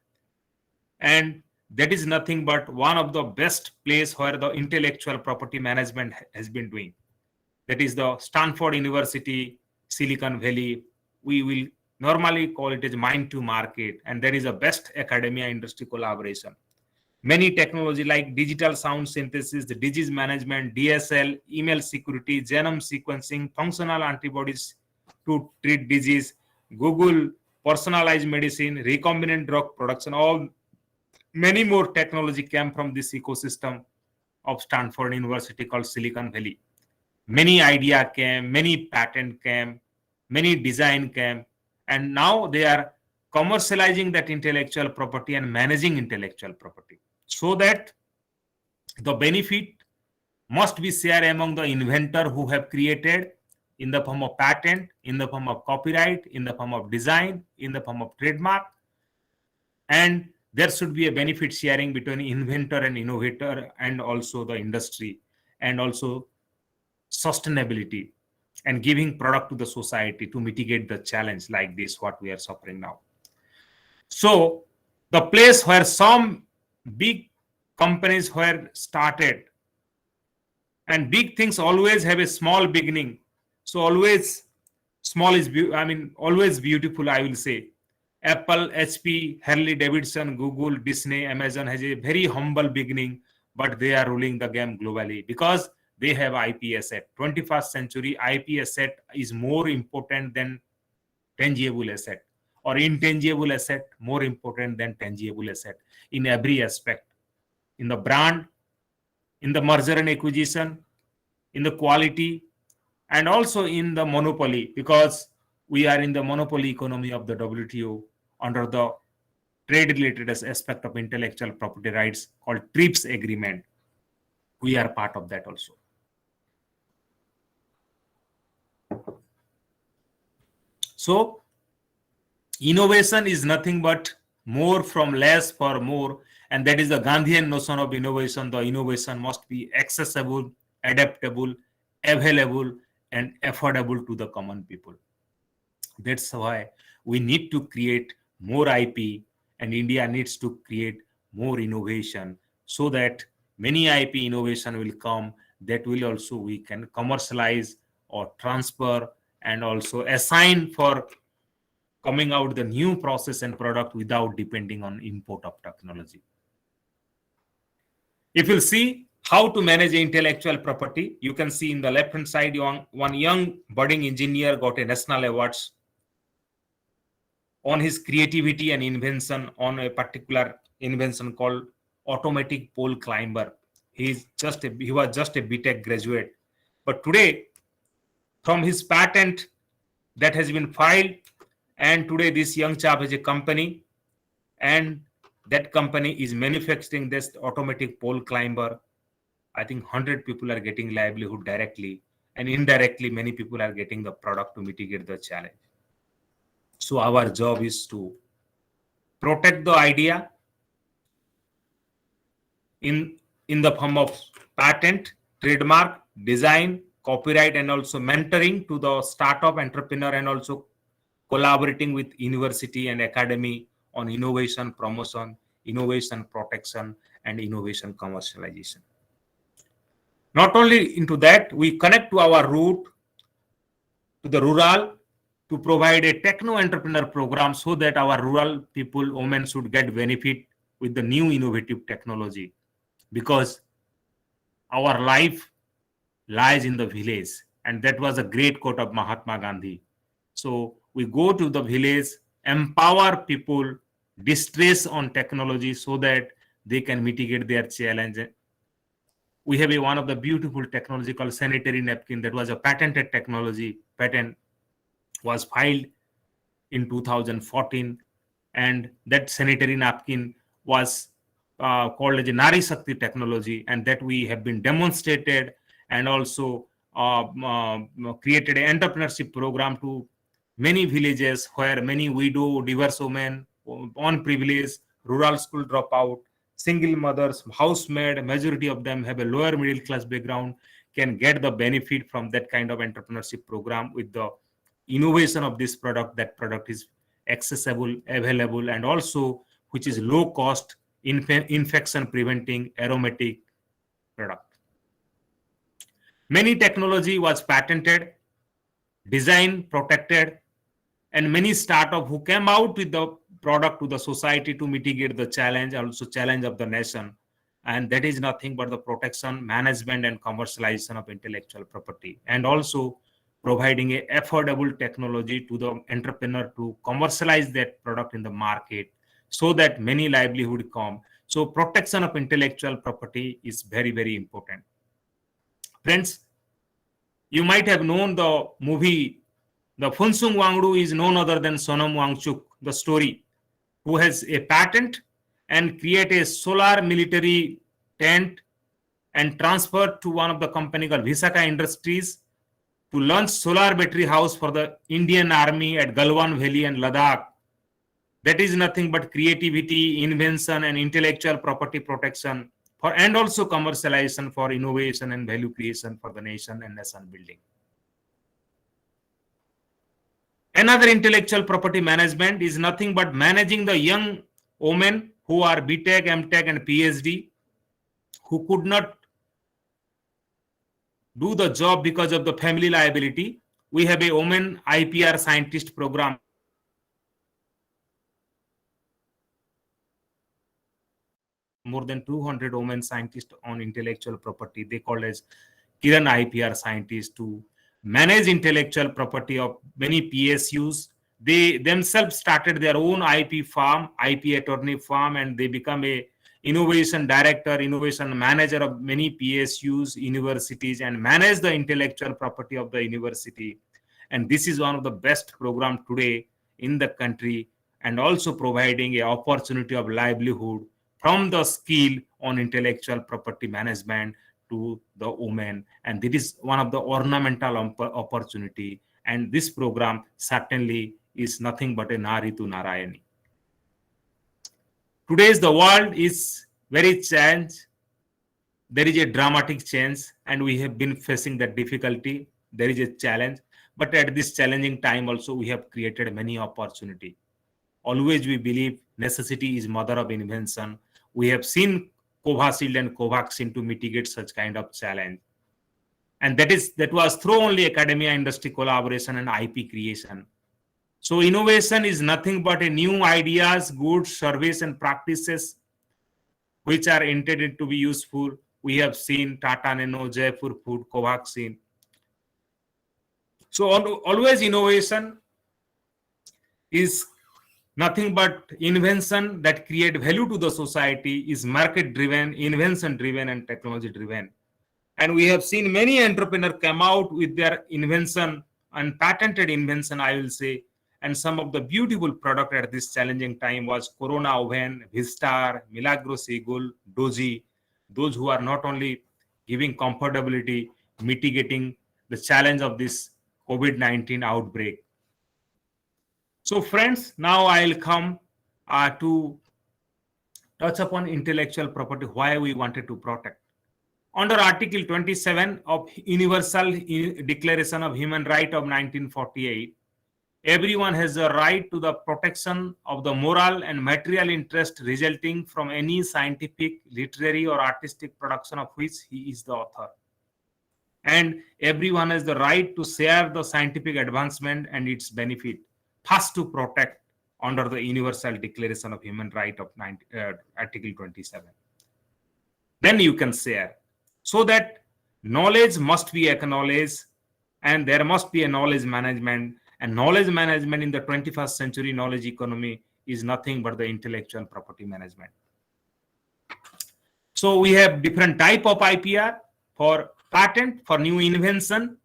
Speaker 6: And that is nothing but one of the best place where the intellectual property management has been doing. That is the Stanford University, Silicon Valley. We will normally call it as mind to market, and that is a best academia industry collaboration. Many technology like digital sound synthesis, the disease management, DSL, email security, genome sequencing, functional antibodies to treat disease, Google, personalized medicine, recombinant drug production, all many more technology came from this ecosystem of Stanford University called Silicon Valley. Many idea came, many patent came, many design came, and now they are commercializing that intellectual property and managing intellectual property, so that the benefit must be shared among the inventor who have created in the form of patent, in the form of copyright, in the form of design, in the form of trademark. And there should be a benefit sharing between inventor and innovator and also the industry. and also sustainability, and giving product to the society to mitigate the challenge like this what we are suffering now. So the place where some big companies were started, and big things always have a small beginning. So always small is always beautiful, I will say. Apple, HP, Harley Davidson, Google, Disney, Amazon has a very humble beginning, but they are ruling the game globally because they have IP asset. 21st century IP asset is more important than tangible asset, or intangible asset more important than tangible asset in every aspect, in the brand, in the merger and acquisition, in the quality, and also in the monopoly, because we are in the monopoly economy of the WTO under the trade related aspect of intellectual property rights called TRIPS agreement. We are part of that also. So innovation is nothing but more from less for more, and that is the Gandhian notion of innovation. The innovation must be accessible, adaptable, available, and affordable to the common people. That's why we need to create more IP, and India needs to create more innovation so that many IP innovation will come that will also we can commercialize or transfer and also assign for coming out the new process and product without depending on import of technology. If you see how to manage intellectual property, you can see in the left hand side one young budding engineer got a national awards on his creativity and invention on a particular invention called automatic pole climber. He was just a BTech graduate, but today from his patent that has been filed, and today this young chap has a company, and that company is manufacturing this automatic pole climber. I think 100 people are getting livelihood directly, and indirectly many people are getting the product to mitigate the challenge. So our job is to protect the idea in the form of patent, trademark, design, copyright, and also mentoring to the startup entrepreneur, and also collaborating with university and academy on innovation promotion, innovation protection, and innovation commercialization. Not only into that, we connect to our root, to the rural, to provide a techno entrepreneur program so that our rural people, women, should get benefit with the new innovative technology, because our life lies in the village, and that was a great quote of Mahatma Gandhi. So we go to the village, empower people, distress on technology so that they can mitigate their challenge. We have one of the beautiful technology called sanitary napkin that was a patented technology. Patent was filed in 2014, and that sanitary napkin was called as a Nari Shakti technology, and that we have been demonstrated and also created an entrepreneurship program to many villages where many widow, divorced women, unprivileged, rural school dropout, single mothers, housemaid, majority of them have a lower middle class background, can get the benefit from that kind of entrepreneurship program with the innovation of this product. That product is accessible, available, and also which is low cost, infection preventing, aromatic product. Many technology was patented, designed, protected, and many startups who came out with the product to the society to mitigate the challenge, also challenge of the nation. And that is nothing but the protection, management, and commercialization of intellectual property, and also providing a affordable technology to the entrepreneur to commercialize that product in the market so that many livelihood come. So protection of intellectual property is very, very important. Friends, you might have known the movie, the Funsung Wangdu is none other than Sonam Wangchuk, the story, who has a patent and create a solar military tent and transferred to one of the company called Visakha Industries to launch solar battery house for the Indian Army at Galwan Valley and Ladakh. That is nothing but creativity, invention, and intellectual property protection and also commercialization for innovation and value creation for the nation and nation building. Another intellectual property management is nothing but managing the young women who are BTech, MTech, and PhD, who could not do the job because of the family liability. We have a women IPR scientist program. More than 200 women scientists on intellectual property. They called as Kiran IPR scientists to manage intellectual property of many PSUs. They themselves started their own IP firm, IP attorney firm, and they become a innovation director, innovation manager of many PSUs, universities, and manage the intellectual property of the university. And this is one of the best programs today in the country, and also providing an opportunity of livelihood from the skill on intellectual property management to the women. And this is one of the ornamental opportunity. And this program certainly is nothing but a Nari to Narayani. Today's the world is very changed. There is a dramatic change, and we have been facing that difficulty. There is a challenge, but at this challenging time also we have created many opportunity. Always we believe necessity is mother of invention. We have seen Covishield and Covaxin to mitigate such kind of challenge. And that was through only academia industry collaboration and IP creation. So innovation is nothing but a new ideas, goods, service, and practices which are intended to be useful. We have seen Tata Nano, Jaipur Food, Covaxin. So always innovation is nothing but invention that create value to the society, is market driven, invention driven, and technology driven. And we have seen many entrepreneurs come out with their invention and patented invention, I will say. And some of the beautiful product at this challenging time was Corona Oven, Vistar, Milagros Eagle, Doji. Those who are not only giving comfortability, mitigating the challenge of this COVID-19 outbreak. So friends, now I'll come to touch upon intellectual property, why we wanted to protect. Under Article 27 of Universal Declaration of Human Rights of 1948, everyone has a right to the protection of the moral and material interest resulting from any scientific, literary, or artistic production of which he is the author. And everyone has the right to share the scientific advancement and its benefit. First to protect under the Universal Declaration of Human Rights of Article 27. Then you can share. So that knowledge must be acknowledged, and there must be a knowledge management. And knowledge management in the 21st century knowledge economy is nothing but the intellectual property management. So we have different type of IPR for patent, for new invention,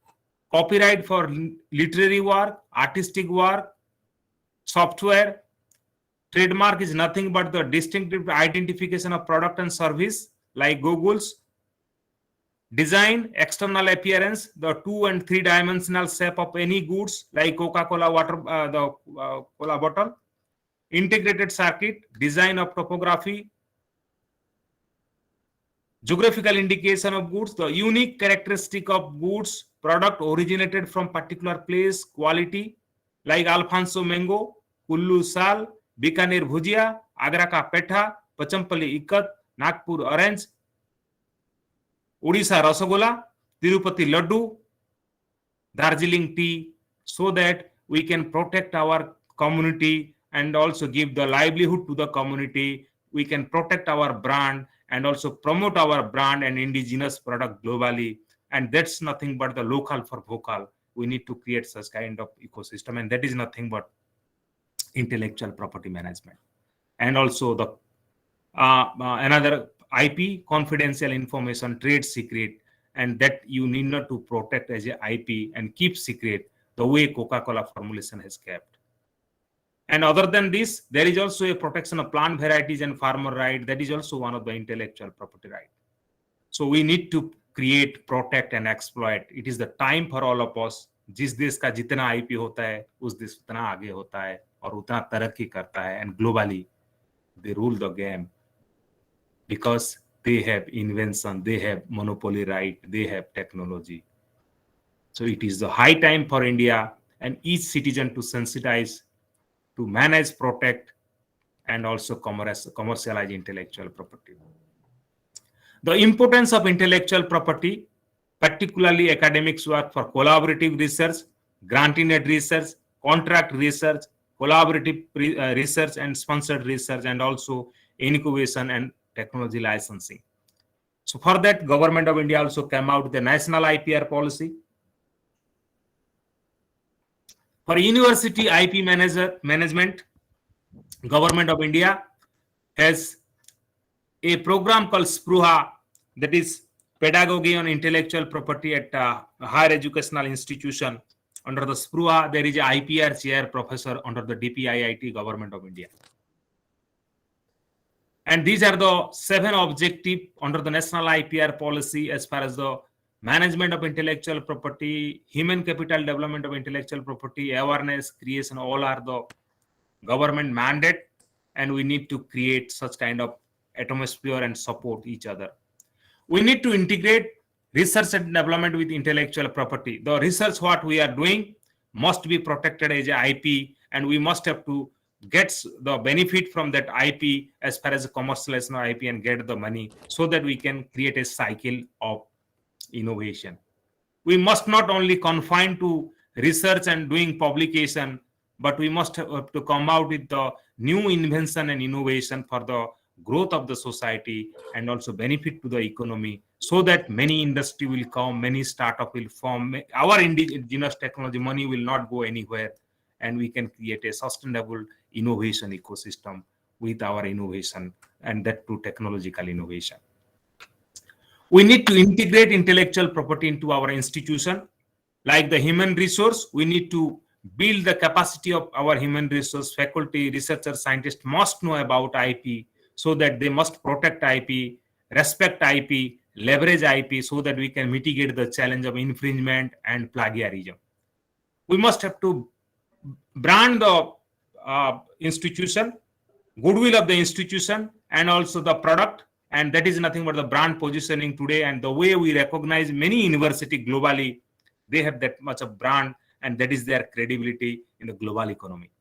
Speaker 6: copyright for literary work, artistic work, software. Trademark is nothing but the distinctive identification of product and service, like Google's. Design, external appearance, the 2 and 3 dimensional shape of any goods, like Coca-Cola water, cola bottle. Integrated circuit, design of topography. Geographical indication of goods, the unique characteristic of goods, product originated from particular place, quality, like Alfonso mango, Kullu sal, Bikaner bhujia, Agra ka petha, Pachampali ikat, Nagpur orange, Odisha Rasagola, Tirupati Laddu, Darjeeling tea, so that we can protect our community and also give the livelihood to the community. We can protect our brand and also promote our brand and indigenous product globally. And that's nothing but the local for vocal. We need to create such kind of ecosystem, and that is nothing but intellectual property management. And also the another IP, confidential information, trade secret, and that you need not to protect as a IP and keep secret the way Coca-Cola formulation has kept. And other than this, there is also a protection of plant varieties and farmer right. That is also one of the intellectual property right. So we need to create, protect, and exploit. It is the time for all of us. जिस देश का जितना IP होता है, उस देश उतना आगे होता है और उतना तरक्की करता है. And globally, they rule the game because they have invention, they have monopoly right, they have technology. So it is the high time for India and each citizen to sensitize, to manage, protect, and also commercialize intellectual property. The importance of intellectual property, particularly academics work for collaborative research, grant-in-aid research, contract research, collaborative research and sponsored research, and also incubation and technology licensing. So for that, Government of India also came out with the National IPR policy. For university IP management, Government of India has a program called SPRUHA, that is Pedagogy on Intellectual Property at Higher Educational Institution. Under the SPRUHA, there is a IPR chair professor under the DPIIT, Government of India. And these are the 7 objectives under the National IPR policy as far as the management of intellectual property, human capital development of intellectual property, awareness, creation, all are the government mandate, and we need to create such kind of atmosphere and support each other. We need to integrate research and development with intellectual property. The research what we are doing must be protected as a IP, and we must have to get the benefit from that IP as far as commercialization of IP and get the money so that we can create a cycle of innovation. We must not only confine to research and doing publication, but we must have to come out with the new invention and innovation for the growth of the society and also benefit to the economy, so that many industry will come, many startup will form. Our indigenous technology money will not go anywhere, and we can create a sustainable innovation ecosystem with our innovation, and that to technological innovation. We need to integrate intellectual property into our institution. Like the human resource, we need to build the capacity of our human resource, faculty, researchers, scientists must know about IP, so that they must protect IP, respect IP, leverage IP, so that we can mitigate the challenge of infringement and plagiarism. We must have to brand the institution, goodwill of the institution, and also the product, and that is nothing but the brand positioning today. And the way we recognize many universities globally, they have that much of brand, and that is their credibility in the global economy.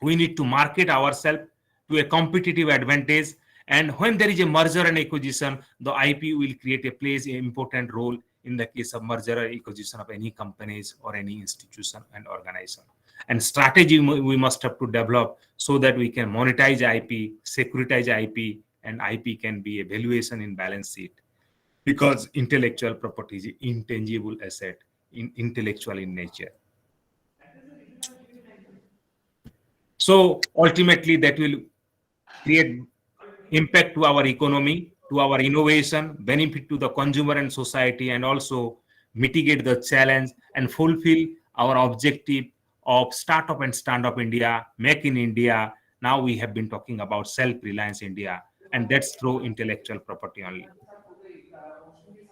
Speaker 6: We need to market ourselves to a competitive advantage, and when there is a merger and acquisition, the IP will plays an important role in the case of merger or acquisition of any companies or any institution and organization. And strategy we must have to develop so that we can monetize IP, securitize IP, and IP can be a valuation in balance sheet, because intellectual property is an intangible asset, intellectual in nature. So ultimately that will create impact to our economy, to our innovation, benefit to the consumer and society, and also mitigate the challenge and fulfill our objective of Startup and Stand-up India, Make in India. Now we have been talking about self-reliance India, and that's through intellectual property only.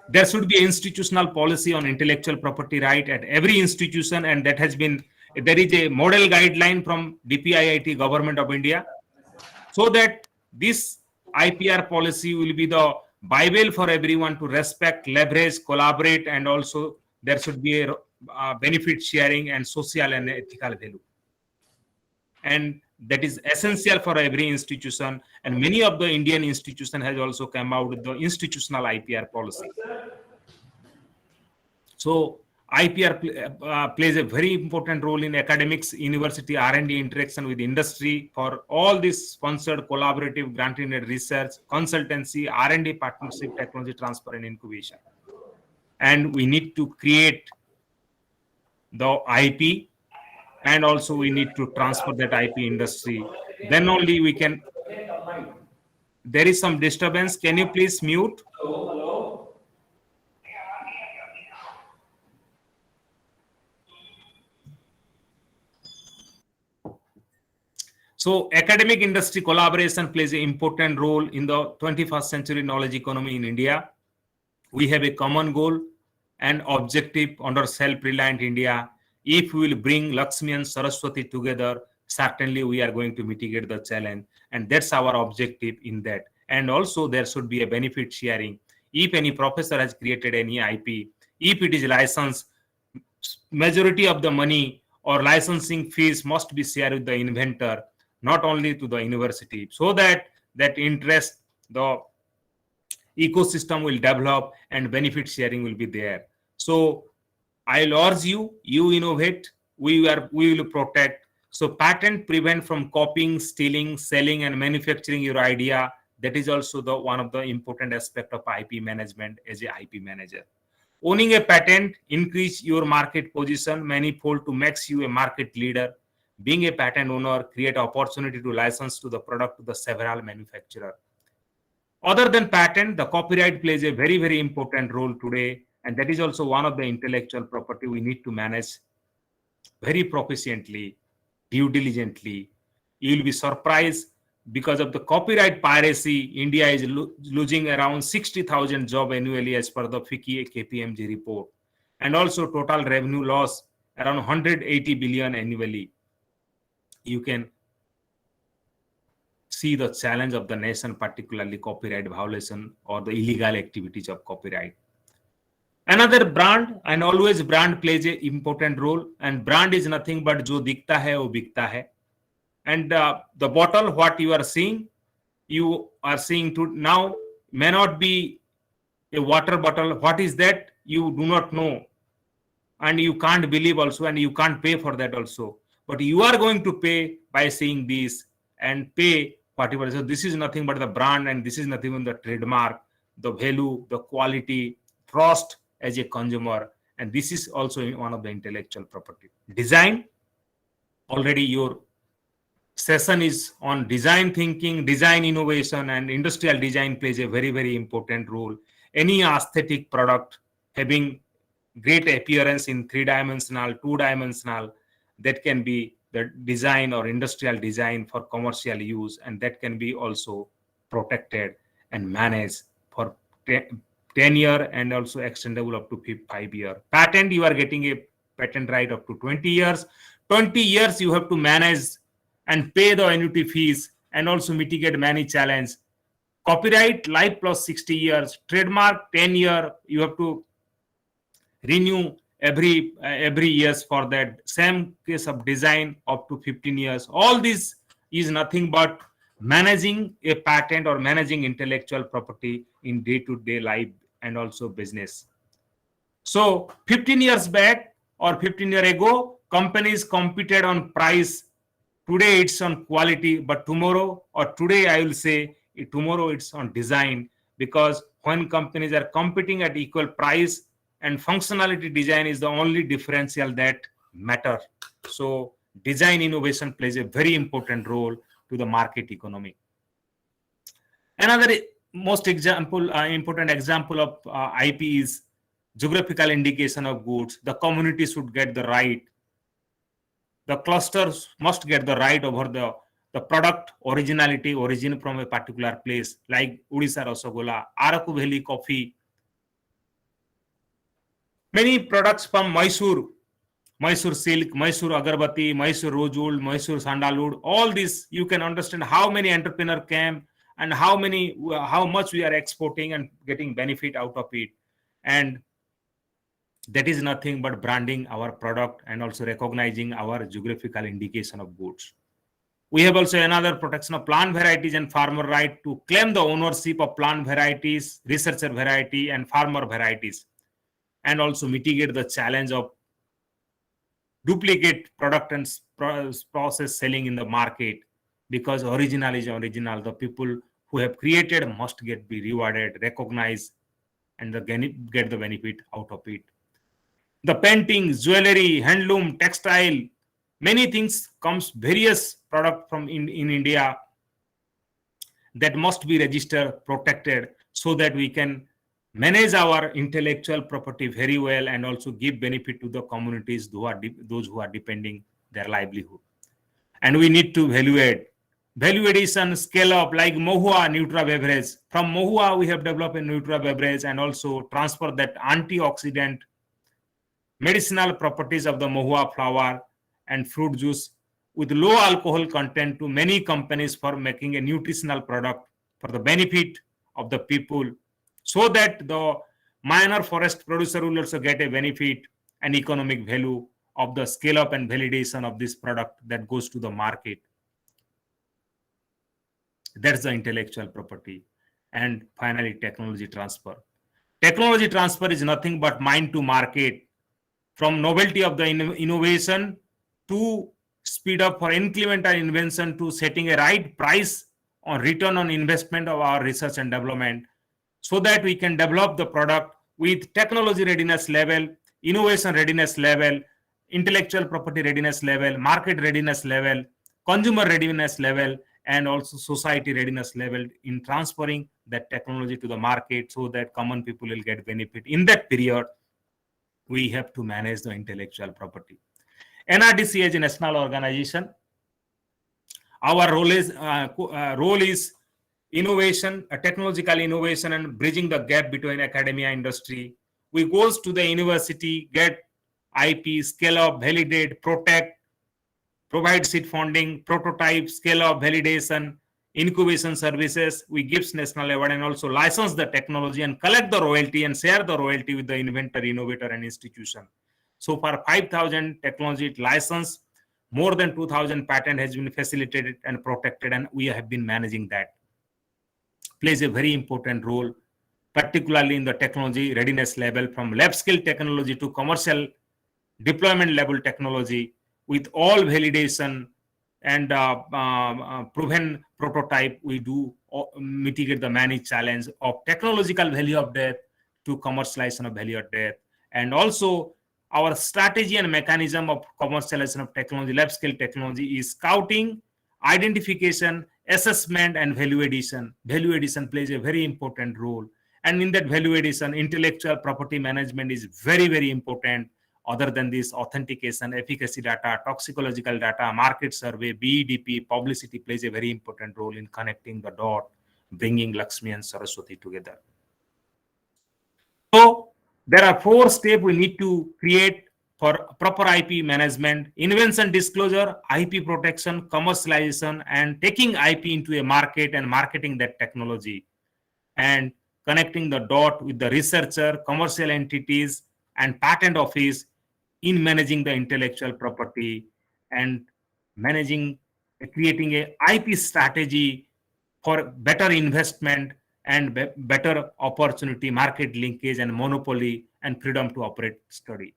Speaker 6: There should be an institutional policy on intellectual property right at every institution, and that has been, there is a model guideline from DPIIT, Government of India, so that this IPR policy will be the Bible for everyone to respect, leverage, collaborate, and also there should be a benefit sharing and social and ethical value. And that is essential for every institution, and many of the Indian institutions has also come out with the institutional IPR policy. So IPR plays a very important role in academics, university, R&D interaction with industry for all this sponsored, collaborative, grant-in-aid research, consultancy, R&D partnership, technology transfer, and incubation. And we need to create the IP, and also we need to transfer that IP industry. Then only we can. There is some disturbance. Can you please mute? So academic industry collaboration plays an important role in the 21st century knowledge economy in India. We have a common goal and objective under self-reliant India. If we will bring Lakshmi and Saraswati together, certainly we are going to mitigate the challenge. And that's our objective in that. And also there should be a benefit sharing. If any professor has created any IP, if it is licensed, majority of the money or licensing fees must be shared with the inventor, not only to the university, so that interest, the ecosystem will develop and benefit sharing will be there. So I'll urge you, you innovate, we will protect. So patent prevent from copying, stealing, selling, and manufacturing your idea. That is also the one of the important aspect of IP management as a IP manager. Owning a patent increase your market position manifold to makes you a market leader. Being a patent owner create opportunity to license to the product to the several manufacturer. Other than patent, the copyright plays a very, very important role today, and that is also one of the intellectual property we need to manage very proficiently, due diligently. You will be surprised, because of the copyright piracy, India is losing around 60,000 jobs annually as per the FICCI KPMG report, and also total revenue loss around 180 billion annually. You can see the challenge of the nation, particularly copyright violation or the illegal activities of copyright. Another brand, and always brand plays an important role, and brand is nothing but jo dikhta hai wo bikta hai. And the bottle, what you are seeing to now may not be a water bottle. What is that? You do not know, and you can't believe also, and you can't pay for that also. But you are going to pay by seeing this and pay whatever. So this is nothing but the brand, and this is nothing but the trademark, the value, the quality, trust as a consumer, and this is also one of the intellectual property. Design, already your session is on design thinking, design innovation, and industrial design plays a very, very important role. Any aesthetic product having great appearance in 3-dimensional, 2-dimensional, that can be the design or industrial design for commercial use, and that can be also protected and managed for 10 years and also extendable up to 5 years. Patent, you are getting a patent right up to 20 years. 20 years you have to manage and pay the annuity fees and also mitigate many challenges. Copyright, life plus 60 years. Trademark, 10 years. You have to renew every years for that. Same case of design, up to 15 years. All this is nothing but managing a patent or managing intellectual property in day-to-day life and also business. So 15 years back or 15 years ago, companies competed on price. Today it's on quality, but tomorrow, or today I will say tomorrow it's on design, because when companies are competing at equal price, and functionality design is the only differential that matter. So design innovation plays a very important role to the market economy. Another most important example of IP is geographical indication of goods. The community should get the right. The clusters must get the right over the product originality, origin from a particular place, like Odisha Rasagola, Araku Valley coffee. Many products from Mysore silk, Mysore agarbatti, Mysore rosewood, Mysore sandalwood, all this, you can understand how many entrepreneurs came and how much we are exporting and getting benefit out of it. And that is nothing but branding our product and also recognizing our geographical indication of goods. We have also another protection of plant varieties and farmer right to claim the ownership of plant varieties, researcher variety, and farmer varieties, and also mitigate the challenge of duplicate product and process selling in the market, because original is original. The people who have created must be rewarded, recognized, and get the benefit out of it. The painting, jewelry, handloom, textile, many things comes various product from in India that must be registered, protected, so that we can manage our intellectual property very well and also give benefit to the communities those who are depending their livelihood. And we need to value addition, scale up, like Mohua Nutra beverage. From Mohua, we have developed a Nutra beverage and also transfer that antioxidant medicinal properties of the Mohua flower and fruit juice with low alcohol content to many companies for making a nutritional product for the benefit of the people, so that the minor forest producer will also get a benefit and economic value of the scale up and validation of this product that goes to the market. That's the intellectual property. And finally, technology transfer. Technology transfer is nothing but mind to market, from novelty of the innovation to speed up for incremental invention to setting a right price on return on investment of our research and development, so that we can develop the product with technology readiness level, innovation readiness level, intellectual property readiness level, market readiness level, consumer readiness level, and also society readiness level in transferring that technology to the market, so that common people will get benefit. In that period, we have to manage the intellectual property. NRDC as a national organization, our role is innovation, technological innovation, and bridging the gap between academia and industry. We goes to the university, get IP, scale up, validate, protect, provide seed funding, prototype, scale up, validation, incubation services. We give national award and also license the technology and collect the royalty and share the royalty with the inventor, innovator, and institution. So for 5,000 technology license, more than 2,000 patent has been facilitated and protected, and we have been managing that. Plays a very important role, particularly in the technology readiness level, from lab scale technology to commercial deployment level technology, with all validation and proven prototype. We do mitigate the many challenge of technological value of death to commercialization of value of death. And also our strategy and mechanism of commercialization of technology, lab scale technology, is scouting, identification, assessment, and value addition. Value addition plays a very important role. And in that value addition, intellectual property management is very, very important. Other than this, authentication, efficacy data, toxicological data, market survey, BEDP, publicity plays a very important role in connecting the dot, bringing Lakshmi and Saraswati together. So there are 4 steps we need to create for proper IP management: invention disclosure, IP protection, commercialization, and taking IP into a market and marketing that technology, and connecting the dot with the researcher, commercial entities, and patent office in managing the intellectual property, and managing, creating a IP strategy for better investment and better opportunity, market linkage, and monopoly and freedom to operate study.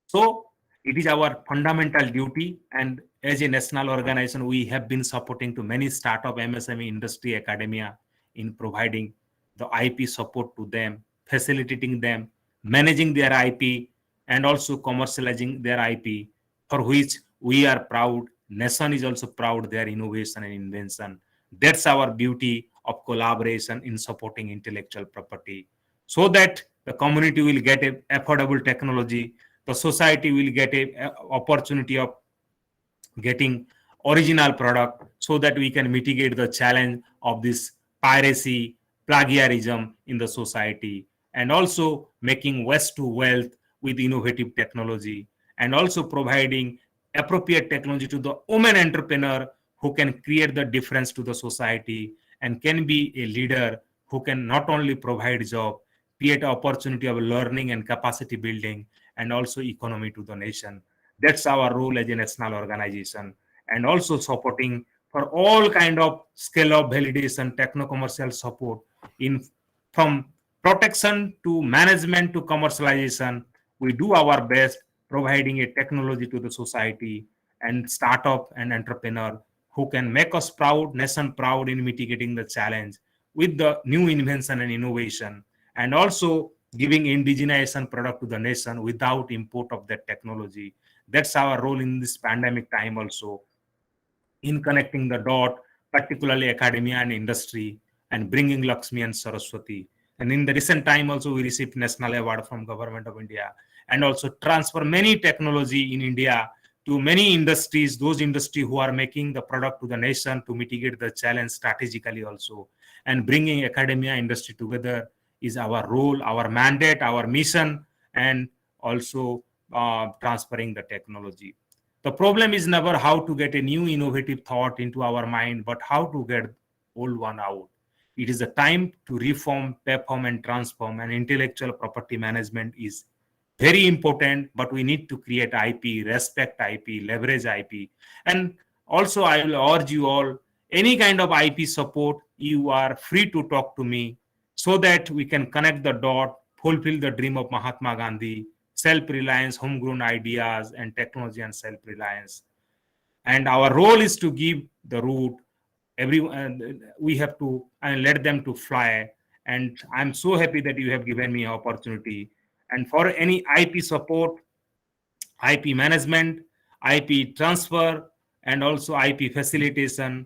Speaker 6: So it is our fundamental duty, and as a national organization, we have been supporting to many startup, MSME, industry, academia in providing the IP support to them, facilitating them, managing their IP, and also commercializing their IP, for which we are proud. Nation is also proud their innovation and invention. That's our beauty of collaboration in supporting intellectual property, so that the community will get a affordable technology, the society will get a opportunity of getting original product, so that we can mitigate the challenge of this piracy, plagiarism in the society, and also making waste to wealth with innovative technology, and also providing appropriate technology to the women entrepreneur who can create the difference to the society and can be a leader who can not only provide job, create opportunity of learning and capacity building, and also economy to the nation. That's our role as a national organization, and also supporting for all kind of scale of validation, techno-commercial support in from protection to management to commercialization. We do our best providing a technology to the society and startup and entrepreneur who can make us proud, nation proud in mitigating the challenge with the new invention and innovation, and also giving indigenization product to the nation without import of that technology. That's our role in this pandemic time also, in connecting the dot, particularly academia and industry, and bringing Lakshmi and Saraswati. And in the recent time also, we received national award from Government of India, and also transfer many technology in India to many industries, those industries who are making the product to the nation to mitigate the challenge strategically also. And bringing academia industry together is our role, our mandate, our mission, and also transferring the technology. The problem is never how to get a new innovative thought into our mind, but how to get old one out. It is a time to reform, perform, and transform. And intellectual property management is very important, but we need to create IP, respect IP, leverage IP. And also, I will urge you all, any kind of IP support, you are free to talk to me so that we can connect the dot, fulfill the dream of Mahatma Gandhi, self-reliance, homegrown ideas, and technology and self-reliance. And our role is to give the root. We have to let them to fly. And I'm so happy that you have given me opportunity. And for any IP support, IP management, IP transfer, and also IP facilitation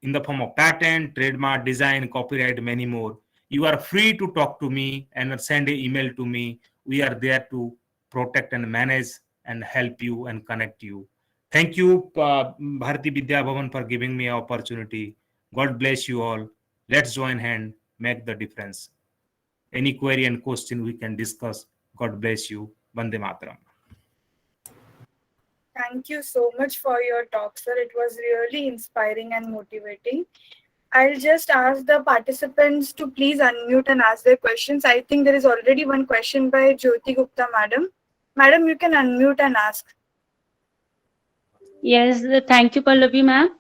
Speaker 6: in the form of patent, trademark, design, copyright, many more, you are free to talk to me and send an email to me. We are there to protect and manage and help you and connect you. Thank you, Bharati Vidya Bhavan, for giving me an opportunity. God bless you all. Let's join hand, make the difference. Any query and question we can discuss. God bless you. Vande Mataram.
Speaker 1: Thank you so much for your talk, sir. It was really inspiring and motivating. I'll just ask the participants to please unmute and ask their questions. I think there is already one question by Jyoti Gupta, madam. Madam, you can unmute and ask.
Speaker 10: Yes, thank you, Pallavi ma'am.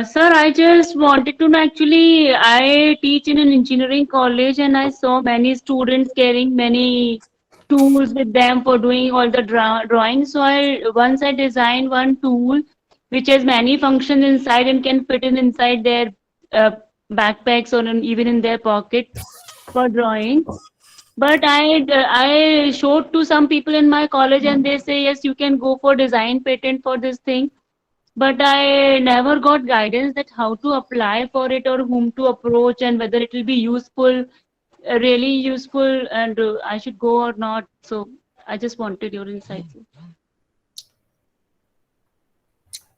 Speaker 10: Sir, I just wanted to know, actually, I teach in an engineering college and I saw many students carrying many tools with them for doing all the drawings. So once I designed one tool which has many functions inside and can fit in inside their backpacks or even in their pocket for drawing. But I showed to some people in my college and they say, yes, you can go for design patent for this thing. But I never got guidance that how to apply for it or whom to approach and whether it will be useful, really useful, and I should go or not. So I just wanted your insights.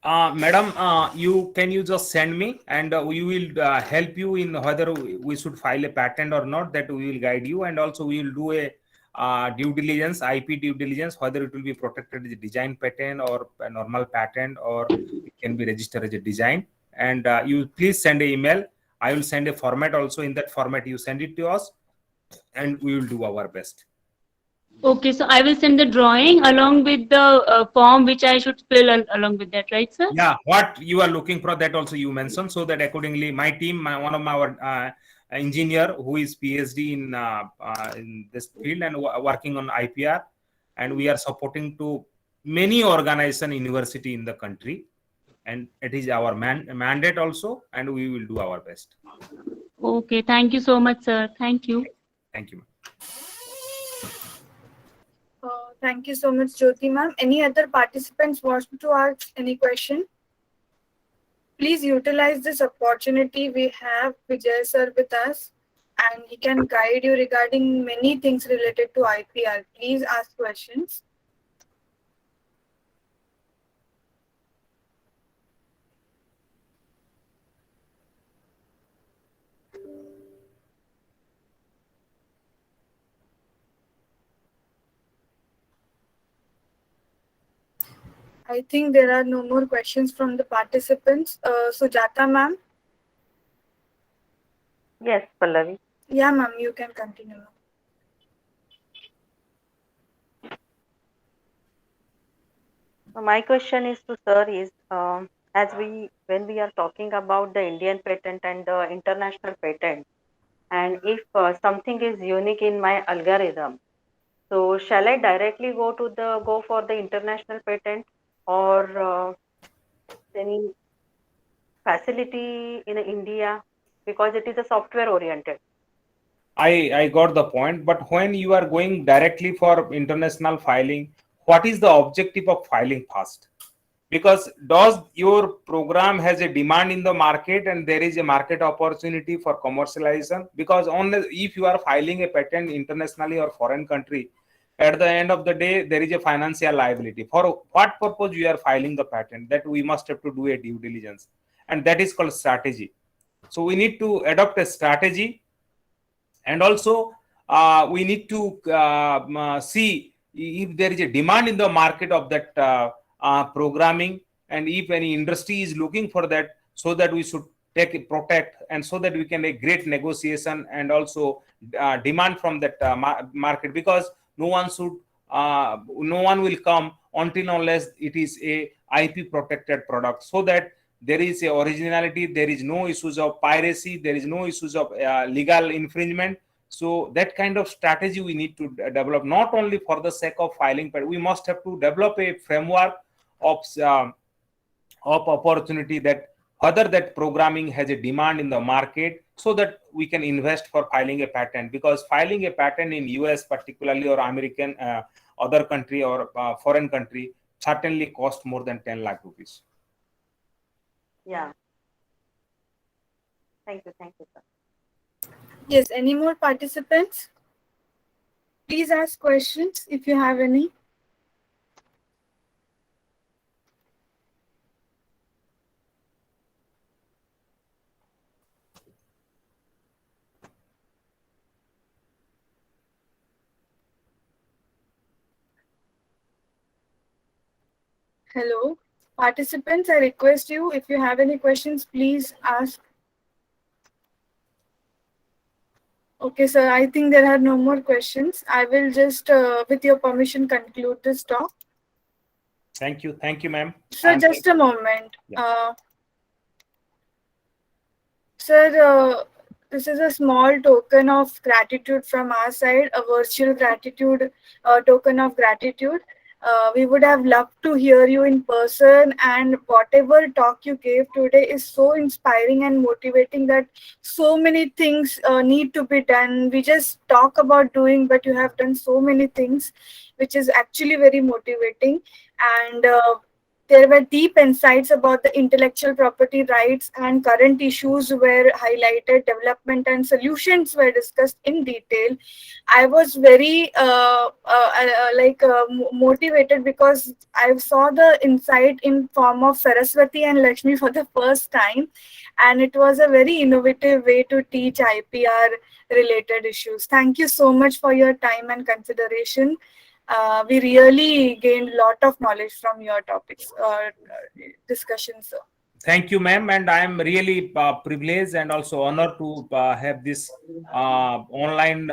Speaker 6: Madam, you just send me and we will help you in whether we should file a patent or not. That we will guide you, and also we will do a due diligence, IP due diligence, whether it will be protected as a design patent or a normal patent, or it can be registered as a design. And you please send an email. I will send a format also. In that format, you send it to us, and we will do our best.
Speaker 10: Okay, so I will send the drawing along with the form which I should fill along with that, right, sir?
Speaker 6: Yeah, what you are looking for, that also you mentioned, so that accordingly, my team, one of our engineer who is PhD in this field and working on IPR, and we are supporting to many organization, university in the country, and it is our mandate also, and we will do our best.
Speaker 10: Okay, thank you so much, sir. Thank you.
Speaker 6: Thank you.
Speaker 1: Thank you so much, Jyoti ma'am. Any other participants want to ask any question? Please utilize this opportunity. We have Vijay sir with us, and he can guide you regarding many things related to IPR. Please ask questions. I think there are no more questions from the participants. Sujata ma'am.
Speaker 4: Yes, Pallavi.
Speaker 1: Yeah, ma'am, you can continue.
Speaker 4: My question is to sir is when we are talking about the Indian patent and the international patent, and if something is unique in my algorithm, so shall I directly go for the international patent, or any facility in India, because it is a software oriented?
Speaker 6: I got the point, but when you are going directly for international filing, what is the objective of filing first? Because does your program has a demand in the market and there is a market opportunity for commercialization? Because only if you are filing a patent internationally or foreign country, at the end of the day, there is a financial liability. For what purpose you are filing the patent? That we must have to do a due diligence, and that is called strategy. So we need to adopt a strategy, and also we need to see if there is a demand in the market of that programming, and if any industry is looking for that, so that we should protect, and so that we can make great negotiation and also demand from that market, because no one will come until unless it is a IP protected product, so that there is a originality, there is no issues of piracy, there is no issues of legal infringement. So that kind of strategy we need to develop, not only for the sake of filing, but we must have to develop a framework of opportunity, that whether that programming has a demand in the market, so that we can invest for filing a patent, because filing a patent in US particularly, or American other country, or foreign country, certainly cost more than 10 lakh rupees.
Speaker 4: Yeah. Thank you, sir.
Speaker 1: Yes, any more participants? Please ask questions if you have any. Hello, participants, I request you, if you have any questions, please ask. Okay, sir, I think there are no more questions. I will just, with your permission, conclude this talk.
Speaker 6: Thank you, ma'am.
Speaker 1: Sir, just a moment. Sir, this is a small token of gratitude from our side, a virtual gratitude, token of gratitude. We would have loved to hear you in person, and whatever talk you gave today is so inspiring and motivating that so many things need to be done. We just talk about doing, but you have done so many things, which is actually very motivating. And there were deep insights about the intellectual property rights, and current issues were highlighted, development and solutions were discussed in detail. I was very motivated, because I saw the insight in form of Saraswati and Lakshmi for the first time, and it was a very innovative way to teach IPR related issues. Thank you so much for your time and consideration. We really gained a lot of knowledge from your topics discussions, sir.
Speaker 6: Thank you, ma'am, and I am really privileged and also honored to have this online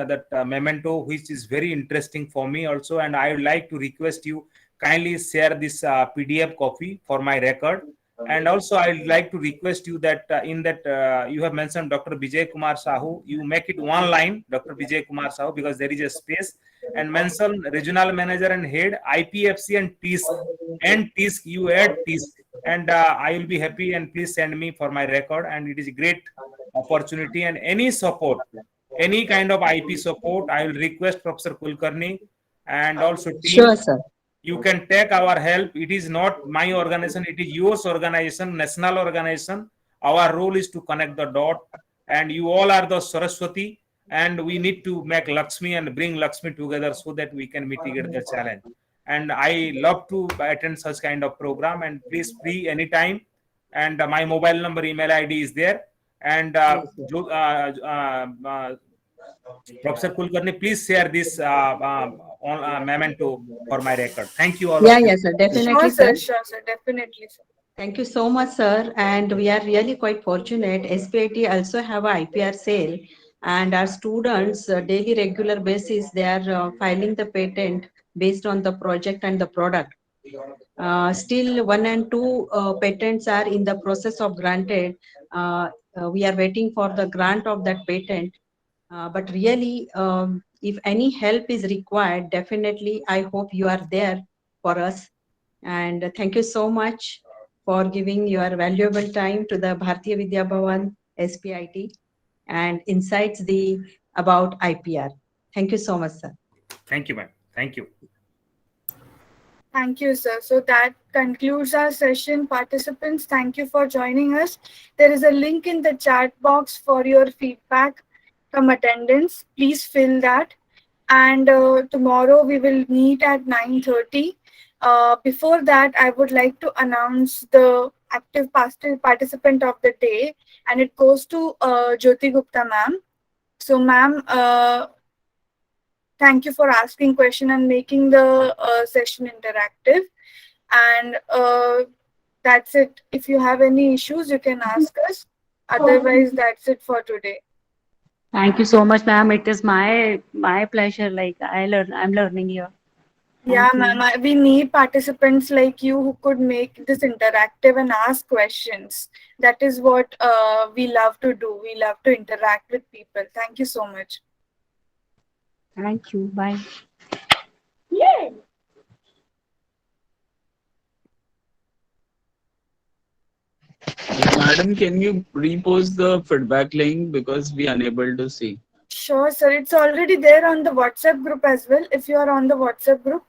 Speaker 6: memento, which is very interesting for me also. And I would like to request you kindly share this PDF copy for my record. And also I would like to request you that in that you have mentioned Dr. Vijay Kumar Sahu, you make it one line, Dr. Vijay Kumar Sahu, because there is a space, and mention regional manager and head IPFC and TISC, you add TISC, and I will be happy, and please send me for my record. And it is a great opportunity, and any support, any kind of IP support, I will request Professor Kulkarni and also team.
Speaker 3: Sure, sir.
Speaker 6: You can take our help. It is not my organization, it is yours organization, national organization. Our role is to connect the dot, and you all are the Saraswati, and we need to make Lakshmi and bring Lakshmi together, so that we can mitigate the challenge. And I love to attend such kind of program, and please free anytime. And my mobile number, email ID is there. And Professor Kulkarni, please share this memento for my record. Thank you all.
Speaker 3: Yes, sir, definitely, sir.
Speaker 1: Sure, sir, definitely, sir.
Speaker 3: Thank you so much, sir. And we are really quite fortunate. SPIT also have a IPR sale, and our students daily regular basis, they are filing the patent based on the project and the product. Still 1 and 2 patents are in the process of granted. We are waiting for the grant of that patent. But really, if any help is required, definitely I hope you are there for us. And thank you so much for giving your valuable time to the Bharatiya Vidya Bhavan SPIT and insights about IPR. Thank you so much, sir.
Speaker 6: Thank you, ma'am. Thank you.
Speaker 1: Thank you, sir. So that concludes our session. Participants, thank you for joining us. There is a link in the chat box for your feedback from attendance. Please fill that. And tomorrow we will meet at 9:30. Before that, I would like to announce the active participant of the day, and it goes to Jyoti Gupta ma'am. So ma'am, thank you for asking question and making the session interactive. And that's it. If you have any issues, you can ask us. Otherwise, that's it for today.
Speaker 10: Thank you so much, ma'am. It is my pleasure. Like I'm learning here.
Speaker 1: Yeah,
Speaker 10: Thank you.
Speaker 1: ma'am. We need participants like you who could make this interactive and ask questions. That is what we love to do. We love to interact with people. Thank you so much.
Speaker 10: Thank you. Bye.
Speaker 11: Madam, can you repost the feedback link because we unable to see?
Speaker 1: Sure, sir. It's already there on the WhatsApp group as well. If you are on the WhatsApp group.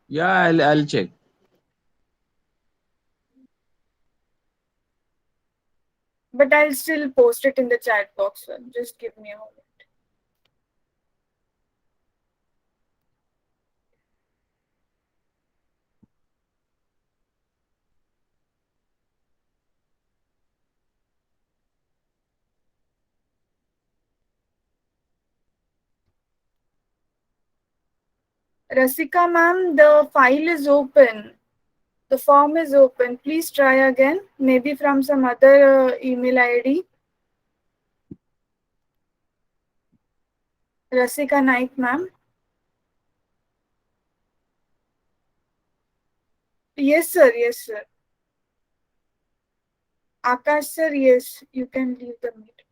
Speaker 11: Yeah, I'll check.
Speaker 1: But I'll still post it in the chat box. Sir. Just give me a moment. Rasika ma'am, the file is open. The form is open. Please try again. Maybe from some other email ID. Rasika Naik ma'am. Yes, sir. Yes, sir. Akash sir, yes, you can leave the meeting.